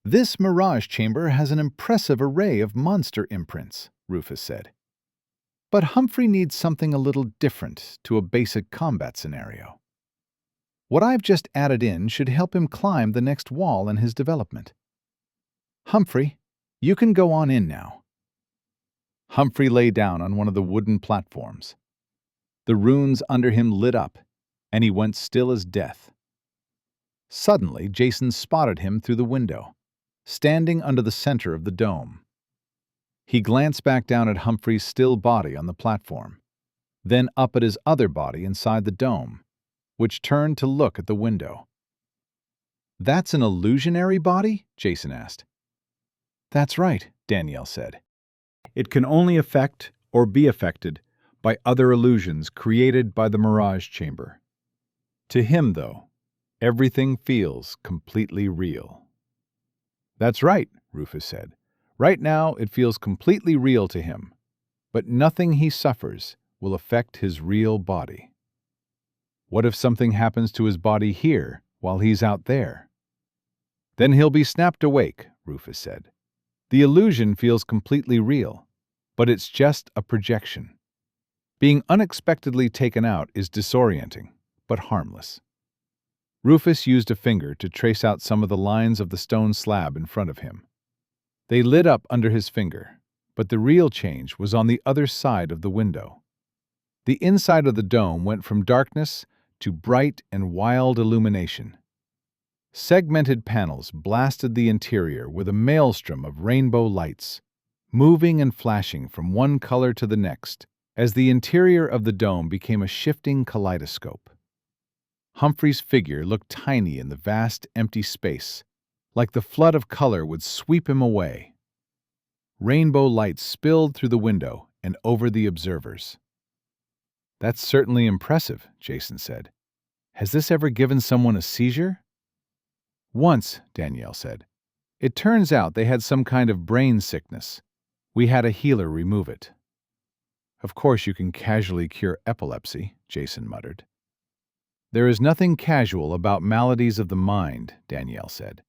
"This mirage chamber has an impressive array of monster imprints," Rufus said. "But Humphrey needs something a little different to a basic combat scenario. What I've just added in should help him climb the next wall in his development. Humphrey, you can go on in now." Humphrey lay down on one of the wooden platforms. The runes under him lit up, and he went still as death. Suddenly, Jason spotted him through the window, standing under the center of the dome. He glanced back down at Humphrey's still body on the platform, then up at his other body inside the dome, which turned to look at the window. "That's an illusionary body?" Jason asked. "That's right," Danielle said. "It can only affect or be affected by other illusions created by the Mirage Chamber. To him, though, everything feels completely real." "That's right," Rufus said. "Right now, it feels completely real to him, but nothing he suffers will affect his real body." "What if something happens to his body here while he's out there?" "Then he'll be snapped awake," Rufus said. "The illusion feels completely real, but it's just a projection. Being unexpectedly taken out is disorienting, but harmless." Rufus used a finger to trace out some of the lines of the stone slab in front of him. They lit up under his finger, but the real change was on the other side of the window. The inside of the dome went from darkness to bright and wild illumination. Segmented panels blasted the interior with a maelstrom of rainbow lights, moving and flashing from one color to the next, as the interior of the dome became a shifting kaleidoscope. Humphrey's figure looked tiny in the vast, empty space, like the flood of color would sweep him away. Rainbow lights spilled through the window and over the observers. "That's certainly impressive," Jason said. "Has this ever given someone a seizure?" "Once," Danielle said. "It turns out they had some kind of brain sickness. We had a healer remove it." Of course you can casually cure epilepsy, Jason muttered. There is nothing casual about maladies of the mind, Danielle said.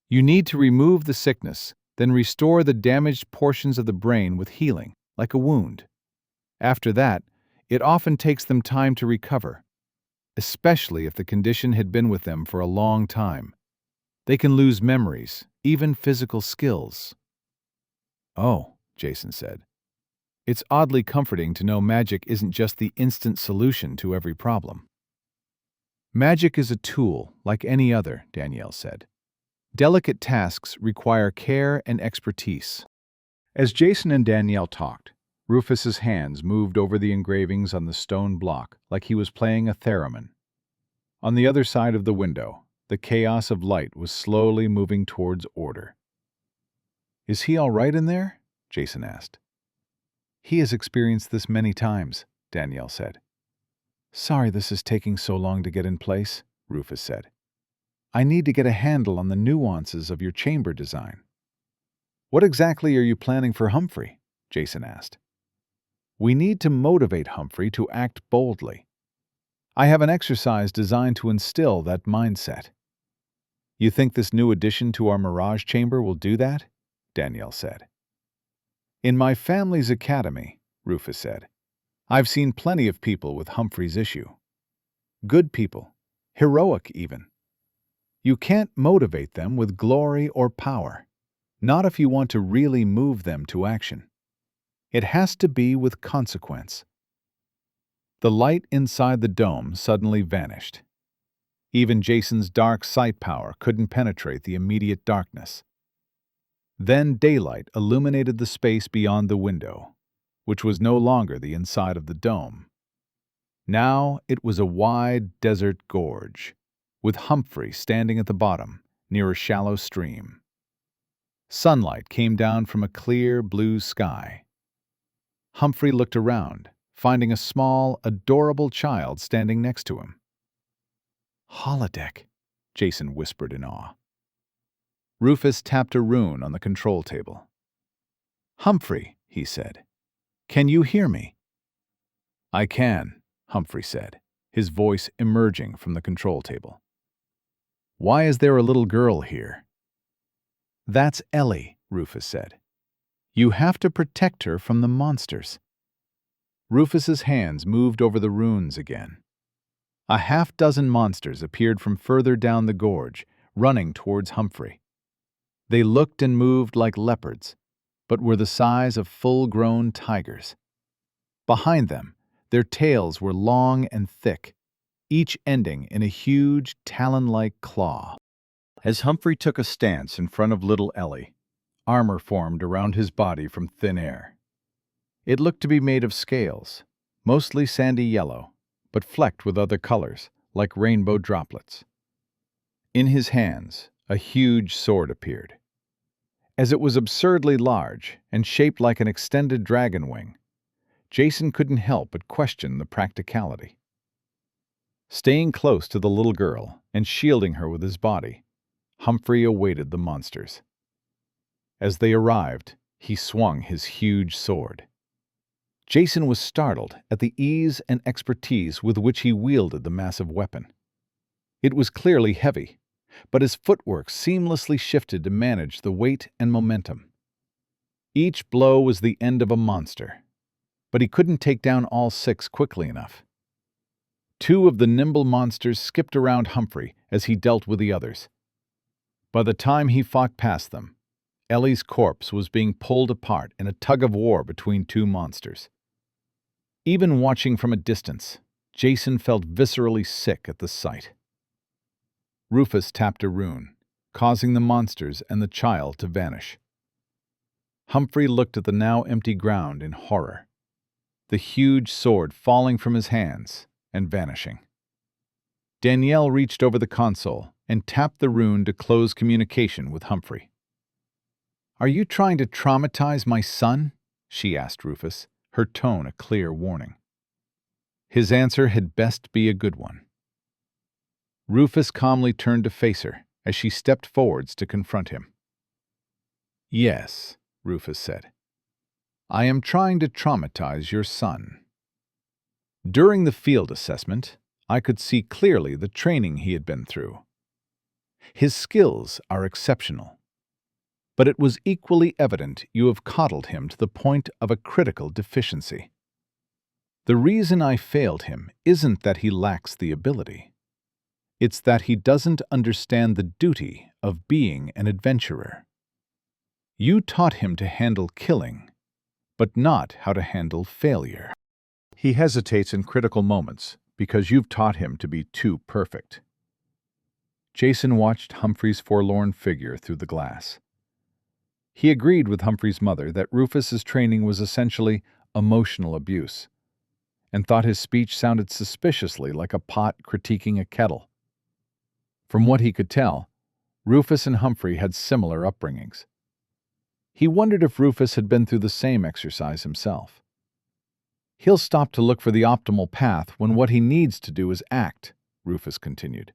You need to remove the sickness, then restore the damaged portions of the brain with healing, like a wound. After that, it often takes them time to recover, especially if the condition had been with them for a long time. They can lose memories, even physical skills. Oh, Jason said. It's oddly comforting to know magic isn't just the instant solution to every problem. Magic is a tool, like any other, Danielle said. Delicate tasks require care and expertise. As Jason and Danielle talked, Rufus's hands moved over the engravings on the stone block like he was playing a theremin. On the other side of the window, the chaos of light was slowly moving towards order. "Is he all right in there?" Jason asked. "He has experienced this many times," Danielle said. "Sorry this is taking so long to get in place," Rufus said. "I need to get a handle on the nuances of your chamber design." "What exactly are you planning for Humphrey?" Jason asked. "We need to motivate Humphrey to act boldly. I have an exercise designed to instill that mindset." "You think this new addition to our Mirage Chamber will do that?" Danielle said. "In my family's academy," Rufus said, "I've seen plenty of people with Humphrey's issue. Good people, heroic even. You can't motivate them with glory or power, not if you want to really move them to action. It has to be with consequence." The light inside the dome suddenly vanished. Even Jason's dark sight power couldn't penetrate the immediate darkness. Then daylight illuminated the space beyond the window, which was no longer the inside of the dome. Now it was a wide desert gorge, with Humphrey standing at the bottom, near a shallow stream. Sunlight came down from a clear blue sky. Humphrey looked around, finding a small, adorable child standing next to him. "Holodeck," Jason whispered in awe. Rufus tapped a rune on the control table. "Humphrey," he said, "can you hear me?" "I can," Humphrey said, his voice emerging from the control table. "Why is there a little girl here?" "That's Ellie," Rufus said. "You have to protect her from the monsters." Rufus's hands moved over the runes again. A half-dozen monsters appeared from further down the gorge, running towards Humphrey. They looked and moved like leopards, but were the size of full-grown tigers. Behind them, their tails were long and thick, each ending in a huge, talon-like claw. As Humphrey took a stance in front of little Ellie, armor formed around his body from thin air. It looked to be made of scales, mostly sandy yellow, but flecked with other colors, like rainbow droplets. In his hands, a huge sword appeared. As it was absurdly large and shaped like an extended dragon wing, Jason couldn't help but question the practicality. Staying close to the little girl and shielding her with his body, Humphrey awaited the monsters. As they arrived, he swung his huge sword. Jason was startled at the ease and expertise with which he wielded the massive weapon. It was clearly heavy, but his footwork seamlessly shifted to manage the weight and momentum. Each blow was the end of a monster, but he couldn't take down all 6 quickly enough. 2 of the nimble monsters skipped around Humphrey as he dealt with the others. By the time he fought past them, Ellie's corpse was being pulled apart in a tug-of-war between 2 monsters. Even watching from a distance, Jason felt viscerally sick at the sight. Rufus tapped a rune, causing the monsters and the child to vanish. Humphrey looked at the now empty ground in horror, the huge sword falling from his hands and vanishing. Danielle reached over the console and tapped the rune to close communication with Humphrey. "Are you trying to traumatize my son?" she asked Rufus, her tone a clear warning. His answer had best be a good one. Rufus calmly turned to face her as she stepped forwards to confront him. "Yes," Rufus said. I am trying to traumatize your son." During the field assessment, I could see clearly the training he had been through. His skills are exceptional, but it was equally evident you have coddled him to the point of a critical deficiency. The reason I failed him isn't that he lacks the ability. It's that he doesn't understand the duty of being an adventurer. You taught him to handle killing, but not how to handle failure. He hesitates in critical moments because you've taught him to be too perfect. Jason watched Humphrey's forlorn figure through the glass. He agreed with Humphrey's mother that Rufus's training was essentially emotional abuse, and thought his speech sounded suspiciously like a pot critiquing a kettle. From what he could tell, Rufus and Humphrey had similar upbringings. He wondered if Rufus had been through the same exercise himself. He'll stop to look for the optimal path when what he needs to do is act, Rufus continued.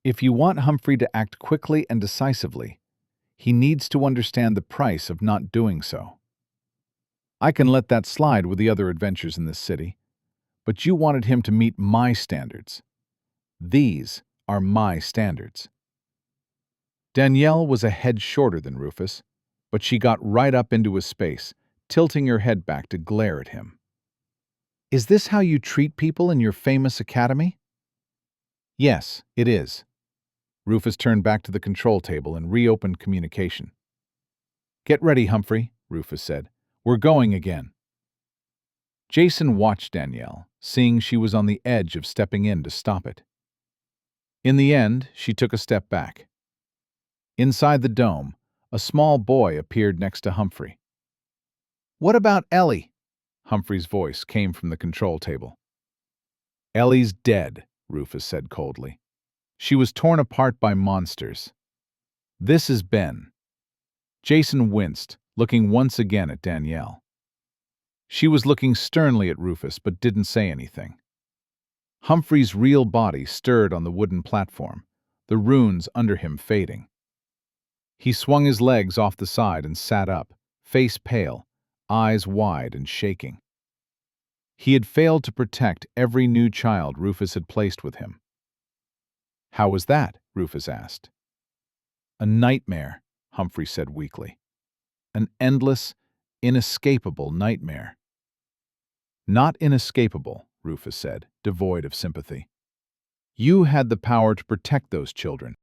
If you want Humphrey to act quickly and decisively, he needs to understand the price of not doing so. I can let that slide with the other adventures in this city, but you wanted him to meet my standards. These are my standards. Danielle was a head shorter than Rufus, but she got right up into his space, tilting her head back to glare at him. "Is this how you treat people in your famous academy?" "Yes, it is." Rufus turned back to the control table and reopened communication. "Get ready, Humphrey," Rufus said. "We're going again." Jason watched Danielle, seeing she was on the edge of stepping in to stop it. In the end, she took a step back. Inside the dome, a small boy appeared next to Humphrey. "What about Ellie?" Humphrey's voice came from the control table. "Ellie's dead," Rufus said coldly. "She was torn apart by monsters. This is Ben." Jason winced, looking once again at Danielle. She was looking sternly at Rufus but didn't say anything. Humphrey's real body stirred on the wooden platform, the runes under him fading. He swung his legs off the side and sat up, face pale, eyes wide and shaking. He had failed to protect every new child Rufus had placed with him. "How was that?" Rufus asked. "A nightmare," Humphrey said weakly. "An endless, inescapable nightmare." "Not inescapable," Rufus said, devoid of sympathy. "You had the power to protect those children.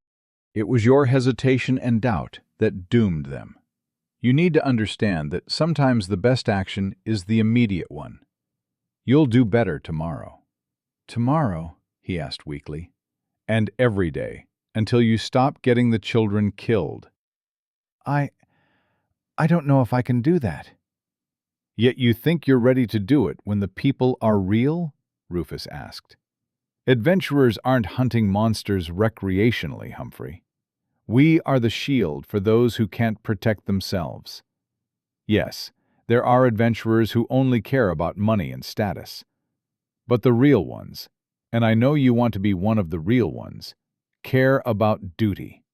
It was your hesitation and doubt that doomed them. You need to understand that sometimes the best action is the immediate one. You'll do better tomorrow." "Tomorrow?" he asked weakly. "And every day, until you stop getting the children killed." I don't know if I can do that." "Yet you think you're ready to do it when the people are real?" Rufus asked. "Adventurers aren't hunting monsters recreationally, Humphrey. We are the shield for those who can't protect themselves. Yes, there are adventurers who only care about money and status. But the real ones, and I know you want to be one of the real ones, care about duty.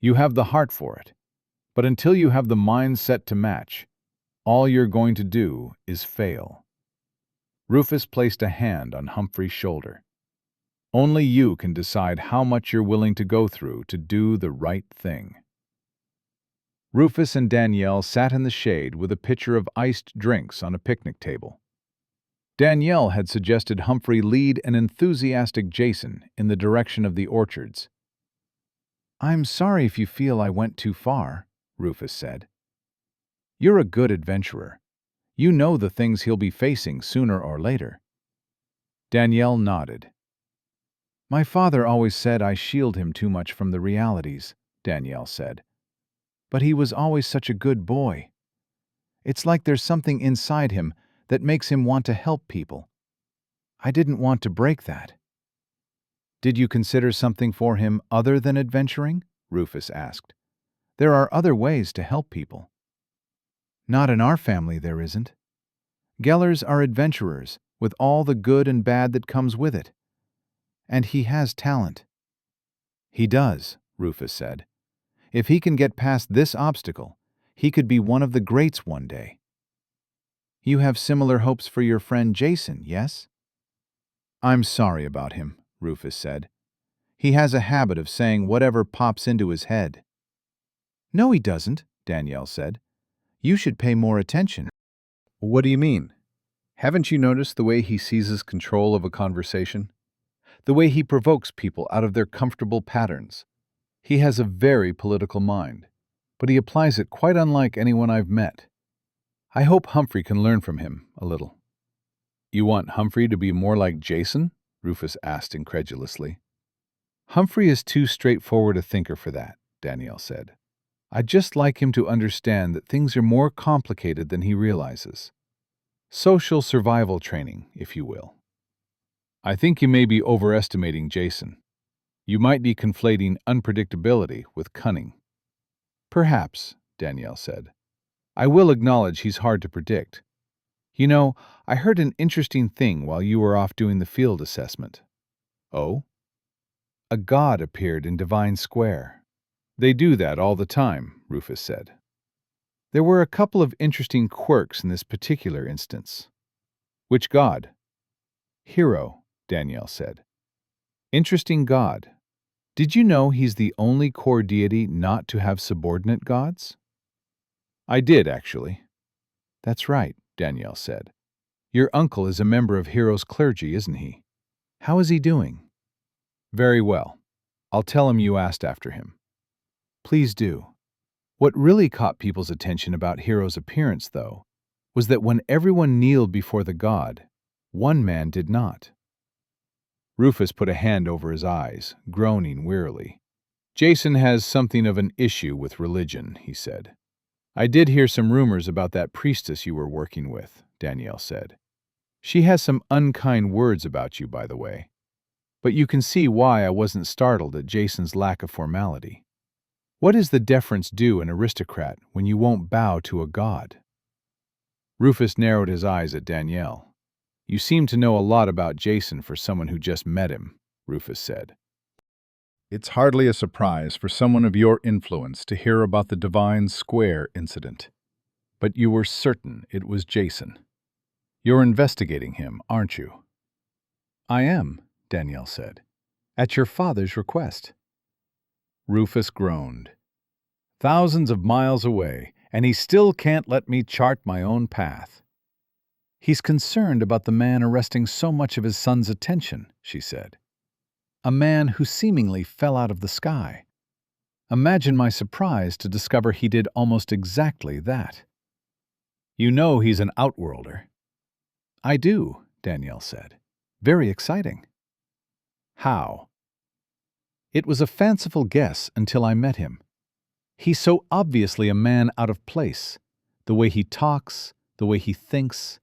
You have the heart for it, but until you have the mind set to match, all you're going to do is fail." Rufus placed a hand on Humphrey's shoulder. "Only you can decide how much you're willing to go through to do the right thing." Rufus and Danielle sat in the shade with a pitcher of iced drinks on a picnic table. Danielle had suggested Humphrey lead an enthusiastic Jason in the direction of the orchards. "I'm sorry if you feel I went too far," Rufus said. "You're a good adventurer. You know the things he'll be facing sooner or later." Danielle nodded. "My father always said I shield him too much from the realities," Danielle said. "But he was always such a good boy. It's like there's something inside him that makes him want to help people. I didn't want to break that." "Did you consider something for him other than adventuring?" Rufus asked. "There are other ways to help people." "Not in our family, there isn't. Gellers are adventurers, with all the good and bad that comes with it. And he has talent." "He does," Rufus said. "If he can get past this obstacle, he could be one of the greats one day." You have similar hopes for your friend Jason, yes? I'm sorry about him, Rufus said. He has a habit of saying whatever pops into his head. No, he doesn't, Danielle said. You should pay more attention. What do you mean? Haven't you noticed the way he seizes control of a conversation? The way he provokes people out of their comfortable patterns? He has a very political mind, but he applies it quite unlike anyone I've met. I hope Humphrey can learn from him a little. You want Humphrey to be more like Jason? Rufus asked incredulously. Humphrey is too straightforward a thinker for that, Danielle said. I'd just like him to understand that things are more complicated than he realizes. Social survival training, if you will. I think you may be overestimating Jason. You might be conflating unpredictability with cunning. Perhaps, Danielle said. I will acknowledge he's hard to predict. You know, I heard an interesting thing while you were off doing the field assessment. Oh? A god appeared in Divine Square. They do that all the time, Rufus said. There were a couple of interesting quirks in this particular instance. Which god? Hero, Danielle said. Interesting god. Did you know he's the only core deity not to have subordinate gods? I did, actually. That's right, Danielle said. Your uncle is a member of Hero's clergy, isn't he? How is he doing? Very well. I'll tell him you asked after him. Please do. What really caught people's attention about Hero's appearance, though, was that when everyone kneeled before the god, one man did not. Rufus put a hand over his eyes, groaning wearily. Jason has something of an issue with religion, he said. I did hear some rumors about that priestess you were working with, Danielle said. She has some unkind words about you, by the way. But you can see why I wasn't startled at Jason's lack of formality. What is the deference due an aristocrat when you won't bow to a god? Rufus narrowed his eyes at Danielle. You seem to know a lot about Jason for someone who just met him, Rufus said. It's hardly a surprise for someone of your influence to hear about the Divine Square incident. But you were certain it was Jason. You're investigating him, aren't you? I am, Danielle said. At your father's request. Rufus groaned. Thousands of miles away, and he still can't let me chart my own path. He's concerned about the man arresting so much of his son's attention, she said. A man who seemingly fell out of the sky. Imagine my surprise to discover he did almost exactly that. You know he's an outworlder. I do, Danielle said. Very exciting. How? It was a fanciful guess until I met him. He's so obviously a man out of place. The way he talks, the way he thinks,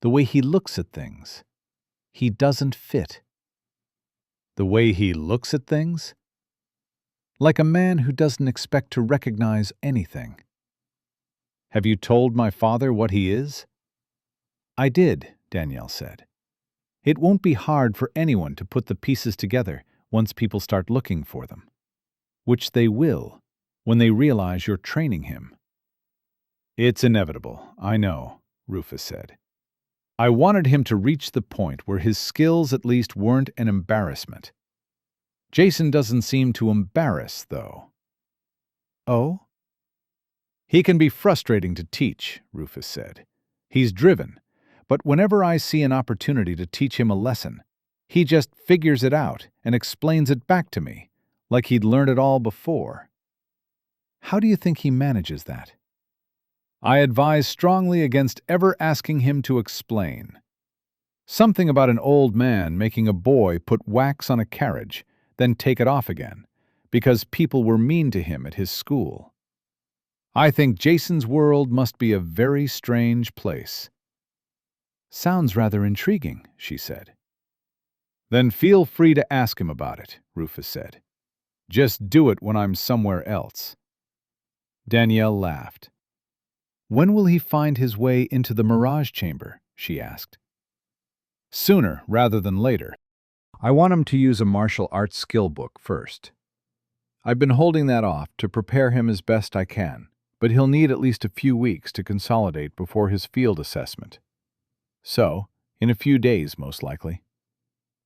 the way he looks at things. He doesn't fit. The way he looks at things? Like a man who doesn't expect to recognize anything. Have you told my father what he is? I did, Danielle said. It won't be hard for anyone to put the pieces together once people start looking for them. Which they will, when they realize you're training him. It's inevitable, I know, Rufus said. I wanted him to reach the point where his skills at least weren't an embarrassment. Jason doesn't seem to embarrass, though. Oh? He can be frustrating to teach, Rufus said. He's driven, but whenever I see an opportunity to teach him a lesson, he just figures it out and explains it back to me, like he'd learned it all before. How do you think he manages that? I advise strongly against ever asking him to explain. Something about an old man making a boy put wax on a carriage, then take it off again, because people were mean to him at his school. I think Jason's world must be a very strange place. Sounds rather intriguing, she said. Then feel free to ask him about it, Rufus said. Just do it when I'm somewhere else. Danielle laughed. When will he find his way into the Mirage Chamber? She asked. Sooner rather than later. I want him to use a martial arts skill book first. I've been holding that off to prepare him as best I can, but he'll need at least a few weeks to consolidate before his field assessment. So, in a few days, most likely.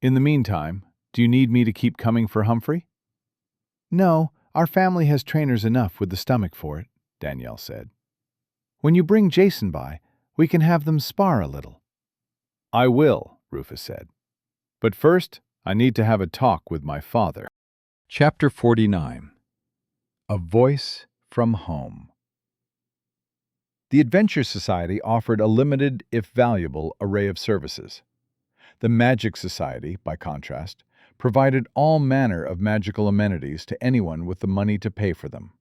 In the meantime, do you need me to keep coming for Humphrey? No, our family has trainers enough with the stomach for it, Danielle said. When you bring Jason by, we can have them spar a little. I will, Rufus said. But first, I need to have a talk with my father. Chapter 49. A Voice from Home. The Adventure Society offered a limited, if valuable, array of services. The Magic Society, by contrast, provided all manner of magical amenities to anyone with the money to pay for them.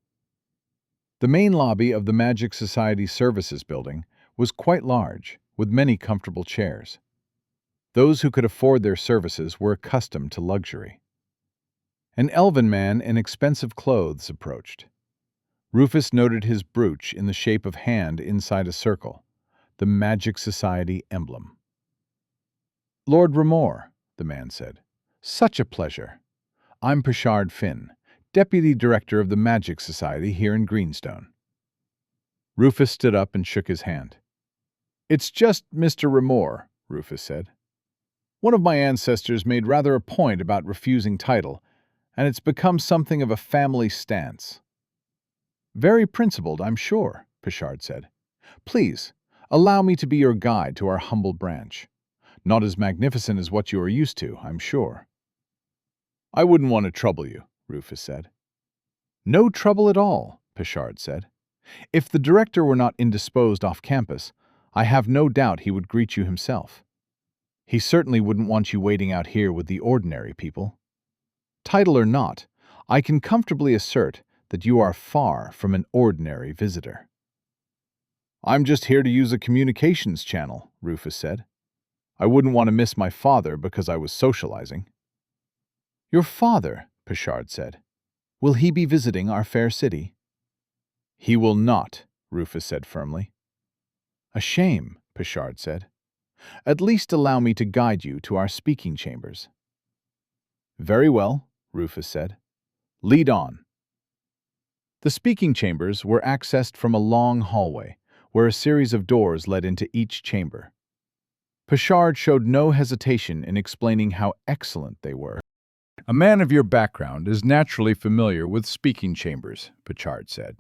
The main lobby of the Magic Society Services Building was quite large, with many comfortable chairs. Those who could afford their services were accustomed to luxury. An elven man in expensive clothes approached. Rufus noted his brooch in the shape of hand inside a circle, the Magic Society emblem. Lord Ramore, the man said. Such a pleasure. I'm Pritchard Finn, Deputy Director of the Magic Society here in Greenstone. Rufus stood up and shook his hand. It's just Mr. Ramore, Rufus said. One of my ancestors made rather a point about refusing title, and it's become something of a family stance. Very principled, I'm sure, Pritchard said. Please, allow me to be your guide to our humble branch. Not as magnificent as what you are used to, I'm sure. I wouldn't want to trouble you, Rufus said. No trouble at all, Pritchard said. If the director were not indisposed off campus, I have no doubt he would greet you himself. He certainly wouldn't want you waiting out here with the ordinary people. Title or not, I can comfortably assert that you are far from an ordinary visitor. I'm just here to use a communications channel, Rufus said. I wouldn't want to miss my father because I was socializing. Your father, Pritchard said. Will he be visiting our fair city? He will not, Rufus said firmly. A shame, Pritchard said. At least allow me to guide you to our speaking chambers. Very well, Rufus said. Lead on. The speaking chambers were accessed from a long hallway, where a series of doors led into each chamber. Pritchard showed no hesitation in explaining how excellent they were. A man of your background is naturally familiar with speaking chambers, Pritchard said.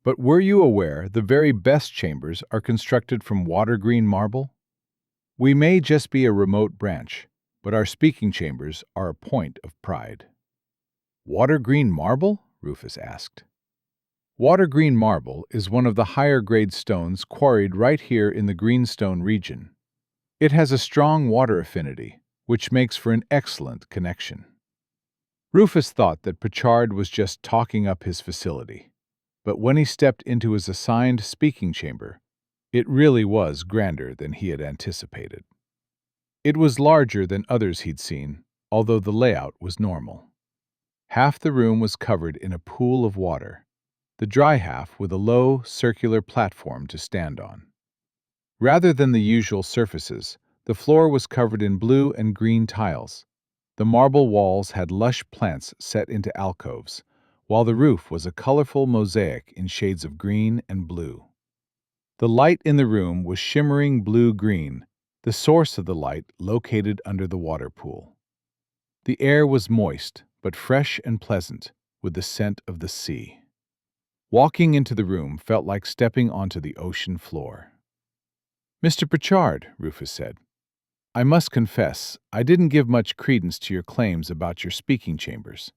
But were you aware the very best chambers are constructed from water-green marble? We may just be a remote branch, but our speaking chambers are a point of pride. Water-green marble? Rufus asked. Water-green marble is one of the higher-grade stones quarried right here in the Greenstone region. It has a strong water affinity, which makes for an excellent connection. Rufus thought that Pritchard was just talking up his facility, but when he stepped into his assigned speaking chamber, it really was grander than he had anticipated. It was larger than others he'd seen, although the layout was normal. Half the room was covered in a pool of water, the dry half with a low, circular platform to stand on. Rather than the usual surfaces, the floor was covered in blue and green tiles. The marble walls had lush plants set into alcoves, while the roof was a colorful mosaic in shades of green and blue. The light in the room was shimmering blue-green, the source of the light located under the water pool. The air was moist, but fresh and pleasant, with the scent of the sea. Walking into the room felt like stepping onto the ocean floor. Mr. Pritchard, Rufus said, I must confess, I didn't give much credence to your claims about your speaking chambers.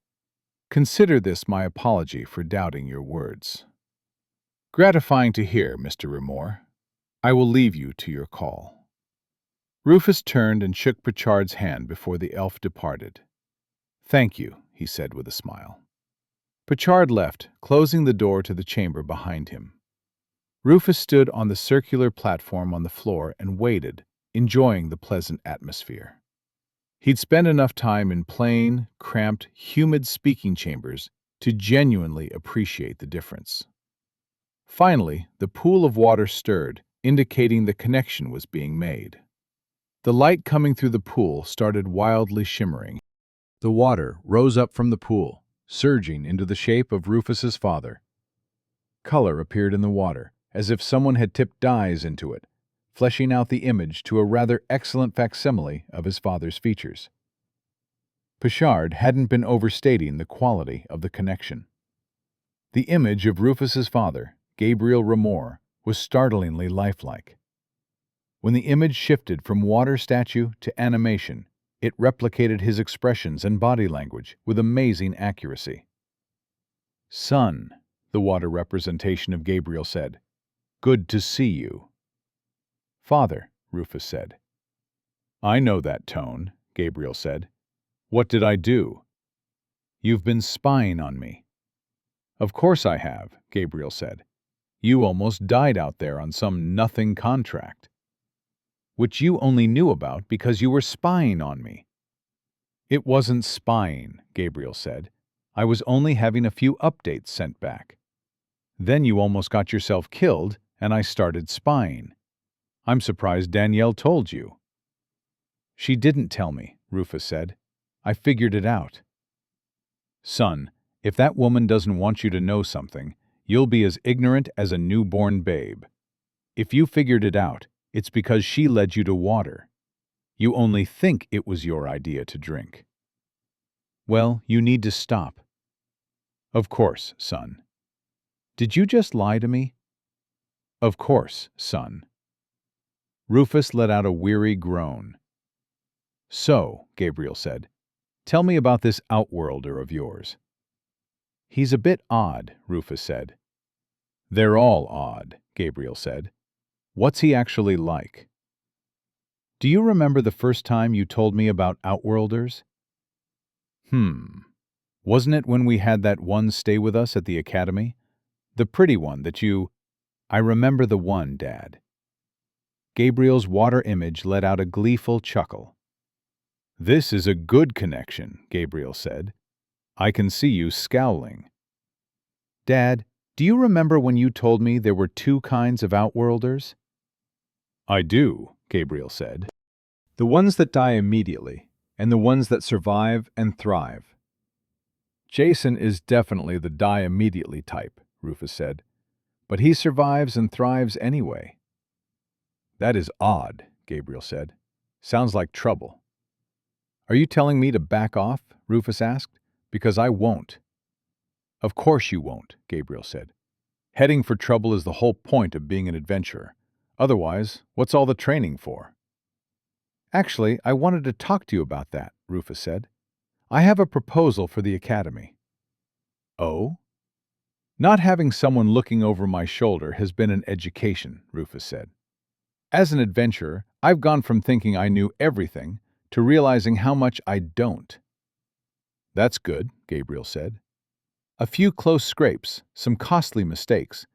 Consider this my apology for doubting your words. Gratifying to hear, Mr. Ramore. I will leave you to your call. Rufus turned and shook Pritchard's hand before the elf departed. Thank you, he said with a smile. Pritchard left, closing the door to the chamber behind him. Rufus stood on the circular platform on the floor and waited, enjoying the pleasant atmosphere. He'd spent enough time in plain, cramped, humid speaking chambers to genuinely appreciate the difference. Finally, the pool of water stirred, indicating the connection was being made. The light coming through the pool started wildly shimmering. The water rose up from the pool, surging into the shape of Rufus's father. Color appeared in the water, as if someone had tipped dyes into it, fleshing out the image to a rather excellent facsimile of his father's features. Pichard hadn't been overstating the quality of the connection. The image of Rufus's father, Gabriel Ramore, was startlingly lifelike. When the image shifted from water statue to animation, it replicated his expressions and body language with amazing accuracy. "Son," the water representation of Gabriel said, "good to see you." "Father," Rufus said. "I know that tone," Gabriel said. "What did I do?" "You've been spying on me." "Of course I have," Gabriel said. "You almost died out there on some nothing contract, which you only knew about because you were spying on me." "It wasn't spying," Gabriel said. "I was only having a few updates sent back. Then you almost got yourself killed, and I started spying. I'm surprised Danielle told you." "She didn't tell me," Rufus said. "I figured it out." "Son, if that woman doesn't want you to know something, you'll be as ignorant as a newborn babe. If you figured it out, it's because she led you to water. You only think it was your idea to drink. Well, you need to stop." "Of course, son." "Did you just lie to me?" "Of course, son." Rufus let out a weary groan. "So," Gabriel said, "tell me about this outworlder of yours." "He's a bit odd," Rufus said. "They're all odd," Gabriel said. "What's he actually like?" "Do you remember the first time you told me about outworlders?" Wasn't it when we had that one stay with us at the academy? The pretty one that you—" "I remember the one, Dad." Gabriel's water image let out a gleeful chuckle. "This is a good connection," Gabriel said. "I can see you scowling." "Dad, do you remember when you told me there were two kinds of outworlders?" "I do," Gabriel said. "The ones that die immediately, and the ones that survive and thrive." "Jason is definitely the die immediately type," Rufus said. "But he survives and thrives anyway." "That is odd," Gabriel said. "Sounds like trouble." "Are you telling me to back off?" Rufus asked. "Because I won't." "Of course you won't," Gabriel said. "Heading for trouble is the whole point of being an adventurer. Otherwise, what's all the training for?" "Actually, I wanted to talk to you about that," Rufus said. "I have a proposal for the academy." "Oh?" "Not having someone looking over my shoulder has been an education," Rufus said. "As an adventurer, I've gone from thinking I knew everything to realizing how much I don't." "That's good," Gabriel said. "A few close scrapes, some costly mistakes.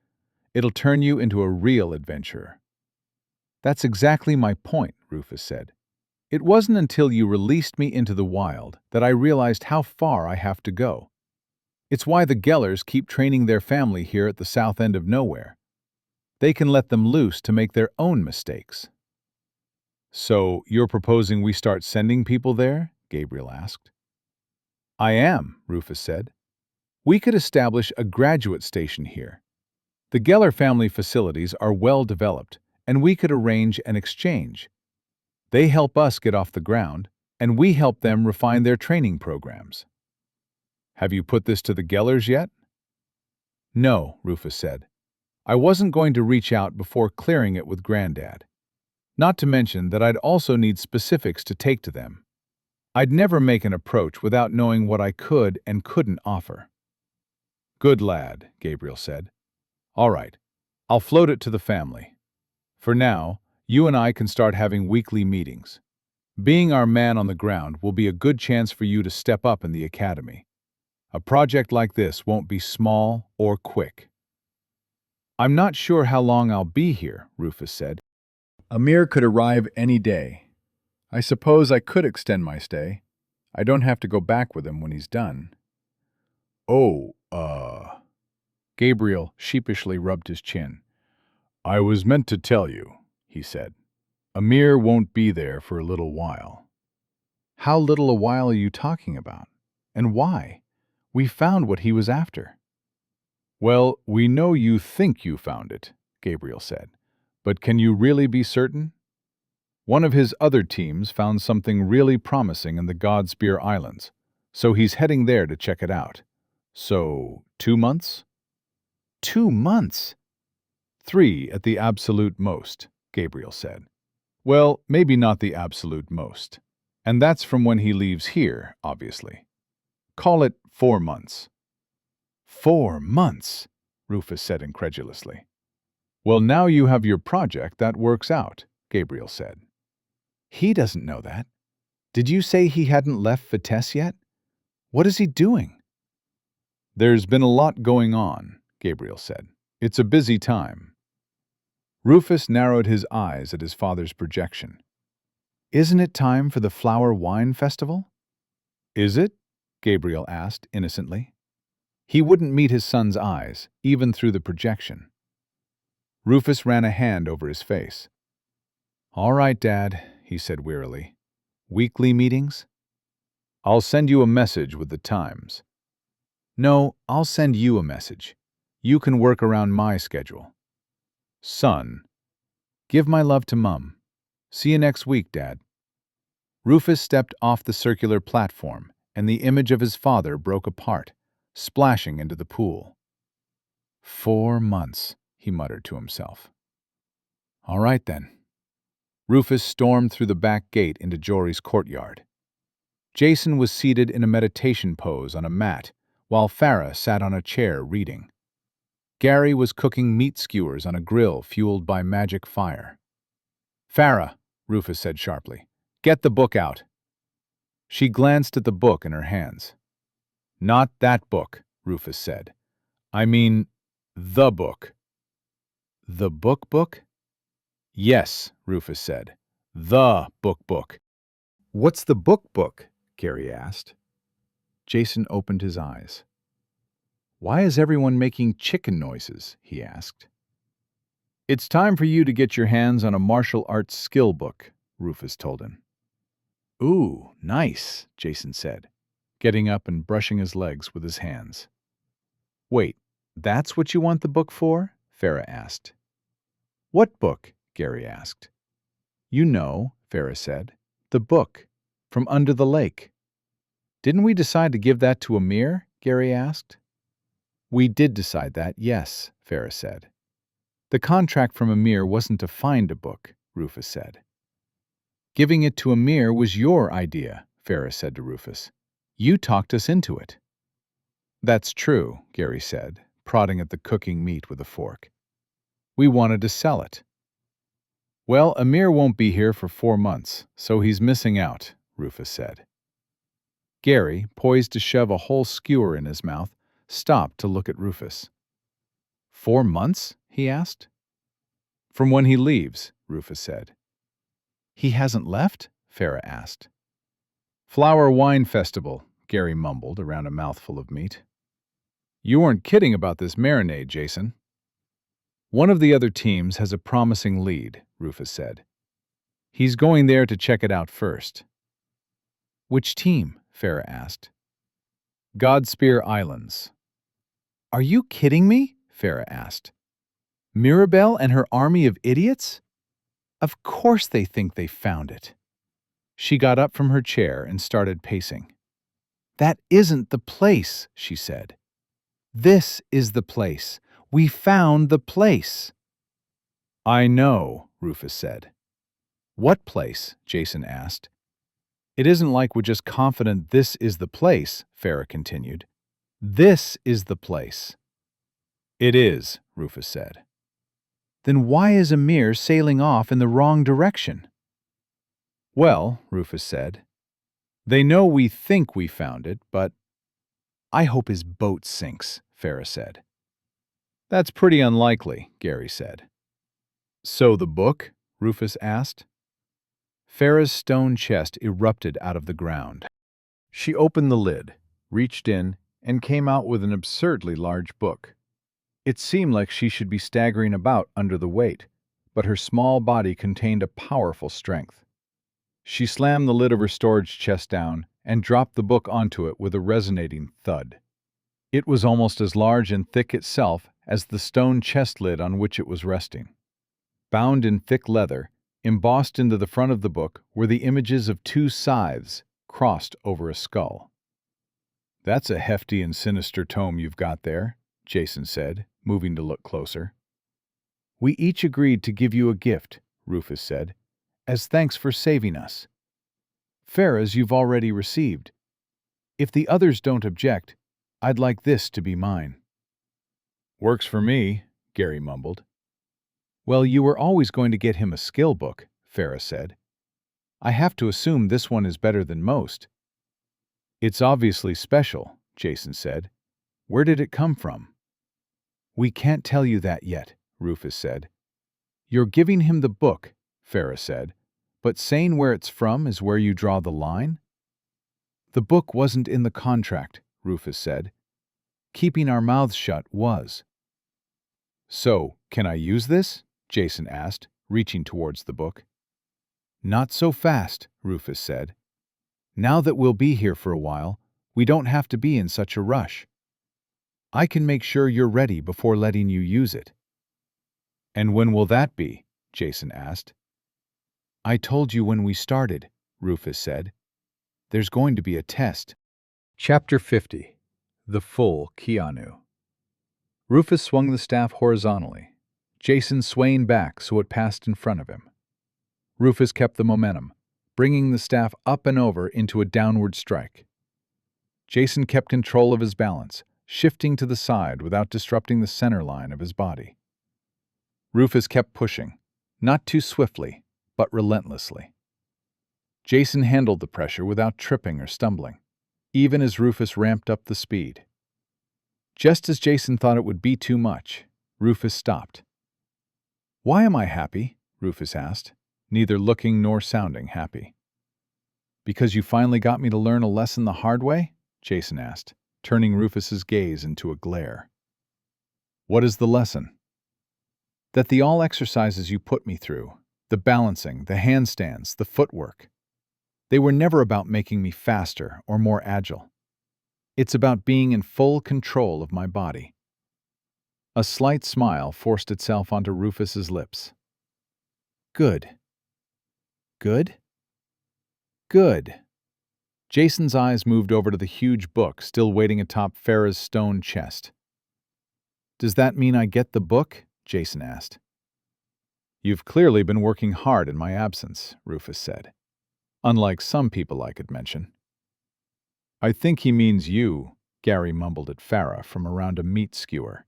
It'll turn you into a real adventurer." "That's exactly my point," Rufus said. "It wasn't until you released me into the wild that I realized how far I have to go. It's why the Gellers keep training their family here at the south end of nowhere. They can let them loose to make their own mistakes." "So you're proposing we start sending people there?" Gabriel asked. "I am," Rufus said. "We could establish a graduate station here. The Geller family facilities are well developed, and we could arrange an exchange. They help us get off the ground, and we help them refine their training programs." "Have you put this to the Gellers yet?" "No," Rufus said. "I wasn't going to reach out before clearing it with Granddad. Not to mention that I'd also need specifics to take to them. I'd never make an approach without knowing what I could and couldn't offer." "Good lad," Gabriel said. "All right, I'll float it to the family. For now, you and I can start having weekly meetings. Being our man on the ground will be a good chance for you to step up in the academy. A project like this won't be small or quick." "I'm not sure how long I'll be here," Rufus said. "Amir could arrive any day. I suppose I could extend my stay. I don't have to go back with him when he's done." "Oh, Gabriel sheepishly rubbed his chin. "I was meant to tell you," he said. "Amir won't be there for a little while." "How little a while are you talking about? And why? We found what he was after." Well, we know you think you found it, Gabriel said. But can you really be certain? One of his other teams found something really promising in the Godspear Islands, so he's heading there to check it out. So, 2 months? 2 months? 3 at the absolute most, Gabriel said. Well, maybe not the absolute most. And that's from when he leaves here, obviously. Call it 4 months. 4 months, Rufus said incredulously. Well, now you have your project that works out, Gabriel said. He doesn't know that. Did you say he hadn't left Vitesse yet? What is he doing? There's been a lot going on, Gabriel said. It's a busy time. Rufus narrowed his eyes at his father's projection. Isn't it time for the Flower Wine Festival? Is it? Gabriel asked innocently. He wouldn't meet his son's eyes, even through the projection. Rufus ran a hand over his face. All right, Dad, he said wearily. Weekly meetings? I'll send you a message with the times. No, I'll send you a message. You can work around my schedule. Son, give my love to Mum. See you next week, Dad. Rufus stepped off the circular platform, and the image of his father broke apart, splashing into the pool. 4 months, he muttered to himself. All right, then. Rufus stormed through the back gate into Jory's courtyard. Jason was seated in a meditation pose on a mat, while Farah sat on a chair reading. Gary was cooking meat skewers on a grill fueled by magic fire. Farah, Rufus said sharply, get the book out. She glanced at the book in her hands. Not that book, Rufus said. I mean, the book. The book? Yes, Rufus said. The book. What's the book? Gary asked. Jason opened his eyes. Why is everyone making chicken noises? He asked. It's time for you to get your hands on a martial arts skill book, Rufus told him. Ooh, nice, Jason said, getting up and brushing his legs with his hands. Wait, that's what you want the book for? Farah asked. What book? Gary asked. You know, Farah said, the book, from under the lake. Didn't we decide to give that to Amir? Gary asked. We did decide that, yes, Farah said. The contract from Amir wasn't to find a book, Rufus said. Giving it to Amir was your idea, Farah said to Rufus. You talked us into it. That's true, Gary said, prodding at the cooking meat with a fork. We wanted to sell it. Well, Amir won't be here for 4 months, so he's missing out, Rufus said. Gary, poised to shove a whole skewer in his mouth, stopped to look at Rufus. 4 months? He asked. From when he leaves, Rufus said. He hasn't left? Farah asked. Flower Wine Festival, Gary mumbled around a mouthful of meat. You weren't kidding about this marinade, Jason. One of the other teams has a promising lead, Rufus said. He's going there to check it out first. Which team? Farah asked. Godspear Islands. Are you kidding me? Farah asked. Mirabelle and her army of idiots? Of course they think they found it. She got up from her chair and started pacing. That isn't the place, she said. This is the place. We found the place. I know, Rufus said. What place? Jason asked. It isn't like we're just confident this is the place, Farah continued. This is the place. It is, Rufus said. Then why is Amir sailing off in the wrong direction? Well, Rufus said, they know we think we found it, but I hope his boat sinks, Farah said. That's pretty unlikely, Gary said. So the book? Rufus asked. Farah's stone chest erupted out of the ground. She opened the lid, reached in, and came out with an absurdly large book. It seemed like she should be staggering about under the weight, but her small body contained a powerful strength. She slammed the lid of her storage chest down and dropped the book onto it with a resonating thud. It was almost as large and thick itself as the stone chest lid on which it was resting. Bound in thick leather, embossed into the front of the book were the images of two scythes crossed over a skull. "That's a hefty and sinister tome you've got there," Jason said, moving to look closer. "We each agreed to give you a gift," Rufus said, "as thanks for saving us. Farah's you've already received. If the others don't object, I'd like this to be mine." "Works for me," Gary mumbled. "Well, you were always going to get him a skill book," Farah said. "I have to assume this one is better than most." "It's obviously special," Jason said. "Where did it come from?" "We can't tell you that yet," Rufus said. "You're giving him the book," Farah said, "but saying where it's from is where you draw the line?" "The book wasn't in the contract," Rufus said. "Keeping our mouths shut was." "So, can I use this?" Jason asked, reaching towards the book. "Not so fast," Rufus said. "Now that we'll be here for a while, we don't have to be in such a rush. I can make sure you're ready before letting you use it." "And when will that be?" Jason asked. "I told you when we started," Rufus said. "There's going to be a test." Chapter 50. The Full Keanu. Rufus swung the staff horizontally, Jason swaying back so it passed in front of him. Rufus kept the momentum, bringing the staff up and over into a downward strike. Jason kept control of his balance, shifting to the side without disrupting the center line of his body. Rufus kept pushing, not too swiftly, but relentlessly. Jason handled the pressure without tripping or stumbling, even as Rufus ramped up the speed. Just as Jason thought it would be too much, Rufus stopped. "Why am I happy?" Rufus asked, neither looking nor sounding happy. "Because you finally got me to learn a lesson the hard way?" Jason asked, turning Rufus's gaze into a glare. "What is the lesson?" "That the all exercises you put me through, the balancing, the handstands, the footwork, they were never about making me faster or more agile. It's about being in full control of my body." A slight smile forced itself onto Rufus's lips. "Good. Good? Good." Jason's eyes moved over to the huge book still waiting atop Farah's stone chest. "Does that mean I get the book?" Jason asked. "You've clearly been working hard in my absence," Rufus said. "Unlike some people I could mention." "I think he means you," Gary mumbled at Farah from around a meat skewer.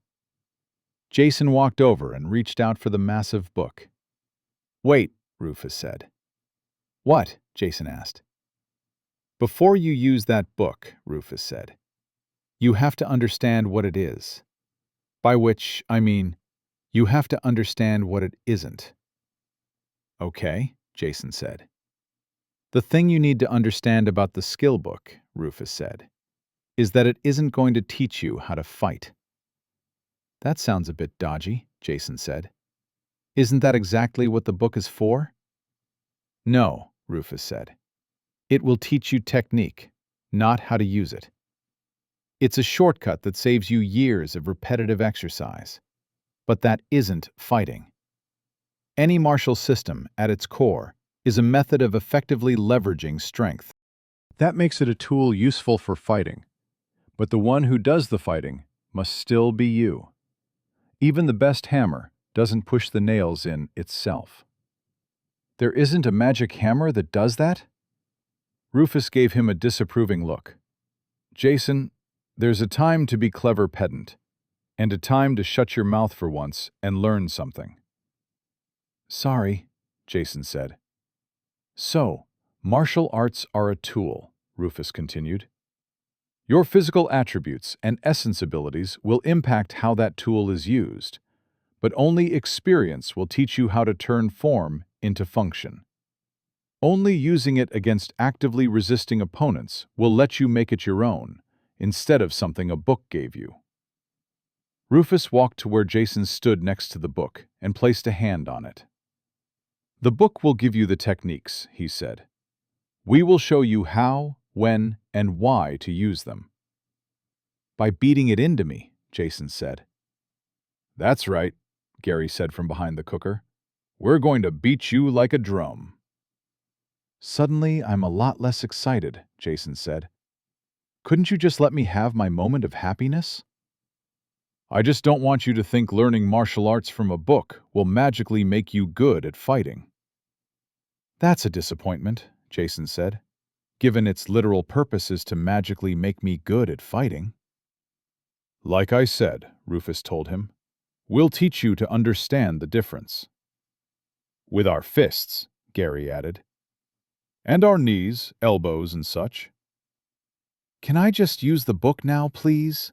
Jason walked over and reached out for the massive book. "Wait," Rufus said. "What?" Jason asked. "Before you use that book," Rufus said, "you have to understand what it is. By which, I mean, you have to understand what it isn't." "Okay," Jason said. "The thing you need to understand about the skill book," Rufus said, "is that it isn't going to teach you how to fight." "That sounds a bit dodgy," Jason said. "Isn't that exactly what the book is for?" "No," Rufus said. "It will teach you technique, not how to use it. It's a shortcut that saves you years of repetitive exercise. But that isn't fighting. Any martial system, at its core, is a method of effectively leveraging strength. That makes it a tool useful for fighting. But the one who does the fighting must still be you. Even the best hammer doesn't push the nails in itself." "There isn't a magic hammer that does that?" Rufus gave him a disapproving look. "Jason, there's a time to be clever pedant, and a time to shut your mouth for once and learn something." "Sorry," Jason said. "So, martial arts are a tool," Rufus continued. "Your physical attributes and essence abilities will impact how that tool is used, but only experience will teach you how to turn form into function. Only using it against actively resisting opponents will let you make it your own, instead of something a book gave you." Rufus walked to where Jason stood next to the book and placed a hand on it. "The book will give you the techniques," he said. "We will show you how, when, and why to use them." By beating it into me, Jason said. That's right, Gary said from behind the cooker. We're going to beat you like a drum. Suddenly, I'm a lot less excited, Jason said. Couldn't you just let me have my moment of happiness? I just don't want you to think learning martial arts from a book will magically make you good at fighting. That's a disappointment, Jason said, given its literal purpose is to magically make me good at fighting. Like I said, Rufus told him, we'll teach you to understand the difference. With our fists, Gary added. And our knees, elbows, and such. Can I just use the book now, please?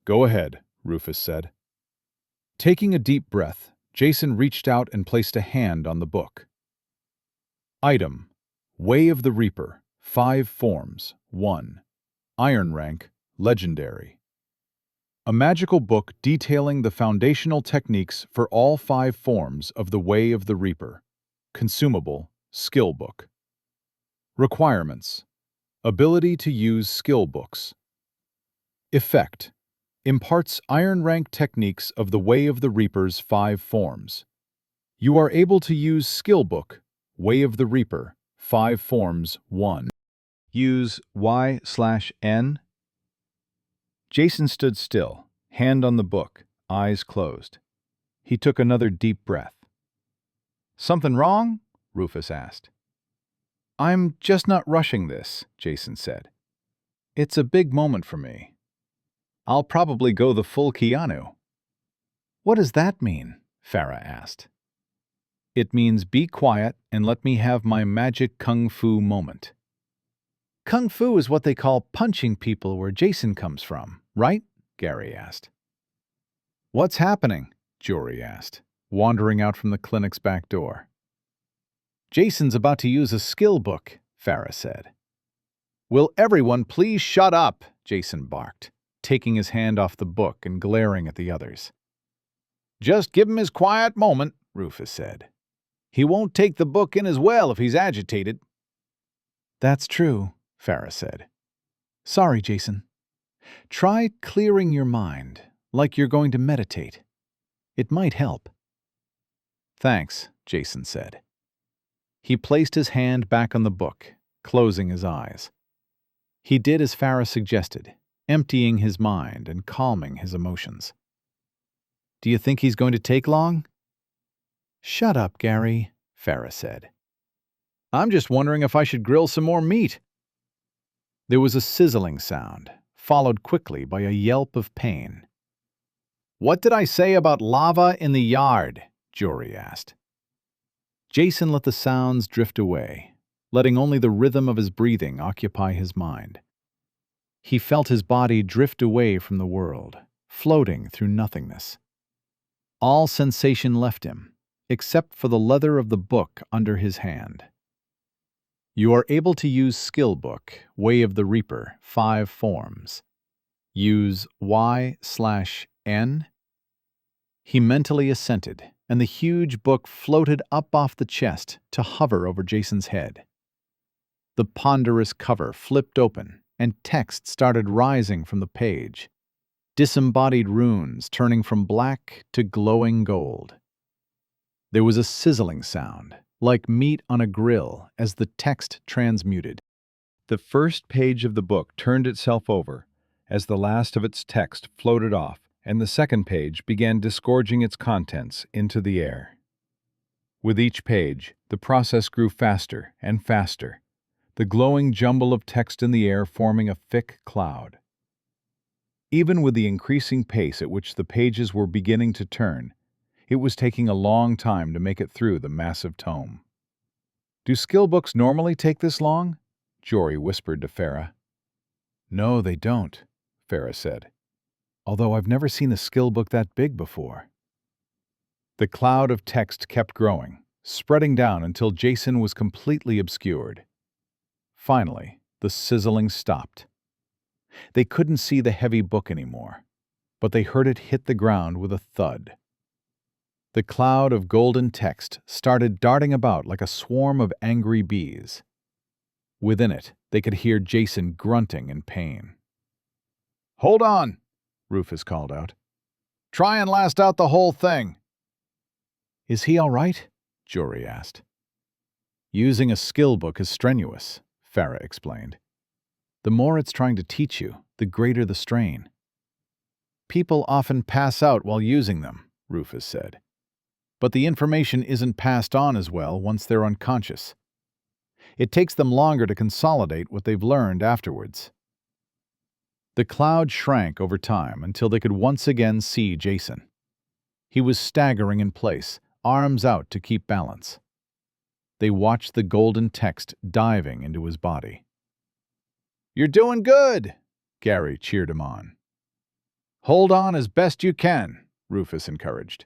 Go ahead, Rufus said. Taking a deep breath, Jason reached out and placed a hand on the book. Item: Way of the Reaper, 5 forms, 1. Iron rank, legendary. A magical book detailing the foundational techniques for all 5 forms of the Way of the Reaper. Consumable, skill book. Requirements: Ability to use skill books. Effect: Imparts iron rank techniques of the Way of the Reaper's 5 forms. You are able to use skill book, Way of the Reaper, 5 forms, 1. Use Y/N. Jason stood still, hand on the book, eyes closed. He took another deep breath. Something wrong? Rufus asked. I'm just not rushing this, Jason said. It's a big moment for me. I'll probably go the full Keanu. What does that mean? Farah asked. It means be quiet and let me have my magic kung fu moment. Kung fu is what they call punching people where Jason comes from, right? Gary asked. What's happening? Jory asked, wandering out from the clinic's back door. Jason's about to use a skill book, Farah said. Will everyone please shut up? Jason barked, taking his hand off the book and glaring at the others. Just give him his quiet moment, Rufus said. He won't take the book in as well if he's agitated. That's true, Farah said. Sorry, Jason. Try clearing your mind, like you're going to meditate. It might help. Thanks, Jason said. He placed his hand back on the book, closing his eyes. He did as Farah suggested, emptying his mind and calming his emotions. Do you think he's going to take long? Shut up, Gary, Farah said. I'm just wondering if I should grill some more meat. There was a sizzling sound, followed quickly by a yelp of pain. What did I say about lava in the yard? Jory asked. Jason let the sounds drift away, letting only the rhythm of his breathing occupy his mind. He felt his body drift away from the world, floating through nothingness. All sensation left him, except for the leather of the book under his hand. You are able to use skill book, Way of the Reaper, 5 forms. Use Y/N. He mentally assented, and the huge book floated up off the chest to hover over Jason's head. The ponderous cover flipped open, and text started rising from the page, disembodied runes turning from black to glowing gold. There was a sizzling sound, like meat on a grill, as the text transmuted. The first page of the book turned itself over as the last of its text floated off, and the second page began disgorging its contents into the air. With each page, the process grew faster and faster, the glowing jumble of text in the air forming a thick cloud. Even with the increasing pace at which the pages were beginning to turn, it was taking a long time to make it through the massive tome. Do skill books normally take this long? Jory whispered to Farah. No, they don't, Farah said, although I've never seen a skill book that big before. The cloud of text kept growing, spreading down until Jason was completely obscured. Finally, the sizzling stopped. They couldn't see the heavy book anymore, but they heard it hit the ground with a thud. The cloud of golden text started darting about like a swarm of angry bees. Within it, they could hear Jason grunting in pain. "Hold on," Rufus called out. "Try and last out the whole thing." "Is he all right?" Jory asked. "Using a skill book is strenuous," Farah explained. "The more it's trying to teach you, the greater the strain." "People often pass out while using them," Rufus said. "But the information isn't passed on as well once they're unconscious. It takes them longer to consolidate what they've learned afterwards." The cloud shrank over time until they could once again see Jason. He was staggering in place, arms out to keep balance. They watched the golden text diving into his body. "You're doing good," Gary cheered him on. "Hold on as best you can," Rufus encouraged.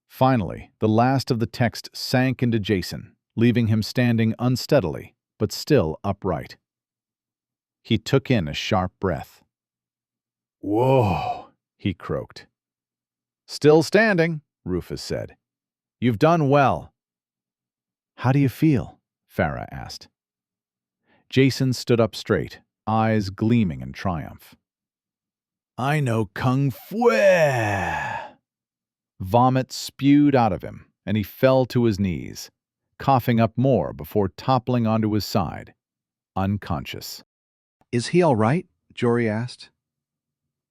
Finally, the last of the text sank into Jason, leaving him standing unsteadily, but still upright. He took in a sharp breath. "Whoa," he croaked. "Still standing," Rufus said. "You've done well." "How do you feel?" Farah asked. Jason stood up straight, eyes gleaming in triumph. "I know Kung Fu!" Vomit spewed out of him, and he fell to his knees, coughing up more before toppling onto his side, unconscious. "Is he all right?" Jory asked.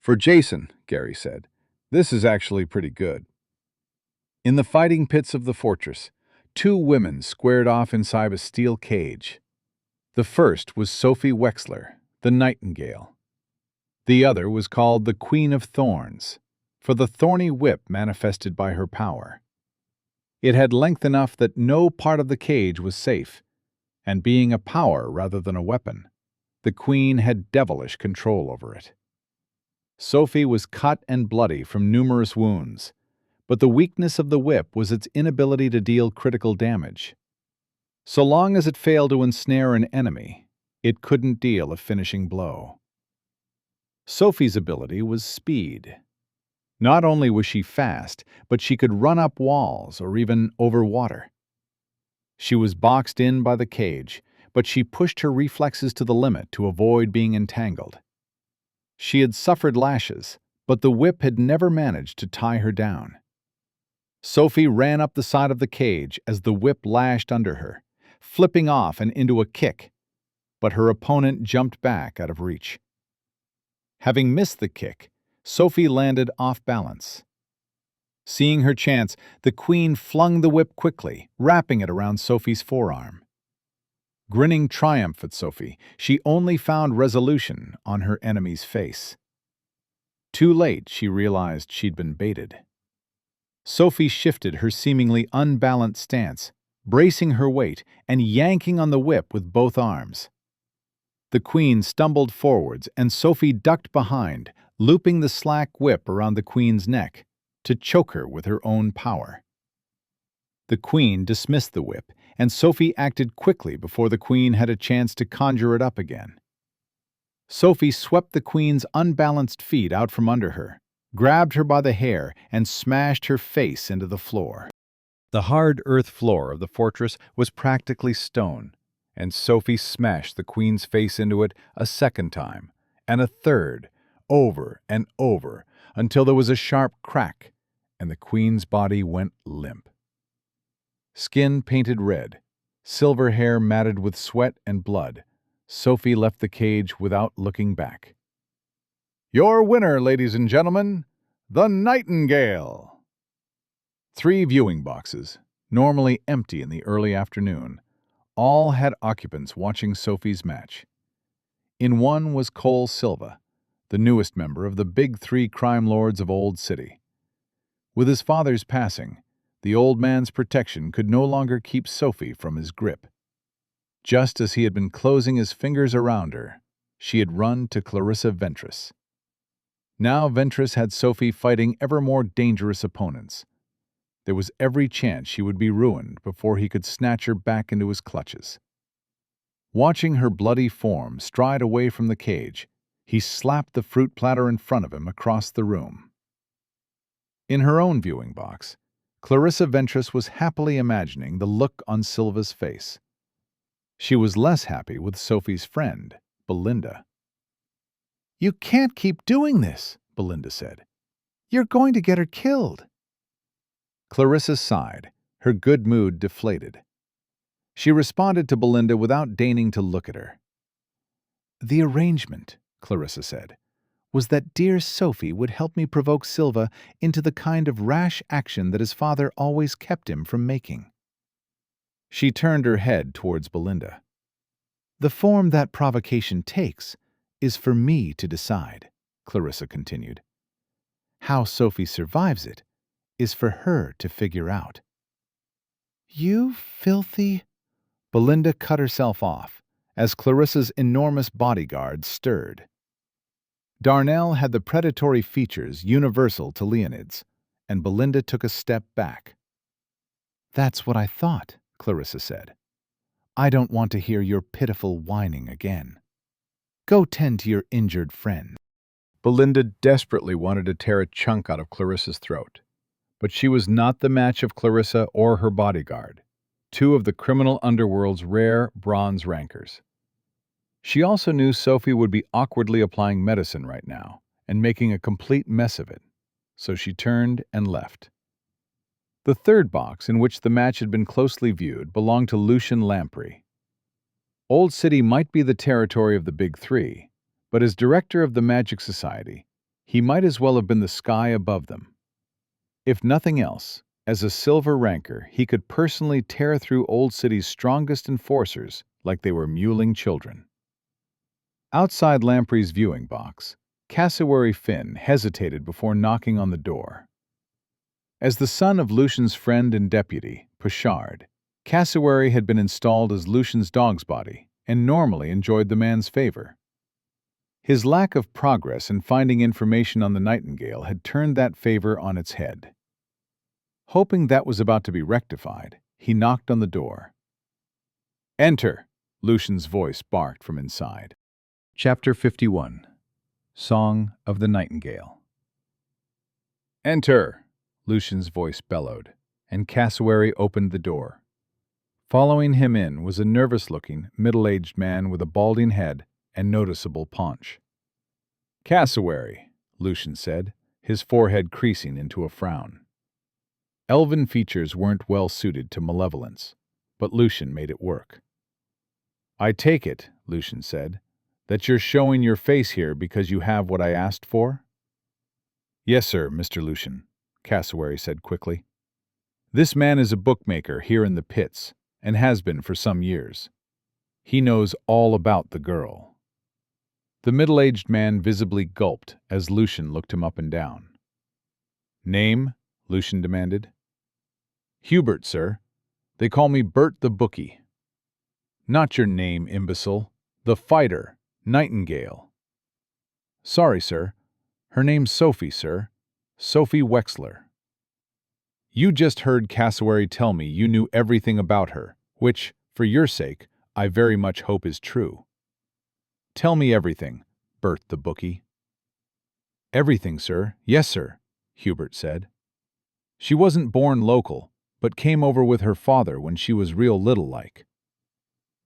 "For Jason," Gary said, "this is actually pretty good." In the fighting pits of the fortress, 2 women squared off inside a steel cage. The first was Sophie Wexler, the Nightingale. The other was called the Queen of Thorns, for the thorny whip manifested by her power. It had length enough that no part of the cage was safe, and being a power rather than a weapon, the Queen had devilish control over it. Sophie was cut and bloody from numerous wounds, but the weakness of the whip was its inability to deal critical damage. So long as it failed to ensnare an enemy, it couldn't deal a finishing blow. Sophie's ability was speed. Not only was she fast, but she could run up walls or even over water. She was boxed in by the cage, but she pushed her reflexes to the limit to avoid being entangled. She had suffered lashes, but the whip had never managed to tie her down. Sophie ran up the side of the cage as the whip lashed under her, flipping off and into a kick, but her opponent jumped back out of reach. Having missed the kick, Sophie landed off balance. Seeing her chance, the Queen flung the whip quickly, wrapping it around Sophie's forearm. Grinning triumph at Sophie, she only found resolution on her enemy's face. Too late, she realized she'd been baited. Sophie shifted her seemingly unbalanced stance, bracing her weight and yanking on the whip with both arms. The Queen stumbled forwards and Sophie ducked behind, looping the slack whip around the Queen's neck to choke her with her own power. The Queen dismissed the whip, and Sophie acted quickly before the Queen had a chance to conjure it up again. Sophie swept the Queen's unbalanced feet out from under her, grabbed her by the hair, and smashed her face into the floor. The hard earth floor of the fortress was practically stone, and Sophie smashed the Queen's face into it a second time, and a third, over and over, until there was a sharp crack, and the Queen's body went limp. Skin painted red, silver hair matted with sweat and blood, Sophie left the cage without looking back. "Your winner, ladies and gentlemen, the Nightingale!" 3 viewing boxes, normally empty in the early afternoon, all had occupants watching Sophie's match. In one was Cole Silva, the newest member of the Big 3 crime lords of Old City. With his father's passing, the old man's protection could no longer keep Sophie from his grip. Just as he had been closing his fingers around her, she had run to Clarissa Ventress. Now Ventress had Sophie fighting ever more dangerous opponents. There was every chance she would be ruined before he could snatch her back into his clutches. Watching her bloody form stride away from the cage, he slapped the fruit platter in front of him across the room. In her own viewing box, Clarissa Ventress was happily imagining the look on Silva's face. She was less happy with Sophie's friend, Belinda. "You can't keep doing this," Belinda said. "You're going to get her killed." Clarissa sighed, her good mood deflated. She responded to Belinda without deigning to look at her. "The arrangement," Clarissa said, "was that dear Sophie would help me provoke Silva into the kind of rash action that his father always kept him from making." She turned her head towards Belinda. "The form that provocation takes is for me to decide," Clarissa continued. "How Sophie survives it is for her to figure out." "You filthy—" Belinda cut herself off as Clarissa's enormous bodyguard stirred. Darnell had the predatory features universal to Leonids, and Belinda took a step back. "That's what I thought," Clarissa said. "I don't want to hear your pitiful whining again. Go tend to your injured friend." Belinda desperately wanted to tear a chunk out of Clarissa's throat, but she was not the match of Clarissa or her bodyguard, two of the criminal underworld's rare bronze rankers. She also knew Sophie would be awkwardly applying medicine right now and making a complete mess of it, so she turned and left. The third box, in which the match had been closely viewed, belonged to Lucian Lamprey. Old City might be the territory of the Big Three, but as director of the Magic Society, he might as well have been the sky above them. If nothing else, as a silver ranker, he could personally tear through Old City's strongest enforcers like they were mewling children. Outside Lamprey's viewing box, Cassowary Finn hesitated before knocking on the door. As the son of Lucian's friend and deputy, Pochard, Cassowary had been installed as Lucian's dog's body and normally enjoyed the man's favor. His lack of progress in finding information on the Nightingale had turned that favor on its head. Hoping that was about to be rectified, he knocked on the door. "Enter," Lucian's voice barked from inside. Chapter 51. Song of the Nightingale. "Enter," Lucian's voice bellowed, and Cassowary opened the door. Following him in was a nervous-looking, middle-aged man with a balding head and noticeable paunch. "Cassowary," Lucian said, his forehead creasing into a frown. Elven features weren't well suited to malevolence, but Lucian made it work. "I take it," Lucian said, "that you're showing your face here because you have what I asked for?" "Yes, sir, Mr. Lucian," Cassowary said quickly. "This man is a bookmaker here in the pits, and has been for some years. He knows all about the girl." The middle-aged man visibly gulped as Lucian looked him up and down. "Name?" Lucian demanded. "Hubert, sir. They call me Bert the Bookie." "Not your name, imbecile. The fighter. Nightingale." "Sorry, sir. Her name's Sophie, sir. Sophie Wexler." "You just heard Cassowary tell me you knew everything about her, which, for your sake, I very much hope is true. Tell me everything, Bert the Bookie." "Everything, sir. Yes, sir," Hubert said. "She wasn't born local, but came over with her father when she was real little-like.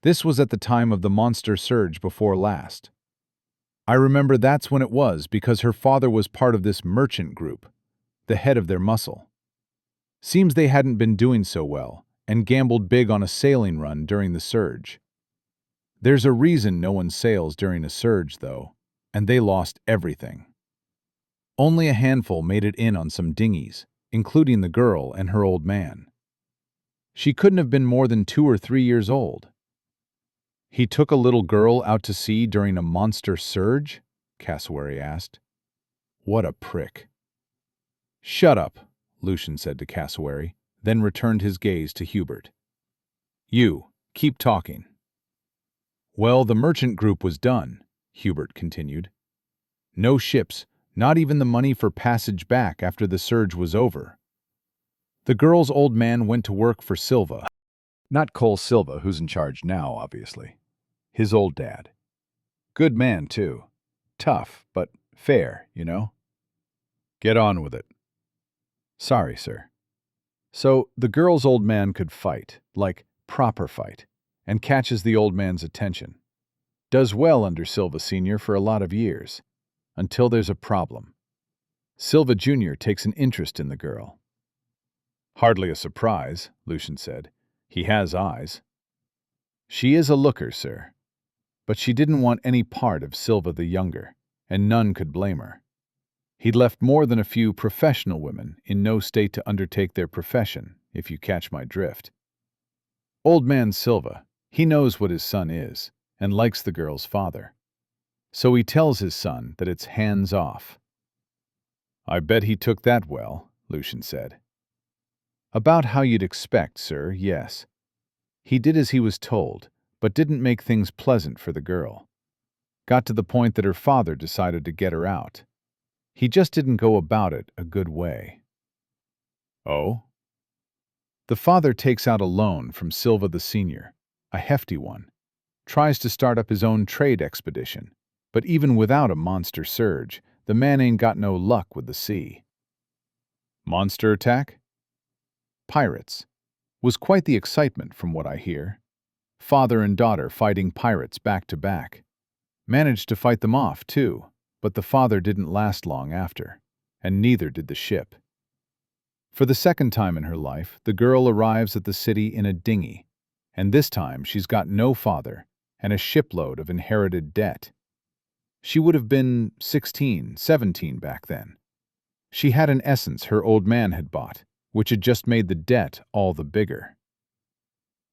This was at the time of the monster surge before last. I remember that's when it was because her father was part of this merchant group, the head of their muscle. Seems they hadn't been doing so well, and gambled big on a sailing run during the surge. There's a reason no one sails during a surge, though, and they lost everything. Only a handful made it in on some dinghies, including the girl and her old man. She couldn't have been more than 2 or 3 years old." "He took a little girl out to sea during a monster surge?" Cassowary asked. "What a prick." "Shut up," Lucian said to Cassowary, then returned his gaze to Hubert. "You, keep talking." "Well, the merchant group was done," Hubert continued. "No ships, not even the money for passage back after the surge was over. The girl's old man went to work for Silva. Not Cole Silva, who's in charge now, obviously. His old dad. Good man, too. Tough, but fair, you know? Get on with it." "Sorry, sir." "So, the girl's old man could fight, like proper fight, and catches the old man's attention. Does well under Silva Sr. for a lot of years, until there's a problem. Silva Jr. takes an interest in the girl. Hardly a surprise, Lucian said. He has eyes. She is a looker, sir. But she didn't want any part of Silva the younger, and none could blame her. He'd left more than a few professional women in no state to undertake their profession, if you catch my drift. Old man Silva, he knows what his son is, and likes the girl's father. So he tells his son that it's hands off. I bet he took that well, Lucian said. About how you'd expect, sir, yes. He did as he was told, but didn't make things pleasant for the girl. Got to the point that her father decided to get her out. He just didn't go about it a good way. Oh? The father takes out a loan from Silva the senior, a hefty one, tries to start up his own trade expedition, but even without a monster surge, the man ain't got no luck with the sea. Monster attack? Pirates. Was quite the excitement from what I hear. Father and daughter fighting pirates back to back. Managed to fight them off, too, but the father didn't last long after, and neither did the ship. For the second time in her life, the girl arrives at the city in a dinghy, and this time she's got no father and a shipload of inherited debt. She would have been 16, 17 back then. She had an essence her old man had bought, which had just made the debt all the bigger.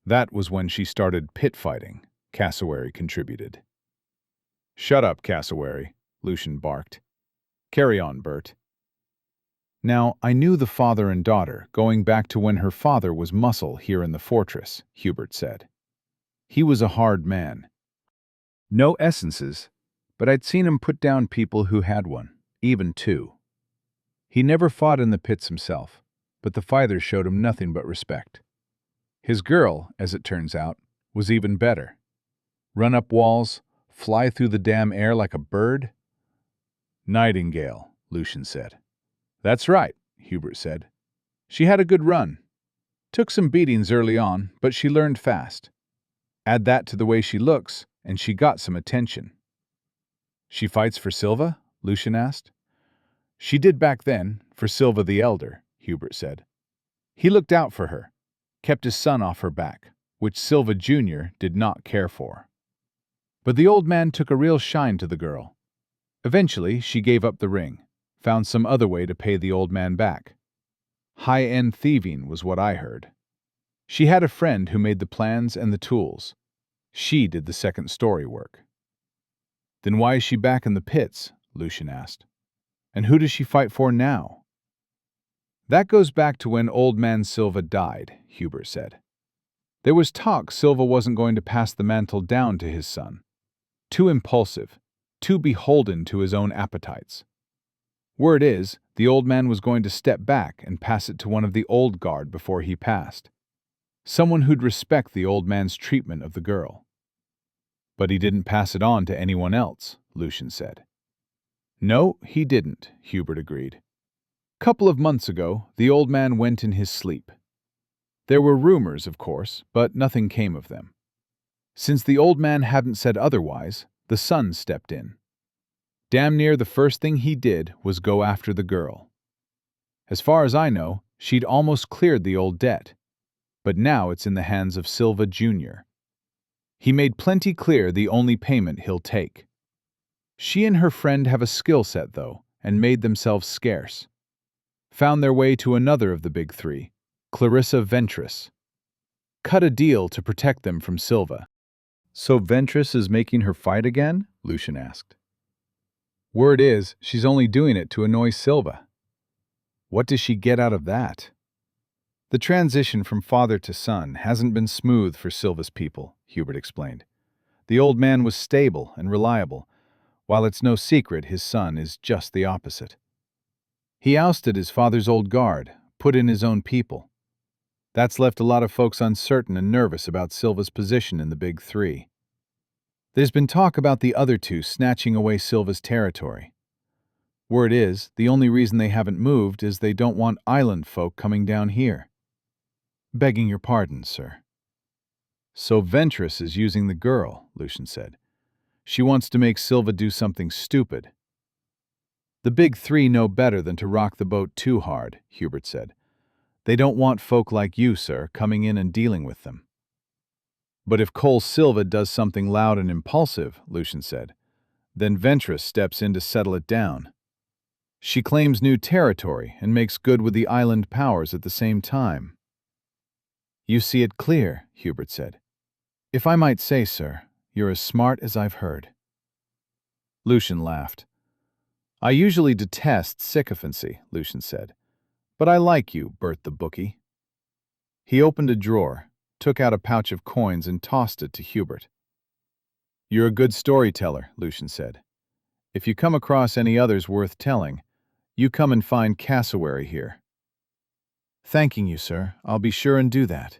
That was when she started pit fighting, Cassowary contributed. Shut up, Cassowary, Lucian barked. Carry on, Bert. Now, I knew the father and daughter going back to when her father was muscle here in the fortress, Hubert said. He was a hard man. No essences, but I'd seen him put down people who had one, even two. He never fought in the pits himself, but the father showed him nothing but respect. His girl, as it turns out, was even better. Run up walls, fly through the damn air like a bird? Nightingale, Lucian said. That's right, Hubert said. She had a good run. Took some beatings early on, but she learned fast. Add that to the way she looks, and she got some attention. She fights for Silva? Lucian asked. She did back then, for Silva the elder, Hubert said. He looked out for her, kept his son off her back, which Silva Jr. did not care for. But the old man took a real shine to the girl. Eventually, she gave up the ring, found some other way to pay the old man back. High-end thieving was what I heard. She had a friend who made the plans and the tools. She did the second story work. Then why is she back in the pits? Lucian asked. And who does she fight for now? That goes back to when old man Silva died, Hubert said. There was talk Silva wasn't going to pass the mantle down to his son. Too impulsive, too beholden to his own appetites. Word is, the old man was going to step back and pass it to one of the old guard before he passed. Someone who'd respect the old man's treatment of the girl. But he didn't pass it on to anyone else, Lucian said. No, he didn't, Hubert agreed. Couple of months ago, the old man went in his sleep. There were rumors, of course, but nothing came of them. Since the old man hadn't said otherwise, the son stepped in. Damn near the first thing he did was go after the girl. As far as I know, she'd almost cleared the old debt, but now it's in the hands of Silva Jr. He made plenty clear the only payment he'll take. She and her friend have a skill set, though, and made themselves scarce. Found their way to another of the big three, Clarissa Ventris. Cut a deal to protect them from Silva. So Ventris is making her fight again? Lucian asked. Word is, she's only doing it to annoy Silva. What does she get out of that? The transition from father to son hasn't been smooth for Silva's people, Hubert explained. The old man was stable and reliable, while it's no secret his son is just the opposite. He ousted his father's old guard, put in his own people. That's left a lot of folks uncertain and nervous about Silva's position in the big three. There's been talk about the other two snatching away Silva's territory. Word is, the only reason they haven't moved is they don't want island folk coming down here. Begging your pardon, sir. So Ventris is using the girl, Lucian said. She wants to make Silva do something stupid. The big three know better than to rock the boat too hard, Hubert said. They don't want folk like you, sir, coming in and dealing with them. But if Cole Silva does something loud and impulsive, Lucian said, then Ventress steps in to settle it down. She claims new territory and makes good with the island powers at the same time. You see it clear, Hubert said. If I might say, sir, you're as smart as I've heard. Lucian laughed. I usually detest sycophancy, Lucian said, but I like you, Bert the bookie. He opened a drawer, took out a pouch of coins and tossed it to Hubert. You're a good storyteller, Lucian said. If you come across any others worth telling, you come and find Cassowary here. Thanking you, sir. I'll be sure and do that.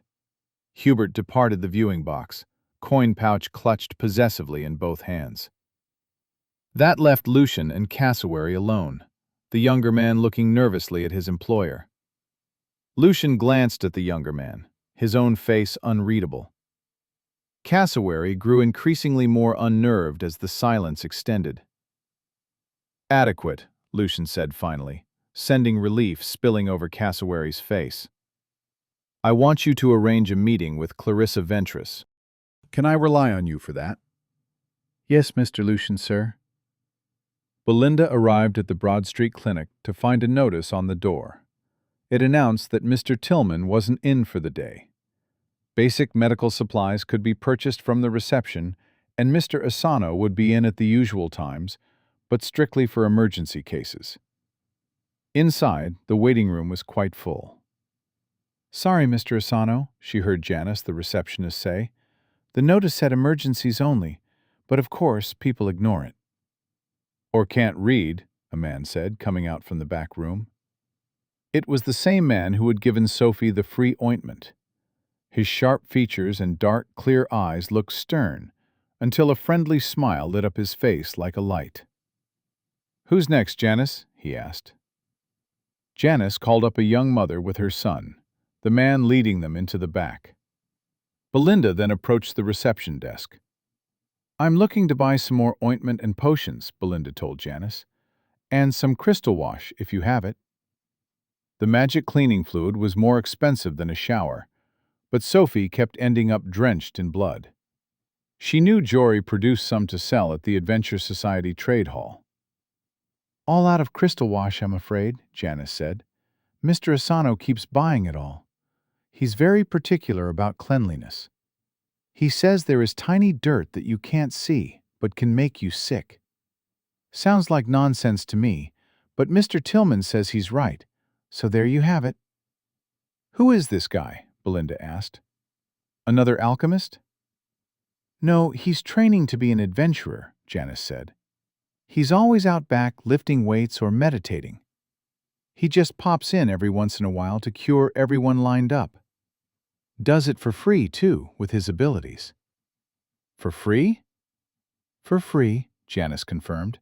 Hubert departed the viewing box, coin pouch clutched possessively in both hands. That left Lucian and Cassowary alone, the younger man looking nervously at his employer. Lucian glanced at the younger man, his own face unreadable. Cassowary grew increasingly more unnerved as the silence extended. Adequate, Lucian said finally, sending relief spilling over Cassowary's face. I want you to arrange a meeting with Clarissa Ventress. Can I rely on you for that? Yes, Mr. Lucian, sir. Belinda arrived at the Broad Street Clinic to find a notice on the door. It announced that Mr. Tillman wasn't in for the day. Basic medical supplies could be purchased from the reception, and Mr. Asano would be in at the usual times, but strictly for emergency cases. Inside, the waiting room was quite full. Sorry, Mr. Asano, she heard Janice, the receptionist, say. The notice said emergencies only, but of course people ignore it. Or can't read, a man said, coming out from the back room. It was the same man who had given Sophie the free ointment. His sharp features and dark, clear eyes looked stern, until a friendly smile lit up his face like a light. Who's next, Janice? He asked. Janice called up a young mother with her son, the man leading them into the back. Belinda then approached the reception desk. I'm looking to buy some more ointment and potions, Belinda told Janice, and some crystal wash if you have it. The magic cleaning fluid was more expensive than a shower, but Sophie kept ending up drenched in blood. She knew Jory produced some to sell at the Adventure Society trade hall. All out of crystal wash, I'm afraid, Janice said. Mr. Asano keeps buying it all. He's very particular about cleanliness. He says there is tiny dirt that you can't see, but can make you sick. Sounds like nonsense to me, but Mr. Tillman says he's right, so there you have it. Who is this guy? Belinda asked. Another alchemist? No, he's training to be an adventurer, Janice said. He's always out back lifting weights or meditating. He just pops in every once in a while to cure everyone lined up. Does it for free, too, with his abilities. For free? For free, Janice confirmed.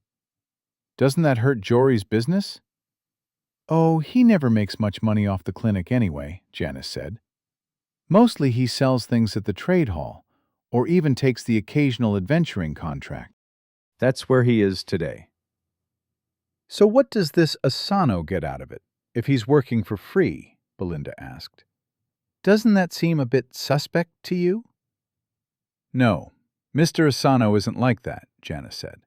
Doesn't that hurt Jory's business? Oh, he never makes much money off the clinic anyway, Janice said. Mostly he sells things at the trade hall, or even takes the occasional adventuring contract. That's where he is today. So what does this Asano get out of it, if he's working for free? Belinda asked. Doesn't that seem a bit suspect to you? No, Mr. Asano isn't like that, Janice said.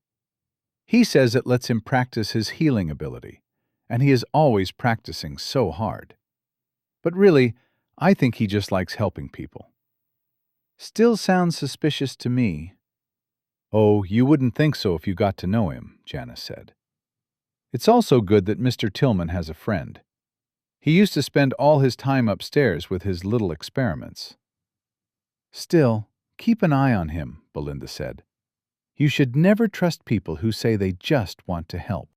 He says it lets him practice his healing ability, and he is always practicing so hard. But really, I think he just likes helping people. Still sounds suspicious to me. Oh, you wouldn't think so if you got to know him, Janice said. It's also good that Mr. Tillman has a friend. He used to spend all his time upstairs with his little experiments. Still, keep an eye on him, Belinda said. You should never trust people who say they just want to help.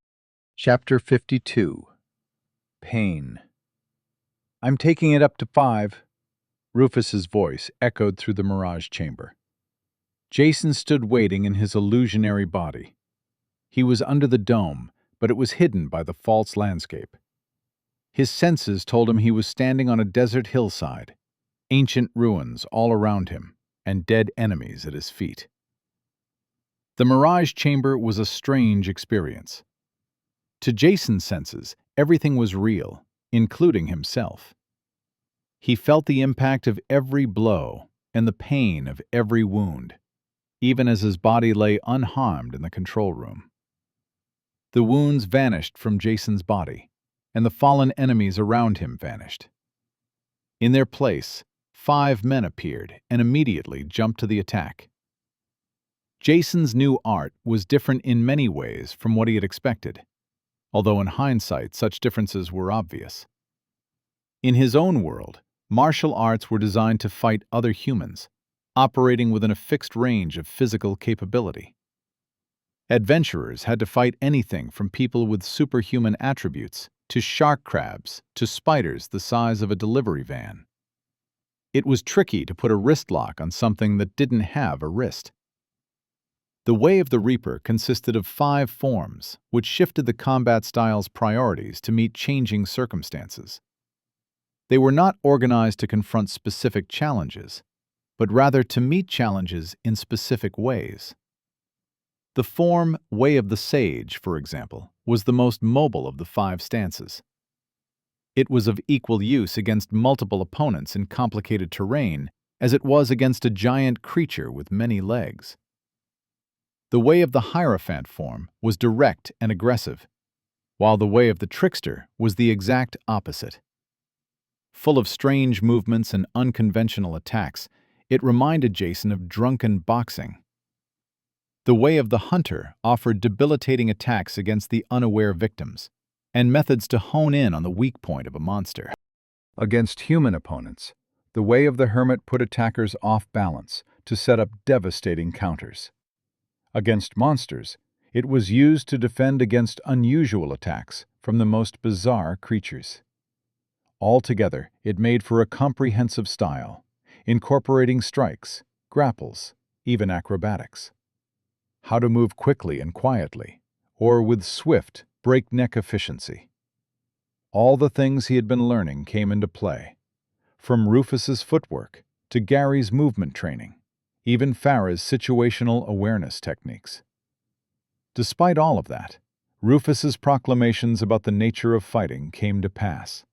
Chapter 52. Pain. I'm taking it up to 5. Rufus's voice echoed through the mirage chamber. Jason stood waiting in his illusionary body. He was under the dome, but it was hidden by the false landscape. His senses told him he was standing on a desert hillside, ancient ruins all around him, and dead enemies at his feet. The mirage chamber was a strange experience. To Jason's senses, everything was real, including himself. He felt the impact of every blow and the pain of every wound, even as his body lay unharmed in the control room. The wounds vanished from Jason's body, and the fallen enemies around him vanished. In their place, 5 men appeared and immediately jumped to the attack. Jason's new art was different in many ways from what he had expected, although in hindsight such differences were obvious. In his own world, martial arts were designed to fight other humans, operating within a fixed range of physical capability. Adventurers had to fight anything from people with superhuman attributes to shark crabs to spiders the size of a delivery van. It was tricky to put a wrist lock on something that didn't have a wrist. The Way of the Reaper consisted of 5 forms, which shifted the combat style's priorities to meet changing circumstances. They were not organized to confront specific challenges, but rather to meet challenges in specific ways. The form Way of the Sage, for example, was the most mobile of the 5 stances. It was of equal use against multiple opponents in complicated terrain as it was against a giant creature with many legs. The Way of the Hierophant form was direct and aggressive, while the Way of the Trickster was the exact opposite. Full of strange movements and unconventional attacks, it reminded Jason of drunken boxing. The Way of the Hunter offered debilitating attacks against the unaware victims, and methods to hone in on the weak point of a monster. Against human opponents, the Way of the Hermit put attackers off balance to set up devastating counters. Against monsters, it was used to defend against unusual attacks from the most bizarre creatures. Altogether, it made for a comprehensive style, incorporating strikes, grapples, even acrobatics. How to move quickly and quietly, or with swift, breakneck efficiency. All the things he had been learning came into play, from Rufus's footwork to Gary's movement training, even Farah's situational awareness techniques. Despite all of that, Rufus's proclamations about the nature of fighting came to pass.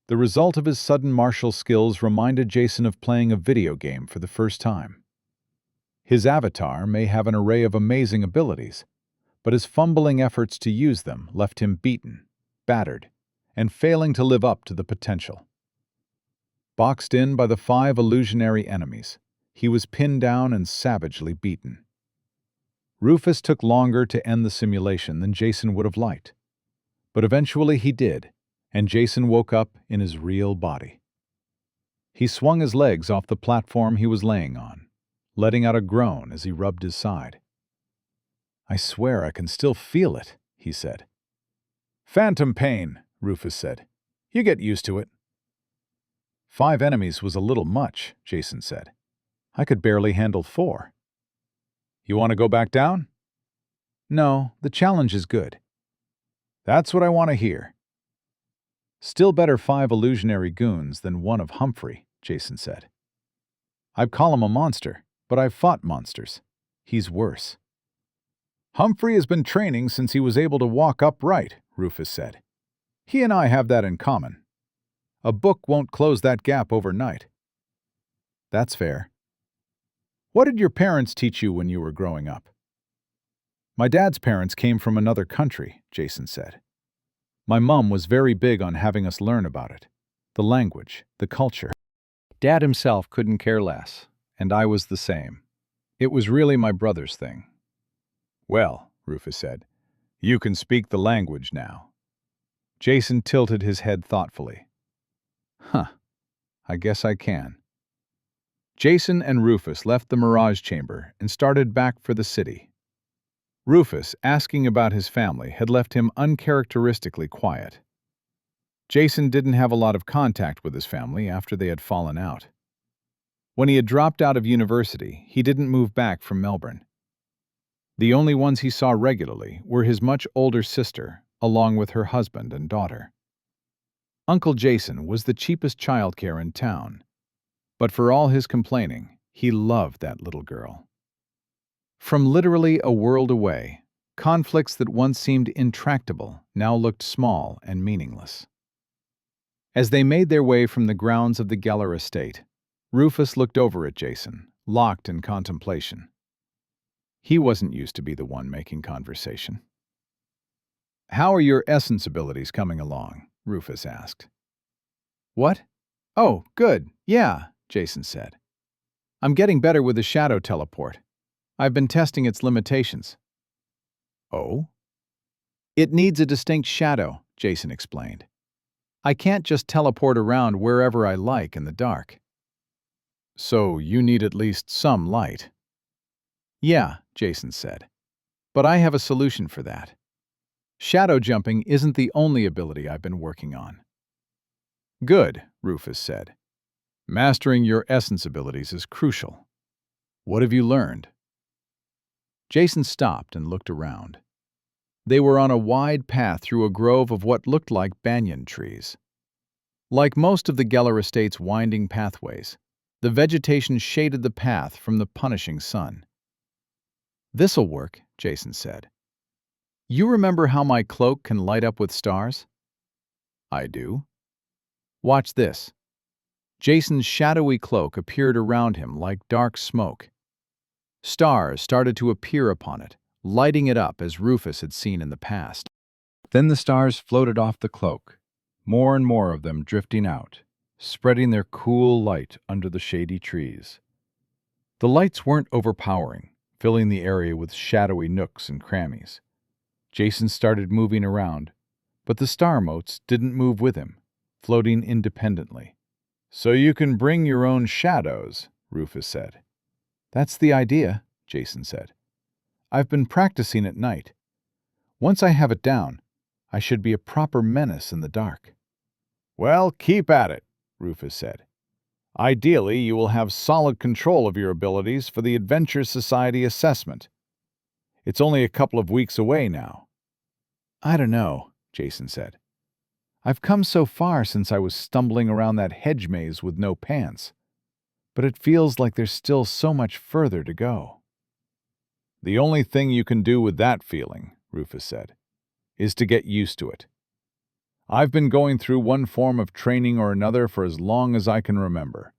The result of his sudden martial skills reminded Jason of playing a video game for the first time. His avatar may have an array of amazing abilities, but his fumbling efforts to use them left him beaten, battered, and failing to live up to the potential. Boxed in by the 5 illusionary enemies, he was pinned down and savagely beaten. Rufus took longer to end the simulation than Jason would have liked, but eventually he did, and Jason woke up in his real body. He swung his legs off the platform he was laying on, letting out a groan as he rubbed his side. "I swear I can still feel it," he said. "Phantom pain," Rufus said. "You get used to it." 5 enemies was a little much, Jason said. "I could barely handle 4. "You want to go back down?" "No, the challenge is good." "That's what I want to hear." "Still better 5 illusionary goons than one of Humphrey," Jason said. "I'd call him a monster, but I've fought monsters. He's worse." "Humphrey has been training since he was able to walk upright," Rufus said. "He and I have that in common. A book won't close that gap overnight." "That's fair." "What did your parents teach you when you were growing up?" "My dad's parents came from another country," Jason said. "My mom was very big on having us learn about it, the language, the culture. Dad himself couldn't care less, and I was the same. It was really my brother's thing." "Well," Rufus said, "you can speak the language now." Jason tilted his head thoughtfully. "Huh, I guess I can." Jason and Rufus left the Mirage Chamber and started back for the city. Rufus, asking about his family, had left him uncharacteristically quiet. Jason didn't have a lot of contact with his family after they had fallen out. When he had dropped out of university, he didn't move back from Melbourne. The only ones he saw regularly were his much older sister, along with her husband and daughter. Uncle Jason was the cheapest childcare in town, but for all his complaining, he loved that little girl. From literally a world away, Conflicts that once seemed intractable now looked small and meaningless. As they made their way from the grounds of the Geller estate, Rufus looked over at Jason, locked in contemplation. He wasn't used to be the one making conversation. "How are your essence abilities coming along?" Rufus asked. "What? Oh, good, yeah," Jason said. "I'm getting better with the shadow teleport. I've been testing its limitations." "Oh?" "It needs a distinct shadow," Jason explained. "I can't just teleport around wherever I like in the dark." "So you need at least some light." "Yeah," Jason said. "But I have a solution for that. Shadow jumping isn't the only ability I've been working on." "Good," Rufus said. "Mastering your essence abilities is crucial. What have you learned?" Jason stopped and looked around. They were on a wide path through a grove of what looked like banyan trees. Like most of the Geller estate's winding pathways, the vegetation shaded the path from the punishing sun. "This'll work," Jason said. "You remember how my cloak can light up with stars?" "I do." "Watch this." Jason's shadowy cloak appeared around him like dark smoke. Stars started to appear upon it, lighting it up as Rufus had seen in the past. Then the stars floated off the cloak, more and more of them drifting out, spreading their cool light under the shady trees. The lights weren't overpowering, filling the area with shadowy nooks and crannies. Jason started moving around, but the star motes didn't move with him, floating independently. "So you can bring your own shadows," Rufus said. "That's the idea," Jason said. "I've been practicing at night. Once I have it down, I should be a proper menace in the dark." "Well, keep at it," Rufus said. "Ideally, you will have solid control of your abilities for the Adventure Society assessment. It's only a couple of weeks away now." "I don't know," Jason said. "I've come so far since I was stumbling around that hedge maze with no pants, but it feels like there's still so much further to go." "The only thing you can do with that feeling," Rufus said, "is to get used to it. I've been going through one form of training or another for as long as I can remember,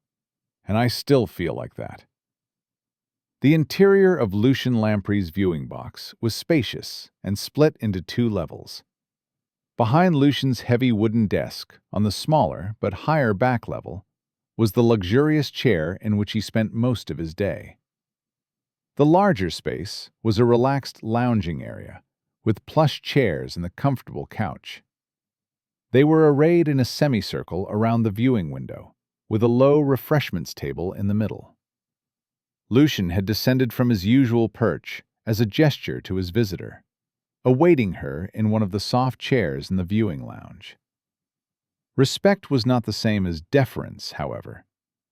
and I still feel like that." The interior of Lucian Lamprey's viewing box was spacious and split into 2 levels. Behind Lucian's heavy wooden desk, on the smaller but higher back level, was the luxurious chair in which he spent most of his day. The larger space was a relaxed lounging area, with plush chairs and a comfortable couch. They were arrayed in a semicircle around the viewing window, with a low refreshments table in the middle. Lucian had descended from his usual perch as a gesture to his visitor, awaiting her in one of the soft chairs in the viewing lounge. Respect was not the same as deference, however,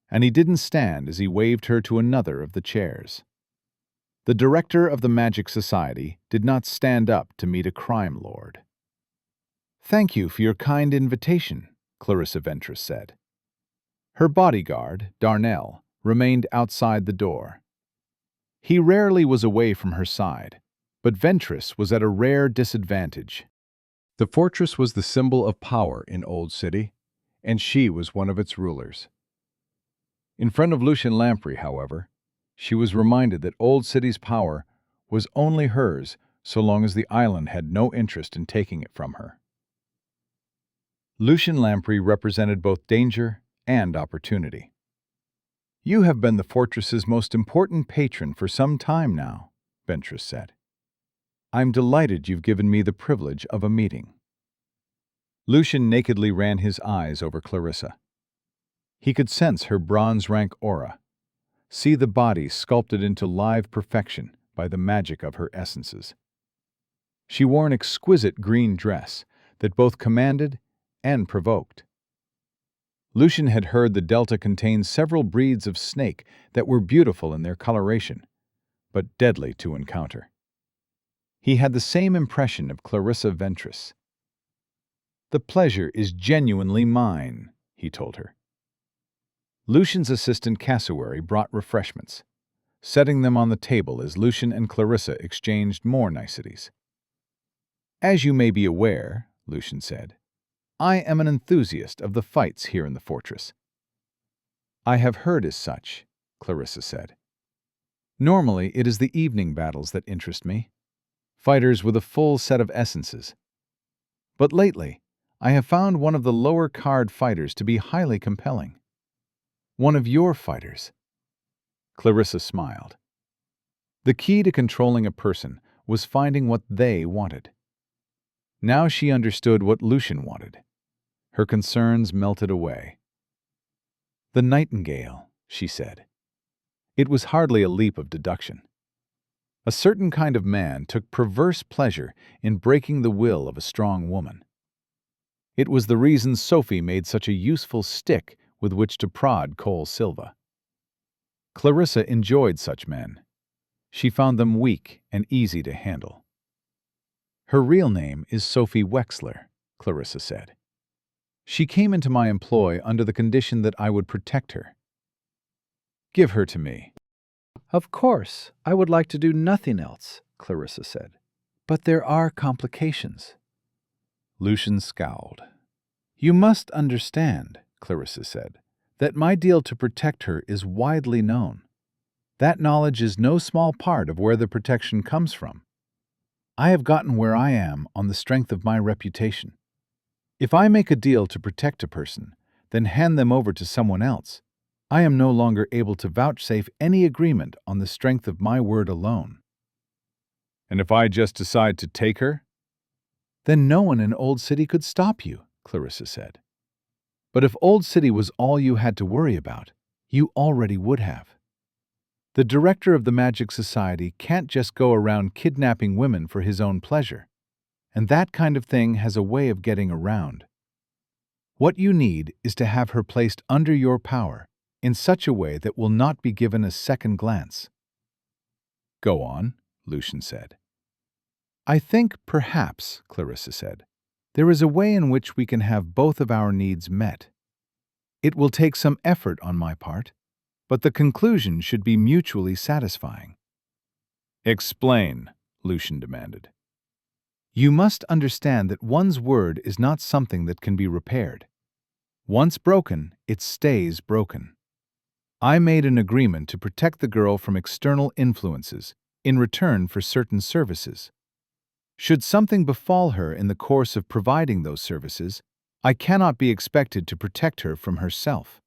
and he didn't stand as he waved her to another of the chairs. The director of the Magic Society did not stand up to meet a crime lord. "Thank you for your kind invitation," Clarissa Ventress said. Her bodyguard, Darnell, remained outside the door. He rarely was away from her side, but Ventress was at a rare disadvantage. The fortress was the symbol of power in Old City, and she was one of its rulers. In front of Lucian Lamprey, however, she was reminded that Old City's power was only hers so long as the island had no interest in taking it from her. Lucian Lamprey represented both danger and opportunity. "You have been the fortress's most important patron for some time now," Ventress said. "I'm delighted you've given me the privilege of a meeting." Lucian nakedly ran his eyes over Clarissa. He could sense her bronze-rank aura, see the body sculpted into live perfection by the magic of her essences. She wore an exquisite green dress that both commanded and provoked. Lucian had heard the Delta contained several breeds of snake that were beautiful in their coloration, but deadly to encounter. He had the same impression of Clarissa Ventress. "The pleasure is genuinely mine," he told her. Lucian's assistant cassowary brought refreshments, setting them on the table as Lucian and Clarissa exchanged more niceties. As you may be aware, Lucian said, I am an enthusiast of the fights here in the fortress. I have heard as such, Clarissa said. Normally, it is the evening battles that interest me, fighters with a full set of essences. But lately, I have found one of the lower card fighters to be highly compelling. One of your fighters. Clarissa smiled. The key to controlling a person was finding what they wanted. Now she understood what Lucian wanted. Her concerns melted away. The nightingale, she said. It was hardly a leap of deduction. A certain kind of man took perverse pleasure in breaking the will of a strong woman. It was the reason Sophie made such a useful stick with which to prod Cole Silva. Clarissa enjoyed such men. She found them weak and easy to handle. Her real name is Sophie Wexler, Clarissa said. She came into my employ under the condition that I would protect her. Give her to me. Of course, I would like to do nothing else, Clarissa said. But there are complications. Lucian scowled. You must understand, Clarissa said, that my deal to protect her is widely known. That knowledge is no small part of where the protection comes from. I have gotten where I am on the strength of my reputation. If I make a deal to protect a person, then hand them over to someone else, I am no longer able to vouchsafe any agreement on the strength of my word alone. And if I just decide to take her? Then no one in Old City could stop you, Clarissa said. But if Old City was all you had to worry about, you already would have. The director of the Magic Society can't just go around kidnapping women for his own pleasure, and that kind of thing has a way of getting around. What you need is to have her placed under your power in such a way that will not be given a second glance. Go on, Lucian said. I think perhaps, Clarissa said, there is a way in which we can have both of our needs met. It will take some effort on my part, but the conclusion should be mutually satisfying. Explain, Lucian demanded. You must understand that one's word is not something that can be repaired. Once broken, it stays broken. I made an agreement to protect the girl from external influences in return for certain services. Should something befall her in the course of providing those services, I cannot be expected to protect her from herself.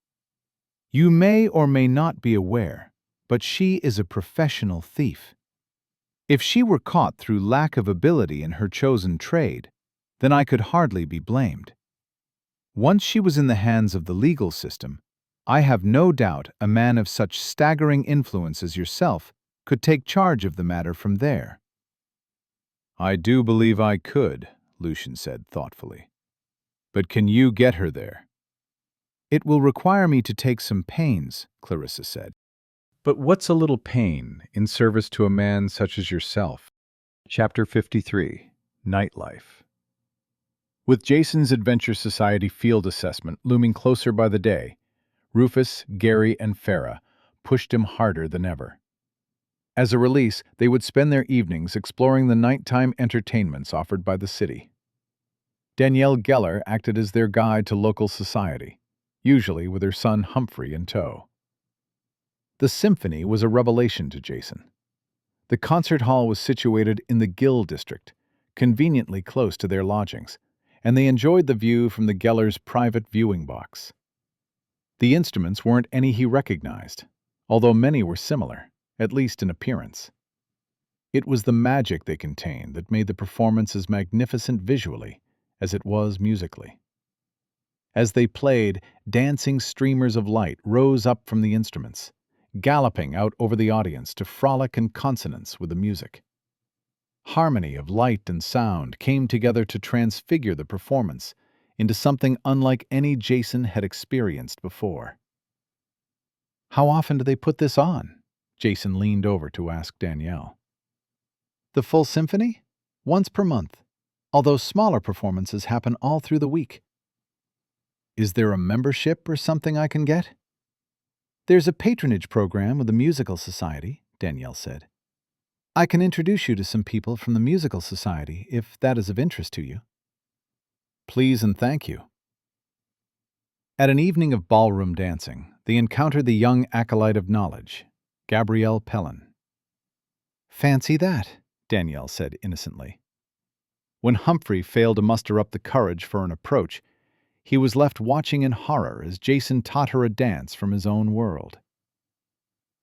You may or may not be aware, but she is a professional thief. If she were caught through lack of ability in her chosen trade, then I could hardly be blamed. Once she was in the hands of the legal system, I have no doubt a man of such staggering influence as yourself could take charge of the matter from there. I do believe I could, Lucian said thoughtfully. But can you get her there? It will require me to take some pains, Clarissa said. But what's a little pain in service to a man such as yourself? Chapter 53, Nightlife. With Jason's Adventure Society field assessment looming closer by the day, Rufus, Gary, and Farah pushed him harder than ever. As a release, they would spend their evenings exploring the nighttime entertainments offered by the city. Danielle Geller acted as their guide to local society, usually with her son Humphrey in tow. The symphony was a revelation to Jason. The concert hall was situated in the Gill district, conveniently close to their lodgings, and they enjoyed the view from the Gellers' private viewing box. The instruments weren't any he recognized, although many were similar, at least in appearance. It was the magic they contained that made the performance as magnificent visually as it was musically. As they played, dancing streamers of light rose up from the instruments, galloping out over the audience to frolic in consonance with the music. Harmony of light and sound came together to transfigure the performance into something unlike any Jason had experienced before. How often do they put this on? Jason leaned over to ask Danielle. The full symphony? Once per month, although smaller performances happen all through the week. Is there a membership or something I can get? There's a patronage program with the Musical Society, Danielle said. I can introduce you to some people from the musical society, if that is of interest to you. Please and thank you. At an evening of ballroom dancing, they encountered the young acolyte of knowledge, Gabrielle Pellin. "Fancy that," Danielle said innocently. When Humphrey failed to muster up the courage for an approach, he was left watching in horror as Jason taught her a dance from his own world.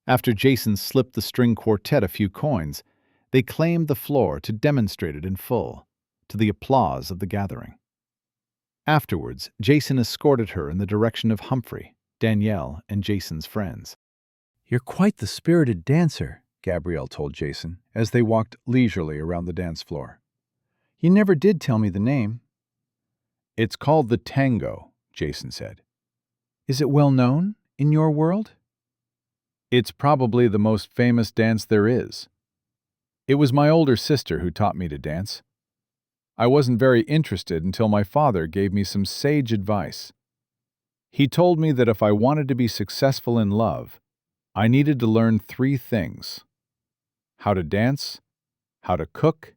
After Jason slipped the string quartet a few coins, they claimed the floor to demonstrate it in full, to the applause of the gathering. Afterwards, Jason escorted her in the direction of Humphrey, Danielle, and Jason's friends. "You're quite the spirited dancer," Gabrielle told Jason, as they walked leisurely around the dance floor. "You never did tell me the name." "It's called the tango," Jason said. "Is it well known in your world?" It's probably the most famous dance there is. It was my older sister who taught me to dance. I wasn't very interested until my father gave me some sage advice. He told me that if I wanted to be successful in love, I needed to learn 3 things: how to dance, how to cook,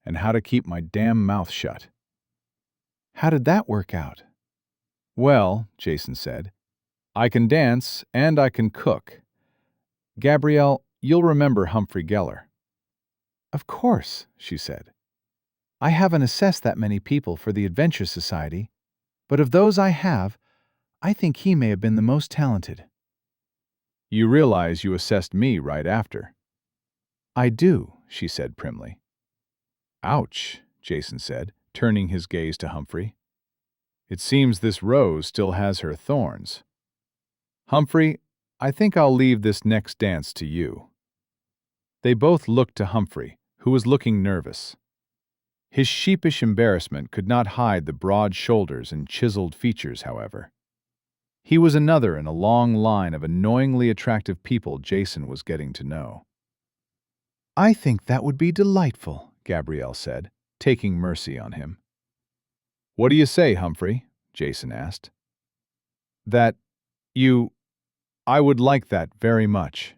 and how to keep my damn mouth shut. "How did that work out?" "Well," Jason said, "I can dance and I can cook. Gabrielle, you'll remember Humphrey Geller." "Of course," she said. "I haven't assessed that many people for the Adventure Society, but of those I have, I think he may have been the most talented." "You realize you assessed me right after." "I do," she said primly. "Ouch," Jason said, turning his gaze to Humphrey. "It seems this rose still has her thorns. Humphrey, I think I'll leave this next dance to you." They both looked to Humphrey, who was looking nervous. His sheepish embarrassment could not hide the broad shoulders and chiseled features, however. He was another in a long line of annoyingly attractive people Jason was getting to know. "I think that would be delightful," Gabrielle said, taking mercy on him. "What do you say, Humphrey?" Jason asked. I would like that very much."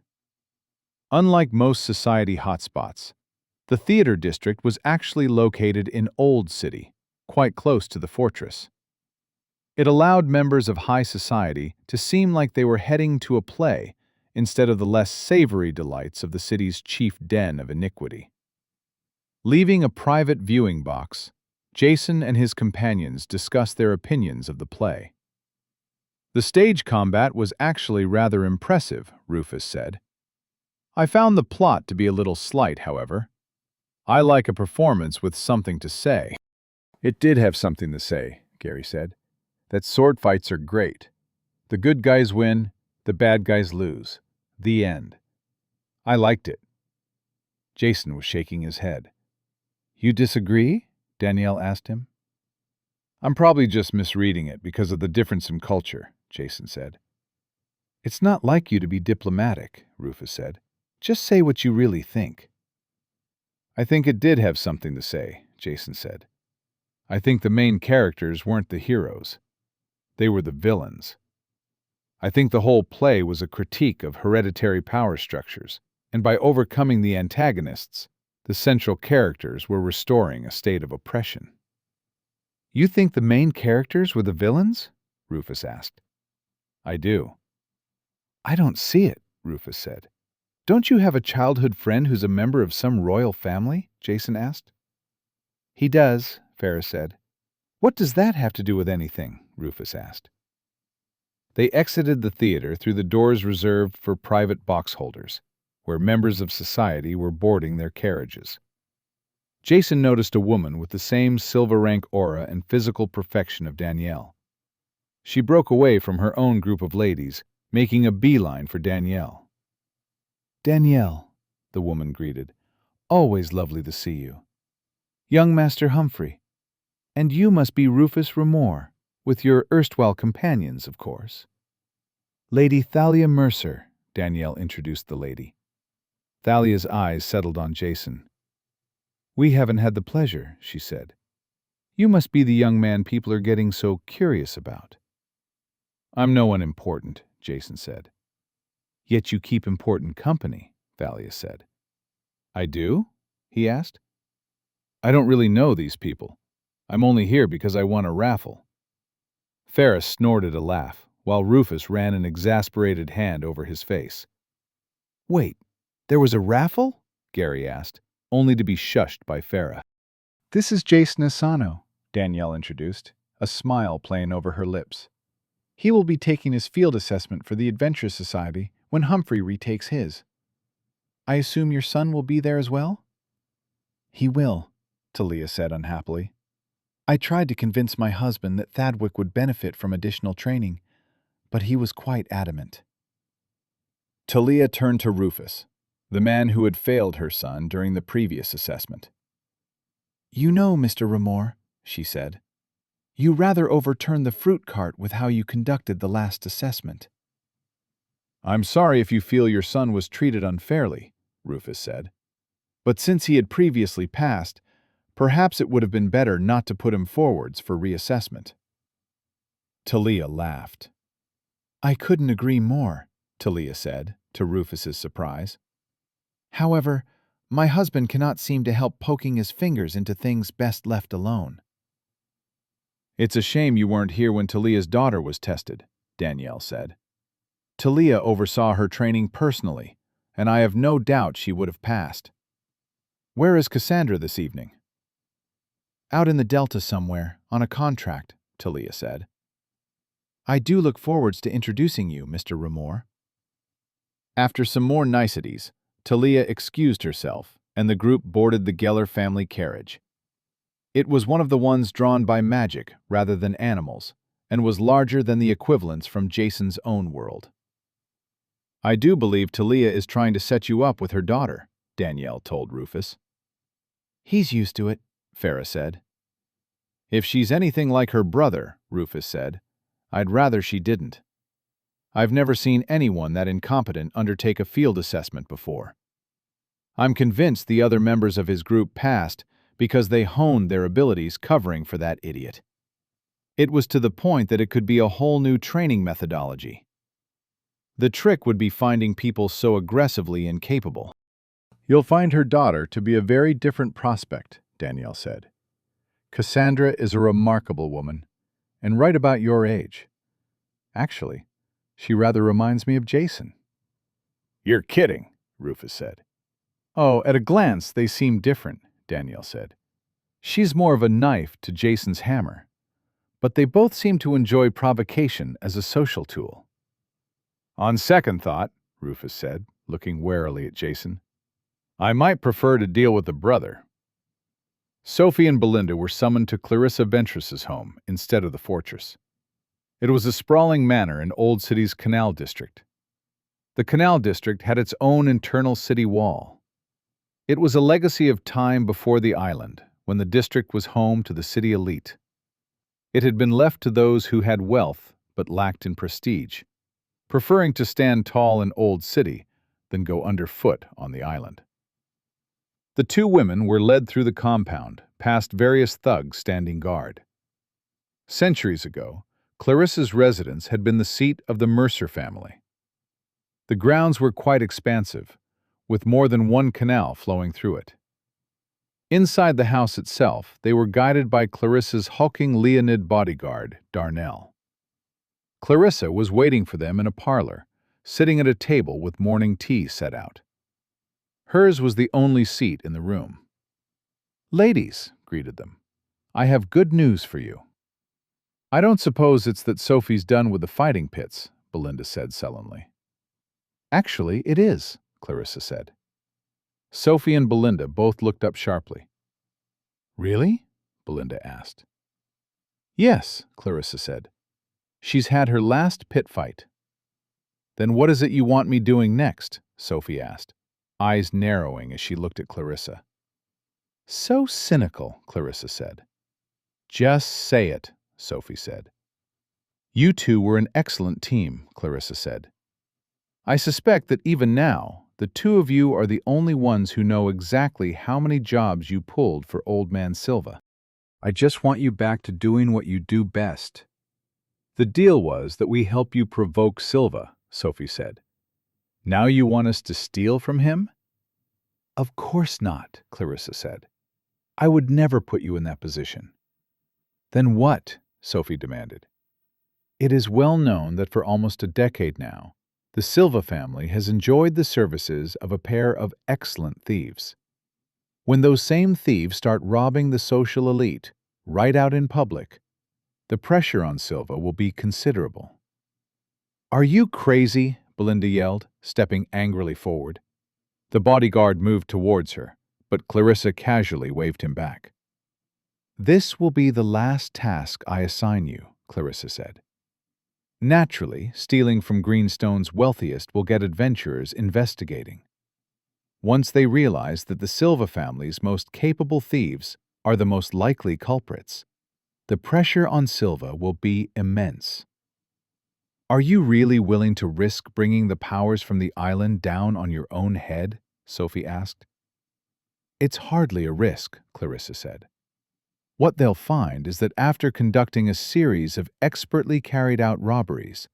Unlike most society hotspots, the theater district was actually located in Old City, quite close to the fortress. It allowed members of high society to seem like they were heading to a play instead of the less savory delights of the city's chief den of iniquity. Leaving a private viewing box, Jason and his companions discussed their opinions of the play. "The stage combat was actually rather impressive," Rufus said. "I found the plot to be a little slight, however. I like a performance with something to say." "It did have something to say," Gary said. "That sword fights are great. The good guys win, the bad guys lose. The end. I liked it." Jason was shaking his head. "You disagree?" Danielle asked him. "I'm probably just misreading it because of the difference in culture," Jason said. "It's not like you to be diplomatic," Rufus said. "Just say what you really think." "I think it did have something to say," Jason said. "I think the main characters weren't the heroes. They were the villains. I think the whole play was a critique of hereditary power structures, and by overcoming the antagonists, the central characters were restoring a state of oppression." "You think the main characters were the villains?" Rufus asked. "I do." "I don't see it," Rufus said. "Don't you have a childhood friend who's a member of some royal family?" Jason asked. "He does," Ferris said. "What does that have to do with anything?" Rufus asked. They exited the theater through the doors reserved for private box holders, where members of society were boarding their carriages. Jason noticed a woman with the same silver rank aura and physical perfection of Danielle. She broke away from her own group of ladies, making a beeline for Danielle. "Danielle," the woman greeted. "Always lovely to see you. Young Master Humphrey. And you must be Rufus Remore, with your erstwhile companions, of course." "Lady Thalia Mercer," Danielle introduced the lady. Thalia's eyes settled on Jason. "We haven't had the pleasure," she said. "You must be the young man people are getting so curious about." "I'm no one important," Jason said. "Yet you keep important company," Thalia said. I do? He asked. I don't really know these people. I'm only here because I won a raffle. Ferris snorted a laugh, while Rufus ran an exasperated hand over his face. Wait, there was a raffle? Gary asked, only to be shushed by Farah. This is Jason Asano, Danielle introduced, a smile playing over her lips. He will be taking his field assessment for the Adventure Society when Humphrey retakes his. I assume your son will be there as well? He will, Talia said unhappily. I tried to convince my husband that Thadwick would benefit from additional training, but he was quite adamant. Talia turned to Rufus, the man who had failed her son during the previous assessment. You know, Mr. Ramore, she said, you rather overturned the fruit cart with how you conducted the last assessment. I'm sorry if you feel your son was treated unfairly, Rufus said. But since he had previously passed, perhaps it would have been better not to put him forwards for reassessment. Talia laughed. I couldn't agree more, Talia said, to Rufus's surprise. However, my husband cannot seem to help poking his fingers into things best left alone. It's a shame you weren't here when Talia's daughter was tested, Danielle said. Talia oversaw her training personally, and I have no doubt she would have passed. Where is Cassandra this evening? Out in the Delta somewhere, on a contract, Talia said. I do look forwards to introducing you, Mr. Ramore. After some more niceties, Talia excused herself, and the group boarded the Geller family carriage. It was one of the ones drawn by magic rather than animals, and was larger than the equivalents from Jason's own world. I do believe Talia is trying to set you up with her daughter, Danielle told Rufus. He's used to it, Farah said. If she's anything like her brother, Rufus said, I'd rather she didn't. I've never seen anyone that incompetent undertake a field assessment before. I'm convinced the other members of his group passed because they honed their abilities covering for that idiot. It was to the point that it could be a whole new training methodology. The trick would be finding people so aggressively incapable. You'll find her daughter to be a very different prospect, Danielle said. Cassandra is a remarkable woman, and right about your age. Actually, she rather reminds me of Jason. You're kidding, Rufus said. Oh, at a glance they seem different, Danielle said. She's more of a knife to Jason's hammer, but they both seem to enjoy provocation as a social tool. On second thought, Rufus said, looking warily at Jason, I might prefer to deal with the brother. Sophie and Belinda were summoned to Clarissa Ventress's home instead of the fortress. It was a sprawling manor in Old City's Canal District. The Canal District had its own internal city wall. It was a legacy of time before the island, when the district was home to the city elite. It had been left to those who had wealth but lacked in prestige, preferring to stand tall in Old City than go underfoot on the island. The two women were led through the compound, past various thugs standing guard. Centuries ago, Clarissa's residence had been the seat of the Mercer family. The grounds were quite expansive, with more than one canal flowing through it. Inside the house itself, they were guided by Clarissa's hulking Leonid bodyguard, Darnell. Clarissa was waiting for them in a parlor, sitting at a table with morning tea set out. Hers was the only seat in the room. "Ladies," greeted them, "I have good news for you." "I don't suppose it's that Sophie's done with the fighting pits," Belinda said sullenly. "Actually, it is," Clarissa said. Sophie and Belinda both looked up sharply. "Really?" Belinda asked. "Yes," Clarissa said. "She's had her last pit fight." "Then what is it you want me doing next?" Sophie asked, eyes narrowing as she looked at Clarissa. "So cynical," Clarissa said. "Just say it," Sophie said. "You two were an excellent team," Clarissa said. "I suspect that even now, the two of you are the only ones who know exactly how many jobs you pulled for Old Man Silva. I just want you back to doing what you do best." "The deal was that we help you provoke Silva," Sophie said. "Now you want us to steal from him?" Of course not, Clarissa said. I would never put you in that position. Then what? Sophie demanded. It is well known that for almost a decade now, the Silva family has enjoyed the services of a pair of excellent thieves. When those same thieves start robbing the social elite, right out in public, the pressure on Silva will be considerable. Are you crazy? Belinda yelled, stepping angrily forward. The bodyguard moved towards her, but Clarissa casually waved him back. This will be the last task I assign you, Clarissa said. Naturally, stealing from Greenstone's wealthiest will get adventurers investigating. Once they realize that the Silva family's most capable thieves are the most likely culprits, the pressure on Silva will be immense. Are you really willing to risk bringing the powers from the island down on your own head? Sophie asked. It's hardly a risk, Clarissa said. What they'll find is that after conducting a series of expertly carried out robberies,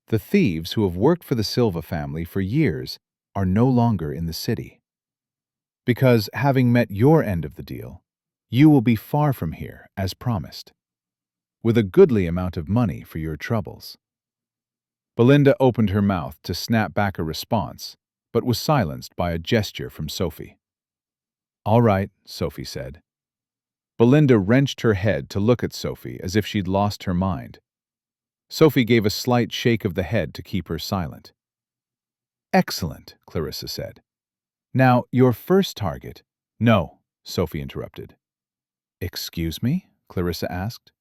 the thieves who have worked for the Silva family for years are no longer in the city. Because, having met your end of the deal, you will be far from here, as promised, with a goodly amount of money for your troubles. Belinda opened her mouth to snap back a response, but was silenced by a gesture from Sophie. All right, Sophie said. Belinda wrenched her head to look at Sophie as if she'd lost her mind. Sophie gave a slight shake of the head to keep her silent. Excellent, Clarissa said. Now, your first target— No, Sophie interrupted. Excuse me? Clarissa asked.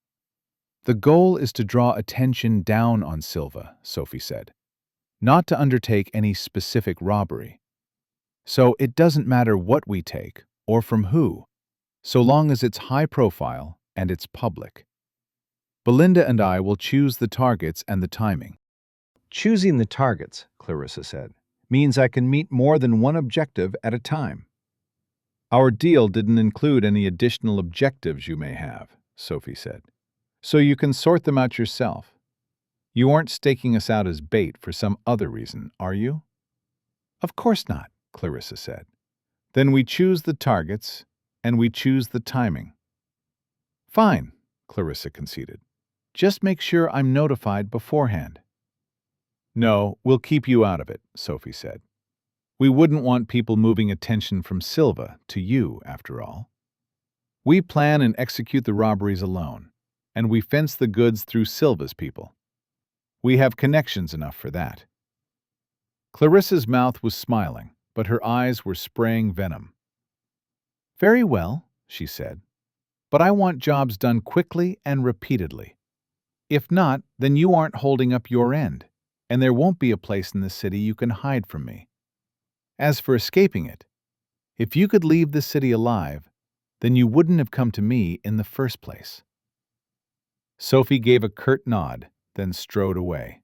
The goal is to draw attention down on Silva, Sophie said, not to undertake any specific robbery. So it doesn't matter what we take, or from who, so long as it's high profile and it's public. Belinda and I will choose the targets and the timing. Choosing the targets, Clarissa said, means I can meet more than one objective at a time. Our deal didn't include any additional objectives you may have, Sophie said, so you can sort them out yourself. You aren't staking us out as bait for some other reason, are you? Of course not, Clarissa said. Then we choose the targets, and we choose the timing. Fine, Clarissa conceded. Just make sure I'm notified beforehand. No, we'll keep you out of it, Sophie said. We wouldn't want people moving attention from Silva to you, after all. We plan and execute the robberies alone, and we fence the goods through Silva's people. We have connections enough for that. Clarissa's mouth was smiling, but her eyes were spraying venom. Very well, she said, but I want jobs done quickly and repeatedly. If not, then you aren't holding up your end, and there won't be a place in the city you can hide from me. As for escaping it, if you could leave the city alive, then you wouldn't have come to me in the first place. Sophie gave a curt nod, then strode away.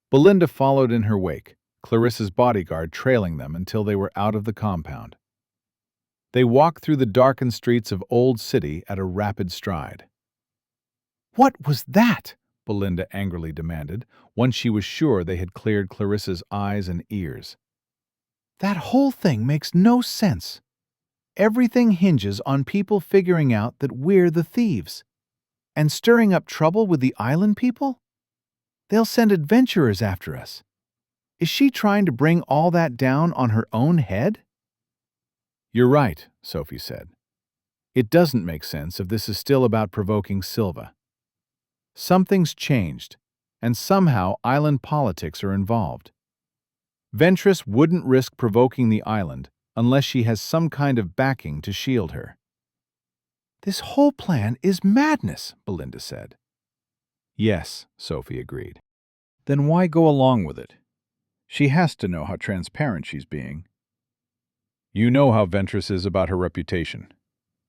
Belinda followed in her wake, Clarissa's bodyguard trailing them until they were out of the compound. They walked through the darkened streets of Old City at a rapid stride. What was that? Belinda angrily demanded, once she was sure they had cleared Clarissa's eyes and ears. That whole thing makes no sense. Everything hinges on people figuring out that we're the thieves. And stirring up trouble with the island people? They'll send adventurers after us. Is she trying to bring all that down on her own head? You're right, Sophie said. It doesn't make sense if this is still about provoking Silva. Something's changed, and somehow island politics are involved. Ventress wouldn't risk provoking the island unless she has some kind of backing to shield her. This whole plan is madness, Belinda said. Yes, Sophie agreed. Then why go along with it? She has to know how transparent she's being. You know how Ventress is about her reputation.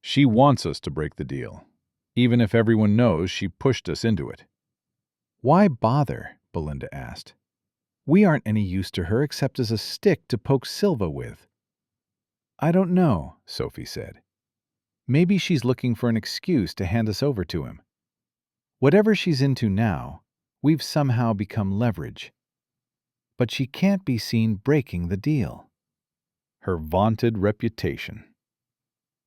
She wants us to break the deal, even if everyone knows she pushed us into it. Why bother? Belinda asked. We aren't any use to her except as a stick to poke Silva with. I don't know, Sophie said. Maybe she's looking for an excuse to hand us over to him. Whatever she's into now, we've somehow become leverage. But she can't be seen breaking the deal. her vaunted reputation.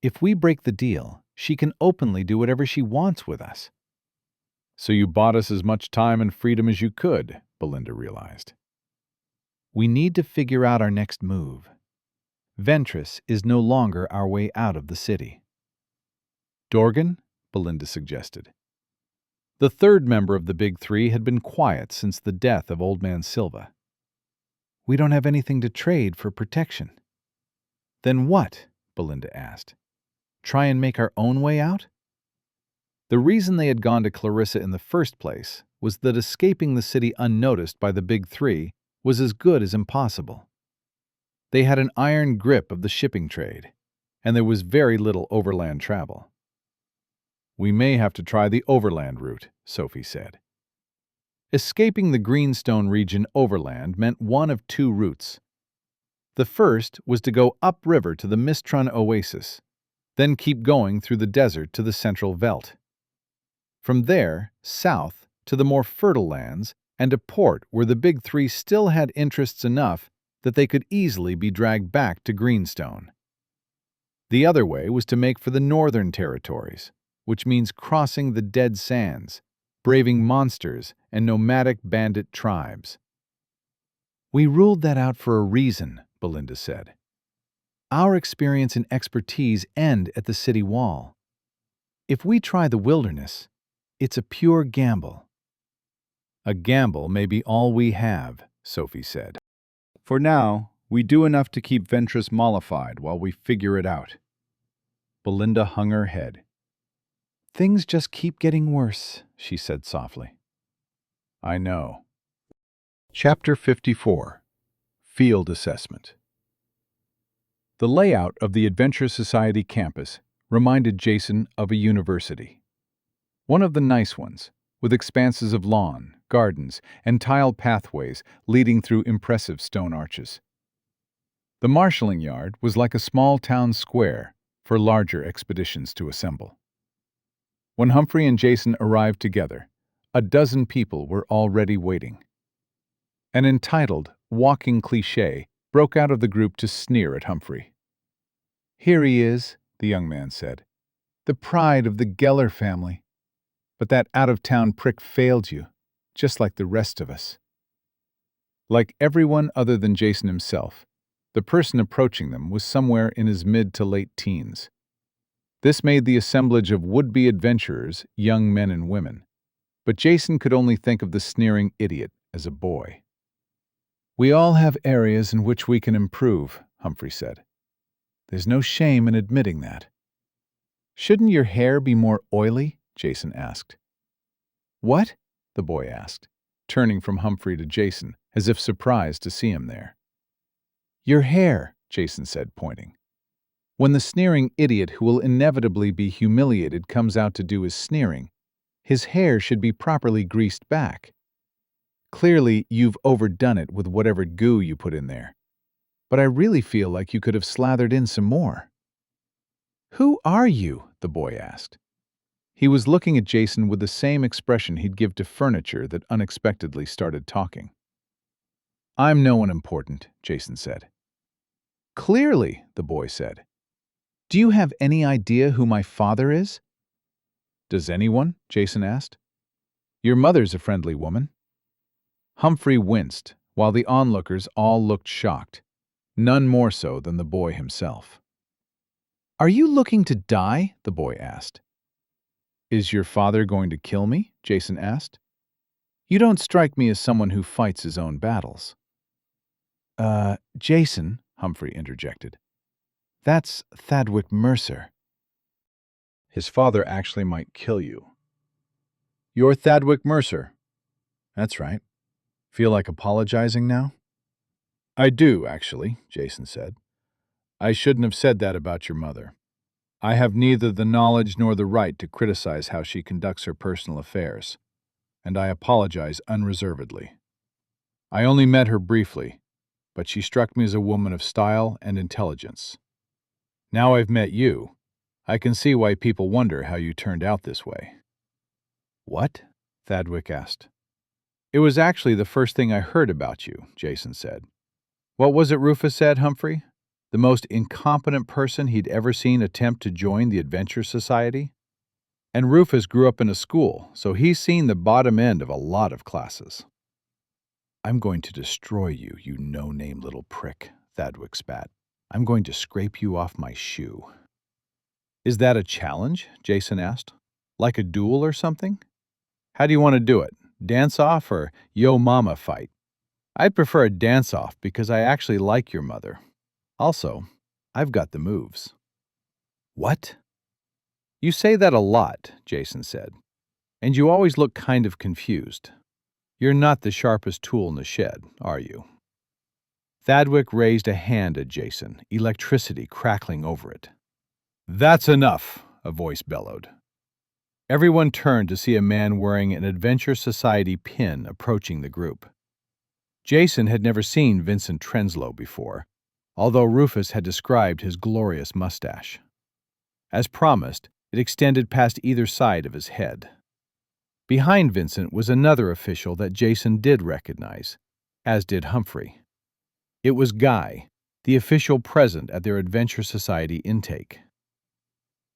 If we break the deal, she can openly do whatever she wants with us. So you bought us as much time and freedom as you could, Belinda realized. We need to figure out our next move. Ventress is no longer our way out of the city. Dorgan? Belinda suggested. The third member of the Big Three had been quiet since the death of Old Man Silva. We don't have anything to trade for protection. Then what? Belinda asked. Try and make our own way out? The reason they had gone to Clarissa in the first place was that escaping the city unnoticed by the Big Three was as good as impossible. They had an iron grip of the shipping trade, and there was very little overland travel. We may have to try the overland route, Sophie said. Escaping the Greenstone region overland meant one of two routes. The first was to go upriver to the Mistron Oasis, then keep going through the desert to the Central Veldt. From there, south to the more fertile lands and a port where the Big Three still had interests enough that they could easily be dragged back to Greenstone. The other way was to make for the Northern Territories, which means crossing the Dead Sands, braving monsters and nomadic bandit tribes. We ruled that out for a reason, Belinda said. Our experience and expertise end at the city wall. If we try the wilderness, it's a pure gamble. A gamble may be all we have, Sophie said. For now, we do enough to keep Ventress mollified while we figure it out. Belinda hung her head. Things just keep getting worse, she said softly. I know. Chapter 54. Field Assessment. The layout of the Adventure Society campus reminded Jason of a university. One of the nice ones, with expanses of lawn, gardens, and tile pathways leading through impressive stone arches. The marshalling yard was like a small town square for larger expeditions to assemble. When Humphrey and Jason arrived together, a dozen people were already waiting. An entitled, walking cliché broke out of the group to sneer at Humphrey. Here he is, the young man said, the pride of the Geller family. But that out-of-town prick failed you, just like the rest of us. Like everyone other than Jason himself, the person approaching them was somewhere in his mid to late teens. This made the assemblage of would-be adventurers young men and women, but Jason could only think of the sneering idiot as a boy. We all have areas in which we can improve, Humphrey said. There's no shame in admitting that. Shouldn't your hair be more oily? Jason asked. What? The boy asked, turning from Humphrey to Jason, as if surprised to see him there. Your hair, Jason said, pointing. When the sneering idiot who will inevitably be humiliated comes out to do his sneering, his hair should be properly greased back. Clearly, you've overdone it with whatever goo you put in there. But I really feel like you could have slathered in some more. Who are you? The boy asked. He was looking at Jason with the same expression he'd give to furniture that unexpectedly started talking. I'm no one important, Jason said. Clearly, the boy said. Do you have any idea who my father is? Does anyone? Jason asked. Your mother's a friendly woman. Humphrey winced, while the onlookers all looked shocked, none more so than the boy himself. Are you looking to die? The boy asked. Is your father going to kill me? Jason asked. You don't strike me as someone who fights his own battles. Jason, Humphrey interjected. That's Thadwick Mercer. His father actually might kill you. You're Thadwick Mercer. That's right. Feel like apologizing now? I do, actually, Jason said. I shouldn't have said that about your mother. I have neither the knowledge nor the right to criticize how she conducts her personal affairs, and I apologize unreservedly. I only met her briefly, but she struck me as a woman of style and intelligence. Now I've met you, I can see why people wonder how you turned out this way. What? Thadwick asked. It was actually the first thing I heard about you, Jason said. What was it Rufus said, Humphrey? The most incompetent person he'd ever seen attempt to join the Adventure Society? And Rufus grew up in a school, so he's seen the bottom end of a lot of classes. "I'm going to destroy you, you no-name little prick," Thadwick spat. "I'm going to scrape you off my shoe." "Is that a challenge?" Jason asked. "Like a duel or something? How do you want to do it? Dance-off or yo mama fight?" "I'd prefer a dance-off because I actually like your mother. Also, I've got the moves." "What?" "You say that a lot," Jason said, "and you always look kind of confused. You're not the sharpest tool in the shed, are you?" Thadwick raised a hand at Jason, electricity crackling over it. "That's enough," a voice bellowed. Everyone turned to see a man wearing an Adventure Society pin approaching the group. Jason had never seen Vincent Trenslow before, although Rufus had described his glorious mustache. As promised, it extended past either side of his head. Behind Vincent was another official that Jason did recognize, as did Humphrey. It was Guy, the official present at their Adventure Society intake.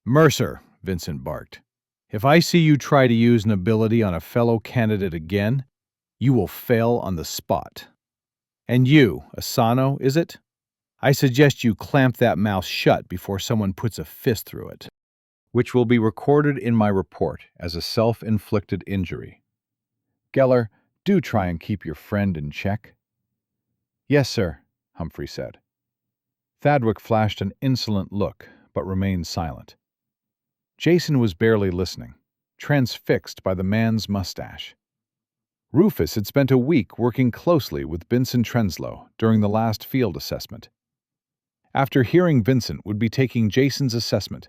"Mercer," Vincent barked, "if I see you try to use an ability on a fellow candidate again, you will fail on the spot. And you, Asano, is it? I suggest you clamp that mouth shut before someone puts a fist through it." "Which will be recorded in my report as a self-inflicted injury. Geller, do try and keep your friend in check." "Yes, sir," Humphrey said. Thadwick flashed an insolent look, but remained silent. Jason was barely listening, transfixed by the man's mustache. Rufus had spent a week working closely with Vincent Trenslow during the last field assessment. After hearing Vincent would be taking Jason's assessment,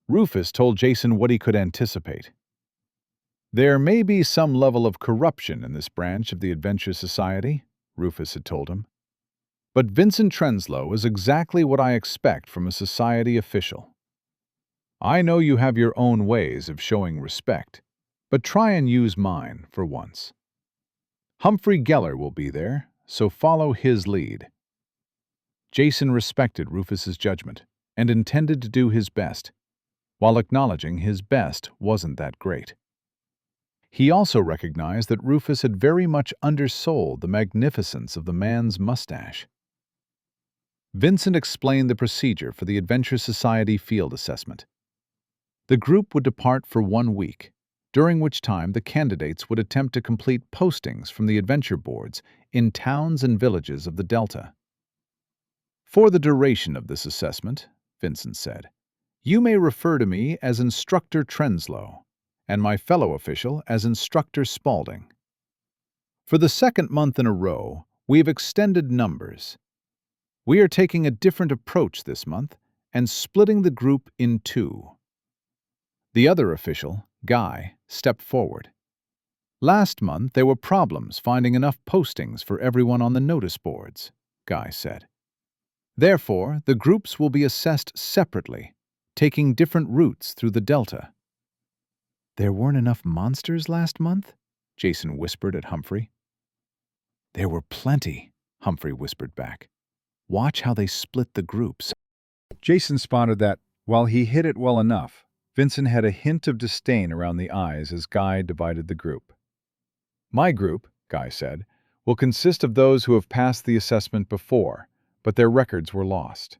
Rufus told Jason what he could anticipate. "There may be some level of corruption in this branch of the Adventure Society," Rufus had told him. "But Vincent Trenslow is exactly what I expect from a society official. I know you have your own ways of showing respect, but try and use mine for once. Humphrey Geller will be there, so follow his lead." Jason respected Rufus's judgment and intended to do his best, while acknowledging his best wasn't that great. He also recognized that Rufus had very much undersold the magnificence of the man's mustache. Vincent explained the procedure for the Adventure Society field assessment. The group would depart for 1 week, during which time the candidates would attempt to complete postings from the adventure boards in towns and villages of the Delta. "For the duration of this assessment," Vincent said, "you may refer to me as Instructor Trenslow, and my fellow official as Instructor Spaulding. For the 2nd month in a row, we have extended numbers. We are taking a different approach this month and splitting the group in 2. The other official, Guy, stepped forward. "Last month there were problems finding enough postings for everyone on the notice boards," Guy said. "Therefore, the groups will be assessed separately, taking different routes through the Delta." "There weren't enough monsters last month?" Jason whispered at Humphrey. "There were plenty," Humphrey whispered back. "Watch how they split the groups." Jason spotted that, while he hit it well enough, Vincent had a hint of disdain around the eyes as Guy divided the group. "My group," Guy said, "will consist of those who have passed the assessment before, but their records were lost.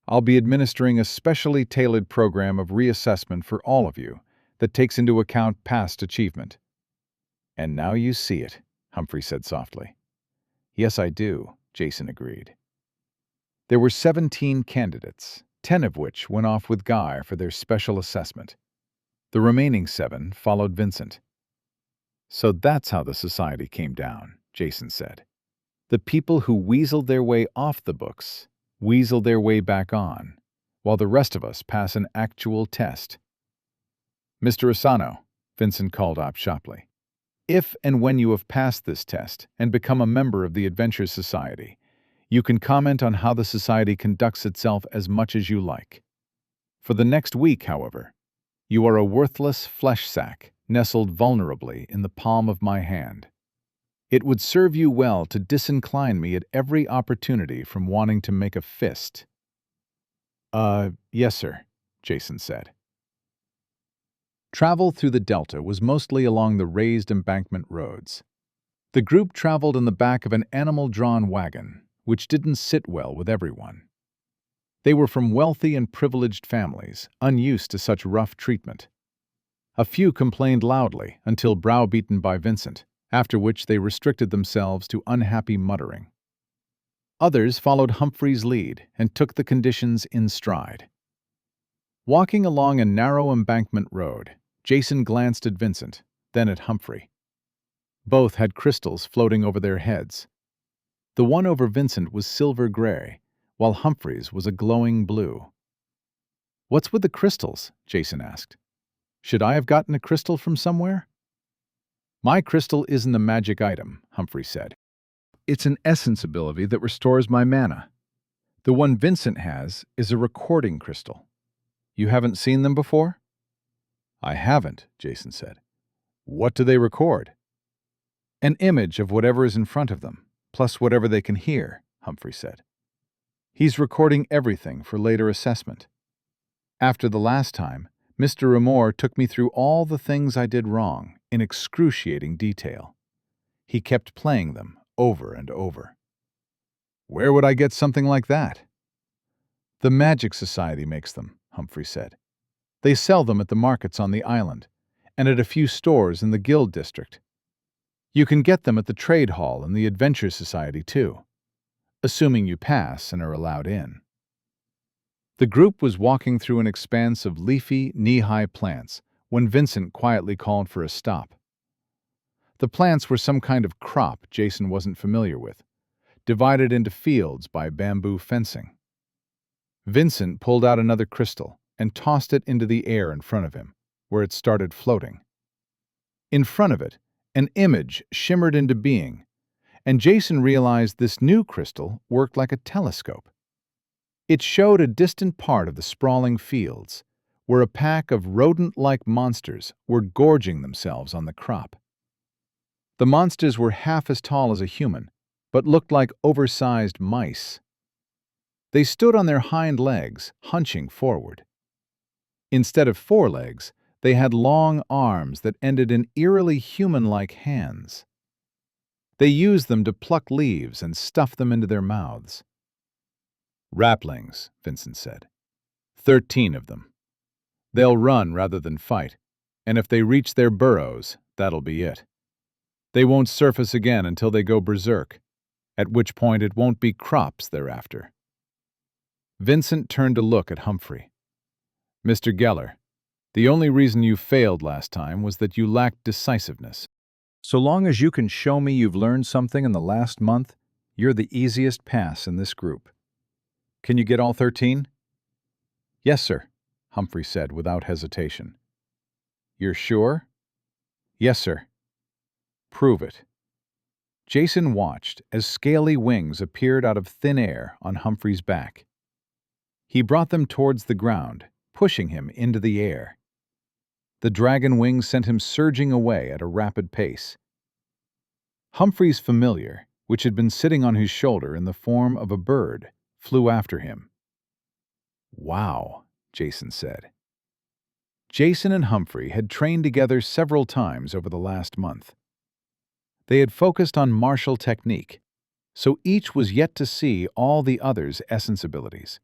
I'll be administering a specially tailored program of reassessment for all of you that takes into account past achievement." "And now you see it," Humphrey said softly. "Yes, I do," Jason agreed. There were 17 candidates, 10 of which went off with Guy for their special assessment. The remaining 7 followed Vincent. "So that's how the society came down," Jason said. "The people who weaseled their way off the books weaseled their way back on, while the rest of us pass an actual test." "Mr. Asano," Vincent called up sharply, "if and when you have passed this test and become a member of the Adventure Society, you can comment on how the society conducts itself as much as you like. For the next week, however, you are a worthless flesh sack nestled vulnerably in the palm of my hand. It would serve you well to disincline me at every opportunity from wanting to make a fist." Yes, sir, Jason said. Travel through the Delta was mostly along the raised embankment roads. The group traveled in the back of an animal-drawn wagon, which didn't sit well with everyone. They were from wealthy and privileged families, unused to such rough treatment. A few complained loudly until browbeaten by Vincent, after which they restricted themselves to unhappy muttering. Others followed Humphrey's lead and took the conditions in stride. Walking along a narrow embankment road, Jason glanced at Vincent, then at Humphrey. Both had crystals floating over their heads. The one over Vincent was silver-gray, while Humphrey's was a glowing blue. "What's with the crystals?" Jason asked. "Should I have gotten a crystal from somewhere?" "My crystal isn't a magic item," Humphrey said. "It's an essence ability that restores my mana. The one Vincent has is a recording crystal. You haven't seen them before?" "I haven't," Jason said. "What do they record?" "An image of whatever is in front of them, plus whatever they can hear," Humphrey said. "He's recording everything for later assessment. After the last time, Mr. Amor took me through all the things I did wrong in excruciating detail. He kept playing them over and over." "Where would I get something like that?" "The Magic Society makes them," Humphrey said. "They sell them at the markets on the island, and at a few stores in the Guild District. You can get them at the Trade Hall and the Adventure Society, too, assuming you pass and are allowed in." The group was walking through an expanse of leafy, knee-high plants when Vincent quietly called for a stop. The plants were some kind of crop Jason wasn't familiar with, divided into fields by bamboo fencing. Vincent pulled out another crystal and tossed it into the air in front of him, where it started floating. In front of it, an image shimmered into being, and Jason realized this new crystal worked like a telescope. It showed a distant part of the sprawling fields, where a pack of rodent-like monsters were gorging themselves on the crop. The monsters were half as tall as a human, but looked like oversized mice. They stood on their hind legs, hunching forward. Instead of forelegs, they had long arms that ended in eerily human-like hands. They used them to pluck leaves and stuff them into their mouths. "Raplings," Vincent said. 13 of them. They'll run rather than fight, and if they reach their burrows, that'll be it. They won't surface again until they go berserk, at which point it won't be crops thereafter." Vincent turned to look at Humphrey. "Mr. Geller, the only reason you failed last time was that you lacked decisiveness. So long as you can show me you've learned something in the last month, you're the easiest pass in this group. Can you get all 13? "Yes, sir," Humphrey said without hesitation. "You're sure?" "Yes, sir." "Prove it." Jason watched as scaly wings appeared out of thin air on Humphrey's back. He brought them towards the ground, pushing him into the air. The dragon wings sent him surging away at a rapid pace. Humphrey's familiar, which had been sitting on his shoulder in the form of a bird, flew after him. "Wow," Jason said. Jason and Humphrey had trained together several times over the last month. They had focused on martial technique, so each was yet to see all the other's essence abilities.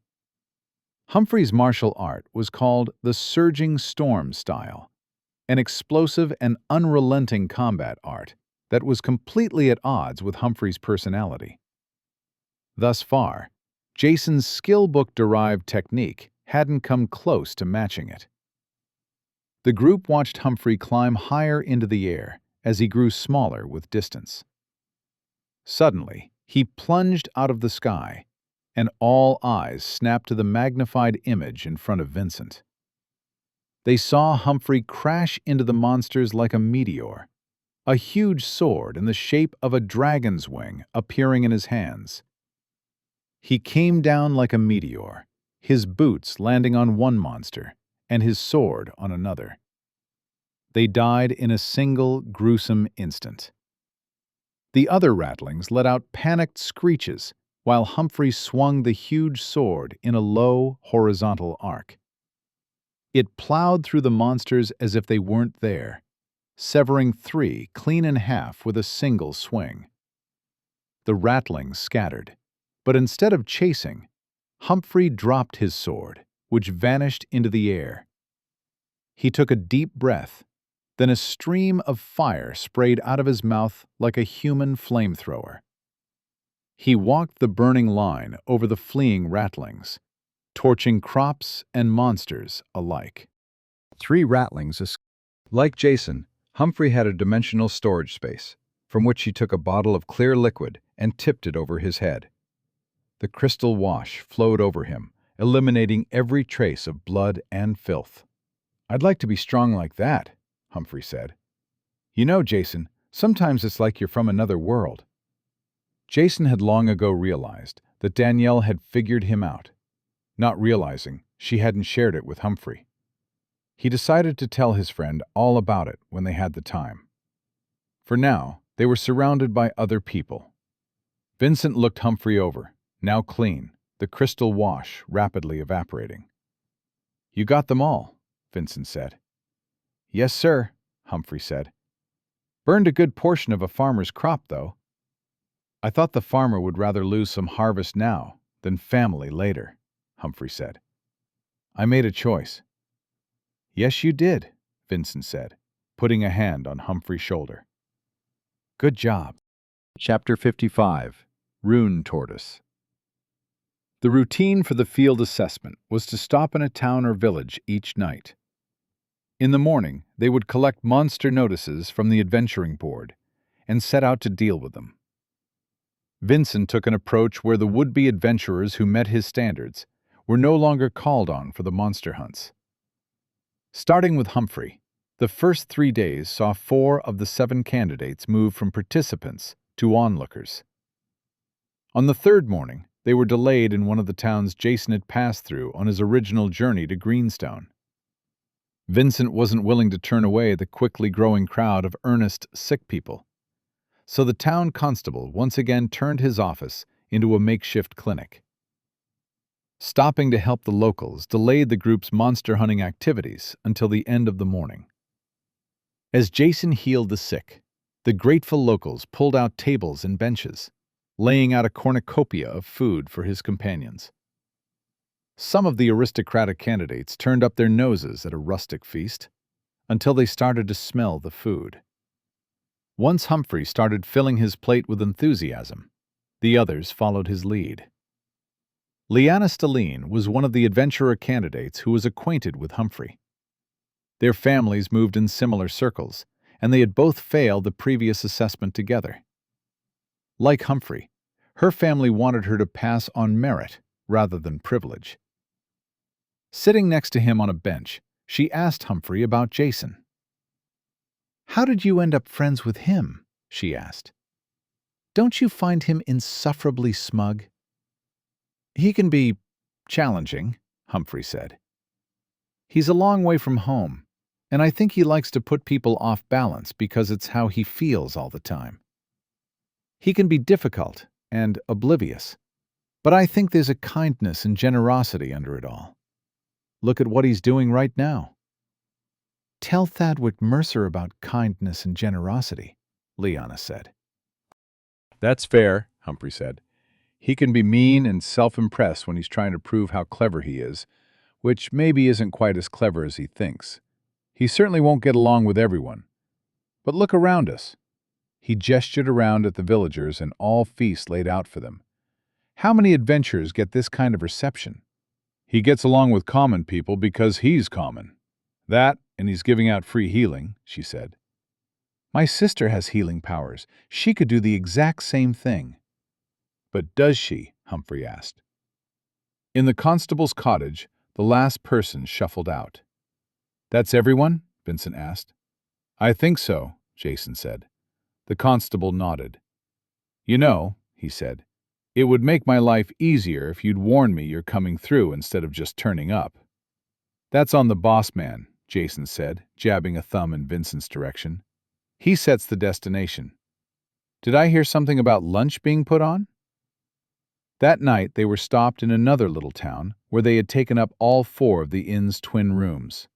Humphrey's martial art was called the Surging Storm style, an explosive and unrelenting combat art that was completely at odds with Humphrey's personality. Thus far, Jason's skillbook-derived technique hadn't come close to matching it. The group watched Humphrey climb higher into the air as he grew smaller with distance. Suddenly, he plunged out of the sky, and all eyes snapped to the magnified image in front of Vincent. They saw Humphrey crash into the monsters like a meteor, a huge sword in the shape of a dragon's wing appearing in his hands. He came down like a meteor, his boots landing on one monster and his sword on another. They died in a single gruesome instant. The other ratlings let out panicked screeches while Humphrey swung the huge sword in a low, horizontal arc. It plowed through the monsters as if they weren't there, severing 3 clean in half with a single swing. The ratlings scattered, but instead of chasing, Humphrey dropped his sword, which vanished into the air. He took a deep breath, then a stream of fire sprayed out of his mouth like a human flamethrower. He walked the burning line over the fleeing ratlings, torching crops and monsters alike. 3 ratlings. Like Jason, Humphrey had a dimensional storage space, from which he took a bottle of clear liquid and tipped it over his head. The crystal wash flowed over him, eliminating every trace of blood and filth. "I'd like to be strong like that," Humphrey said. "You know, Jason, sometimes it's like you're from another world." Jason had long ago realized that Danielle had figured him out, not realizing she hadn't shared it with Humphrey. He decided to tell his friend all about it when they had the time. For now, they were surrounded by other people. Vincent looked Humphrey over, now clean, the crystal wash rapidly evaporating. "You got them all," Vincent said. "Yes, sir," Humphrey said. "Burned a good portion of a farmer's crop, though." "I thought the farmer would rather lose some harvest now than family later," Humphrey said. "I made a choice." "Yes, you did," Vincent said, putting a hand on Humphrey's shoulder. "Good job." Chapter 55. Rune Tortoise. The routine for the field assessment was to stop in a town or village each night. In the morning, they would collect monster notices from the adventuring board and set out to deal with them. Vincent took an approach where the would-be adventurers who met his standards were no longer called on for the monster hunts. Starting with Humphrey, the first 3 days saw 4 of the 7 candidates move from participants to onlookers. On the 3rd morning, they were delayed in one of the towns Jason had passed through on his original journey to Greenstone. Vincent wasn't willing to turn away the quickly growing crowd of earnest, sick people, so the town constable once again turned his office into a makeshift clinic. Stopping to help the locals delayed the group's monster hunting activities until the end of the morning. As Jason healed the sick, the grateful locals pulled out tables and benches, laying out a cornucopia of food for his companions. Some of the aristocratic candidates turned up their noses at a rustic feast until they started to smell the food. Once Humphrey started filling his plate with enthusiasm, the others followed his lead. Liana Stelline was one of the adventurer candidates who was acquainted with Humphrey. Their families moved in similar circles, and they had both failed the previous assessment together. Like Humphrey, her family wanted her to pass on merit rather than privilege. Sitting next to him on a bench, she asked Humphrey about Jason. "How did you end up friends with him?" she asked. "Don't you find him insufferably smug?" "He can be challenging," Humphrey said. "He's a long way from home, and I think he likes to put people off balance because it's how he feels all the time. He can be difficult and oblivious, but I think there's a kindness and generosity under it all. Look at what he's doing right now." "Tell Thadwick Mercer about kindness and generosity," Liana said. That's fair, Humphrey said. He can be mean and self-impressed when he's trying to prove how clever he is, which maybe isn't quite as clever as he thinks. He certainly won't get along with everyone. But look around us. He gestured around at the villagers and all feasts laid out for them. How many adventurers get this kind of reception? He gets along with common people because he's common. That, and he's giving out free healing, she said. My sister has healing powers. She could do the exact same thing. But does she? Humphrey asked. In the constable's cottage, the last person shuffled out. That's everyone? Vincent asked. I think so, Jason said. The constable nodded. You know, he said, it would make my life easier if you'd warn me you're coming through instead of just turning up. That's on the boss man, Jason said, jabbing a thumb in Vincent's direction. He sets the destination. Did I hear something about lunch being put on? That night they were stopped in another little town where they had taken up all 4 of the inn's twin rooms.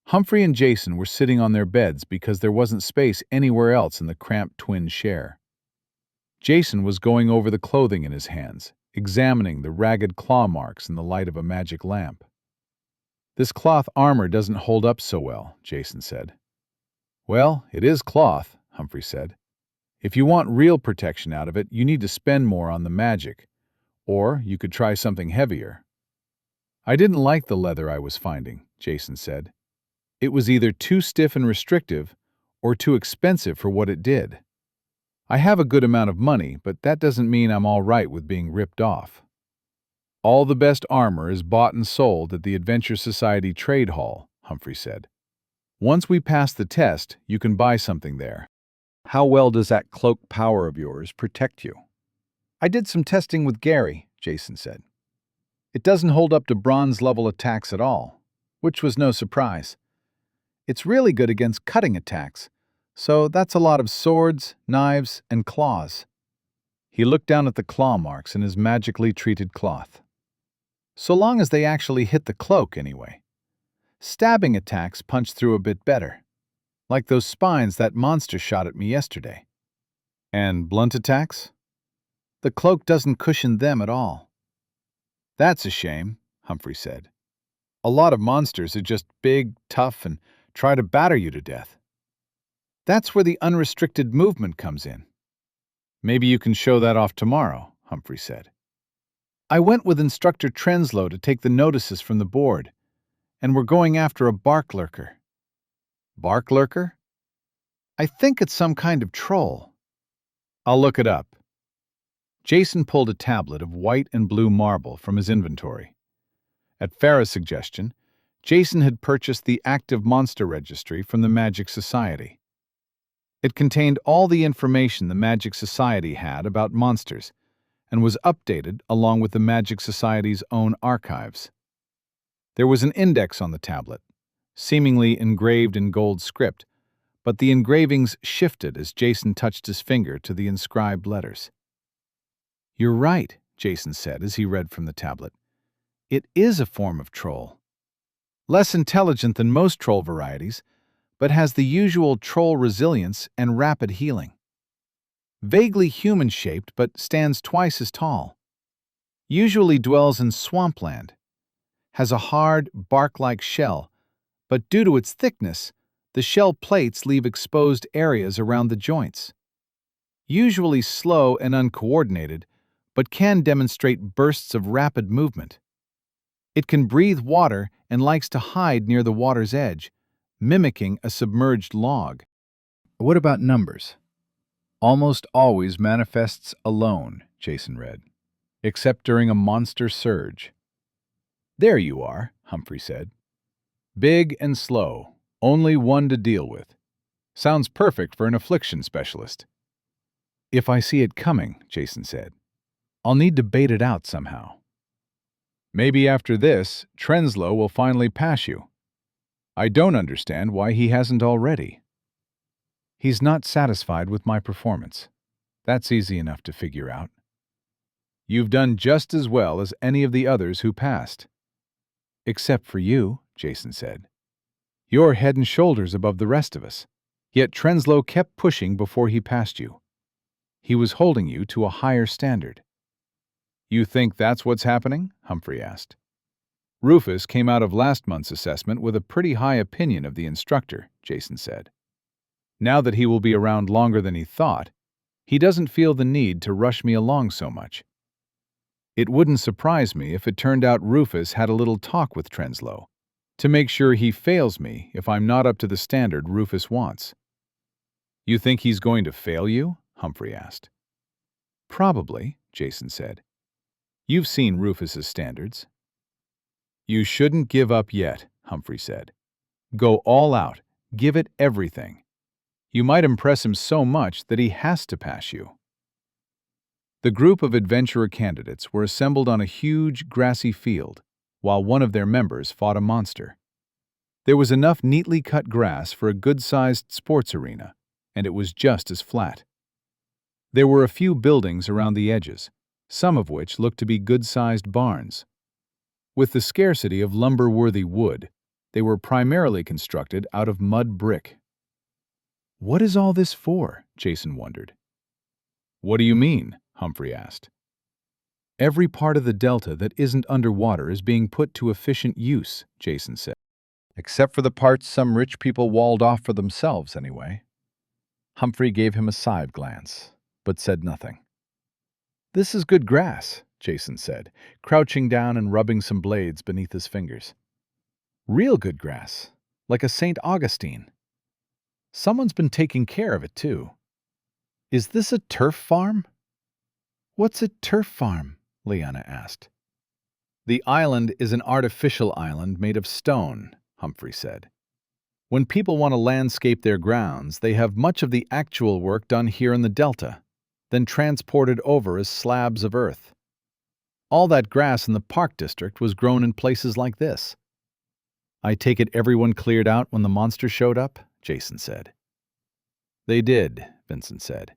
Humphrey and Jason were sitting on their beds because there wasn't space anywhere else in the cramped twin share. Jason was going over the clothing in his hands, examining the ragged claw marks in the light of a magic lamp. "This cloth armor doesn't hold up so well," Jason said. "Well, it is cloth," Humphrey said. "If you want real protection out of it, you need to spend more on the magic, or you could try something heavier." "I didn't like the leather I was finding," Jason said. "It was either too stiff and restrictive or too expensive for what it did. I have a good amount of money, but that doesn't mean I'm all right with being ripped off." "All the best armor is bought and sold at the Adventure Society Trade Hall," Humphrey said. "Once we pass the test, you can buy something there." "How well does that cloak power of yours protect you?" "I did some testing with Gary," Jason said. "It doesn't hold up to bronze-level attacks at all, which was no surprise. It's really good against cutting attacks, so that's a lot of swords, knives, and claws." He looked down at the claw marks in his magically treated cloth. "So long as they actually hit the cloak, anyway. Stabbing attacks punch through a bit better, like those spines that monster shot at me yesterday." "And blunt attacks?" "The cloak doesn't cushion them at all." "That's a shame," Humphrey said. "A lot of monsters are just big, tough, and try to batter you to death. That's where the unrestricted movement comes in." "Maybe you can show that off tomorrow," Humphrey said. "I went with Instructor Trenslow to take the notices from the board, and we're going after a bark lurker." "Bark lurker?" "I think it's some kind of troll." "I'll look it up." Jason pulled a tablet of white and blue marble from his inventory. At Farah's suggestion, Jason had purchased the Active Monster Registry from the Magic Society. It contained all the information the Magic Society had about monsters and was updated along with the Magic Society's own archives. There was an index on the tablet, seemingly engraved in gold script, but the engravings shifted as Jason touched his finger to the inscribed letters. "You're right," Jason said as he read from the tablet. "It is a form of troll. Less intelligent than most troll varieties, but has the usual troll resilience and rapid healing. Vaguely human-shaped, but stands twice as tall. Usually dwells in swampland. Has a hard, bark-like shell, but due to its thickness, the shell plates leave exposed areas around the joints. Usually slow and uncoordinated, but can demonstrate bursts of rapid movement. It can breathe water and likes to hide near the water's edge, mimicking a submerged log." "What about numbers?" "Almost always manifests alone," Jason read, "except during a monster surge." "There you are," Humphrey said. "Big and slow, only one to deal with. Sounds perfect for an affliction specialist." "If I see it coming," Jason said, "I'll need to bait it out somehow." "Maybe after this, Trenslow will finally pass you. I don't understand why he hasn't already." "He's not satisfied with my performance. That's easy enough to figure out." "You've done just as well as any of the others who passed." "Except for you," Jason said. "You're head and shoulders above the rest of us, yet Trenslow kept pushing before he passed you. He was holding you to a higher standard." "You think that's what's happening?" Humphrey asked. "Rufus came out of last month's assessment with a pretty high opinion of the instructor," Jason said. "Now that he will be around longer than he thought, he doesn't feel the need to rush me along so much. It wouldn't surprise me if it turned out Rufus had a little talk with Trenslow to make sure he fails me if I'm not up to the standard Rufus wants." "You think he's going to fail you?" Humphrey asked. "Probably," Jason said. "You've seen Rufus's standards." "You shouldn't give up yet," Humphrey said. "Go all out, give it everything. You might impress him so much that he has to pass you." The group of adventurer candidates were assembled on a huge, grassy field, while one of their members fought a monster. There was enough neatly cut grass for a good-sized sports arena, and it was just as flat. There were a few buildings around the edges, some of which looked to be good-sized barns. With the scarcity of lumber-worthy wood, they were primarily constructed out of mud brick. "What is all this for?" Jason wondered. "What do you mean?" Humphrey asked. "Every part of the delta that isn't underwater is being put to efficient use," Jason said. Except for the parts some rich people walled off for themselves, anyway. Humphrey gave him a side glance, but said nothing. "This is good grass," Jason said, crouching down and rubbing some blades beneath his fingers. "Real good grass, like a St. Augustine. Someone's been taking care of it, too. Is this a turf farm?" "What's a turf farm?" Liana asked. "The island is an artificial island made of stone," Humphrey said. "When people want to landscape their grounds, they have much of the actual work done here in the delta, then transported over as slabs of earth. All that grass in the Park District was grown in places like this." "I take it everyone cleared out when the monster showed up?" Jason said. "They did," Vincent said.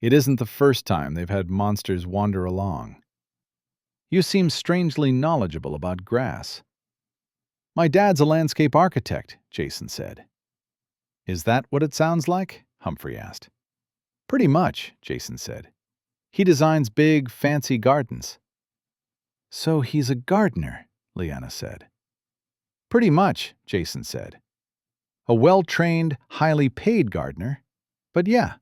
"It isn't the first time they've had monsters wander along." "You seem strangely knowledgeable about grass." "My dad's a landscape architect," Jason said. "Is that what it sounds like?" Humphrey asked. "Pretty much," Jason said. "He designs big, fancy gardens." "So he's a gardener," Liana said. "Pretty much," Jason said. "A well-trained, highly paid gardener, but yeah."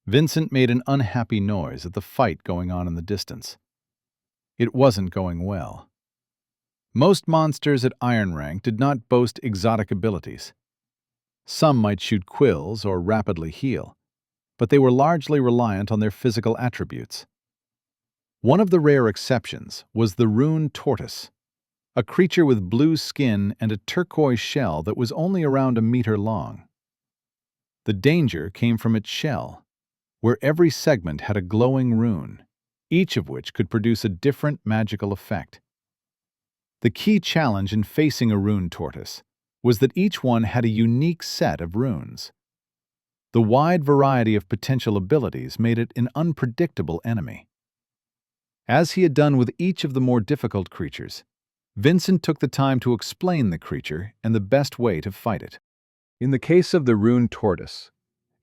Vincent made an unhappy noise at the fight going on in the distance. It wasn't going well. Most monsters at Iron Rank did not boast exotic abilities. Some might shoot quills or rapidly heal, but they were largely reliant on their physical attributes. One of the rare exceptions was the rune tortoise, a creature with blue skin and a turquoise shell that was only around a meter long. The danger came from its shell, where every segment had a glowing rune, each of which could produce a different magical effect. The key challenge in facing a rune tortoise was that each one had a unique set of runes. The wide variety of potential abilities made it an unpredictable enemy. As he had done with each of the more difficult creatures, Vincent took the time to explain the creature and the best way to fight it. In the case of the rune tortoise,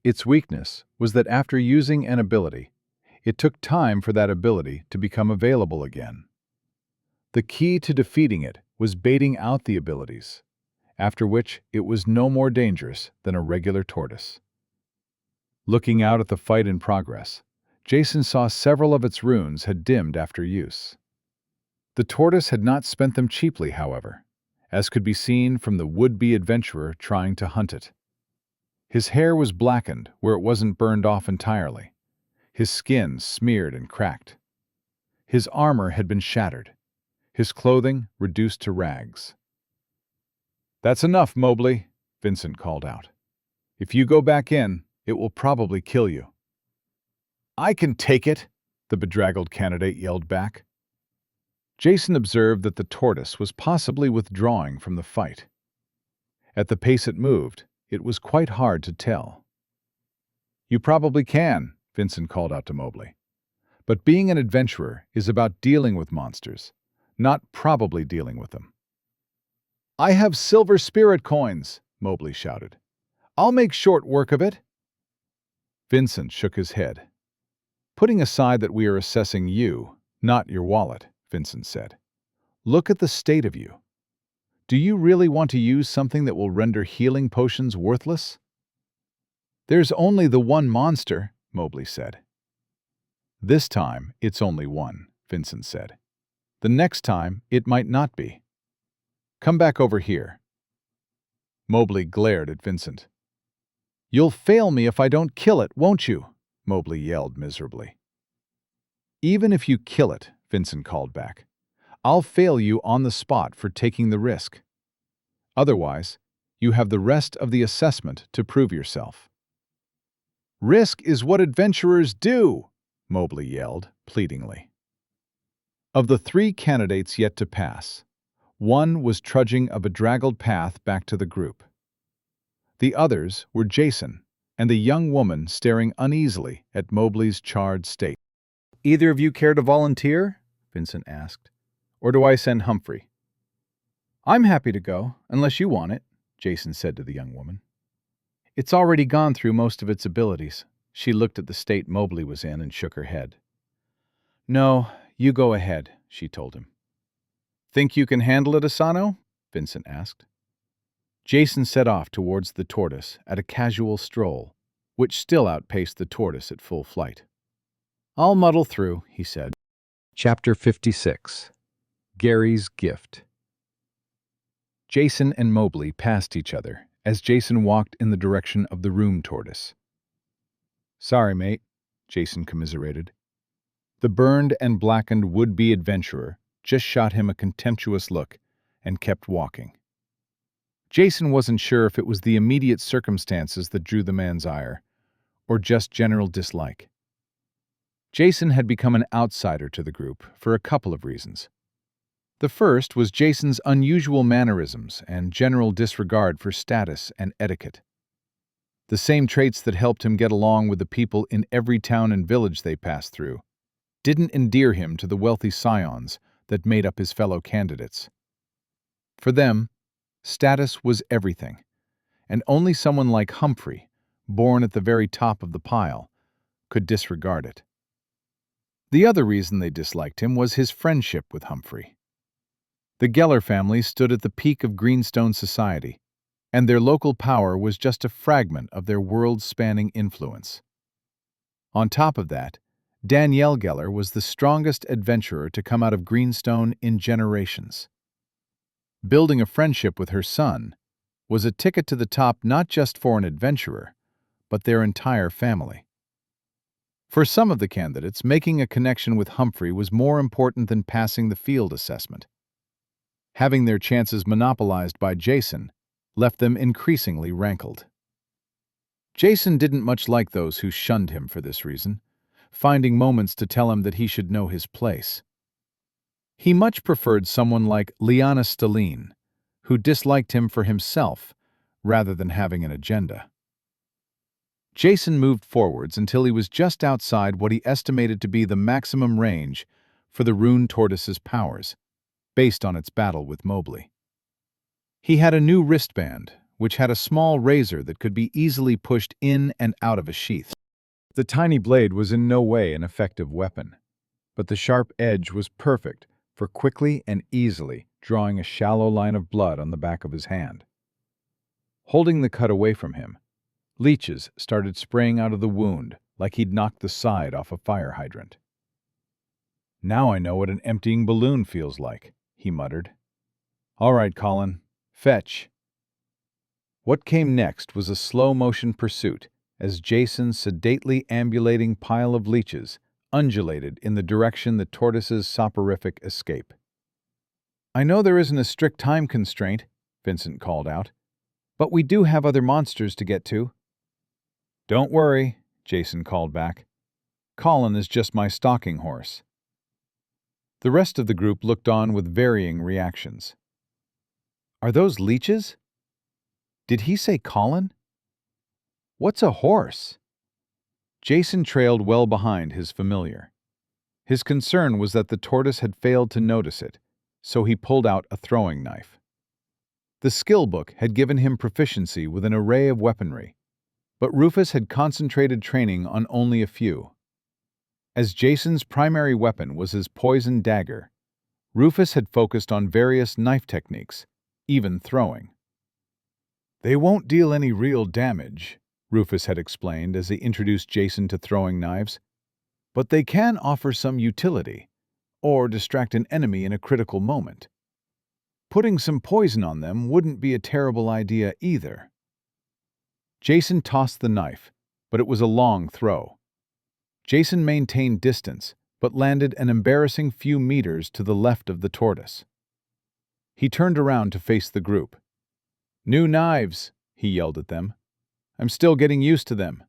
its weakness was that after using an ability, it took time for that ability to become available again. The key to defeating it was baiting out the abilities, after which it was no more dangerous than a regular tortoise. Looking out at the fight in progress, Jason saw several of its runes had dimmed after use. The tortoise had not spent them cheaply, however, as could be seen from the would-be adventurer trying to hunt it. His hair was blackened where it wasn't burned off entirely, his skin smeared and cracked. His armor had been shattered, his clothing reduced to rags. "That's enough, Mobley," Vincent called out. "If you go back in, it will probably kill you." "I can take it," the bedraggled candidate yelled back. Jason observed that the tortoise was possibly withdrawing from the fight. At the pace it moved, it was quite hard to tell. "You probably can," Vincent called out to Mobley. "But being an adventurer is about dealing with monsters, not probably dealing with them." "I have silver spirit coins," Mobley shouted. "I'll make short work of it." Vincent shook his head. "Putting aside that we are assessing you, not your wallet," Vincent said. "Look at the state of you. Do you really want to use something that will render healing potions worthless?" "There's only the one monster," Mobley said. "This time, it's only one," Vincent said. "The next time, it might not be. Come back over here." Mobley glared at Vincent. "You'll fail me if I don't kill it, won't you?" Mobley yelled miserably. "Even if you kill it," Vincent called back, "I'll fail you on the spot for taking the risk. Otherwise, you have the rest of the assessment to prove yourself." "Risk is what adventurers do," Mobley yelled, pleadingly. Of the 3 candidates yet to pass, one was trudging a bedraggled path back to the group. The others were Jason and the young woman staring uneasily at Mobley's charred state. Either of you care to volunteer? Vincent asked. Or do I send Humphrey? I'm happy to go, unless you want it, Jason said to the young woman. It's already gone through most of its abilities. She looked at the state Mobley was in and shook her head. No, you go ahead, she told him. Think you can handle it, Asano? Vincent asked. Jason set off towards the tortoise at a casual stroll, which still outpaced the tortoise at full flight. I'll muddle through, he said. Chapter 56. Gary's Gift. Jason and Mobley passed each other as Jason walked in the direction of the room tortoise. Sorry, mate, Jason commiserated. The burned and blackened would-be adventurer just shot him a contemptuous look and kept walking. Jason wasn't sure if it was the immediate circumstances that drew the man's ire, or just general dislike. Jason had become an outsider to the group for a couple of reasons. The first was Jason's unusual mannerisms and general disregard for status and etiquette. The same traits that helped him get along with the people in every town and village they passed through didn't endear him to the wealthy scions that made up his fellow candidates. For them, status was everything, and only someone like Humphrey, born at the very top of the pile, could disregard it. The other reason they disliked him was his friendship with Humphrey. The Geller family stood at the peak of Greenstone society, and their local power was just a fragment of their world-spanning influence. On top of that, Danielle Geller was the strongest adventurer to come out of Greenstone in generations. Building a friendship with her son was a ticket to the top not just for an adventurer, but their entire family. For some of the candidates, making a connection with Humphrey was more important than passing the field assessment. Having their chances monopolized by Jason left them increasingly rankled. Jason didn't much like those who shunned him for this reason, finding moments to tell him that he should know his place. He much preferred someone like Liana Stalin, who disliked him for himself rather than having an agenda. Jason moved forwards until he was just outside what he estimated to be the maximum range for the Rune Tortoise's powers, based on its battle with Mobley. He had a new wristband, which had a small razor that could be easily pushed in and out of a sheath. The tiny blade was in no way an effective weapon, but the sharp edge was perfect for quickly and easily drawing a shallow line of blood on the back of his hand. Holding the cut away from him, leeches started spraying out of the wound like he'd knocked the side off a fire hydrant. Now I know what an emptying balloon feels like, he muttered. All right, Colin, fetch. What came next was a slow-motion pursuit as Jason's sedately ambulating pile of leeches undulated in the direction the tortoise's soporific escape. I know there isn't a strict time constraint, Vincent called out, but we do have other monsters to get to. Don't worry, Jason called back. Colin is just my stalking horse. The rest of the group looked on with varying reactions. Are those leeches? Did he say Colin? What's a horse? Jason trailed well behind his familiar. His concern was that the tortoise had failed to notice it, so he pulled out a throwing knife. The skill book had given him proficiency with an array of weaponry, but Rufus had concentrated training on only a few. As Jason's primary weapon was his poison dagger, Rufus had focused on various knife techniques, even throwing. They won't deal any real damage, Rufus had explained as he introduced Jason to throwing knives, but they can offer some utility, or distract an enemy in a critical moment. Putting some poison on them wouldn't be a terrible idea either. Jason tossed the knife, but it was a long throw. Jason maintained distance, but landed an embarrassing few meters to the left of the tortoise. He turned around to face the group. "New knives," he yelled at them. "I'm still getting used to them."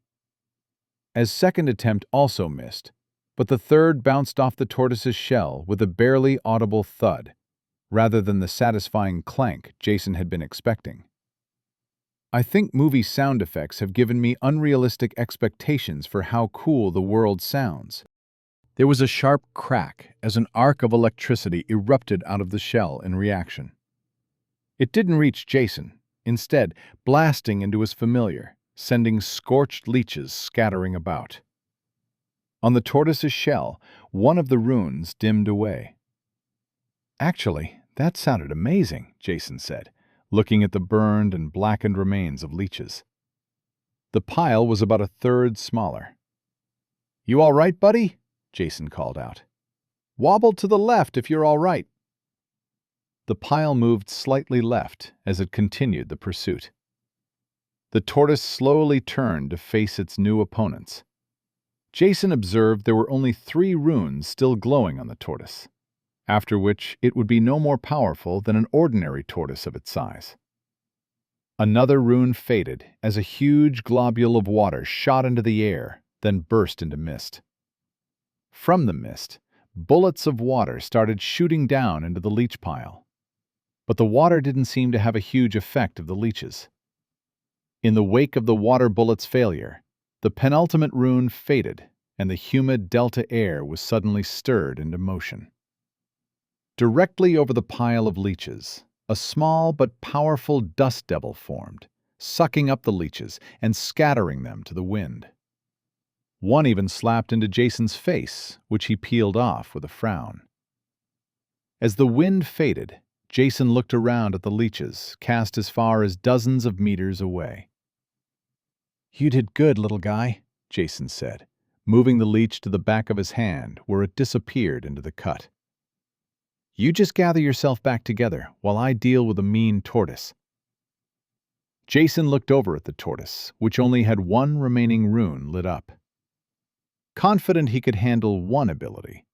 As second attempt also missed, but the third bounced off the tortoise's shell with a barely audible thud, rather than the satisfying clank Jason had been expecting. I think movie sound effects have given me unrealistic expectations for how cool the world sounds, There was a sharp crack as an arc of electricity erupted out of the shell in reaction. It didn't reach Jason, instead blasting into his familiar, sending scorched leeches scattering about. On the tortoise's shell, one of the runes dimmed away. "Actually, that sounded amazing," Jason said, looking at the burned and blackened remains of leeches. The pile was about a third smaller. "You all right, buddy?" Jason called out. "Wobble to the left if you're all right." The pile moved slightly left as it continued the pursuit. The tortoise slowly turned to face its new opponents. Jason observed there were only 3 runes still glowing on the tortoise, after which it would be no more powerful than an ordinary tortoise of its size. Another rune faded as a huge globule of water shot into the air, then burst into mist. From the mist, bullets of water started shooting down into the leech pile. But the water didn't seem to have a huge effect of the leeches. In the wake of the water bullet's failure, the penultimate rune faded, and the humid delta air was suddenly stirred into motion. Directly over the pile of leeches, a small but powerful dust devil formed, sucking up the leeches and scattering them to the wind. One even slapped into Jason's face, which he peeled off with a frown. As the wind faded, Jason looked around at the leeches, cast as far as dozens of meters away. "You did good, little guy," Jason said, moving the leech to the back of his hand where it disappeared into the cut. "You just gather yourself back together while I deal with a mean tortoise." Jason looked over at the tortoise, which only had one remaining rune lit up. Confident he could handle one ability,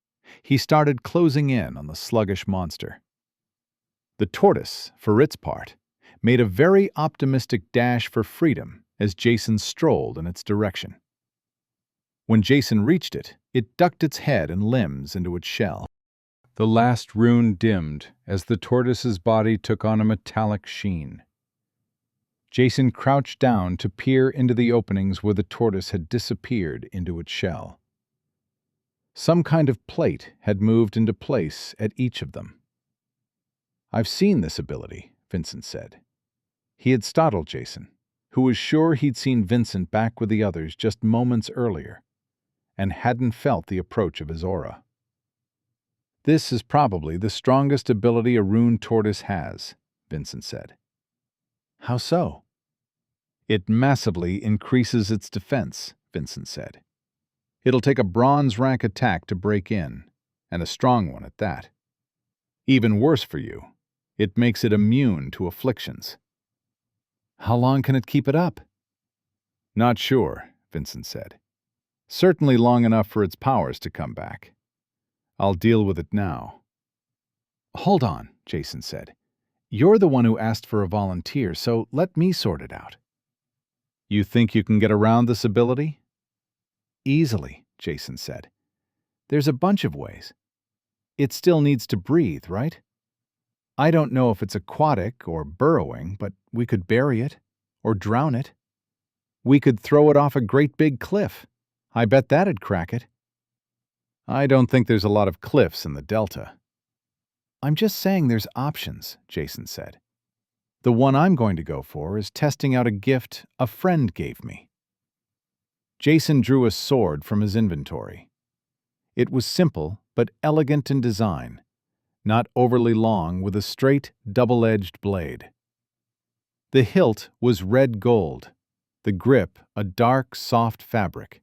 he started closing in on the sluggish monster. The tortoise, for its part, made a very optimistic dash for freedom as Jason strolled in its direction. When Jason reached it, it ducked its head and limbs into its shell. The last rune dimmed as the tortoise's body took on a metallic sheen. Jason crouched down to peer into the openings where the tortoise had disappeared into its shell. Some kind of plate had moved into place at each of them. "I've seen this ability," Vincent said. He had startled Jason, who was sure he'd seen Vincent back with the others just moments earlier, and hadn't felt the approach of his aura. "This is probably the strongest ability a rune tortoise has," Vincent said. "How so?" "It massively increases its defense," Vincent said. "It'll take a bronze rank attack to break in, and a strong one at that. Even worse for you, it makes it immune to afflictions." "How long can it keep it up?" "Not sure," Vincent said. "Certainly long enough for its powers to come back. I'll deal with it now." "Hold on," Jason said. "You're the one who asked for a volunteer, so let me sort it out." "You think you can get around this ability?" "Easily," Jason said. "There's a bunch of ways. It still needs to breathe, right? I don't know if it's aquatic or burrowing, but we could bury it or drown it. We could throw it off a great big cliff. I bet that'd crack it." "I don't think there's a lot of cliffs in the Delta." "I'm just saying there's options," Jason said. "The one I'm going to go for is testing out a gift a friend gave me." Jason drew a sword from his inventory. It was simple but elegant in design, not overly long, with a straight, double-edged blade. The hilt was red gold, the grip a dark, soft fabric.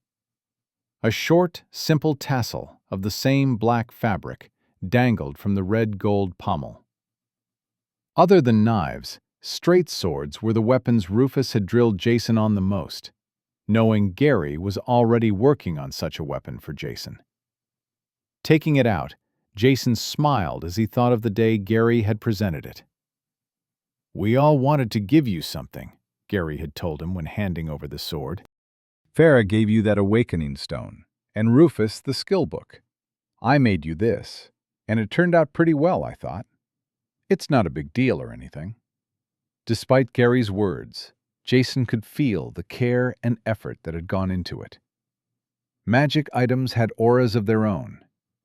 A short, simple tassel of the same black fabric dangled from the red gold pommel. Other than knives, straight swords were the weapons Rufus had drilled Jason on the most, knowing Gary was already working on such a weapon for Jason. Taking it out, Jason smiled as he thought of the day Gary had presented it. "We all wanted to give you something," Gary had told him when handing over the sword. Farah gave you that awakening stone, and Rufus the skill book. I made you this, and it turned out pretty well, I thought. It's not a big deal or anything." Despite Gary's words, Jason could feel the care and effort that had gone into it. Magic items had auras of their own,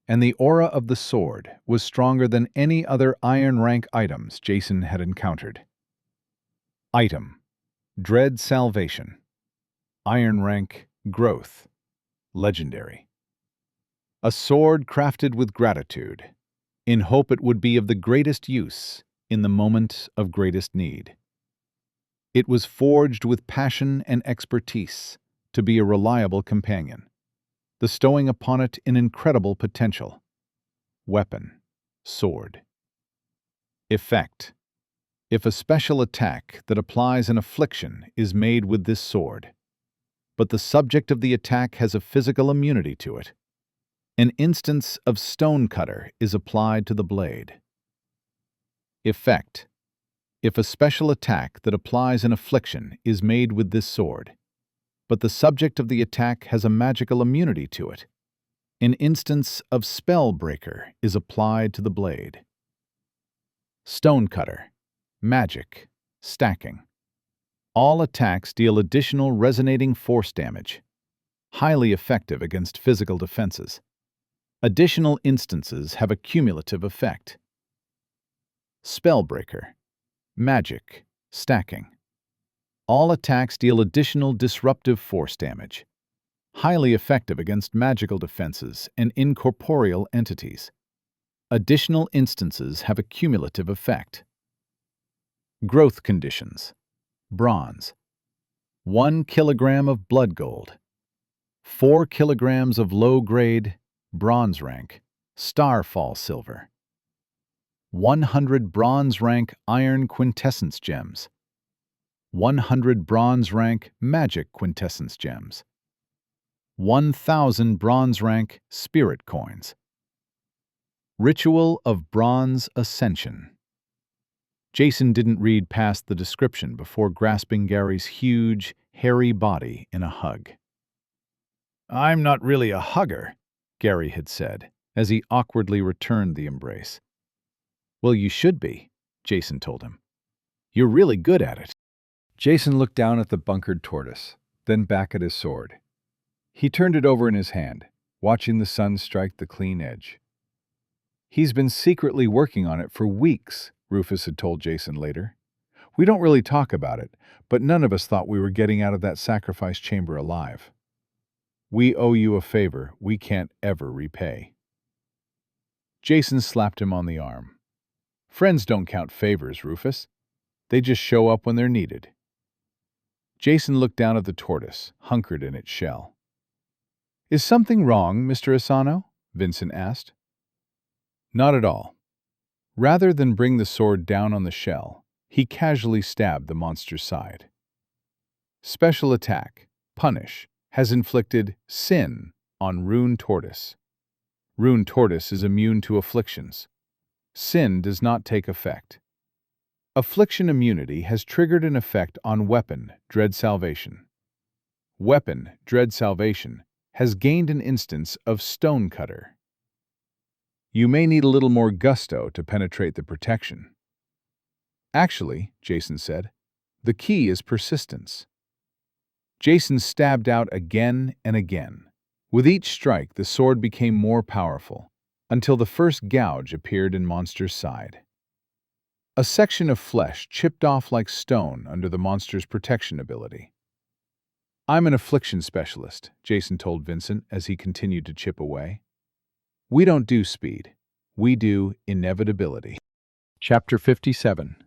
and the aura of the sword was stronger than any other iron rank items Jason had encountered. Item: Dread Salvation. Iron rank Growth. Legendary. A sword crafted with gratitude, in hope it would be of the greatest use in the moment of greatest need. It was forged with passion and expertise to be a reliable companion, bestowing upon it an incredible potential. Weapon: Sword. Effect: If a special attack that applies an affliction is made with this sword, but the subject of the attack has a physical immunity to it, an instance of Stonecutter is applied to the blade. Effect: If a special attack that applies an affliction is made with this sword, but the subject of the attack has a magical immunity to it, an instance of Spellbreaker is applied to the blade. Stonecutter. Magic. Stacking. All attacks deal additional resonating force damage. Highly effective against physical defenses. Additional instances have a cumulative effect. Spellbreaker. Magic. Stacking. All attacks deal additional disruptive force damage. Highly effective against magical defenses and incorporeal entities. Additional instances have a cumulative effect. Growth conditions. Bronze. 1 kilogram of blood gold. 4 kilograms of low-grade, bronze rank, starfall silver. 100 bronze rank iron quintessence gems. 100 bronze rank magic quintessence gems. 1,000 bronze rank spirit coins. Ritual of Bronze Ascension. Jason didn't read past the description before grasping Gary's huge, hairy body in a hug. "I'm not really a hugger," Gary had said, as he awkwardly returned the embrace. "Well, you should be," Jason told him. "You're really good at it." Jason looked down at the bunkered tortoise, then back at his sword. He turned it over in his hand, watching the sun strike the clean edge. "He's been secretly working on it for weeks," Rufus had told Jason later. "We don't really talk about it, but none of us thought we were getting out of that sacrifice chamber alive. We owe you a favor we can't ever repay." Jason slapped him on the arm. "Friends don't count favors, Rufus. They just show up when they're needed." Jason looked down at the tortoise, hunkered in its shell. "Is something wrong, Mr. Asano?" Vincent asked. "Not at all." Rather than bring the sword down on the shell, he casually stabbed the monster's side. Special attack, Punish, has inflicted Sin on Rune Tortoise. Rune Tortoise is immune to afflictions. Sin does not take effect. Affliction immunity has triggered an effect on Weapon, Dread Salvation. Weapon, Dread Salvation, has gained an instance of Stonecutter. You may need a little more gusto to penetrate the protection. Actually, Jason said, the key is persistence. Jason stabbed out again and again. With each strike, the sword became more powerful, until the first gouge appeared in Monster's side. A section of flesh chipped off like stone under the monster's protection ability. "I'm an affliction specialist," Jason told Vincent as he continued to chip away. "We don't do speed. We do inevitability." Chapter 57.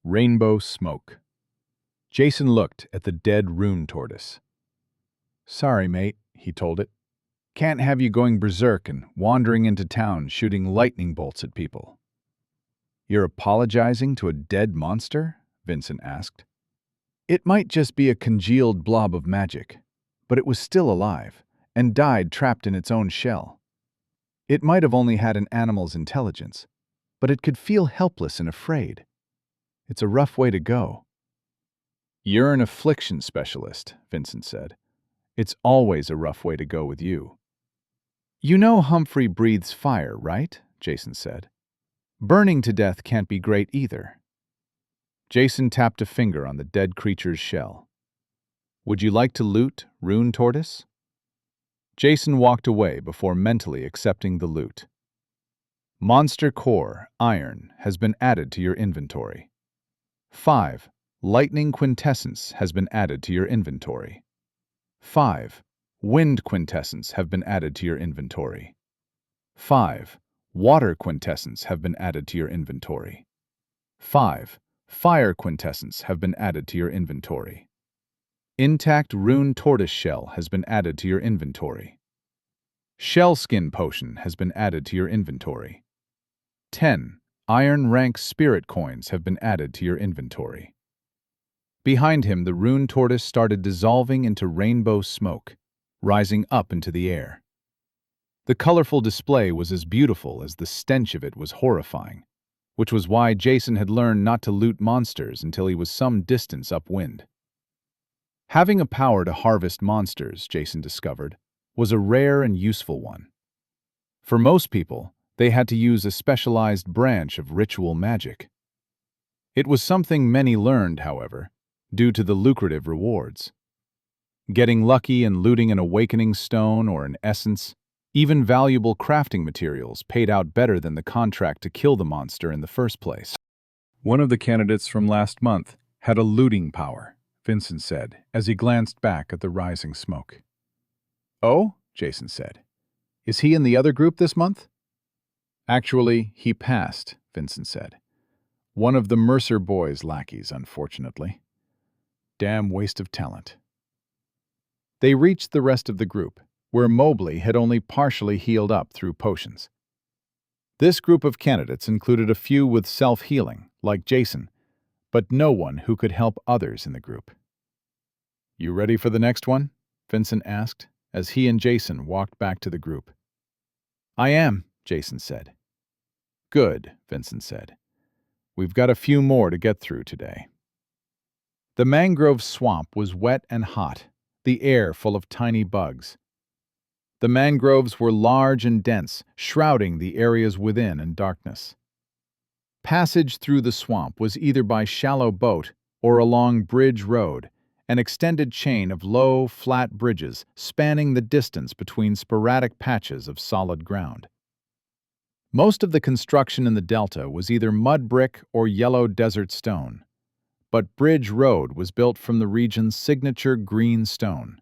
Rainbow Smoke. Jason looked at the dead rune tortoise. "Sorry, mate," he told it. "Can't have you going berserk and wandering into town shooting lightning bolts at people." "You're apologizing to a dead monster?" Vincent asked. "It might just be a congealed blob of magic, but it was still alive and died trapped in its own shell. It might have only had an animal's intelligence, but it could feel helpless and afraid. It's a rough way to go." "You're an affliction specialist," Vincent said. "It's always a rough way to go with you." "You know Humphrey breathes fire, right?" Jason said. "Burning to death can't be great either." Jason tapped a finger on the dead creature's shell. "Would you like to loot Rune Tortoise?" Jason walked away before mentally accepting the loot. Monster Core, Iron, has been added to your inventory. 5. Lightning Quintessence has been added to your inventory. 5. Wind Quintessence have been added to your inventory. 5. Water Quintessence have been added to your inventory. 5. Fire Quintessence have been added to your inventory. Intact Rune Tortoise Shell has been added to your inventory. Shell Skin Potion has been added to your inventory. 10. Iron Rank Spirit Coins have been added to your inventory. Behind him, the Rune Tortoise started dissolving into rainbow smoke, rising up into the air. The colorful display was as beautiful as the stench of it was horrifying, which was why Jason had learned not to loot monsters until he was some distance upwind. Having a power to harvest monsters, Jason discovered, was a rare and useful one. For most people, they had to use a specialized branch of ritual magic. It was something many learned, however, due to the lucrative rewards. Getting lucky and looting an awakening stone or an essence, even valuable crafting materials, paid out better than the contract to kill the monster in the first place. One of the candidates from last month had a looting power, Vincent said, as he glanced back at the rising smoke. Oh, Jason said. Is he in the other group this month? Actually, he passed, Vincent said. One of the Mercer boys' lackeys, unfortunately. Damn waste of talent. They reached the rest of the group, where Mobley had only partially healed up through potions. This group of candidates included a few with self-healing, like Jason, but no one who could help others in the group. You ready for the next one? Vincent asked, as he and Jason walked back to the group. I am, Jason said. Good, Vincent said. We've got a few more to get through today. The mangrove swamp was wet and hot, the air full of tiny bugs. The mangroves were large and dense, shrouding the areas within in darkness. Passage through the swamp was either by shallow boat or along Bridge Road, an extended chain of low, flat bridges spanning the distance between sporadic patches of solid ground. Most of the construction in the delta was either mud brick or yellow desert stone, but Bridge Road was built from the region's signature green stone.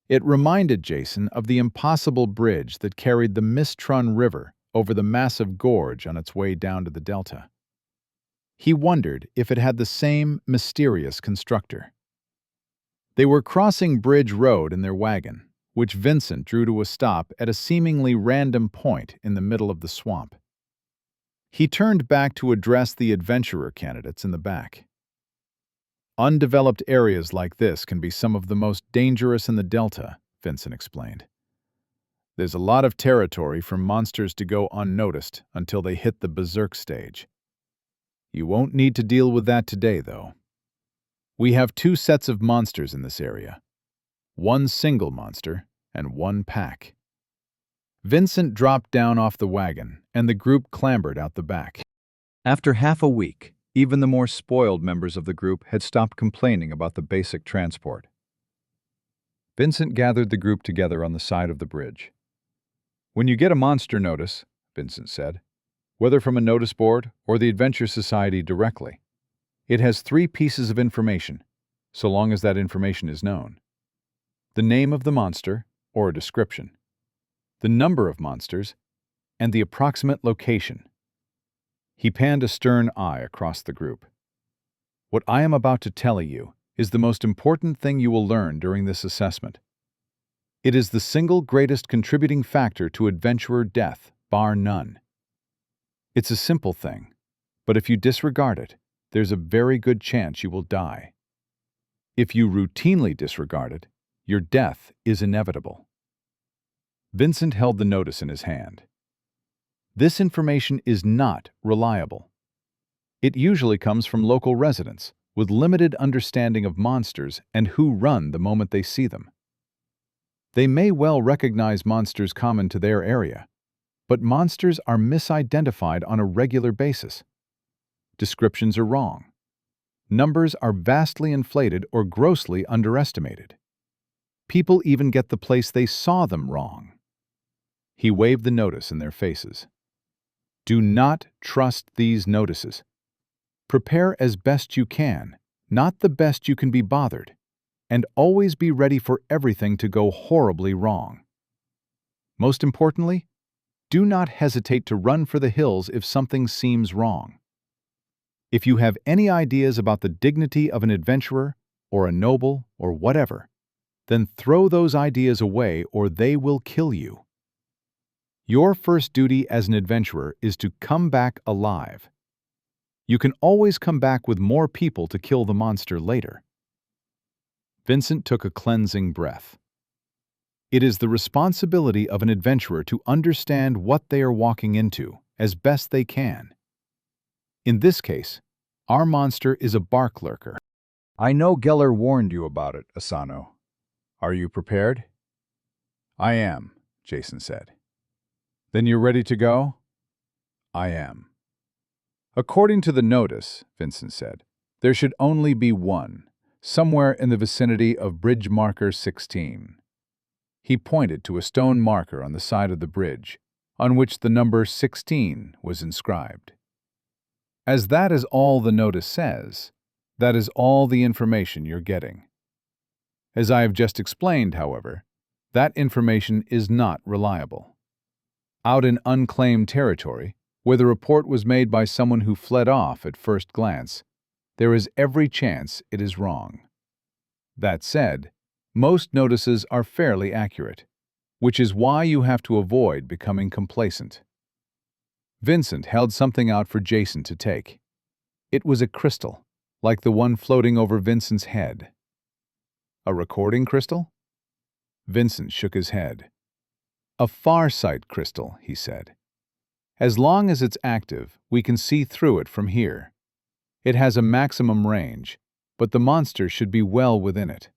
It reminded Jason of the impossible bridge that carried the Mistrun River over the massive gorge on its way down to the delta. He wondered if it had the same mysterious constructor. They were crossing Bridge Road in their wagon, which Vincent drew to a stop at a seemingly random point in the middle of the swamp. He turned back to address the adventurer candidates in the back. Undeveloped areas like this can be some of the most dangerous in the delta, Vincent explained. There's a lot of territory for monsters to go unnoticed until they hit the berserk stage. You won't need to deal with that today, though. We have 2 sets of monsters in this area. 1 single monster and 1 pack. Vincent dropped down off the wagon, and the group clambered out the back. After half a week, even the more spoiled members of the group had stopped complaining about the basic transport. Vincent gathered the group together on the side of the bridge. When you get a monster notice, Vincent said, whether from a notice board or the Adventure Society directly, it has 3 pieces of information, so long as that information is known. The name of the monster, or a description, the number of monsters, and the approximate location. He panned a stern eye across the group. What I am about to tell you is the most important thing you will learn during this assessment. It is the single greatest contributing factor to adventurer death, bar none. It's a simple thing, but if you disregard it, there's a very good chance you will die. If you routinely disregard it, your death is inevitable. Vincent held the notice in his hand. This information is not reliable. It usually comes from local residents with limited understanding of monsters and who run the moment they see them. They may well recognize monsters common to their area, but monsters are misidentified on a regular basis. Descriptions are wrong. Numbers are vastly inflated or grossly underestimated. People even get the place they saw them wrong. He waved the notice in their faces. Do not trust these notices. Prepare as best you can, not the best you can be bothered, and always be ready for everything to go horribly wrong. Most importantly, do not hesitate to run for the hills if something seems wrong. If you have any ideas about the dignity of an adventurer, or a noble, or whatever, then throw those ideas away or they will kill you. Your first duty as an adventurer is to come back alive. You can always come back with more people to kill the monster later. Vincent took a cleansing breath. It is the responsibility of an adventurer to understand what they are walking into as best they can. In this case, our monster is a bark lurker. I know Geller warned you about it, Asano. Are you prepared? I am, Jason said. Then you're ready to go? I am. According to the notice, Vincent said, there should only be one, somewhere in the vicinity of bridge marker 16. He pointed to a stone marker on the side of the bridge, on which the number 16 was inscribed. As that is all the notice says, that is all the information you're getting. As I have just explained, however, that information is not reliable. Out in unclaimed territory, where the report was made by someone who fled off at first glance, there is every chance it is wrong. That said, most notices are fairly accurate, which is why you have to avoid becoming complacent. Vincent held something out for Jason to take. It was a crystal, like the one floating over Vincent's head. A recording crystal? Vincent shook his head. A farsight crystal, he said. As long as it's active, we can see through it from here. It has a maximum range, but the monster should be well within it.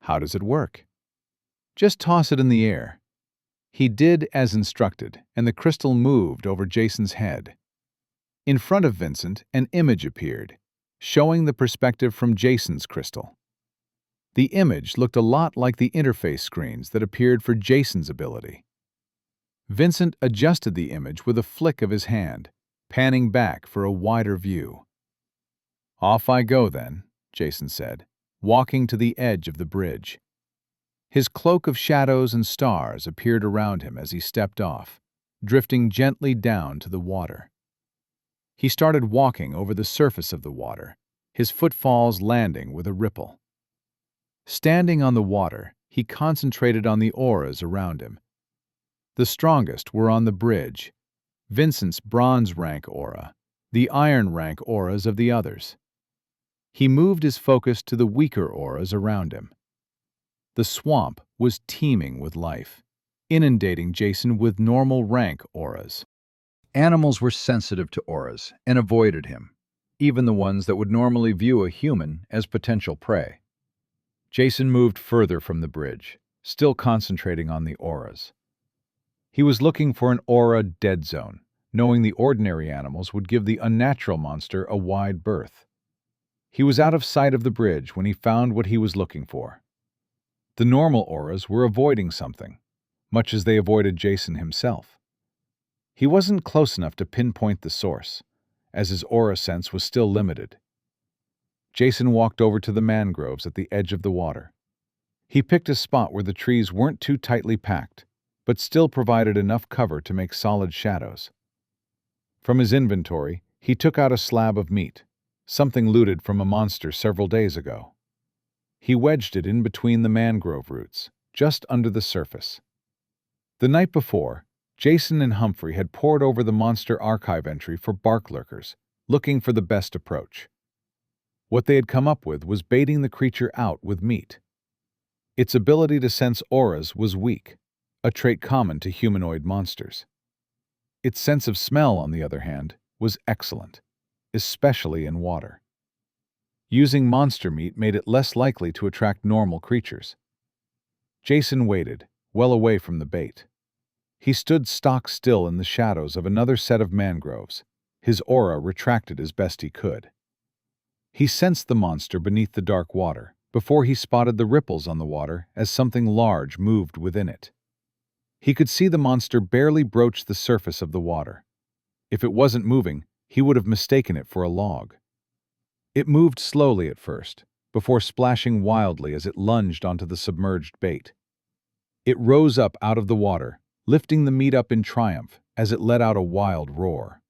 How does it work? Just toss it in the air. He did as instructed, and the crystal moved over Jason's head. In front of Vincent, an image appeared, showing the perspective from Jason's crystal. The image looked a lot like the interface screens that appeared for Jason's ability. Vincent adjusted the image with a flick of his hand, panning back for a wider view. Off I go then, Jason said, walking to the edge of the bridge. His cloak of shadows and stars appeared around him as he stepped off, drifting gently down to the water. He started walking over the surface of the water, his footfalls landing with a ripple. Standing on the water, he concentrated on the auras around him. The strongest were on the bridge, Vincent's bronze rank aura, the iron rank auras of the others. He moved his focus to the weaker auras around him. The swamp was teeming with life, inundating Jason with normal rank auras. Animals were sensitive to auras and avoided him, even the ones that would normally view a human as potential prey. Jason moved further from the bridge, still concentrating on the auras. He was looking for an aura dead zone, knowing the ordinary animals would give the unnatural monster a wide berth. He was out of sight of the bridge when he found what he was looking for. The normal auras were avoiding something, much as they avoided Jason himself. He wasn't close enough to pinpoint the source, as his aura sense was still limited. Jason walked over to the mangroves at the edge of the water. He picked a spot where the trees weren't too tightly packed, but still provided enough cover to make solid shadows. From his inventory, he took out a slab of meat, something looted from a monster several days ago. He wedged it in between the mangrove roots, just under the surface. The night before, Jason and Humphrey had pored over the monster archive entry for bark lurkers, looking for the best approach. What they had come up with was baiting the creature out with meat. Its ability to sense auras was weak, a trait common to humanoid monsters. Its sense of smell, on the other hand, was excellent, especially in water. Using monster meat made it less likely to attract normal creatures. Jason waited, well away from the bait. He stood stock still in the shadows of another set of mangroves, his aura retracted as best he could. He sensed the monster beneath the dark water, before he spotted the ripples on the water as something large moved within it. He could see the monster barely broach the surface of the water. If it wasn't moving, he would have mistaken it for a log. It moved slowly at first, before splashing wildly as it lunged onto the submerged bait. It rose up out of the water, lifting the meat up in triumph as it let out a wild roar.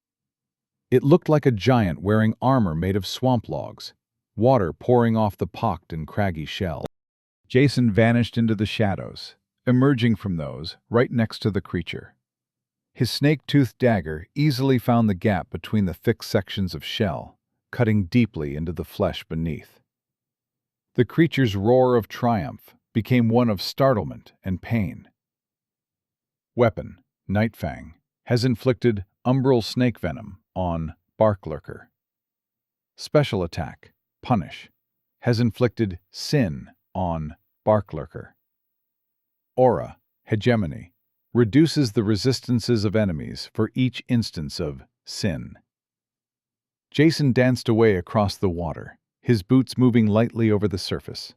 It looked like a giant wearing armor made of swamp logs, water pouring off the pocked and craggy shell. Jason vanished into the shadows, emerging from those right next to the creature. His snake-toothed dagger easily found the gap between the thick sections of shell, cutting deeply into the flesh beneath. The creature's roar of triumph became one of startlement and pain. Weapon, Nightfang, has inflicted umbral snake venom on Barklurker. Special attack, Punish, has inflicted Sin on Barklurker. Aura, Hegemony, reduces the resistances of enemies for each instance of Sin. Jason danced away across the water, his boots moving lightly over the surface.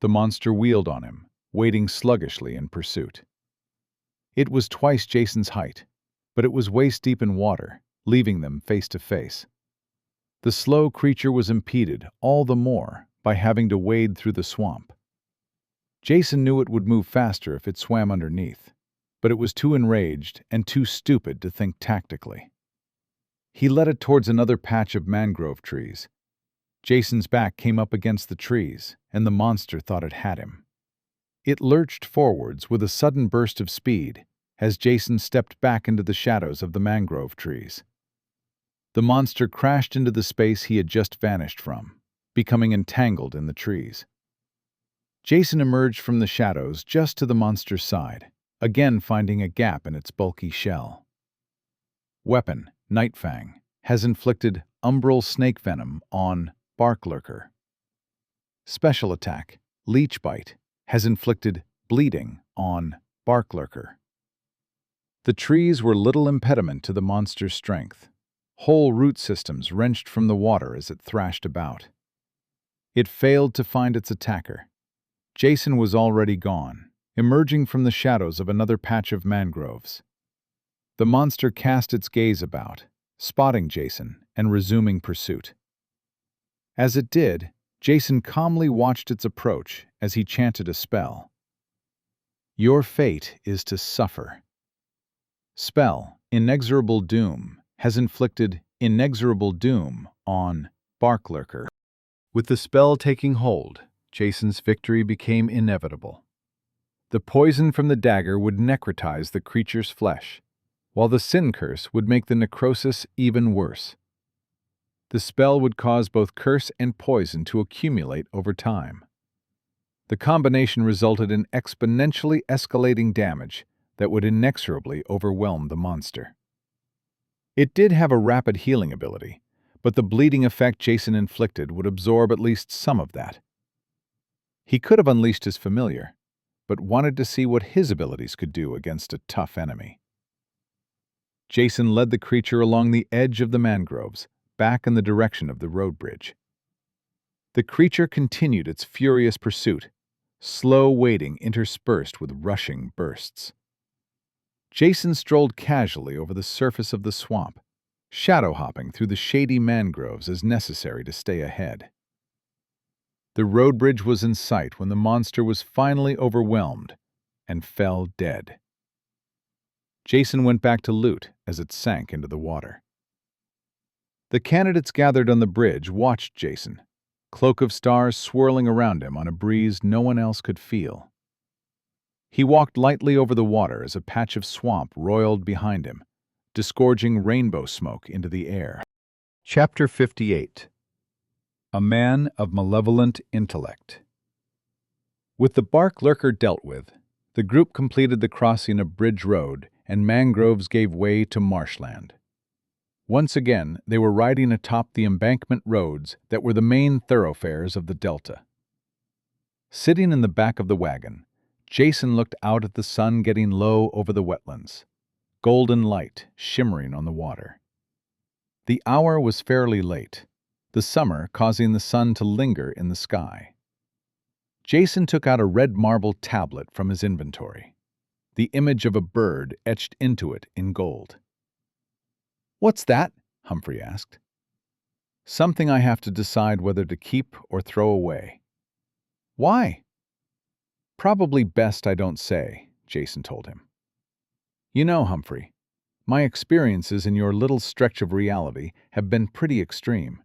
The monster wheeled on him, wading sluggishly in pursuit. It was twice Jason's height, but it was waist-deep in water, leaving them face to face. The slow creature was impeded all the more by having to wade through the swamp. Jason knew it would move faster if it swam underneath, but it was too enraged and too stupid to think tactically. He led it towards another patch of mangrove trees. Jason's back came up against the trees, and the monster thought it had him. It lurched forwards with a sudden burst of speed as Jason stepped back into the shadows of the mangrove trees. The monster crashed into the space he had just vanished from, becoming entangled in the trees. Jason emerged from the shadows just to the monster's side, again finding a gap in its bulky shell. Weapon, Nightfang, has inflicted umbral snake venom on Barklurker. Special attack, Leech Bite, has inflicted bleeding on Barklurker. The trees were little impediment to the monster's strength. Whole root systems wrenched from the water as it thrashed about. It failed to find its attacker. Jason was already gone, emerging from the shadows of another patch of mangroves. The monster cast its gaze about, spotting Jason and resuming pursuit. As it did, Jason calmly watched its approach as he chanted a spell. Your fate is to suffer. Spell, Inexorable Doom, has inflicted inexorable doom on Barklurker. With the spell taking hold, Jason's victory became inevitable. The poison from the dagger would necrotize the creature's flesh, while the sin curse would make the necrosis even worse. The spell would cause both curse and poison to accumulate over time. The combination resulted in exponentially escalating damage that would inexorably overwhelm the monster. It did have a rapid healing ability, but the bleeding effect Jason inflicted would absorb at least some of that. He could have unleashed his familiar, but wanted to see what his abilities could do against a tough enemy. Jason led the creature along the edge of the mangroves, back in the direction of the road bridge. The creature continued its furious pursuit, slow wading interspersed with rushing bursts. Jason strolled casually over the surface of the swamp, shadow-hopping through the shady mangroves as necessary to stay ahead. The road bridge was in sight when the monster was finally overwhelmed and fell dead. Jason went back to loot as it sank into the water. The candidates gathered on the bridge watched Jason, cloak of stars swirling around him on a breeze no one else could feel. He walked lightly over the water as a patch of swamp roiled behind him, disgorging rainbow smoke into the air. Chapter 58. A Man of Malevolent Intellect. With the Barklurker dealt with, the group completed the crossing of Bridge Road and mangroves gave way to marshland. Once again, they were riding atop the embankment roads that were the main thoroughfares of the Delta. Sitting in the back of the wagon, Jason looked out at the sun getting low over the wetlands, golden light shimmering on the water. The hour was fairly late, the summer causing the sun to linger in the sky. Jason took out a red marble tablet from his inventory, the image of a bird etched into it in gold. "What's that?" Humphrey asked. "Something I have to decide whether to keep or throw away." "Why?" "Probably best I don't say," Jason told him. "You know, Humphrey, my experiences in your little stretch of reality have been pretty extreme.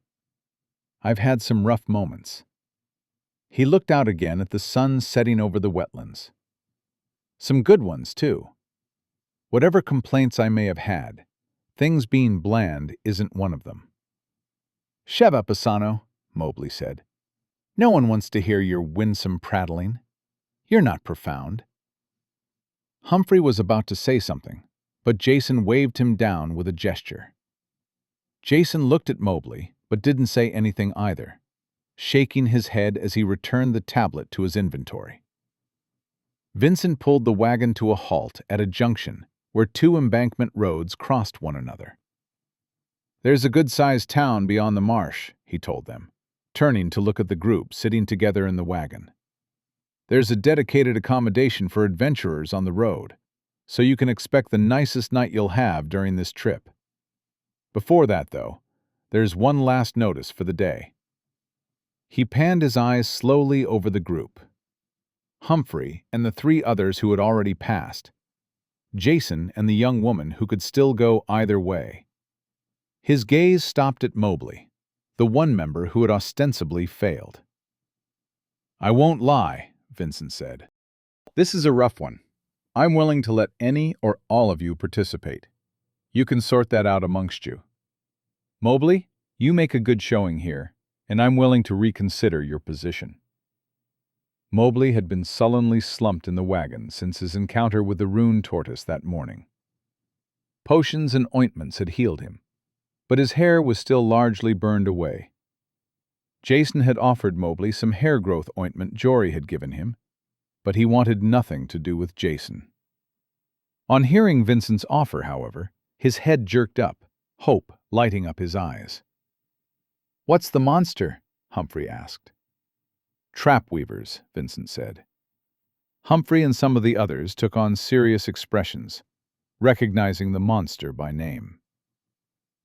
I've had some rough moments." He looked out again at the sun setting over the wetlands. "Some good ones, too. Whatever complaints I may have had, things being bland isn't one of them." "Shut up, Asano," Mobley said. "No one wants to hear your winsome prattling. You're not profound." Humphrey was about to say something, but Jason waved him down with a gesture. Jason looked at Mobley, but didn't say anything either, shaking his head as he returned the tablet to his inventory. Vincent pulled the wagon to a halt at a junction where two embankment roads crossed one another. "There's a good-sized town beyond the marsh," he told them, turning to look at the group sitting together in the wagon. "There's a dedicated accommodation for adventurers on the road, so you can expect the nicest night you'll have during this trip. Before that, though, there's one last notice for the day." He panned his eyes slowly over the group. Humphrey and the three others who had already passed. Jason and the young woman who could still go either way. His gaze stopped at Mobley, the one member who had ostensibly failed. "I won't lie," Vincent said. "This is a rough one. I'm willing to let any or all of you participate. You can sort that out amongst you. Mobley, you make a good showing here, and I'm willing to reconsider your position." Mobley had been sullenly slumped in the wagon since his encounter with the rune tortoise that morning. Potions and ointments had healed him, but his hair was still largely burned away. Jason had offered Mobley some hair growth ointment Jory had given him, but he wanted nothing to do with Jason. On hearing Vincent's offer, however, his head jerked up, hope lighting up his eyes. "What's the monster?" Humphrey asked. "Trap weavers," Vincent said. Humphrey and some of the others took on serious expressions, recognizing the monster by name.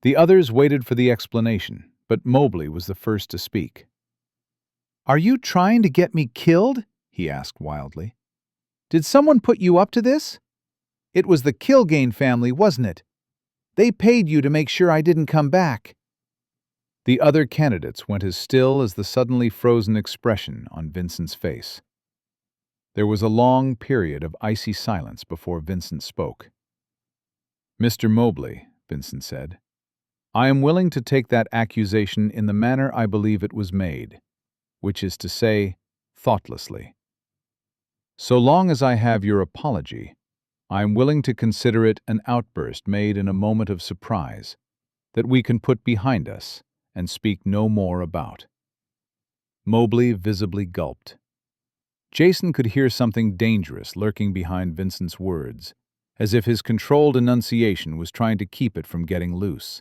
The others waited for the explanation, but Mobley was the first to speak. "Are you trying to get me killed?" he asked wildly. "Did someone put you up to this? It was the Kilgane family, wasn't it? They paid you to make sure I didn't come back." The other candidates went as still as the suddenly frozen expression on Vincent's face. There was a long period of icy silence before Vincent spoke. "Mr. Mobley," Vincent said, "I am willing to take that accusation in the manner I believe it was made, which is to say, thoughtlessly. So long as I have your apology, I am willing to consider it an outburst made in a moment of surprise that we can put behind us and speak no more about." Mobley visibly gulped. Jason could hear something dangerous lurking behind Vincent's words, as if his controlled enunciation was trying to keep it from getting loose.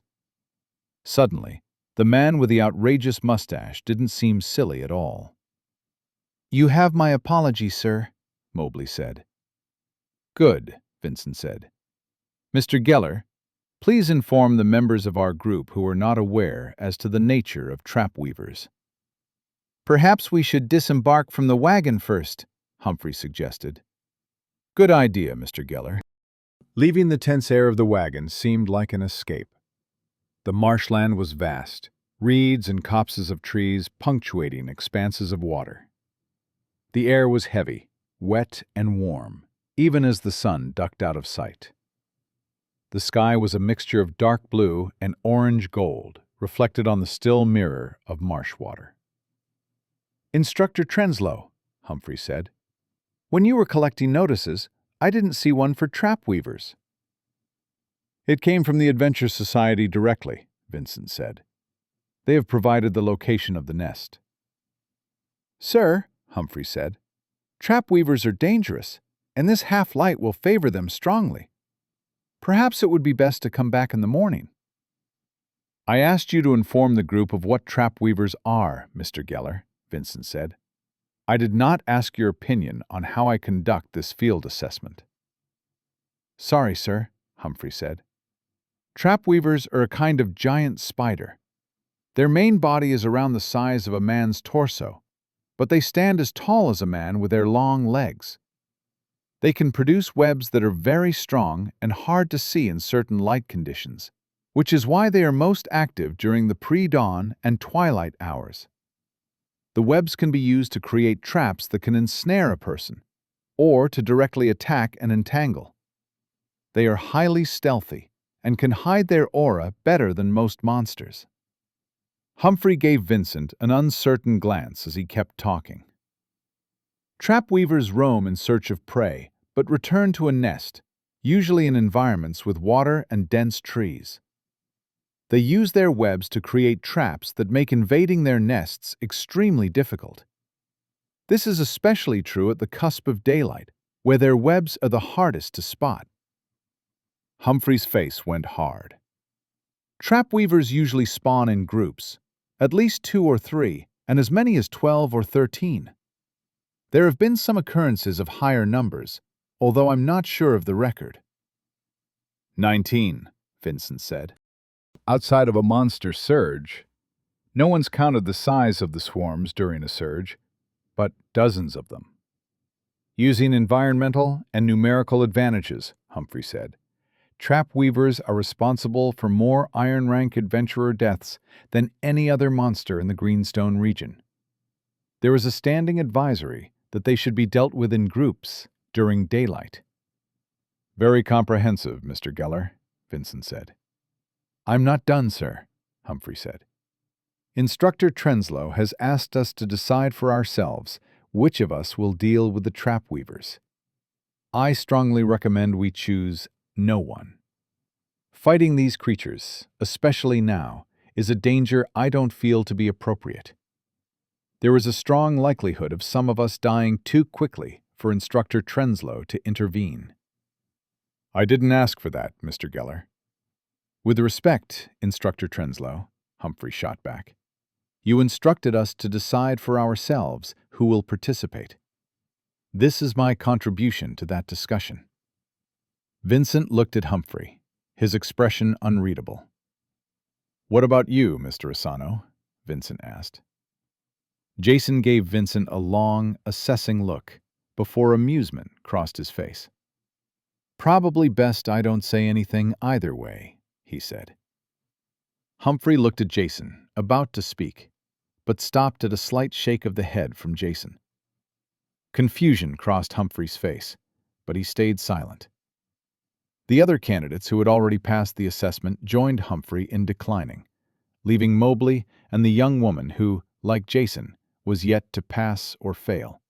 Suddenly, the man with the outrageous mustache didn't seem silly at all. "You have my apology, sir," Mobley said. "Good," Vincent said. "Mr. Geller, please inform the members of our group who are not aware as to the nature of trap weavers." "Perhaps we should disembark from the wagon first," Humphrey suggested. "Good idea, Mr. Geller." Leaving the tense air of the wagon seemed like an escape. The marshland was vast, reeds and copses of trees punctuating expanses of water. The air was heavy, wet and warm, even as the sun ducked out of sight. The sky was a mixture of dark blue and orange gold, reflected on the still mirror of marsh water. "Instructor Trenslow," Humphrey said, "when you were collecting notices, I didn't see one for trap weavers." "It came from the Adventure Society directly," Vincent said. "They have provided the location of the nest." "Sir," Humphrey said, "trap weavers are dangerous, and this half-light will favor them strongly. Perhaps it would be best to come back in the morning." "I asked you to inform the group of what trap weavers are, Mr. Geller," Vincent said. I did not ask your opinion on how I conduct this field assessment." "Sorry, sir," Humphrey said. "Trap weavers are a kind of giant spider. Their main body is around the size of a man's torso, but they stand as tall as a man with their long legs. They can produce webs that are very strong and hard to see in certain light conditions, which is why they are most active during the pre-dawn and twilight hours. The webs can be used to create traps that can ensnare a person, or to directly attack and entangle. They are highly stealthy and can hide their aura better than most monsters." Humphrey gave Vincent an uncertain glance as he kept talking. "Trap weavers roam in search of prey, but return to a nest, usually in environments with water and dense trees. They use their webs to create traps that make invading their nests extremely difficult. This is especially true at the cusp of daylight, where their webs are the hardest to spot." Humphrey's face went hard. "Trap weavers usually spawn in groups, at least 2 or 3, and as many as 12 or 13. There have been some occurrences of higher numbers, although I'm not sure of the record." 19, Vincent said. "Outside of a monster surge, no one's counted the size of the swarms during a surge, but dozens of them." "Using environmental and numerical advantages," Humphrey said, "trap weavers are responsible for more Iron Rank adventurer deaths than any other monster in the Greenstone region. There is a standing advisory that they should be dealt with in groups during daylight." "Very comprehensive, Mr. Geller," Vincent said. "I'm not done, sir," Humphrey said. "Instructor Trenslow has asked us to decide for ourselves which of us will deal with the trap weavers. I strongly recommend we choose no one. Fighting these creatures, especially now, is a danger I don't feel to be appropriate. There is a strong likelihood of some of us dying too quickly for Instructor Trenslow to intervene." "I didn't ask for that, Mr. Geller." "With respect, Instructor Trenslow," Humphrey shot back, "you instructed us to decide for ourselves who will participate. This is my contribution to that discussion." Vincent looked at Humphrey, his expression unreadable. "What about you, Mr. Asano?" Vincent asked. Jason gave Vincent a long, assessing look before amusement crossed his face. "Probably best I don't say anything either way," he said. Humphrey looked at Jason, about to speak, but stopped at a slight shake of the head from Jason. Confusion crossed Humphrey's face, but he stayed silent. The other candidates who had already passed the assessment joined Humphrey in declining, leaving Mobley and the young woman who, like Jason, was yet to pass or fail.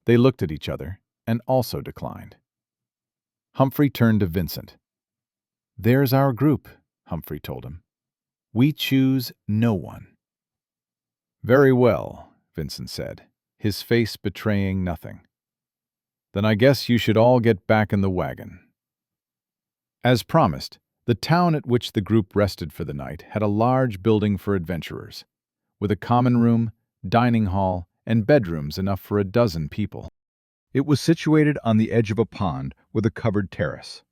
They looked at each other and also declined. Humphrey turned to Vincent. "There's our group," Humphrey told him. "We choose no one." "Very well," Vincent said, his face betraying nothing. "Then I guess you should all get back in the wagon." As promised, the town at which the group rested for the night had a large building for adventurers, with a common room, dining hall, and bedrooms enough for 12 people. It was situated on the edge of a pond with a covered terrace.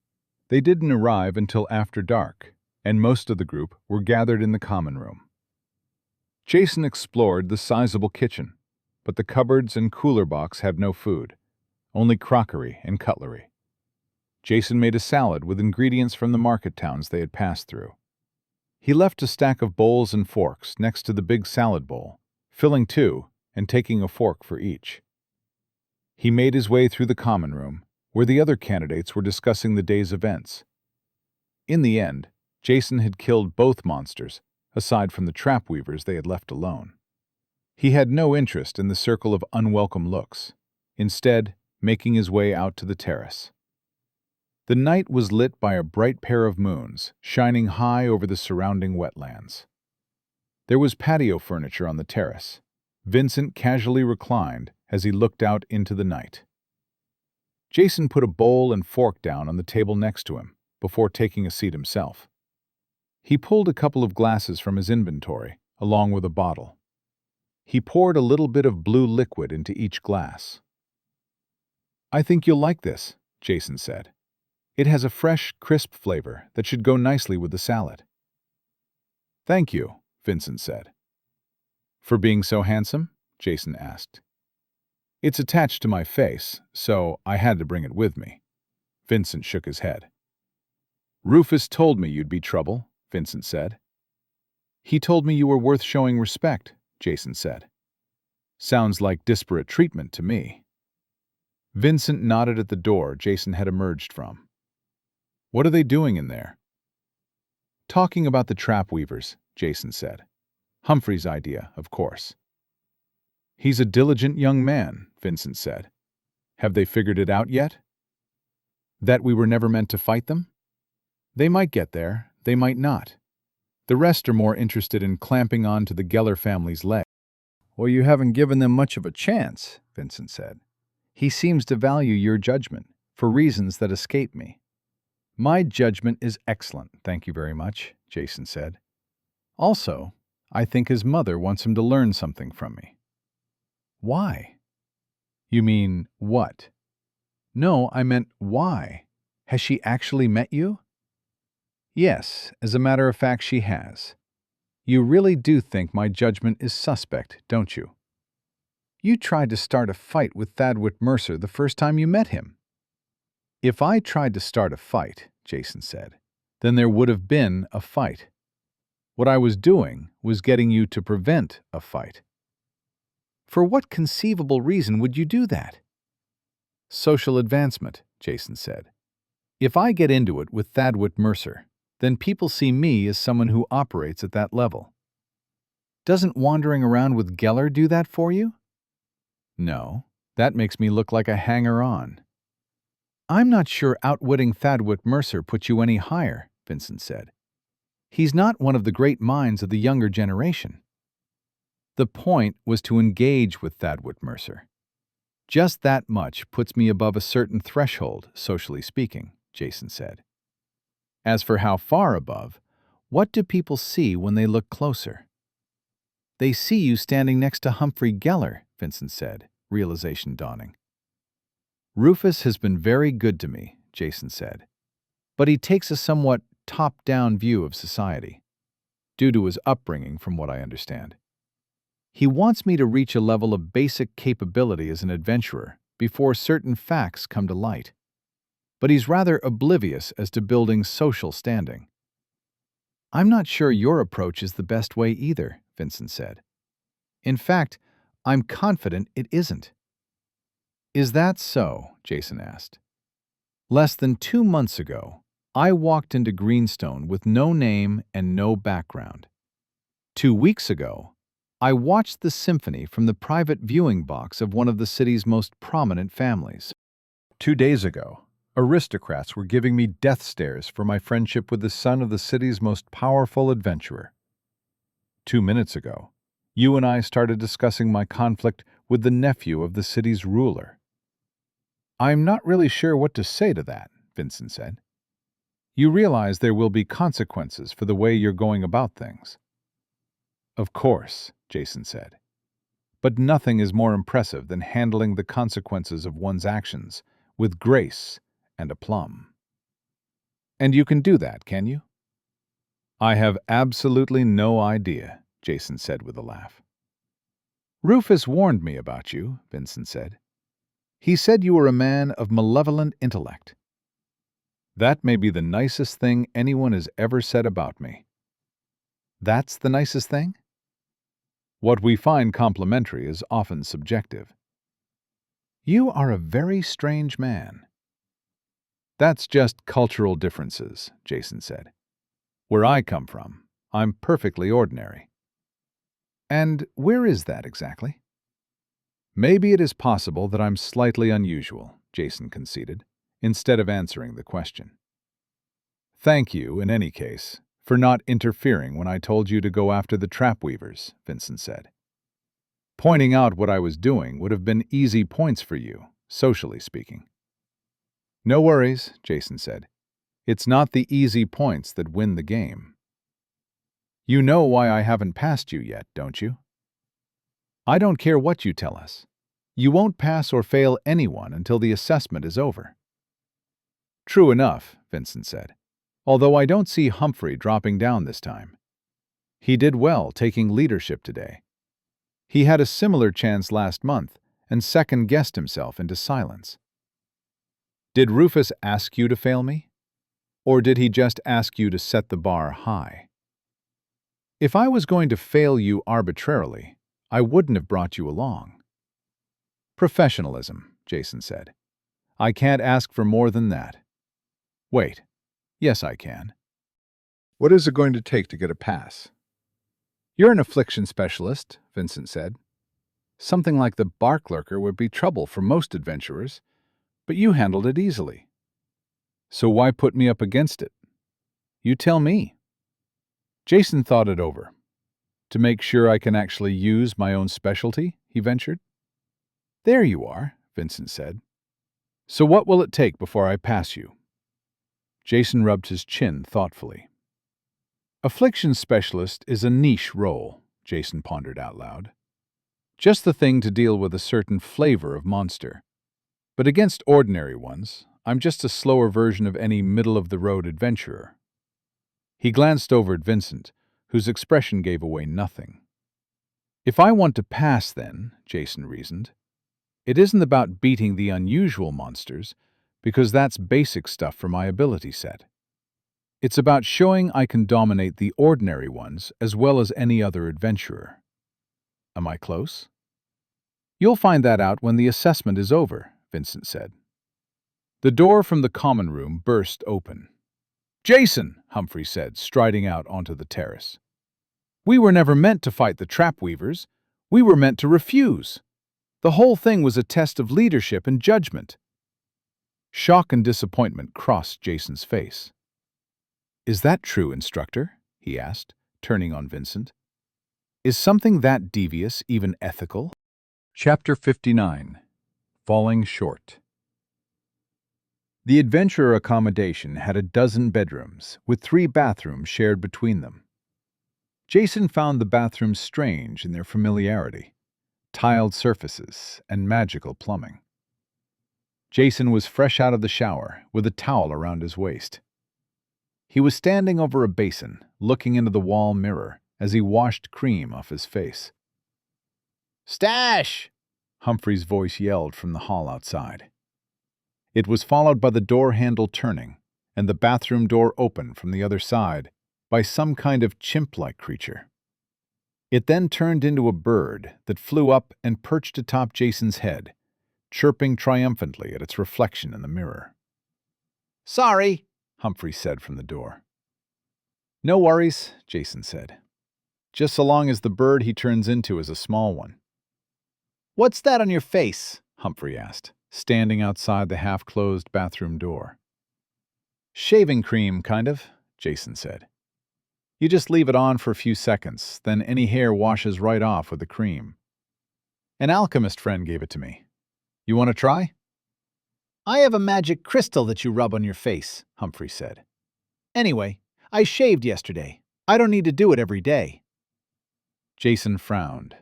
They didn't arrive until after dark, and most of the group were gathered in the common room. Jason explored the sizable kitchen, but the cupboards and cooler box had no food, only crockery and cutlery. Jason made a salad with ingredients from the market towns they had passed through. He left a stack of bowls and forks next to the big salad bowl, filling 2 and taking a fork for each. He made his way through the common room, where the other candidates were discussing the day's events. In the end, Jason had killed both monsters, aside from the trap weavers they had left alone. He had no interest in the circle of unwelcome looks, instead making his way out to the terrace. The night was lit by a bright pair of moons shining high over the surrounding wetlands. There was patio furniture on the terrace. Vincent casually reclined as he looked out into the night. Jason put a bowl and fork down on the table next to him before taking a seat himself. He pulled a couple of glasses from his inventory, along with a bottle. He poured a little bit of blue liquid into each glass. "I think you'll like this," Jason said. "It has a fresh, crisp flavor that should go nicely with the salad." "Thank you," Vincent said. "For being so handsome?" Jason asked. "It's attached to my face, so I had to bring it with me." Vincent shook his head. "Rufus told me you'd be trouble," Vincent said. "He told me you were worth showing respect," Jason said. "Sounds like disparate treatment to me." Vincent nodded at the door Jason had emerged from. "What are they doing in there?" "Talking about the trap weavers," Jason said. "Humphrey's idea, of course." "He's a diligent young man," Vincent said. "Have they figured it out yet? That we were never meant to fight them? They might get there, they might not. The rest are more interested in clamping on to the Geller family's leg." "Well, you haven't given them much of a chance," Vincent said. "He seems to value your judgment, for reasons that escape me." "My judgment is excellent, thank you very much," Jason said. "Also, I think his mother wants him to learn something from me." "Why?" "You mean what?" "No, I meant why. Has she actually met you?" "Yes, as a matter of fact, she has. You really do think my judgment is suspect, don't you? You tried to start a fight with Thaddeus Mercer the first time you met him." "If I tried to start a fight," Jason said, "then there would have been a fight. What I was doing was getting you to prevent a fight." "For what conceivable reason would you do that?" "Social advancement," Jason said. "If I get into it with Thaddeus Mercer, then people see me as someone who operates at that level." "Doesn't wandering around with Geller do that for you?" "No, that makes me look like a hanger-on." "I'm not sure outwitting Thaddeus Mercer puts you any higher," Vincent said. "He's not one of the great minds of the younger generation." "The point was to engage with Thaddeus Mercer. Just that much puts me above a certain threshold, socially speaking," Jason said. "As for how far above, what do people see when they look closer?" "They see you standing next to Humphrey Geller," Vincent said, realization dawning. "Rufus has been very good to me," Jason said, "but he takes a somewhat top-down view of society, due to his upbringing, from what I understand. He wants me to reach a level of basic capability as an adventurer before certain facts come to light. But he's rather oblivious as to building social standing." "I'm not sure your approach is the best way either," Vincent said. "In fact, I'm confident it isn't." "Is that so?" Jason asked. "Less than 2 months ago, I walked into Greenstone with no name and no background. 2 weeks ago, I watched the symphony from the private viewing box of one of the city's most prominent families. 2 days ago, aristocrats were giving me death stares for my friendship with the son of the city's most powerful adventurer. 2 minutes ago, you and I started discussing my conflict with the nephew of the city's ruler." "I'm not really sure what to say to that," Vincent said. "You realize there will be consequences for the way you're going about things." "Of course," Jason said. "But nothing is more impressive than handling the consequences of one's actions with grace and aplomb." "And you can do that, can you?" "I have absolutely no idea," Jason said with a laugh. "Rufus warned me about you," Vincent said. "He said you were a man of malevolent intellect." "That may be the nicest thing anyone has ever said about me." "That's the nicest thing?" "What we find complimentary is often subjective." "You are a very strange man." "That's just cultural differences," Jason said. "Where I come from, I'm perfectly ordinary." "And where is that exactly?" "Maybe it is possible that I'm slightly unusual," Jason conceded, instead of answering the question. "Thank you, in any case, for not interfering when I told you to go after the trap weavers," Vincent said. "Pointing out what I was doing would have been easy points for you, socially speaking." "No worries," Jason said. "It's not the easy points that win the game." "You know why I haven't passed you yet, don't you?" I don't care what you tell us. You won't pass or fail anyone until the assessment is over." "True enough," Vincent said, "although I don't see Humphrey dropping down this time. He did well taking leadership today. He had a similar chance last month and second-guessed himself into silence." "Did Rufus ask you to fail me? Or did he just ask you to set the bar high?" "If I was going to fail you arbitrarily, I wouldn't have brought you along." "Professionalism," Jason said. "I can't ask for more than that." "Wait. Yes, I can." What is it going to take to get a pass? You're an affliction specialist, Vincent said. Something like the bark lurker would be trouble for most adventurers, but you handled it easily. So why put me up against it? You tell me. Jason thought it over. "To make sure I can actually use my own specialty," he ventured. "There you are," Vincent said. "So what will it take before I pass you?" Jason rubbed his chin thoughtfully. "Affliction specialist is a niche role," Jason pondered out loud. "Just the thing to deal with a certain flavor of monster. But against ordinary ones, I'm just a slower version of any middle-of-the-road adventurer." He glanced over at Vincent, whose expression gave away nothing. "If I want to pass, then," Jason reasoned, "it isn't about beating the unusual monsters, because that's basic stuff for my ability set. It's about showing I can dominate the ordinary ones as well as any other adventurer. Am I close?" "You'll find that out when the assessment is over," Vincent said. The door from the common room burst open. "Jason," Humphrey said, striding out onto the terrace. "We were never meant to fight the trap weavers. We were meant to refuse. The whole thing was a test of leadership and judgment." Shock and disappointment crossed Jason's face. "Is that true, instructor?" he asked, turning on Vincent. "Is something that devious even ethical?" Chapter 59. Falling Short. The adventurer accommodation had a dozen bedrooms, with 3 bathrooms shared between them. Jason found the bathrooms strange in their familiarity, tiled surfaces, and magical plumbing. Jason was fresh out of the shower, with a towel around his waist. He was standing over a basin, looking into the wall mirror as he washed cream off his face. "Stash!" Humphrey's voice yelled from the hall outside. It was followed by the door handle turning, and the bathroom door opened from the other side by some kind of chimp-like creature. It then turned into a bird that flew up and perched atop Jason's head, chirping triumphantly at its reflection in the mirror. "Sorry," Humphrey said from the door. "No worries," Jason said. "Just so long as the bird he turns into is a small one." "What's that on your face?" Humphrey asked, standing outside the half-closed bathroom door. "Shaving cream, kind of," Jason said. "You just leave it on for a few seconds, then any hair washes right off with the cream. An alchemist friend gave it to me. You want to try?" "I have a magic crystal that you rub on your face," Humphrey said. "Anyway, I shaved yesterday. I don't need to do it every day." Jason frowned.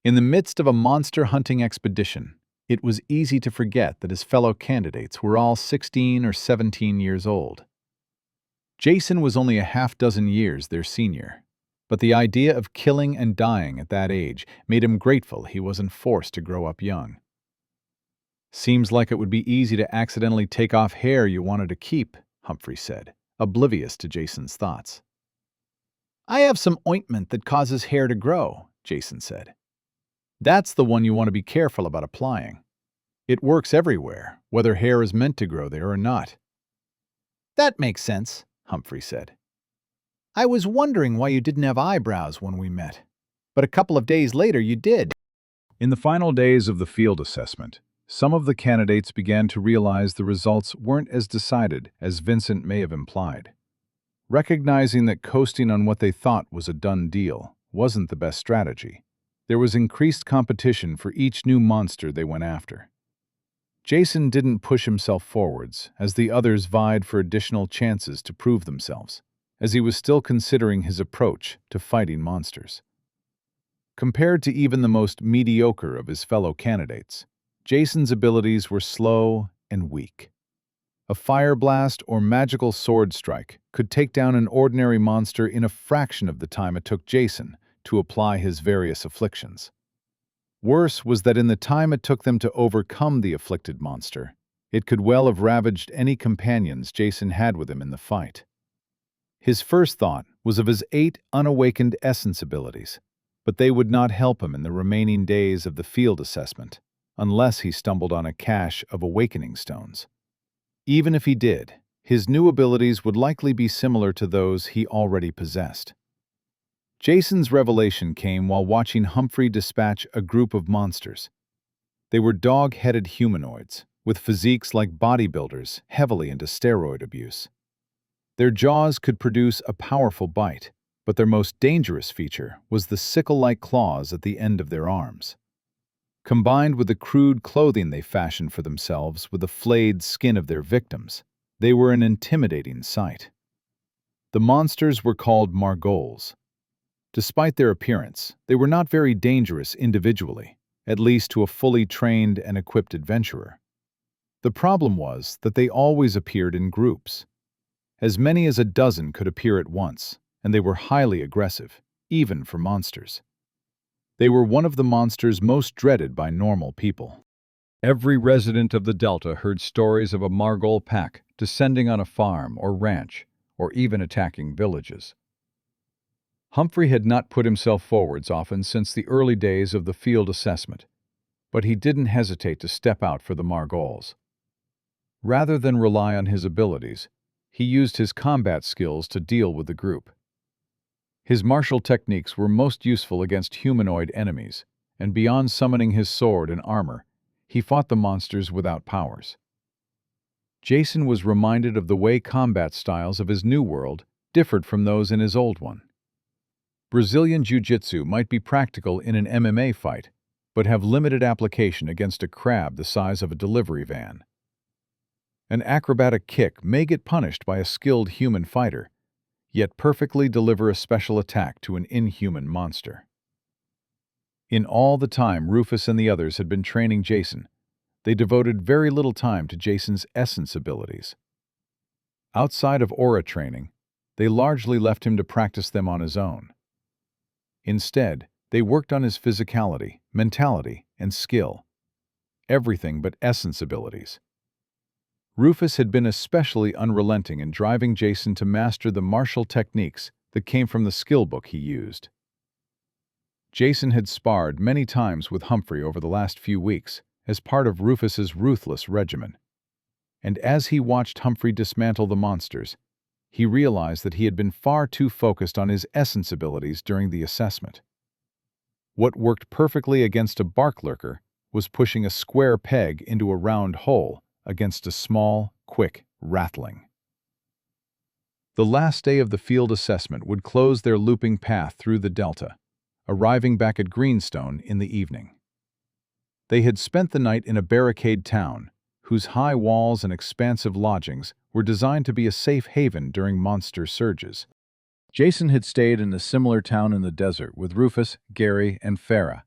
In the midst of a monster-hunting expedition, it was easy to forget that his fellow candidates were all 16 or 17 years old. Jason was only a half-dozen years their senior, but the idea of killing and dying at that age made him grateful he wasn't forced to grow up young. "Seems like it would be easy to accidentally take off hair you wanted to keep," Humphrey said, oblivious to Jason's thoughts. "I have some ointment that causes hair to grow," Jason said. "That's the one you want to be careful about applying. It works everywhere, whether hair is meant to grow there or not." "That makes sense," Humphrey said. "I was wondering why you didn't have eyebrows when we met, but a couple of days later you did." In the final days of the field assessment, some of the candidates began to realize the results weren't as decided as Vincent may have implied. Recognizing that coasting on what they thought was a done deal wasn't the best strategy, there was increased competition for each new monster they went after. Jason didn't push himself forwards as the others vied for additional chances to prove themselves, as he was still considering his approach to fighting monsters. Compared to even the most mediocre of his fellow candidates, Jason's abilities were slow and weak. A fire blast or magical sword strike could take down an ordinary monster in a fraction of the time it took Jason to apply his various afflictions. Worse was that in the time it took them to overcome the afflicted monster, it could well have ravaged any companions Jason had with him in the fight. His first thought was of his 8 unawakened essence abilities, but they would not help him in the remaining days of the field assessment, unless he stumbled on a cache of awakening stones. Even if he did, his new abilities would likely be similar to those he already possessed. Jason's revelation came while watching Humphrey dispatch a group of monsters. They were dog-headed humanoids, with physiques like bodybuilders heavily into steroid abuse. Their jaws could produce a powerful bite, but their most dangerous feature was the sickle-like claws at the end of their arms. Combined with the crude clothing they fashioned for themselves with the flayed skin of their victims, they were an intimidating sight. The monsters were called Margols. Despite their appearance, they were not very dangerous individually, at least to a fully trained and equipped adventurer. The problem was that they always appeared in groups. As many as a dozen could appear at once, and they were highly aggressive, even for monsters. They were one of the monsters most dreaded by normal people. Every resident of the Delta heard stories of a Margol pack descending on a farm or ranch, or even attacking villages. Humphrey had not put himself forwards often since the early days of the field assessment, but he didn't hesitate to step out for the Margols. Rather than rely on his abilities, he used his combat skills to deal with the group. His martial techniques were most useful against humanoid enemies, and beyond summoning his sword and armor, he fought the monsters without powers. Jason was reminded of the way combat styles of his new world differed from those in his old one. Brazilian Jiu-Jitsu might be practical in an MMA fight, but have limited application against a crab the size of a delivery van. An acrobatic kick may get punished by a skilled human fighter, yet perfectly deliver a special attack to an inhuman monster. In all the time Rufus and the others had been training Jason, they devoted very little time to Jason's essence abilities. Outside of aura training, they largely left him to practice them on his own. Instead, they worked on his physicality, mentality, and skill. Everything but essence abilities. Rufus had been especially unrelenting in driving Jason to master the martial techniques that came from the skill book he used. Jason had sparred many times with Humphrey over the last few weeks as part of Rufus's ruthless regimen. And as he watched Humphrey dismantle the monsters, he realized that he had been far too focused on his essence abilities during the assessment. What worked perfectly against a bark lurker was pushing a square peg into a round hole against a small, quick rattling. The last day of the field assessment would close their looping path through the Delta, arriving back at Greenstone in the evening. They had spent the night in a barricade town, whose high walls and expansive lodgings were designed to be a safe haven during monster surges. Jason had stayed in a similar town in the desert with Rufus, Gary, and Farah,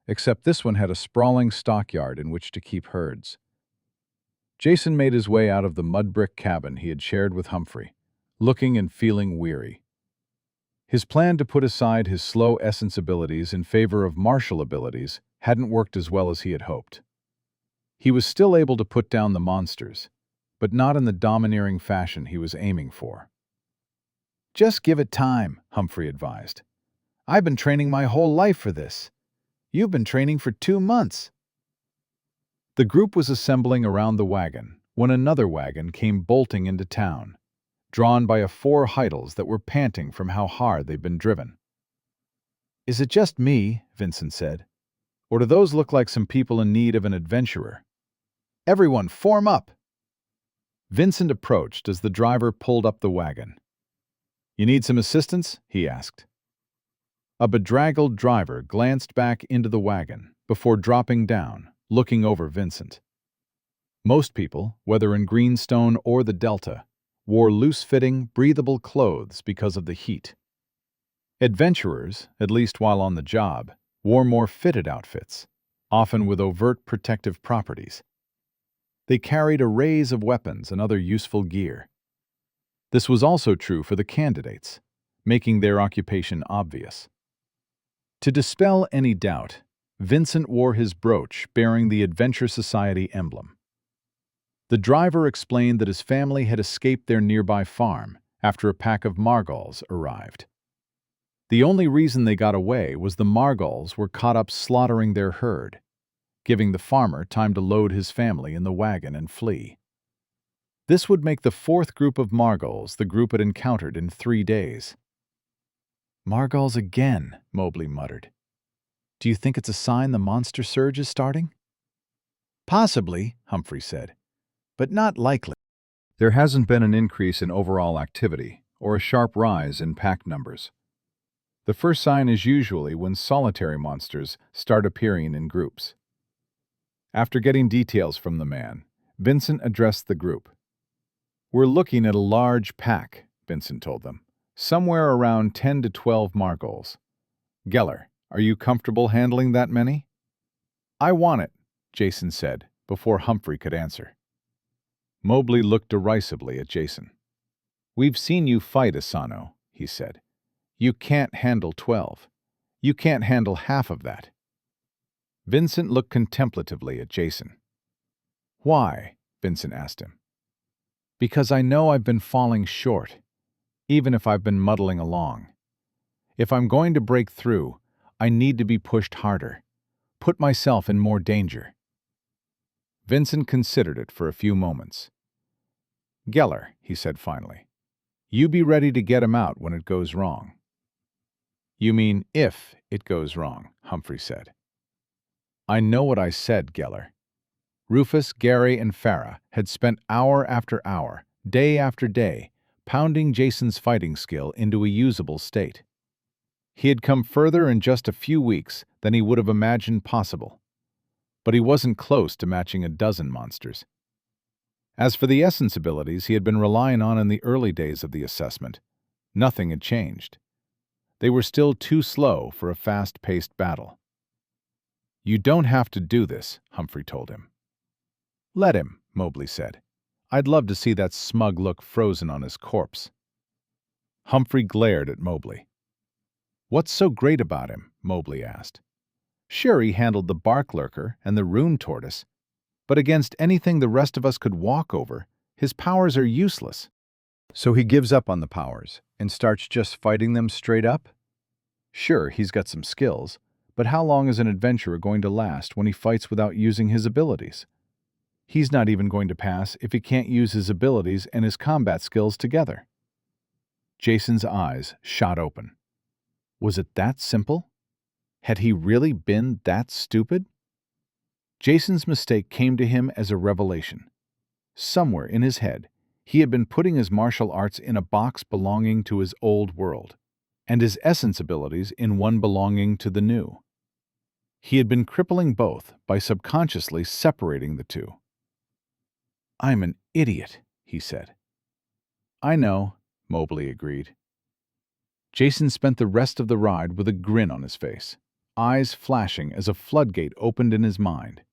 except this one had a sprawling stockyard in which to keep herds. Jason made his way out of the mud brick cabin he had shared with Humphrey, looking and feeling weary. His plan to put aside his slow essence abilities in favor of martial abilities hadn't worked as well as he had hoped. He was still able to put down the monsters, but not in the domineering fashion he was aiming for. "Just give it time," Humphrey advised. "I've been training my whole life for this. You've been training for 2 months." The group was assembling around the wagon when another wagon came bolting into town, drawn by 4 Heidels that were panting from how hard they'd been driven. "Is it just me," Vincent said, "or do those look like some people in need of an adventurer? Everyone, form up!" Vincent approached as the driver pulled up the wagon. "You need some assistance?" he asked. A bedraggled driver glanced back into the wagon before dropping down, looking over Vincent. Most people, whether in Greenstone or the Delta, wore loose-fitting, breathable clothes because of the heat. Adventurers, at least while on the job, wore more fitted outfits, often with overt protective properties. They carried arrays of weapons and other useful gear. This was also true for the candidates, making their occupation obvious. To dispel any doubt, Vincent wore his brooch bearing the Adventure Society emblem. The driver explained that his family had escaped their nearby farm after a pack of margals arrived. The only reason they got away was the margals were caught up slaughtering their herd, giving the farmer time to load his family in the wagon and flee. This would make the fourth group of margals the group had encountered in 3 days. "Margals again," Mobley muttered. "Do you think it's a sign the monster surge is starting?" "Possibly," Humphrey said, "but not likely." There hasn't been an increase in overall activity or a sharp rise in pack numbers. The first sign is usually when solitary monsters start appearing in groups. After getting details from the man, Vincent addressed the group. "We're looking at a large pack," Vincent told them. "Somewhere around 10 to 12 margals. Geller, are you comfortable handling that many?" "I want it," Jason said, before Humphrey could answer. Mobley looked derisively at Jason. "We've seen you fight, Asano," he said. "You can't handle 12. You can't handle half of that." Vincent looked contemplatively at Jason. "Why?" Vincent asked him. "Because I know I've been falling short, even if I've been muddling along. If I'm going to break through, I need to be pushed harder, put myself in more danger." Vincent considered it for a few moments. "Geller," he said finally, "you be ready to get him out when it goes wrong." "You mean if it goes wrong," Humphrey said. "I know what I said, Geller." Rufus, Gary, and Farah had spent hour after hour, day after day, pounding Jason's fighting skill into a usable state. He had come further in just a few weeks than he would have imagined possible, but he wasn't close to matching a dozen monsters. As for the essence abilities he had been relying on in the early days of the assessment, nothing had changed. They were still too slow for a fast-paced battle. "You don't have to do this," Humphrey told him. "Let him," Mobley said. "I'd love to see that smug look frozen on his corpse." Humphrey glared at Mobley. "What's so great about him?" Mobley asked. "Sure, he handled the bark lurker and the rune tortoise, but against anything the rest of us could walk over, his powers are useless." So he gives up on the powers and starts just fighting them straight up? Sure, he's got some skills, but how long is an adventurer going to last when he fights without using his abilities? He's not even going to pass if he can't use his abilities and his combat skills together. Jason's eyes shot open. Was it that simple? Had he really been that stupid? Jason's mistake came to him as a revelation. Somewhere in his head, he had been putting his martial arts in a box belonging to his old world, and his essence abilities in one belonging to the new. He had been crippling both by subconsciously separating the two. "I'm an idiot," he said. "I know," Mobley agreed. Jason spent the rest of the ride with a grin on his face, eyes flashing as a floodgate opened in his mind.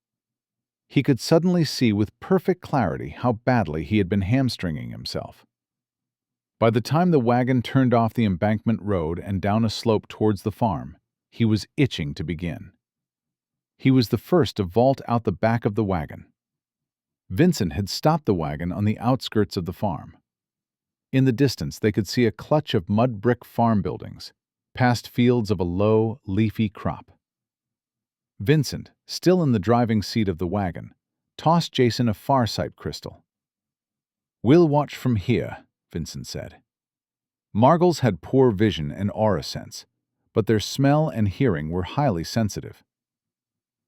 He could suddenly see with perfect clarity how badly he had been hamstringing himself. By the time the wagon turned off the embankment road and down a slope towards the farm, he was itching to begin. He was the first to vault out the back of the wagon. Vincent had stopped the wagon on the outskirts of the farm. In the distance, they could see a clutch of mud brick farm buildings, past fields of a low, leafy crop. Vincent, still in the driving seat of the wagon, tossed Jason a farsight crystal. "We'll watch from here," Vincent said. Margals had poor vision and aura sense, but their smell and hearing were highly sensitive.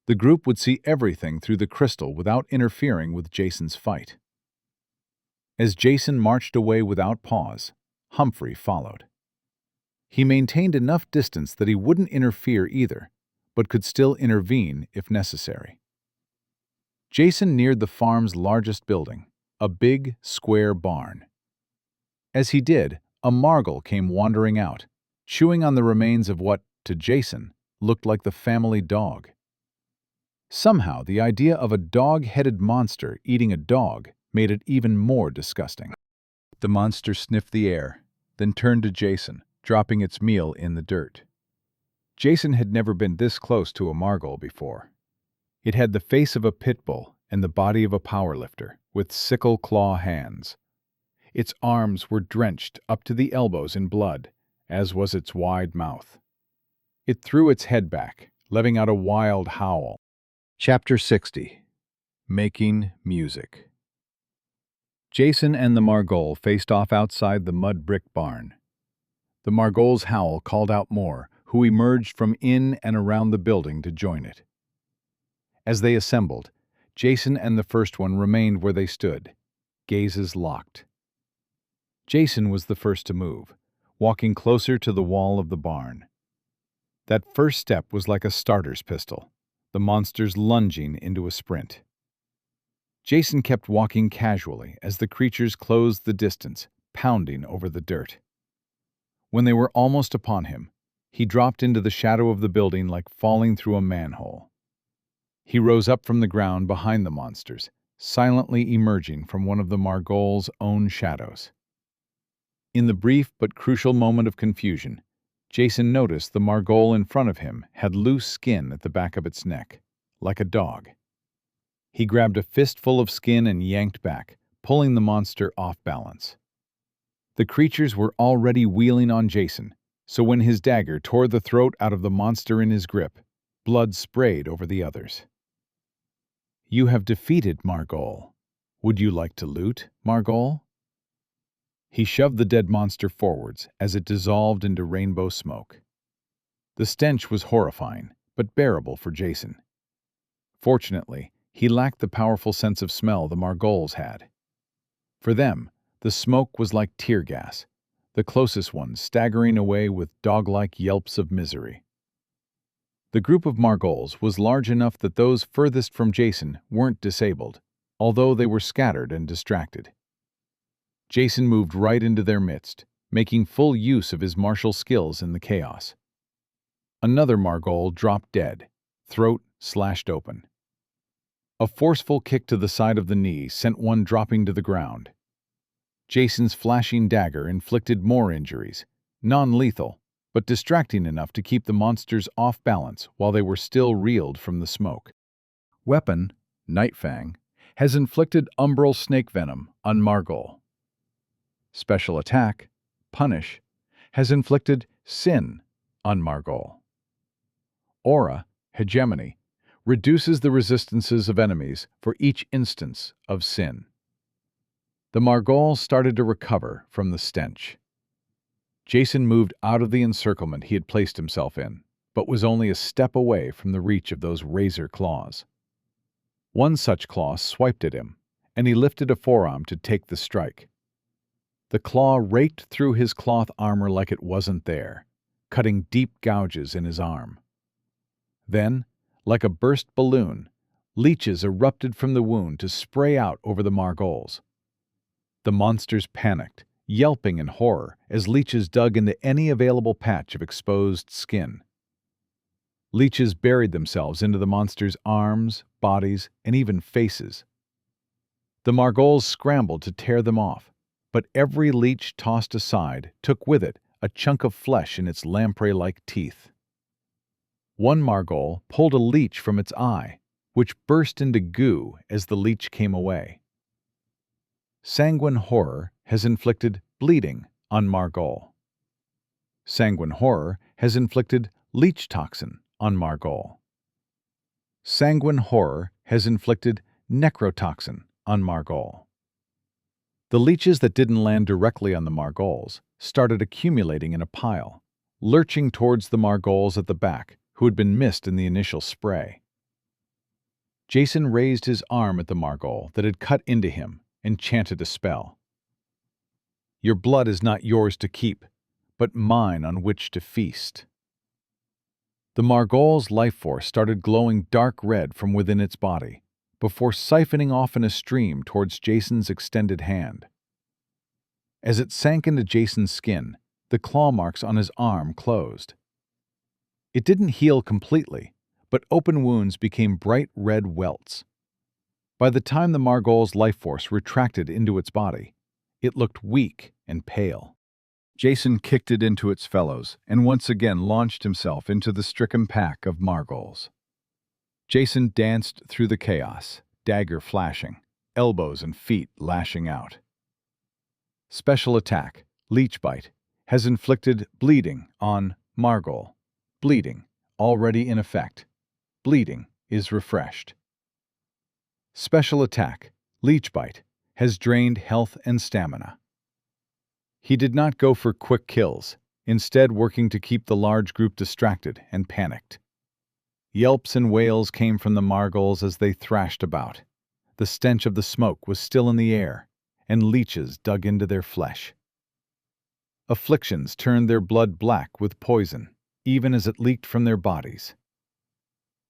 The group would see everything through the crystal without interfering with Jason's fight. As Jason marched away without pause, Humphrey followed. He maintained enough distance that he wouldn't interfere either, but could still intervene if necessary. Jason neared the farm's largest building, a big, square barn. As he did, a margal came wandering out, chewing on the remains of what, to Jason, looked like the family dog. Somehow, the idea of a dog-headed monster eating a dog made it even more disgusting. The monster sniffed the air, then turned to Jason, dropping its meal in the dirt. Jason had never been this close to a margol before. It had the face of a pit bull and the body of a powerlifter, with sickle-claw hands. Its arms were drenched up to the elbows in blood, as was its wide mouth. It threw its head back, letting out a wild howl. Chapter 60. Making Music. Jason and the margol faced off outside the mud brick barn. The margol's howl called out more, who emerged from in and around the building to join it. As they assembled, Jason and the first one remained where they stood, gazes locked. Jason was the first to move, walking closer to the wall of the barn. That first step was like a starter's pistol, the monsters lunging into a sprint. Jason kept walking casually as the creatures closed the distance, pounding over the dirt. When they were almost upon him, he dropped into the shadow of the building like falling through a manhole. He rose up from the ground behind the monsters, silently emerging from one of the margol's own shadows. In the brief but crucial moment of confusion, Jason noticed the margol in front of him had loose skin at the back of its neck, like a dog. He grabbed a fistful of skin and yanked back, pulling the monster off balance. The creatures were already wheeling on Jason, so when his dagger tore the throat out of the monster in his grip, blood sprayed over the others. "You have defeated Margol. Would you like to loot, Margol?" He shoved the dead monster forwards as it dissolved into rainbow smoke. The stench was horrifying, but bearable for Jason. Fortunately, he lacked the powerful sense of smell the margols had. For them, the smoke was like tear gas, the closest ones staggering away with dog-like yelps of misery. The group of margols was large enough that those furthest from Jason weren't disabled, although they were scattered and distracted. Jason moved right into their midst, making full use of his martial skills in the chaos. Another margol dropped dead, throat slashed open. A forceful kick to the side of the knee sent one dropping to the ground. Jason's flashing dagger inflicted more injuries, non-lethal, but distracting enough to keep the monsters off balance while they were still reeled from the smoke. Weapon, Nightfang, has inflicted umbral snake venom on Margol. Special attack, Punish, has inflicted Sin on Margol. Aura, Hegemony, reduces the resistances of enemies for each instance of Sin. The margol started to recover from the stench. Jason moved out of the encirclement he had placed himself in, but was only a step away from the reach of those razor claws. One such claw swiped at him, and he lifted a forearm to take the strike. The claw raked through his cloth armor like it wasn't there, cutting deep gouges in his arm. Then, like a burst balloon, leeches erupted from the wound to spray out over the margols. The monsters panicked, yelping in horror as leeches dug into any available patch of exposed skin. Leeches buried themselves into the monsters' arms, bodies, and even faces. The margols scrambled to tear them off, but every leech tossed aside took with it a chunk of flesh in its lamprey-like teeth. One margol pulled a leech from its eye, which burst into goo as the leech came away. Sanguine Horror has inflicted bleeding on Margol. Sanguine Horror has inflicted leech toxin on Margol. Sanguine Horror has inflicted necrotoxin on Margol. The leeches that didn't land directly on the margols started accumulating in a pile, lurching towards the margols at the back who had been missed in the initial spray. Jason raised his arm at the margol that had cut into him and chanted a spell. "Your blood is not yours to keep, but mine on which to feast." The margol's life force started glowing dark red from within its body, before siphoning off in a stream towards Jason's extended hand. As it sank into Jason's skin, the claw marks on his arm closed. It didn't heal completely, but open wounds became bright red welts. By the time the Margol's life force retracted into its body, it looked weak and pale. Jason kicked it into its fellows and once again launched himself into the stricken pack of Margols. Jason danced through the chaos, dagger flashing, elbows and feet lashing out. Special attack, Leech Bite, has inflicted bleeding on Margol. Bleeding, already in effect. Bleeding is refreshed. Special attack, Leech Bite, has drained health and stamina. He did not go for quick kills, instead working to keep the large group distracted and panicked. Yelps and wails came from the Margols as they thrashed about. The stench of the smoke was still in the air, and leeches dug into their flesh. Afflictions turned their blood black with poison, even as it leaked from their bodies.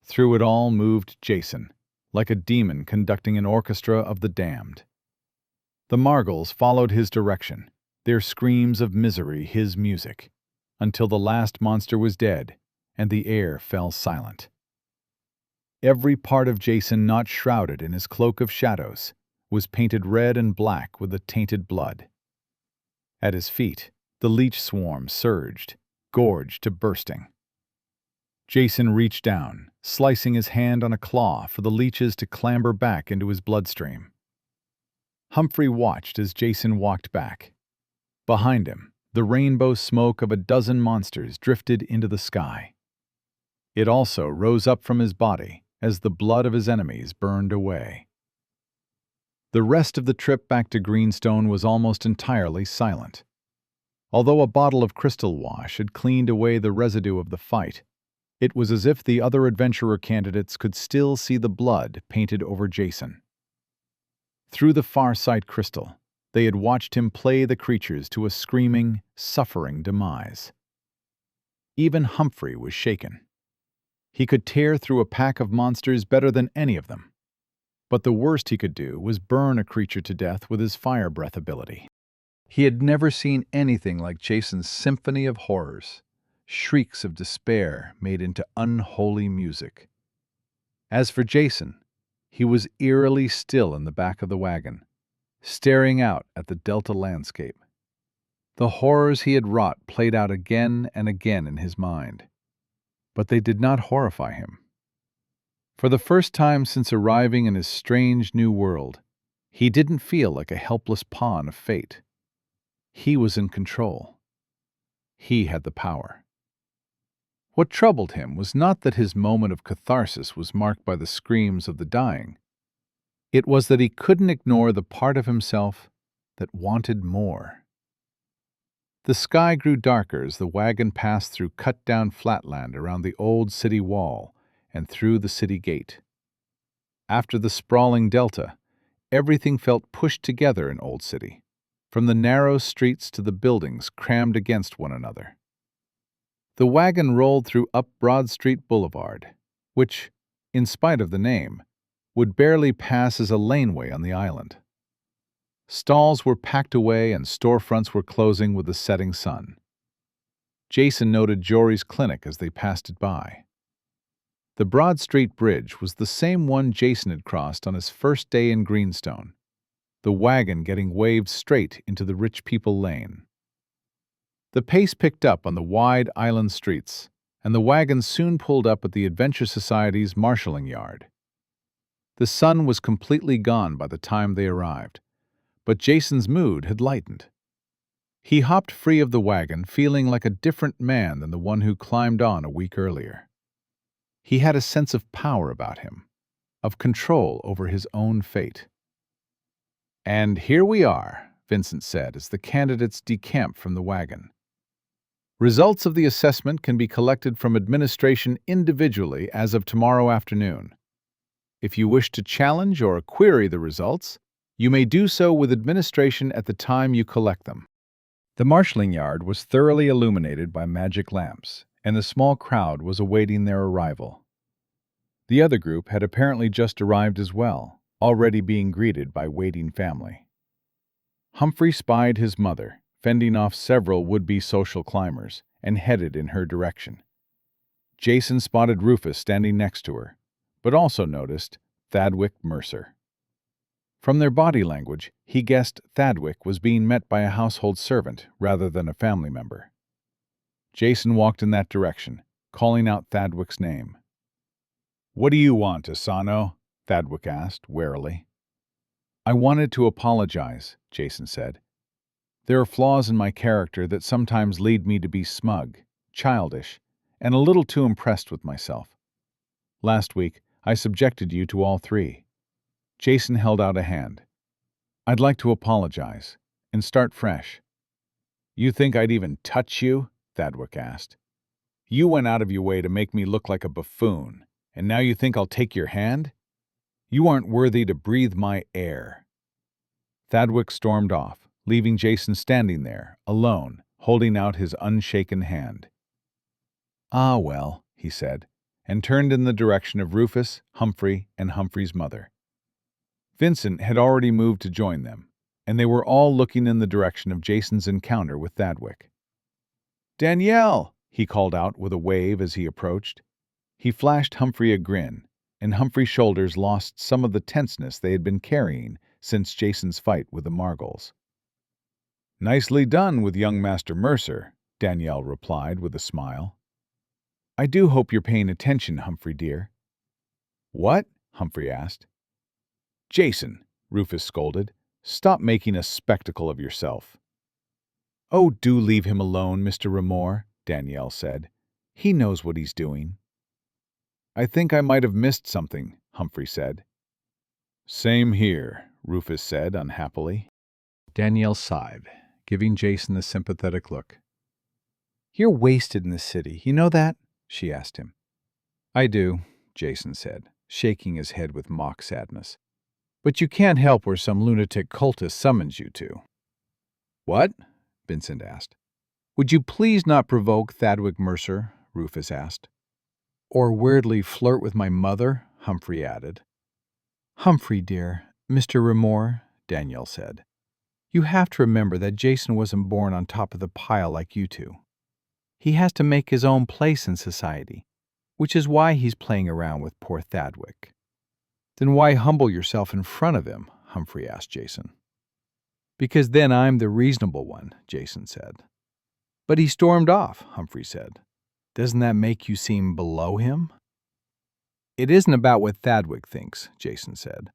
Through it all moved Jason, like a demon conducting an orchestra of the damned. The Margols followed his direction, their screams of misery his music, until the last monster was dead and the air fell silent. Every part of Jason not shrouded in his cloak of shadows was painted red and black with the tainted blood. At his feet, the leech swarm surged, gorged to bursting. Jason reached down, slicing his hand on a claw for the leeches to clamber back into his bloodstream. Humphrey watched as Jason walked back. Behind him, the rainbow smoke of a dozen monsters drifted into the sky. It also rose up from his body as the blood of his enemies burned away. The rest of the trip back to Greenstone was almost entirely silent. Although a bottle of crystal wash had cleaned away the residue of the fight, it was as if the other adventurer candidates could still see the blood painted over Jason. Through the far sight crystal, they had watched him play the creatures to a screaming, suffering demise. Even Humphrey was shaken. He could tear through a pack of monsters better than any of them. But the worst he could do was burn a creature to death with his fire breath ability. He had never seen anything like Jason's symphony of horrors, shrieks of despair made into unholy music. As for Jason, he was eerily still in the back of the wagon, staring out at the delta landscape. The horrors he had wrought played out again and again in his mind, but they did not horrify him. For the first time since arriving in his strange new world, he didn't feel like a helpless pawn of fate. He was in control. He had the power. What troubled him was not that his moment of catharsis was marked by the screams of the dying. It was that he couldn't ignore the part of himself that wanted more. The sky grew darker as the wagon passed through cut-down flatland around the old city wall and through the city gate. After the sprawling delta, everything felt pushed together in Old City, from the narrow streets to the buildings crammed against one another. The wagon rolled through up Broad Street Boulevard, which, in spite of the name, would barely pass as a laneway on the island. Stalls were packed away and storefronts were closing with the setting sun. Jason noted Jory's clinic as they passed it by. The Broad Street Bridge was the same one Jason had crossed on his first day in Greenstone, the wagon getting waved straight into the rich people lane. The pace picked up on the wide island streets, and the wagon soon pulled up at the Adventure Society's marshalling yard. The sun was completely gone by the time they arrived, but Jason's mood had lightened. He hopped free of the wagon feeling like a different man than the one who climbed on a week earlier. He had a sense of power about him, of control over his own fate. "And here we are," Vincent said as the candidates decamped from the wagon. "Results of the assessment can be collected from administration individually as of tomorrow afternoon. If you wish to challenge or query the results, you may do so with administration at the time you collect them." The marshalling yard was thoroughly illuminated by magic lamps, and the small crowd was awaiting their arrival. The other group had apparently just arrived as well, already being greeted by waiting family. Humphrey spied his mother, fending off several would-be social climbers, and headed in her direction. Jason spotted Rufus standing next to her, but also noticed Thadwick Mercer. From their body language, he guessed Thadwick was being met by a household servant rather than a family member. Jason walked in that direction, calling out Thadwick's name. "What do you want, Asano?" Thadwick asked, warily. "I wanted to apologize," Jason said. "There are flaws in my character that sometimes lead me to be smug, childish, and a little too impressed with myself. Last week, I subjected you to all three." Jason held out a hand. "I'd like to apologize and start fresh." "You think I'd even touch you?" Thadwick asked. "You went out of your way to make me look like a buffoon, and now you think I'll take your hand? You aren't worthy to breathe my air." Thadwick stormed off, leaving Jason standing there, alone, holding out his unshaken hand. "Ah, well," he said, and turned in the direction of Rufus, Humphrey, and Humphrey's mother. Vincent had already moved to join them, and they were all looking in the direction of Jason's encounter with Thadwick. "Danielle!" he called out with a wave as he approached. He flashed Humphrey a grin, and Humphrey's shoulders lost some of the tenseness they had been carrying since Jason's fight with the Margals. "Nicely done with young Master Mercer," Danielle replied with a smile. "I do hope you're paying attention, Humphrey dear." "What?" Humphrey asked. "Jason," Rufus scolded, "stop making a spectacle of yourself." "Oh, do leave him alone, Mr. Remore," Danielle said. "He knows what he's doing." "I think I might have missed something," Humphrey said. "Same here," Rufus said unhappily. Danielle sighed, giving Jason a sympathetic look. "You're wasted in the city, you know that?" she asked him. "I do," Jason said, shaking his head with mock sadness. "But you can't help where some lunatic cultist summons you to." "What?" Vincent asked. "Would you please not provoke Thadwick Mercer?" Rufus asked. "Or weirdly flirt with my mother?" Humphrey added. "Humphrey, dear, Mr. Remore," Danielle said. "You have to remember that Jason wasn't born on top of the pile like you two. He has to make his own place in society, which is why he's playing around with poor Thadwick." "Then why humble yourself in front of him?" Humphrey asked Jason. "Because then I'm the reasonable one," Jason said. "But he stormed off," Humphrey said. "Doesn't that make you seem below him?" "It isn't about what Thadwick thinks," Jason said.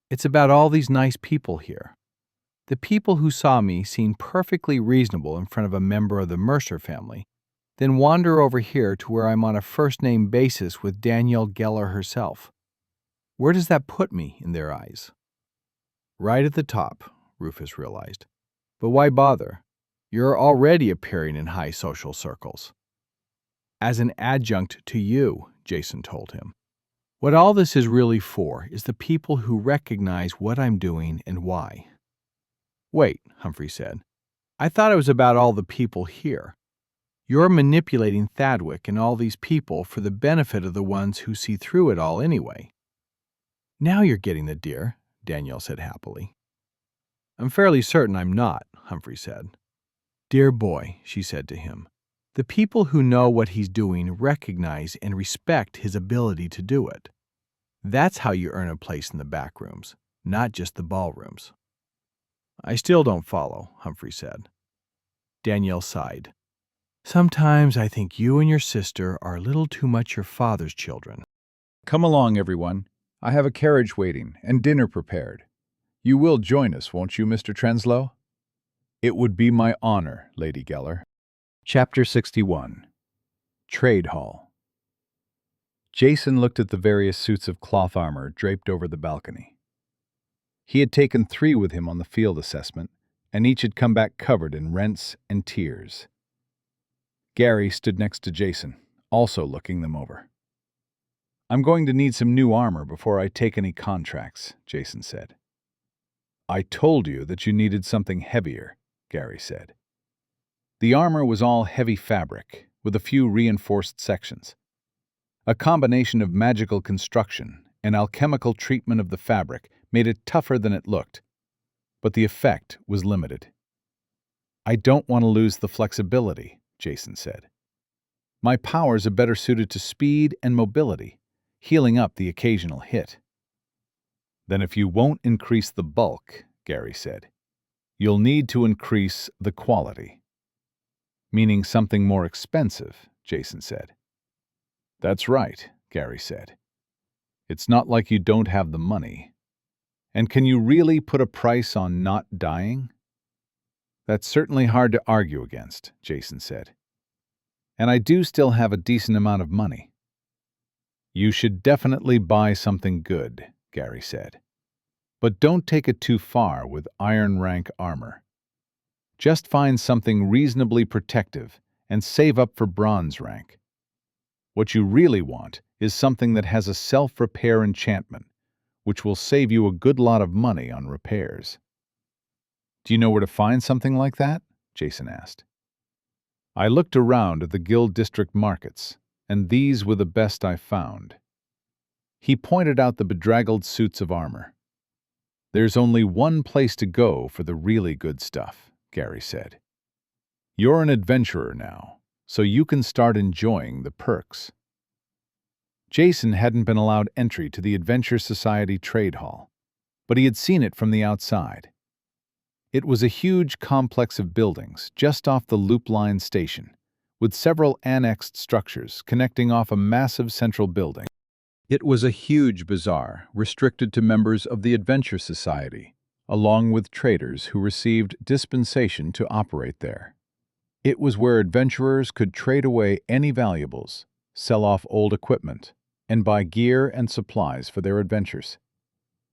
"It's about all these nice people here. The people who saw me seem perfectly reasonable in front of a member of the Mercer family, then wander over here to where I'm on a first-name basis with Danielle Geller herself. Where does that put me in their eyes?" "Right at the top," Rufus realized. "But why bother? You're already appearing in high social circles." "As an adjunct to you," Jason told him. "What all this is really for is the people who recognize what I'm doing and why." "Wait," Humphrey said. "I thought it was about all the people here. You're manipulating Thadwick and all these people for the benefit of the ones who see through it all anyway." "Now you're getting it, dear," Danielle said happily. "I'm fairly certain I'm not," Humphrey said. "Dear boy," she said to him, "the people who know what he's doing recognize and respect his ability to do it. That's how you earn a place in the back rooms, not just the ballrooms." "I still don't follow," Humphrey said. Danielle sighed. "Sometimes I think you and your sister are a little too much your father's children." "Come along, everyone. I have a carriage waiting and dinner prepared. You will join us, won't you, Mr. Trenslow?" "It would be my honor, Lady Geller." Chapter 61. Trade Hall. Jason looked at the various suits of cloth armor draped over the balcony. He had taken 3 with him on the field assessment, and each had come back covered in rents and tears. Gary stood next to Jason, also looking them over. "I'm going to need some new armor before I take any contracts," Jason said. "I told you that you needed something heavier," Gary said. The armor was all heavy fabric, with a few reinforced sections. A combination of magical construction and alchemical treatment of the fabric made it tougher than it looked, but the effect was limited. "I don't want to lose the flexibility," Jason said. My powers are better suited to speed and mobility, healing up the occasional hit. Then if you won't increase the bulk, Gary said, you'll need to increase the quality. Meaning something more expensive, Jason said. That's right, Gary said. It's not like you don't have the money. And can you really put a price on not dying? That's certainly hard to argue against, Jason said. And I do still have a decent amount of money. You should definitely buy something good, Gary said. But don't take it too far with iron rank armor. Just find something reasonably protective and save up for bronze rank. What you really want is something that has a self-repair enchantment, which will save you a good lot of money on repairs. Do you know where to find something like that? Jason asked. I looked around at the Guild District markets, and these were the best I found. He pointed out the bedraggled suits of armor. There's only one place to go for the really good stuff, Gary said. You're an adventurer now, so you can start enjoying the perks. Jason hadn't been allowed entry to the Adventure Society Trade Hall, but he had seen it from the outside. It was a huge complex of buildings just off the Loop Line station, with several annexed structures connecting off a massive central building. It was a huge bazaar restricted to members of the Adventure Society, along with traders who received dispensation to operate there. It was where adventurers could trade away any valuables, sell off old equipment, and buy gear and supplies for their adventures.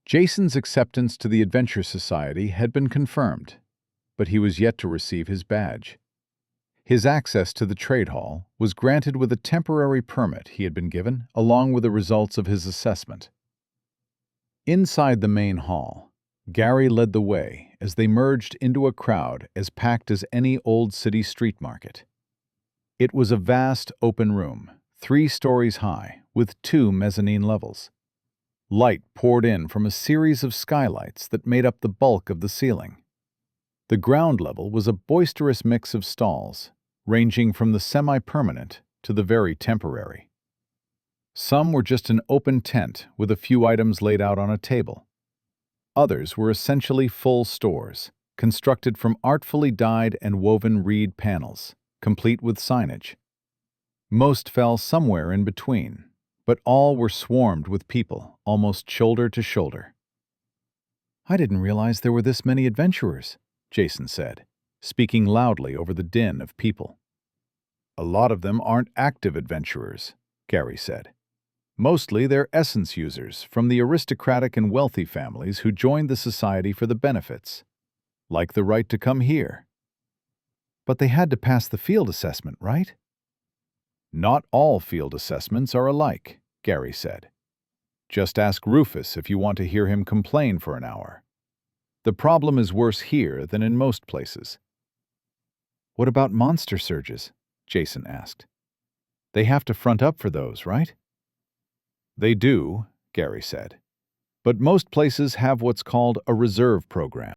Jason's acceptance to the Adventure Society had been confirmed, but he was yet to receive his badge. His access to the trade hall was granted with a temporary permit he had been given, along with the results of his assessment. Inside the main hall, Gary led the way as they merged into a crowd as packed as any old city street market. It was a vast open room, 3 stories high, with 2 mezzanine levels. Light poured in from a series of skylights that made up the bulk of the ceiling. The ground level was a boisterous mix of stalls, ranging from the semi-permanent to the very temporary. Some were just an open tent with a few items laid out on a table. Others were essentially full stores, constructed from artfully dyed and woven reed panels, complete with signage. Most fell somewhere in between, but all were swarmed with people, almost shoulder to shoulder. I didn't realize there were this many adventurers, Jason said, speaking loudly over the din of people. A lot of them aren't active adventurers, Gary said. Mostly they're essence users from the aristocratic and wealthy families who joined the society for the benefits, like the right to come here. But they had to pass the field assessment, right? Not all field assessments are alike, Gary said. Just ask Rufus if you want to hear him complain for an hour. The problem is worse here than in most places. What about monster surges? Jason asked. They have to front up for those, right? They do, Gary said. But most places have what's called a reserve program.